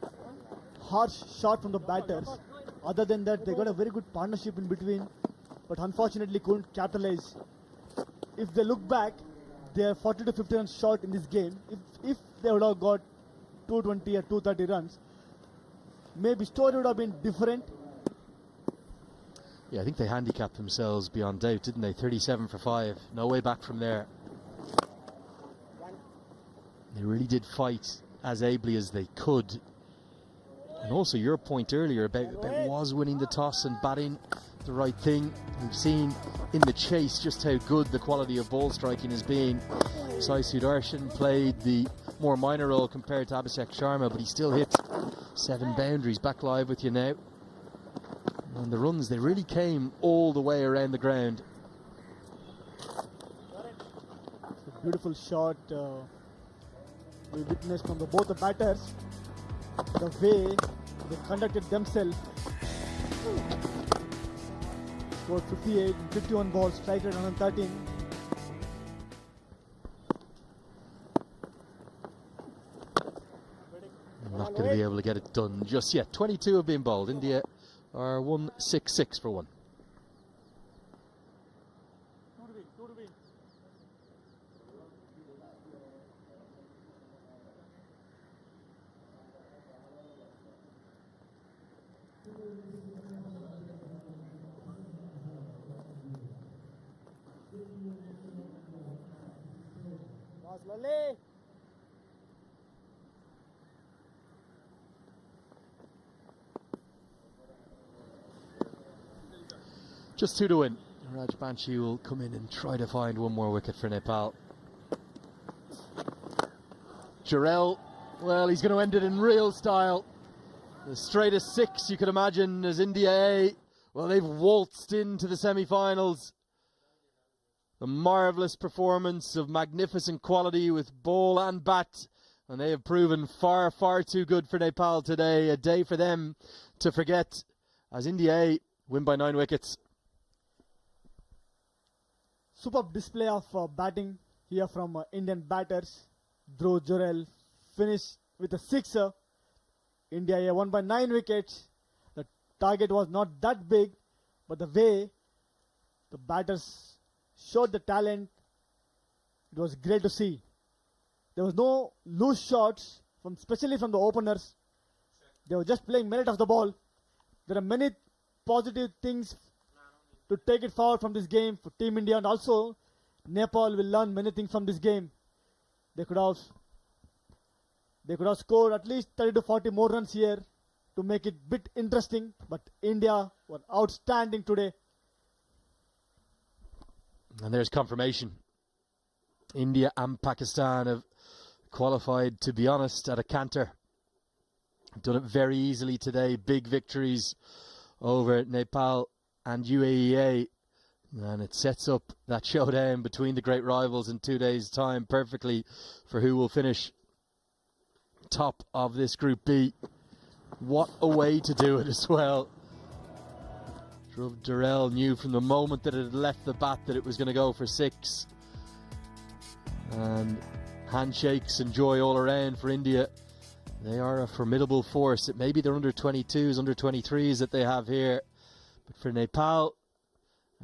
harsh shot from the batters, other than that, they got a very good partnership in between, but unfortunately couldn't capitalize. If they look back, they are 40 to 50 runs short in this game. If they would have got 220 or 230 runs, maybe story would have been different. Yeah, I think they handicapped themselves beyond doubt, didn't they? 37 for 5. No way back from there. They really did fight as ably as they could. And also your point earlier about was winning the toss and batting the right thing. We've seen in the chase just how good the quality of ball striking has been. Sai Sudarshan played the more minor role compared to Abhishek Sharma, but he still hit 7 boundaries. Back live with you now. And the runs, they really came all the way around the ground. It's a beautiful shot we witnessed from both the batters, the way they conducted themselves. Scored 58 in 51 balls, strike rate 113. Not going to be able to get it done just yet. 22 have been bowled. India are 166 for 1. Just 2 to win. Raj Banshi will come in and try to find one more wicket for Nepal. Jurel, well, he's going to end it in real style. The straightest 6 you could imagine as India A. Well, they've waltzed into the semi-finals. The marvellous performance of magnificent quality with ball and bat. And they have proven far, far too good for Nepal today. A day for them to forget as India A win by 9 wickets. Superb display of batting here from Indian batters. Dhruv Jurel finished with a sixer. India A won by 9 wickets. The target was not that big, but the way the batters showed the talent, it was great to see. There was no loose shots, especially from the openers. They were just playing merit of the ball. There are many positive things to take it forward from this game for Team India, and also Nepal will learn many things from this game. They could have scored at least 30 to 40 more runs here to make it a bit interesting, but India were outstanding today. And there's confirmation. India and Pakistan have qualified, to be honest, at a canter. Done it very easily today. Big victories over Nepal and UAE. And it sets up that showdown between the great rivals in 2 days' time perfectly for who will finish top of this Group B. What a way to do it as well. Dhruv Jurel knew from the moment that it had left the bat that it was going to go for 6. And handshakes and joy all around for India. They are a formidable force. It may be their under-22s, under-23s that they have here. But for Nepal,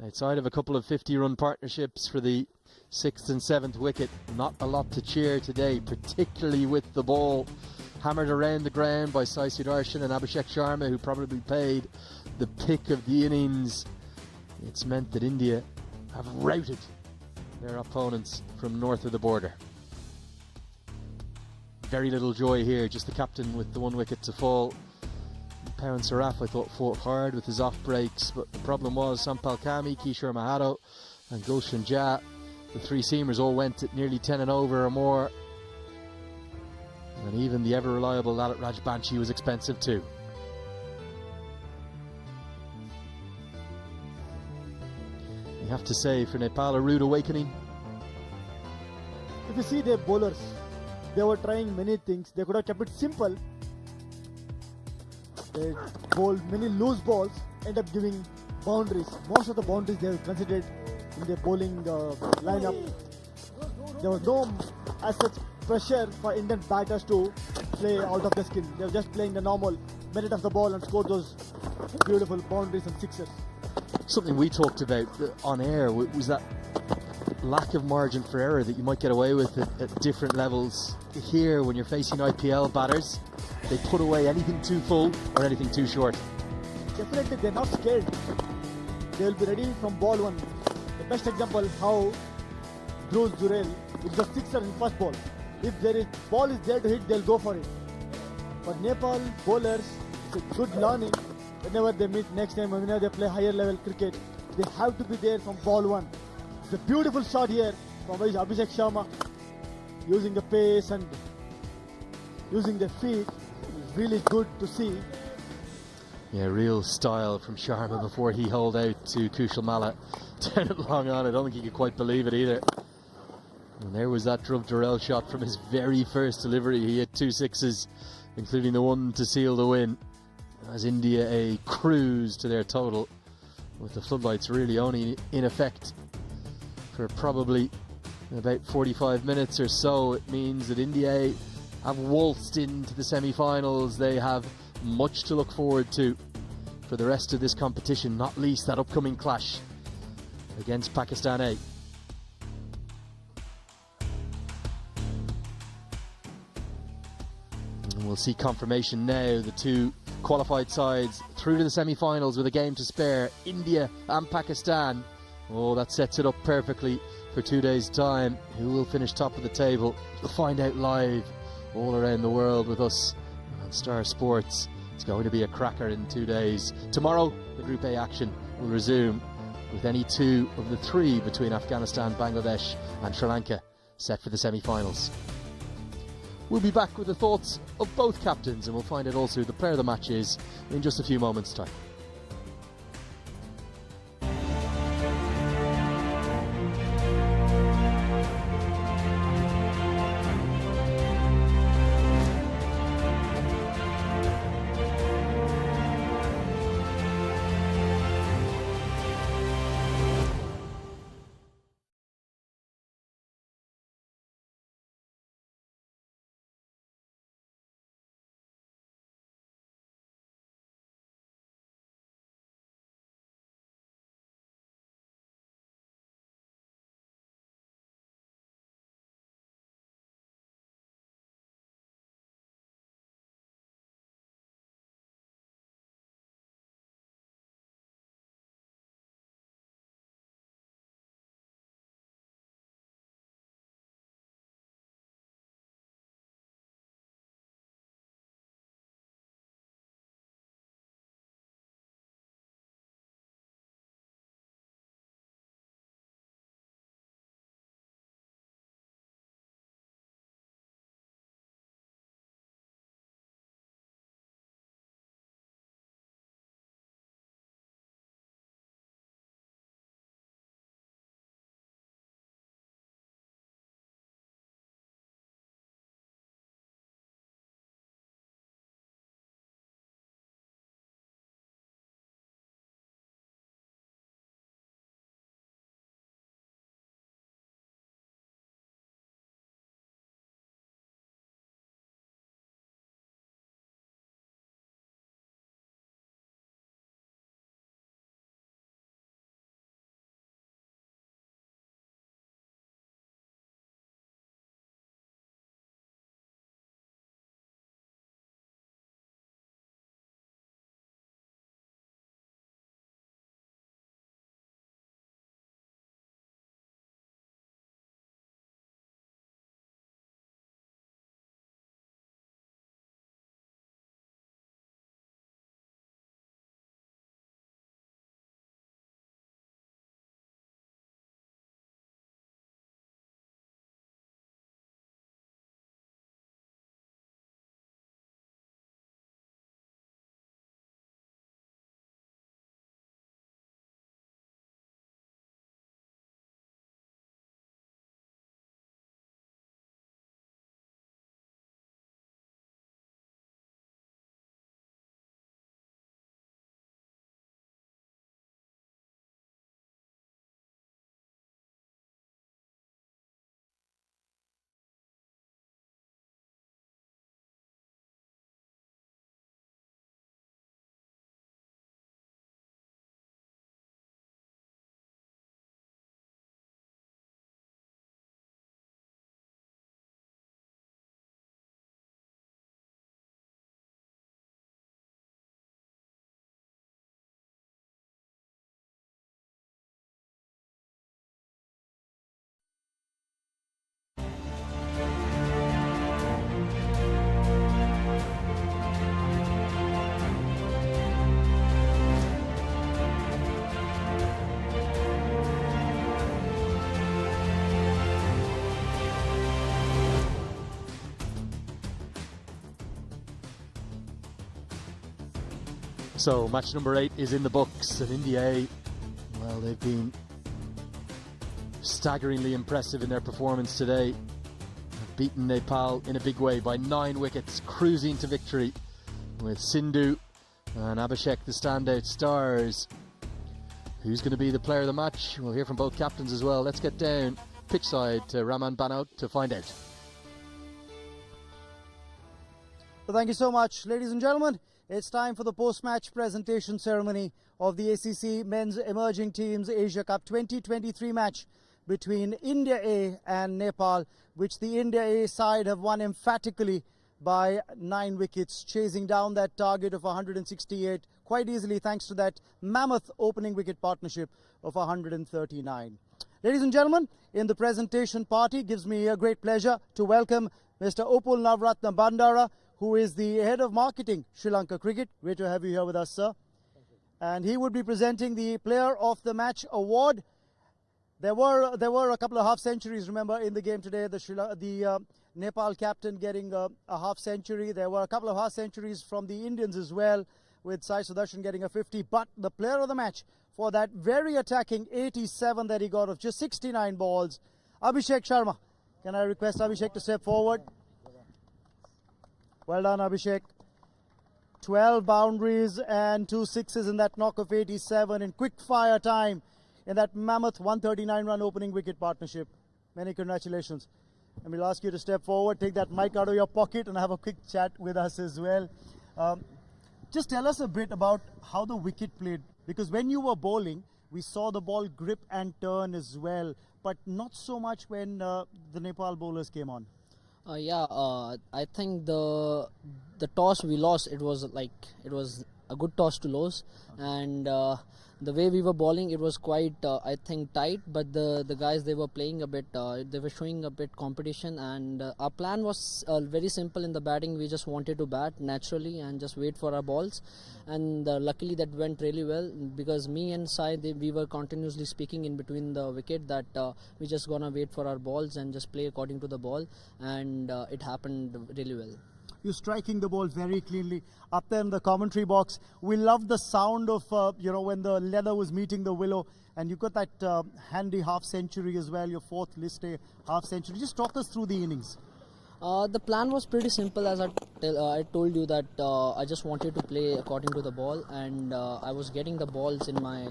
outside of a couple of 50-run partnerships for the 6th and 7th wicket, not a lot to cheer today, particularly with the ball hammered around the ground by Sai Sudarshan and Abhishek Sharma, who probably paid the pick of the innings. It's meant that India have routed their opponents from north of the border. Very little joy here, just the captain with the 1 wicket to fall. Pawan Saraf, I thought, fought hard with his off breaks, but the problem was Sampal Kami, Kishore Mahato and Gulshan Jha, the 3 seamers, all went at nearly 10 and over or more. And even the ever reliable Lalit Rajbanshi was expensive too. You have to say, for Nepal, a rude awakening. If you see their bowlers, they were trying many things. They could have kept it simple. They bowled many loose balls, end up giving boundaries. Most of the boundaries they have considered in their bowling lineup. There was no as such pressure for Indian batters to play out of the skin. They were just playing the normal merit of the ball and scored those beautiful boundaries and sixes. Something we talked about on air was that lack of margin for error that you might get away with at different levels. Here, when you're facing IPL batters, they put away anything too full or anything too short. Definitely, they're not scared. They will be ready from ball 1. The best example how Dhruv Jurel with the sixer in first ball. If there is ball is there to hit, they'll go for it. But Nepal bowlers, it's a good learning. Whenever they meet next time, whenever they play higher level cricket, they have to be there from ball 1. It's a beautiful shot here from Abhishek Sharma, using the pace and using the feet. It's really good to see. Yeah, real style from Sharma before he holed out to Kushal Malla. Turn it long on, I don't think he could quite believe it either. And there was that Dhruv Jurel shot from his very first delivery. He hit 2 sixes, including the one to seal the win, as India A cruise to their total, with the floodlights really only in effect for probably about 45 minutes or so. It means that India A have waltzed into the semi-finals. They have much to look forward to for the rest of this competition, not least that upcoming clash against Pakistan A. And we'll see confirmation now. The 2 qualified sides through to the semi-finals with a game to spare, India and Pakistan. Oh, that sets it up perfectly for 2 days' time. Who will finish top of the table? You'll find out live all around the world with us on Star Sports. It's going to be a cracker in 2 days. Tomorrow, the Group A action will resume with any 2 of the 3 between Afghanistan, Bangladesh and Sri Lanka set for the semi-finals. We'll be back with the thoughts of both captains, and we'll find out also who the player of the match is in just a few moments' time. So match number 8 is in the books, and India A, well, they've been staggeringly impressive in their performance today. They've beaten Nepal in a big way by 9 wickets, cruising to victory with Sindhu and Abhishek the standout stars. Who's going to be the player of the match? We'll hear from both captains as well. Let's get down pitch side to Raman Banaut to find out. So thank you so much, ladies and gentlemen. It's time for the post-match presentation ceremony of the ACC Men's Emerging Teams Asia Cup 2023 match between India A and Nepal, which the India A side have won emphatically by 9 wickets, chasing down that target of 168 quite easily thanks to that mammoth opening wicket partnership of 139. Ladies and gentlemen, in the presentation party, gives me a great pleasure to welcome Mr. Upul Navratna Bandara, who is the head of marketing Sri Lanka Cricket. Great to have you here with us, sir. And he would be presenting the Player of the Match award. There were a couple of half centuries, remember, in the game today. The Nepal captain getting a half century. There were a couple of half centuries from the Indians as well, with Sai Sudarshan getting a 50. But the Player of the Match for that very attacking 87 that he got of just 69 balls, Abhishek Sharma. Can I request Abhishek to step forward? Well done, Abhishek. 12 boundaries and 2 sixes in that knock of 87 in quick fire time in that mammoth 139-run opening wicket partnership. Many congratulations. And we'll ask you to step forward, take that mic out of your pocket and have a quick chat with us as well. Just tell us a bit about how the wicket played, because when you were bowling, we saw the ball grip and turn as well, but not so much when the Nepal bowlers came on. I think the toss we lost, it was a good toss to lose, and the way we were bowling, it was quite I think tight, but the guys, they were playing a bit, they were showing a bit competition, and our plan was very simple in the batting. We just wanted to bat naturally and just wait for our balls, and luckily that went really well, because me and Sai, we were continuously speaking in between the wicket that we just gonna wait for our balls and just play according to the ball, and it happened really well. You're striking the ball very cleanly up there in the commentary box. We loved the sound of, when the leather was meeting the willow, and you got that handy half century as well, your 4th list A half century. Just talk us through the innings. The plan was pretty simple, as I told you, that I just wanted to play according to the ball, and I was getting the balls in my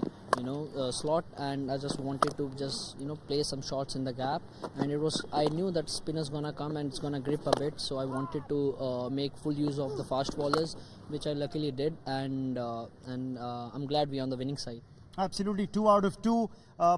slot, and I just wanted to play some shots in the gap, and I knew that spinner's gonna come and it's gonna grip a bit, so I wanted to make full use of the fast bowlers, which I luckily did, and I'm glad we're on the winning side. Absolutely, 2 out of 2.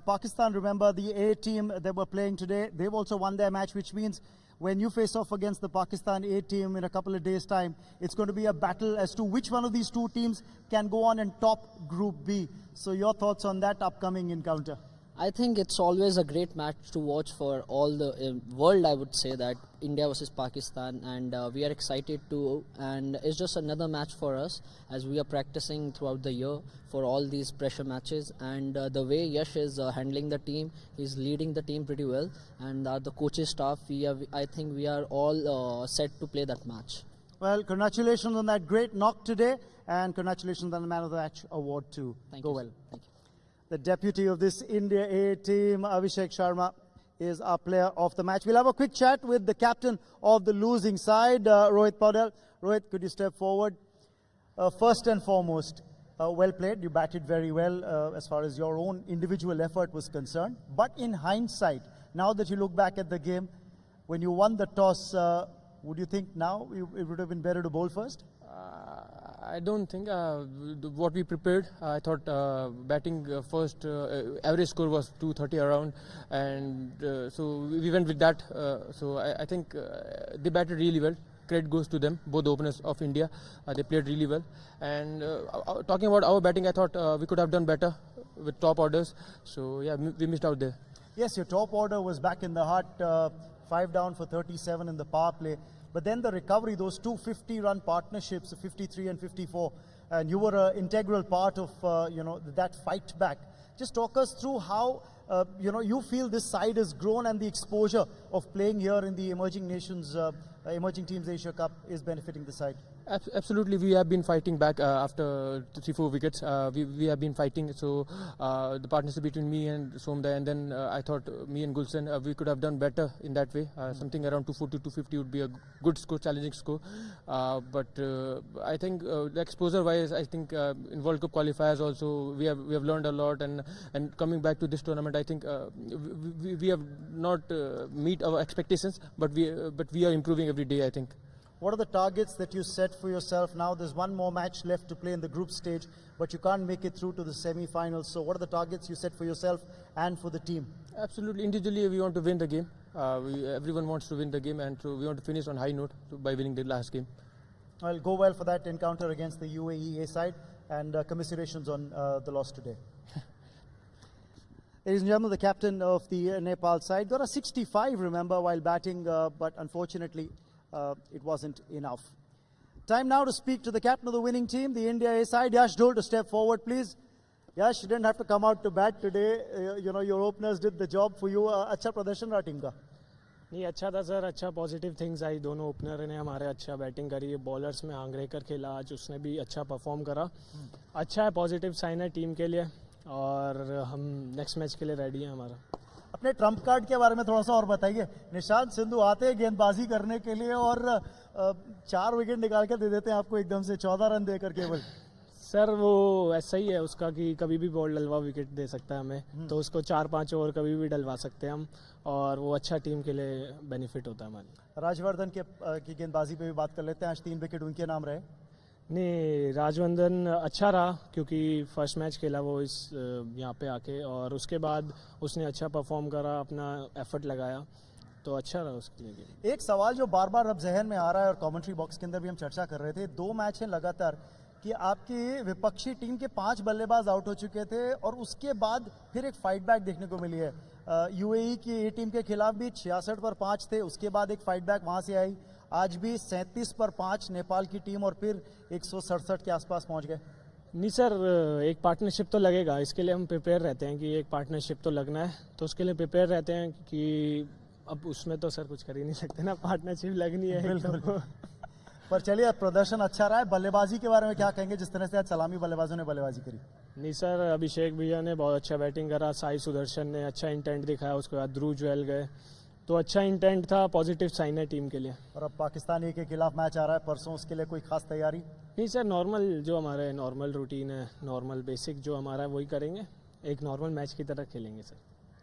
Pakistan, remember, the A team that were playing today, they've also won their match, which means when you face off against the Pakistan A team in a couple of days' time, it's going to be a battle as to which one of these 2 teams can go on and top Group B. So your thoughts on that upcoming encounter? I think it's always a great match to watch for all the world. I would say that India versus Pakistan, and we are excited too, and it's just another match for us as we are practicing throughout the year for all these pressure matches, and the way Yash is handling the team, he's leading the team pretty well, and the coaching staff, I think we are all set to play that match. Well, congratulations on that great knock today, and congratulations on the Man of the Match award too. Thank you. Go well. Thank you. The deputy of this India A team, Abhishek Sharma, is our player of the match. We'll have a quick chat with the captain of the losing side, Rohit Paudel. Rohit, could you step forward? First and foremost, well played. You batted very well as far as your own individual effort was concerned. But in hindsight, now that you look back at the game, when you won the toss, would you think now it would have been better to bowl first? I don't think what we prepared. I thought batting first, average score was 230 around, and so we went with that. So I think they batted really well. Credit goes to them, both the openers of India. They played really well. And talking about our batting, I thought we could have done better with top orders. So yeah, we missed out there. Yes, your top order was back in the hut, 5 down for 37 in the power play. But then the recovery, those 2 50-run partnerships, 53 and 54, and you were an integral part of that fight back. Just talk us through how you feel this side has grown, and the exposure of playing here in the Emerging Nations, Emerging Teams Asia Cup is benefiting the side. Absolutely, we have been fighting back after 3-4 wickets. We have been fighting. So the partnership between me and Somda, and then I thought me and Gulsen, we could have done better in that way. Something around 240, 250 would be a good score, challenging score. But I think the exposure-wise, I think in World Cup qualifiers also we have learned a lot. And coming back to this tournament, I think we have not meet our expectations, but we are improving every day, I think. What are the targets that you set for yourself now? There's one more match left to play in the group stage, but you can't make it through to the semi-finals. So what are the targets you set for yourself and for the team? Absolutely. Individually, we want to win the game. Everyone wants to win the game, and so we want to finish on high note by winning the last game. Well, go well for that encounter against the UAE side, and commiserations on the loss today. Ladies and gentlemen, the captain of the Nepal side got a 65, remember, while batting, but unfortunately, it wasn't enough. Time now to speak to the captain of the winning team, the India A side, Yash Dhol, to step forward, please. Yash, you didn't have to come out to bat today. Your openers did the job for you. अच्छा प्रदर्शन रहा team का. नहीं अच्छा था sir, अच्छा positive things I. दोनों opener ने हमारे अच्छा बैटिंग करी. बॉलर्स में आंग्रेकर खेला आज, उसने भी अच्छा परफॉर्म करा. अच्छा है, पॉजिटिव साइन है टीम के लिए, और हम नेक्स्ट मैच के लिए रेडी हैं हमारा. अपने ट्रम्प कार्ड के बारे में थोड़ा सा और बताइए. निशांत सिंधु आते हैं गेंदबाजी करने के लिए और 4 विकेट निकाल के दे देते हैं आपको एकदम से, 14 रन देकर केवल. सर वो ऐसा ही है उसका कि कभी भी बॉल डलवा विकेट दे सकता है हमें, तो उसको 4-5 ओवर कभी भी डलवा सकते हैं हम, और वो अच्छा टीम के लिए बेनिफिट होता है हमारे. राजवर्धन की गेंदबाजी पे भी बात कर लेते हैं. आज 3 विकेट उनके नाम रहे. नहीं, राजवर्धन अच्छा रहा क्योंकि फर्स्ट मैच खेला वो इस यहाँ पे आके, और उसके बाद उसने अच्छा परफॉर्म करा, अपना एफर्ट लगाया, तो अच्छा रहा उसके लिए. एक सवाल जो बार बार अब जहन में आ रहा है और कमेंट्री बॉक्स के अंदर भी हम चर्चा कर रहे थे, 2 मैच हैं लगातार कि आपकी विपक्षी टीम के 5 बल्लेबाज आउट हो चुके थे, और उसके बाद फिर एक फाइट बैक देखने को मिली है. यूएई की ए टीम के खिलाफ भी 66 पर 5 थे, उसके बाद एक फाइट बैक वहां से आई. आज भी 37 पर 5 नेपाल की टीम, और फिर 167 के आसपास पहुंच गए. नहीं सर, एक पार्टनरशिप तो लगेगा, इसके लिए हम प्रिपेयर रहते हैं कि एक पार्टनरशिप तो लगना है, तो उसके लिए प्रिपेयर रहते हैं कि अब उसमें तो सर कुछ कर ही नहीं सकते ना, पार्टनरशिप लगनी है. बिल्कुल. पर चलिए, प्रदर्शन अच्छा रहा है. बल्लेबाजी के बारे में क्या कहेंगे, जिस तरह से आज सलामी बल्लेबाजों ने बल्लेबाजी करी? नहीं सर, अभिषेक भैया ने बहुत अच्छा बैटिंग करा, साई सुदर्शन ने अच्छा इंटेंट दिखाया, उसके बाद ध्रुव ज्वेल गए, तो अच्छा इंटेंट था, पॉजिटिव साइन है टीम के लिए. और अब पाकिस्तान के खिलाफ मैच आ रहा है परसों, उसके लिए कोई खास तैयारी? नहीं सर, नॉर्मल जो हमारे नॉर्मल रूटीन है, नॉर्मल बेसिक जो हमारा है वही करेंगे, एक नॉर्मल मैच की तरह खेलेंगे sir.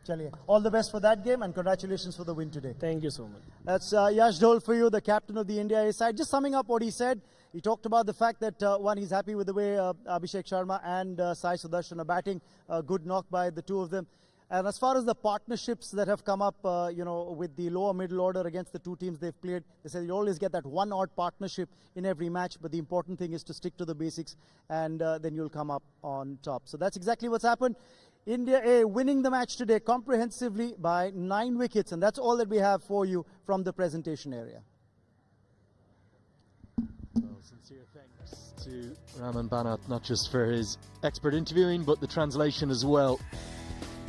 Chaliye. All the best for that game, and congratulations for the win today. Thank you so much. That's Yash Dhol for you, the captain of the India A side. Just summing up what he said, he talked about the fact that one, he's happy with the way Abhishek Sharma and Sai Sudarshan are batting. Good knock by the two of them. And as far as the partnerships that have come up, with the lower middle order against the two teams they've played, they said you always get that one odd partnership in every match, but the important thing is to stick to the basics, and then you'll come up on top. So that's exactly what's happened. India A winning the match today comprehensively by 9 wickets, and that's all that we have for you from the presentation area. Well, sincere thanks to Raman Banat, not just for his expert interviewing, but the translation as well.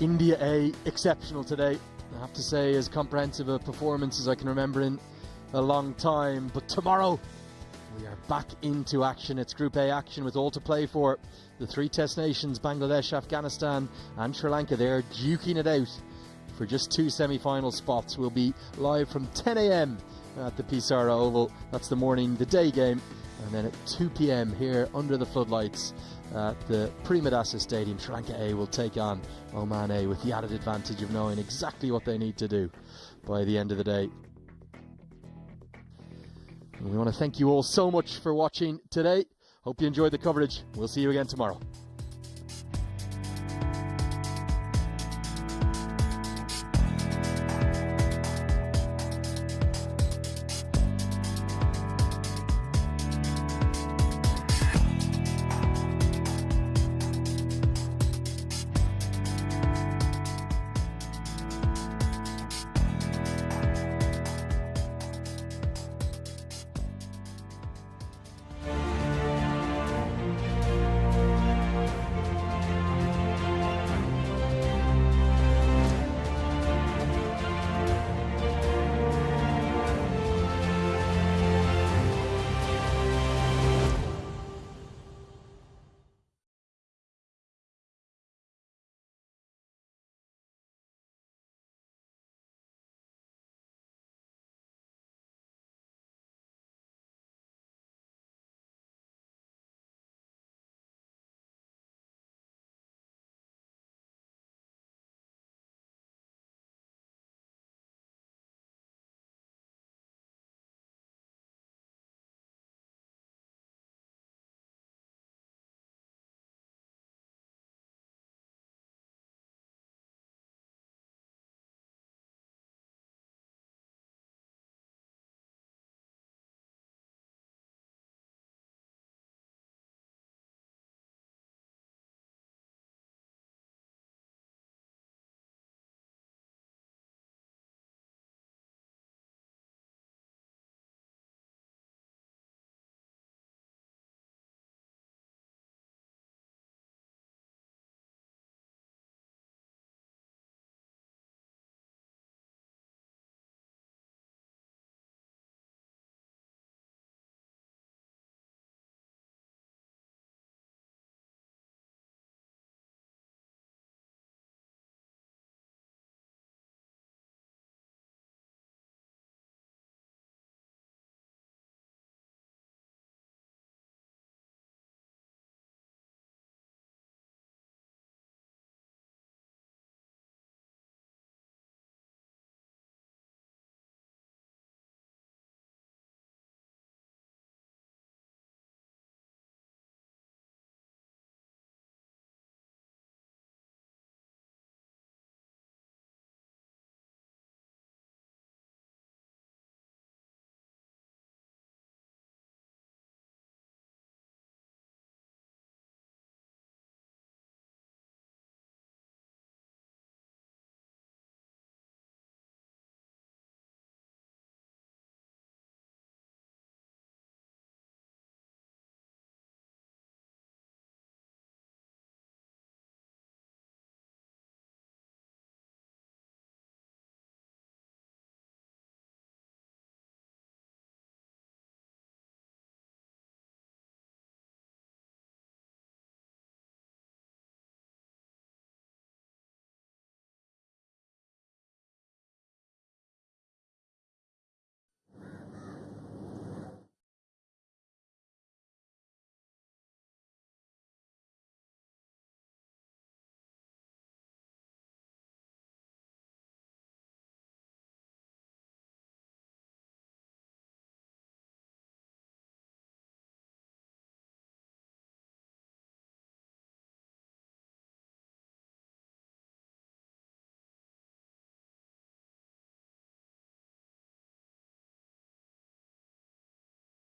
India A, exceptional today. I have to say, as comprehensive a performance as I can remember in a long time. But tomorrow, we are back into action. It's Group A action with all to play for. The 3 test nations, Bangladesh, Afghanistan and Sri Lanka, they're duking it out for just 2 semi-final spots. We'll be live from 10 a.m. at the Pisara Oval. That's the day game. And then at 2 p.m. here under the floodlights at the Premadasa Stadium, Sri Lanka A will take on Oman A with the added advantage of knowing exactly what they need to do by the end of the day. And we want to thank you all so much for watching today. Hope you enjoyed the coverage. We'll see you again tomorrow.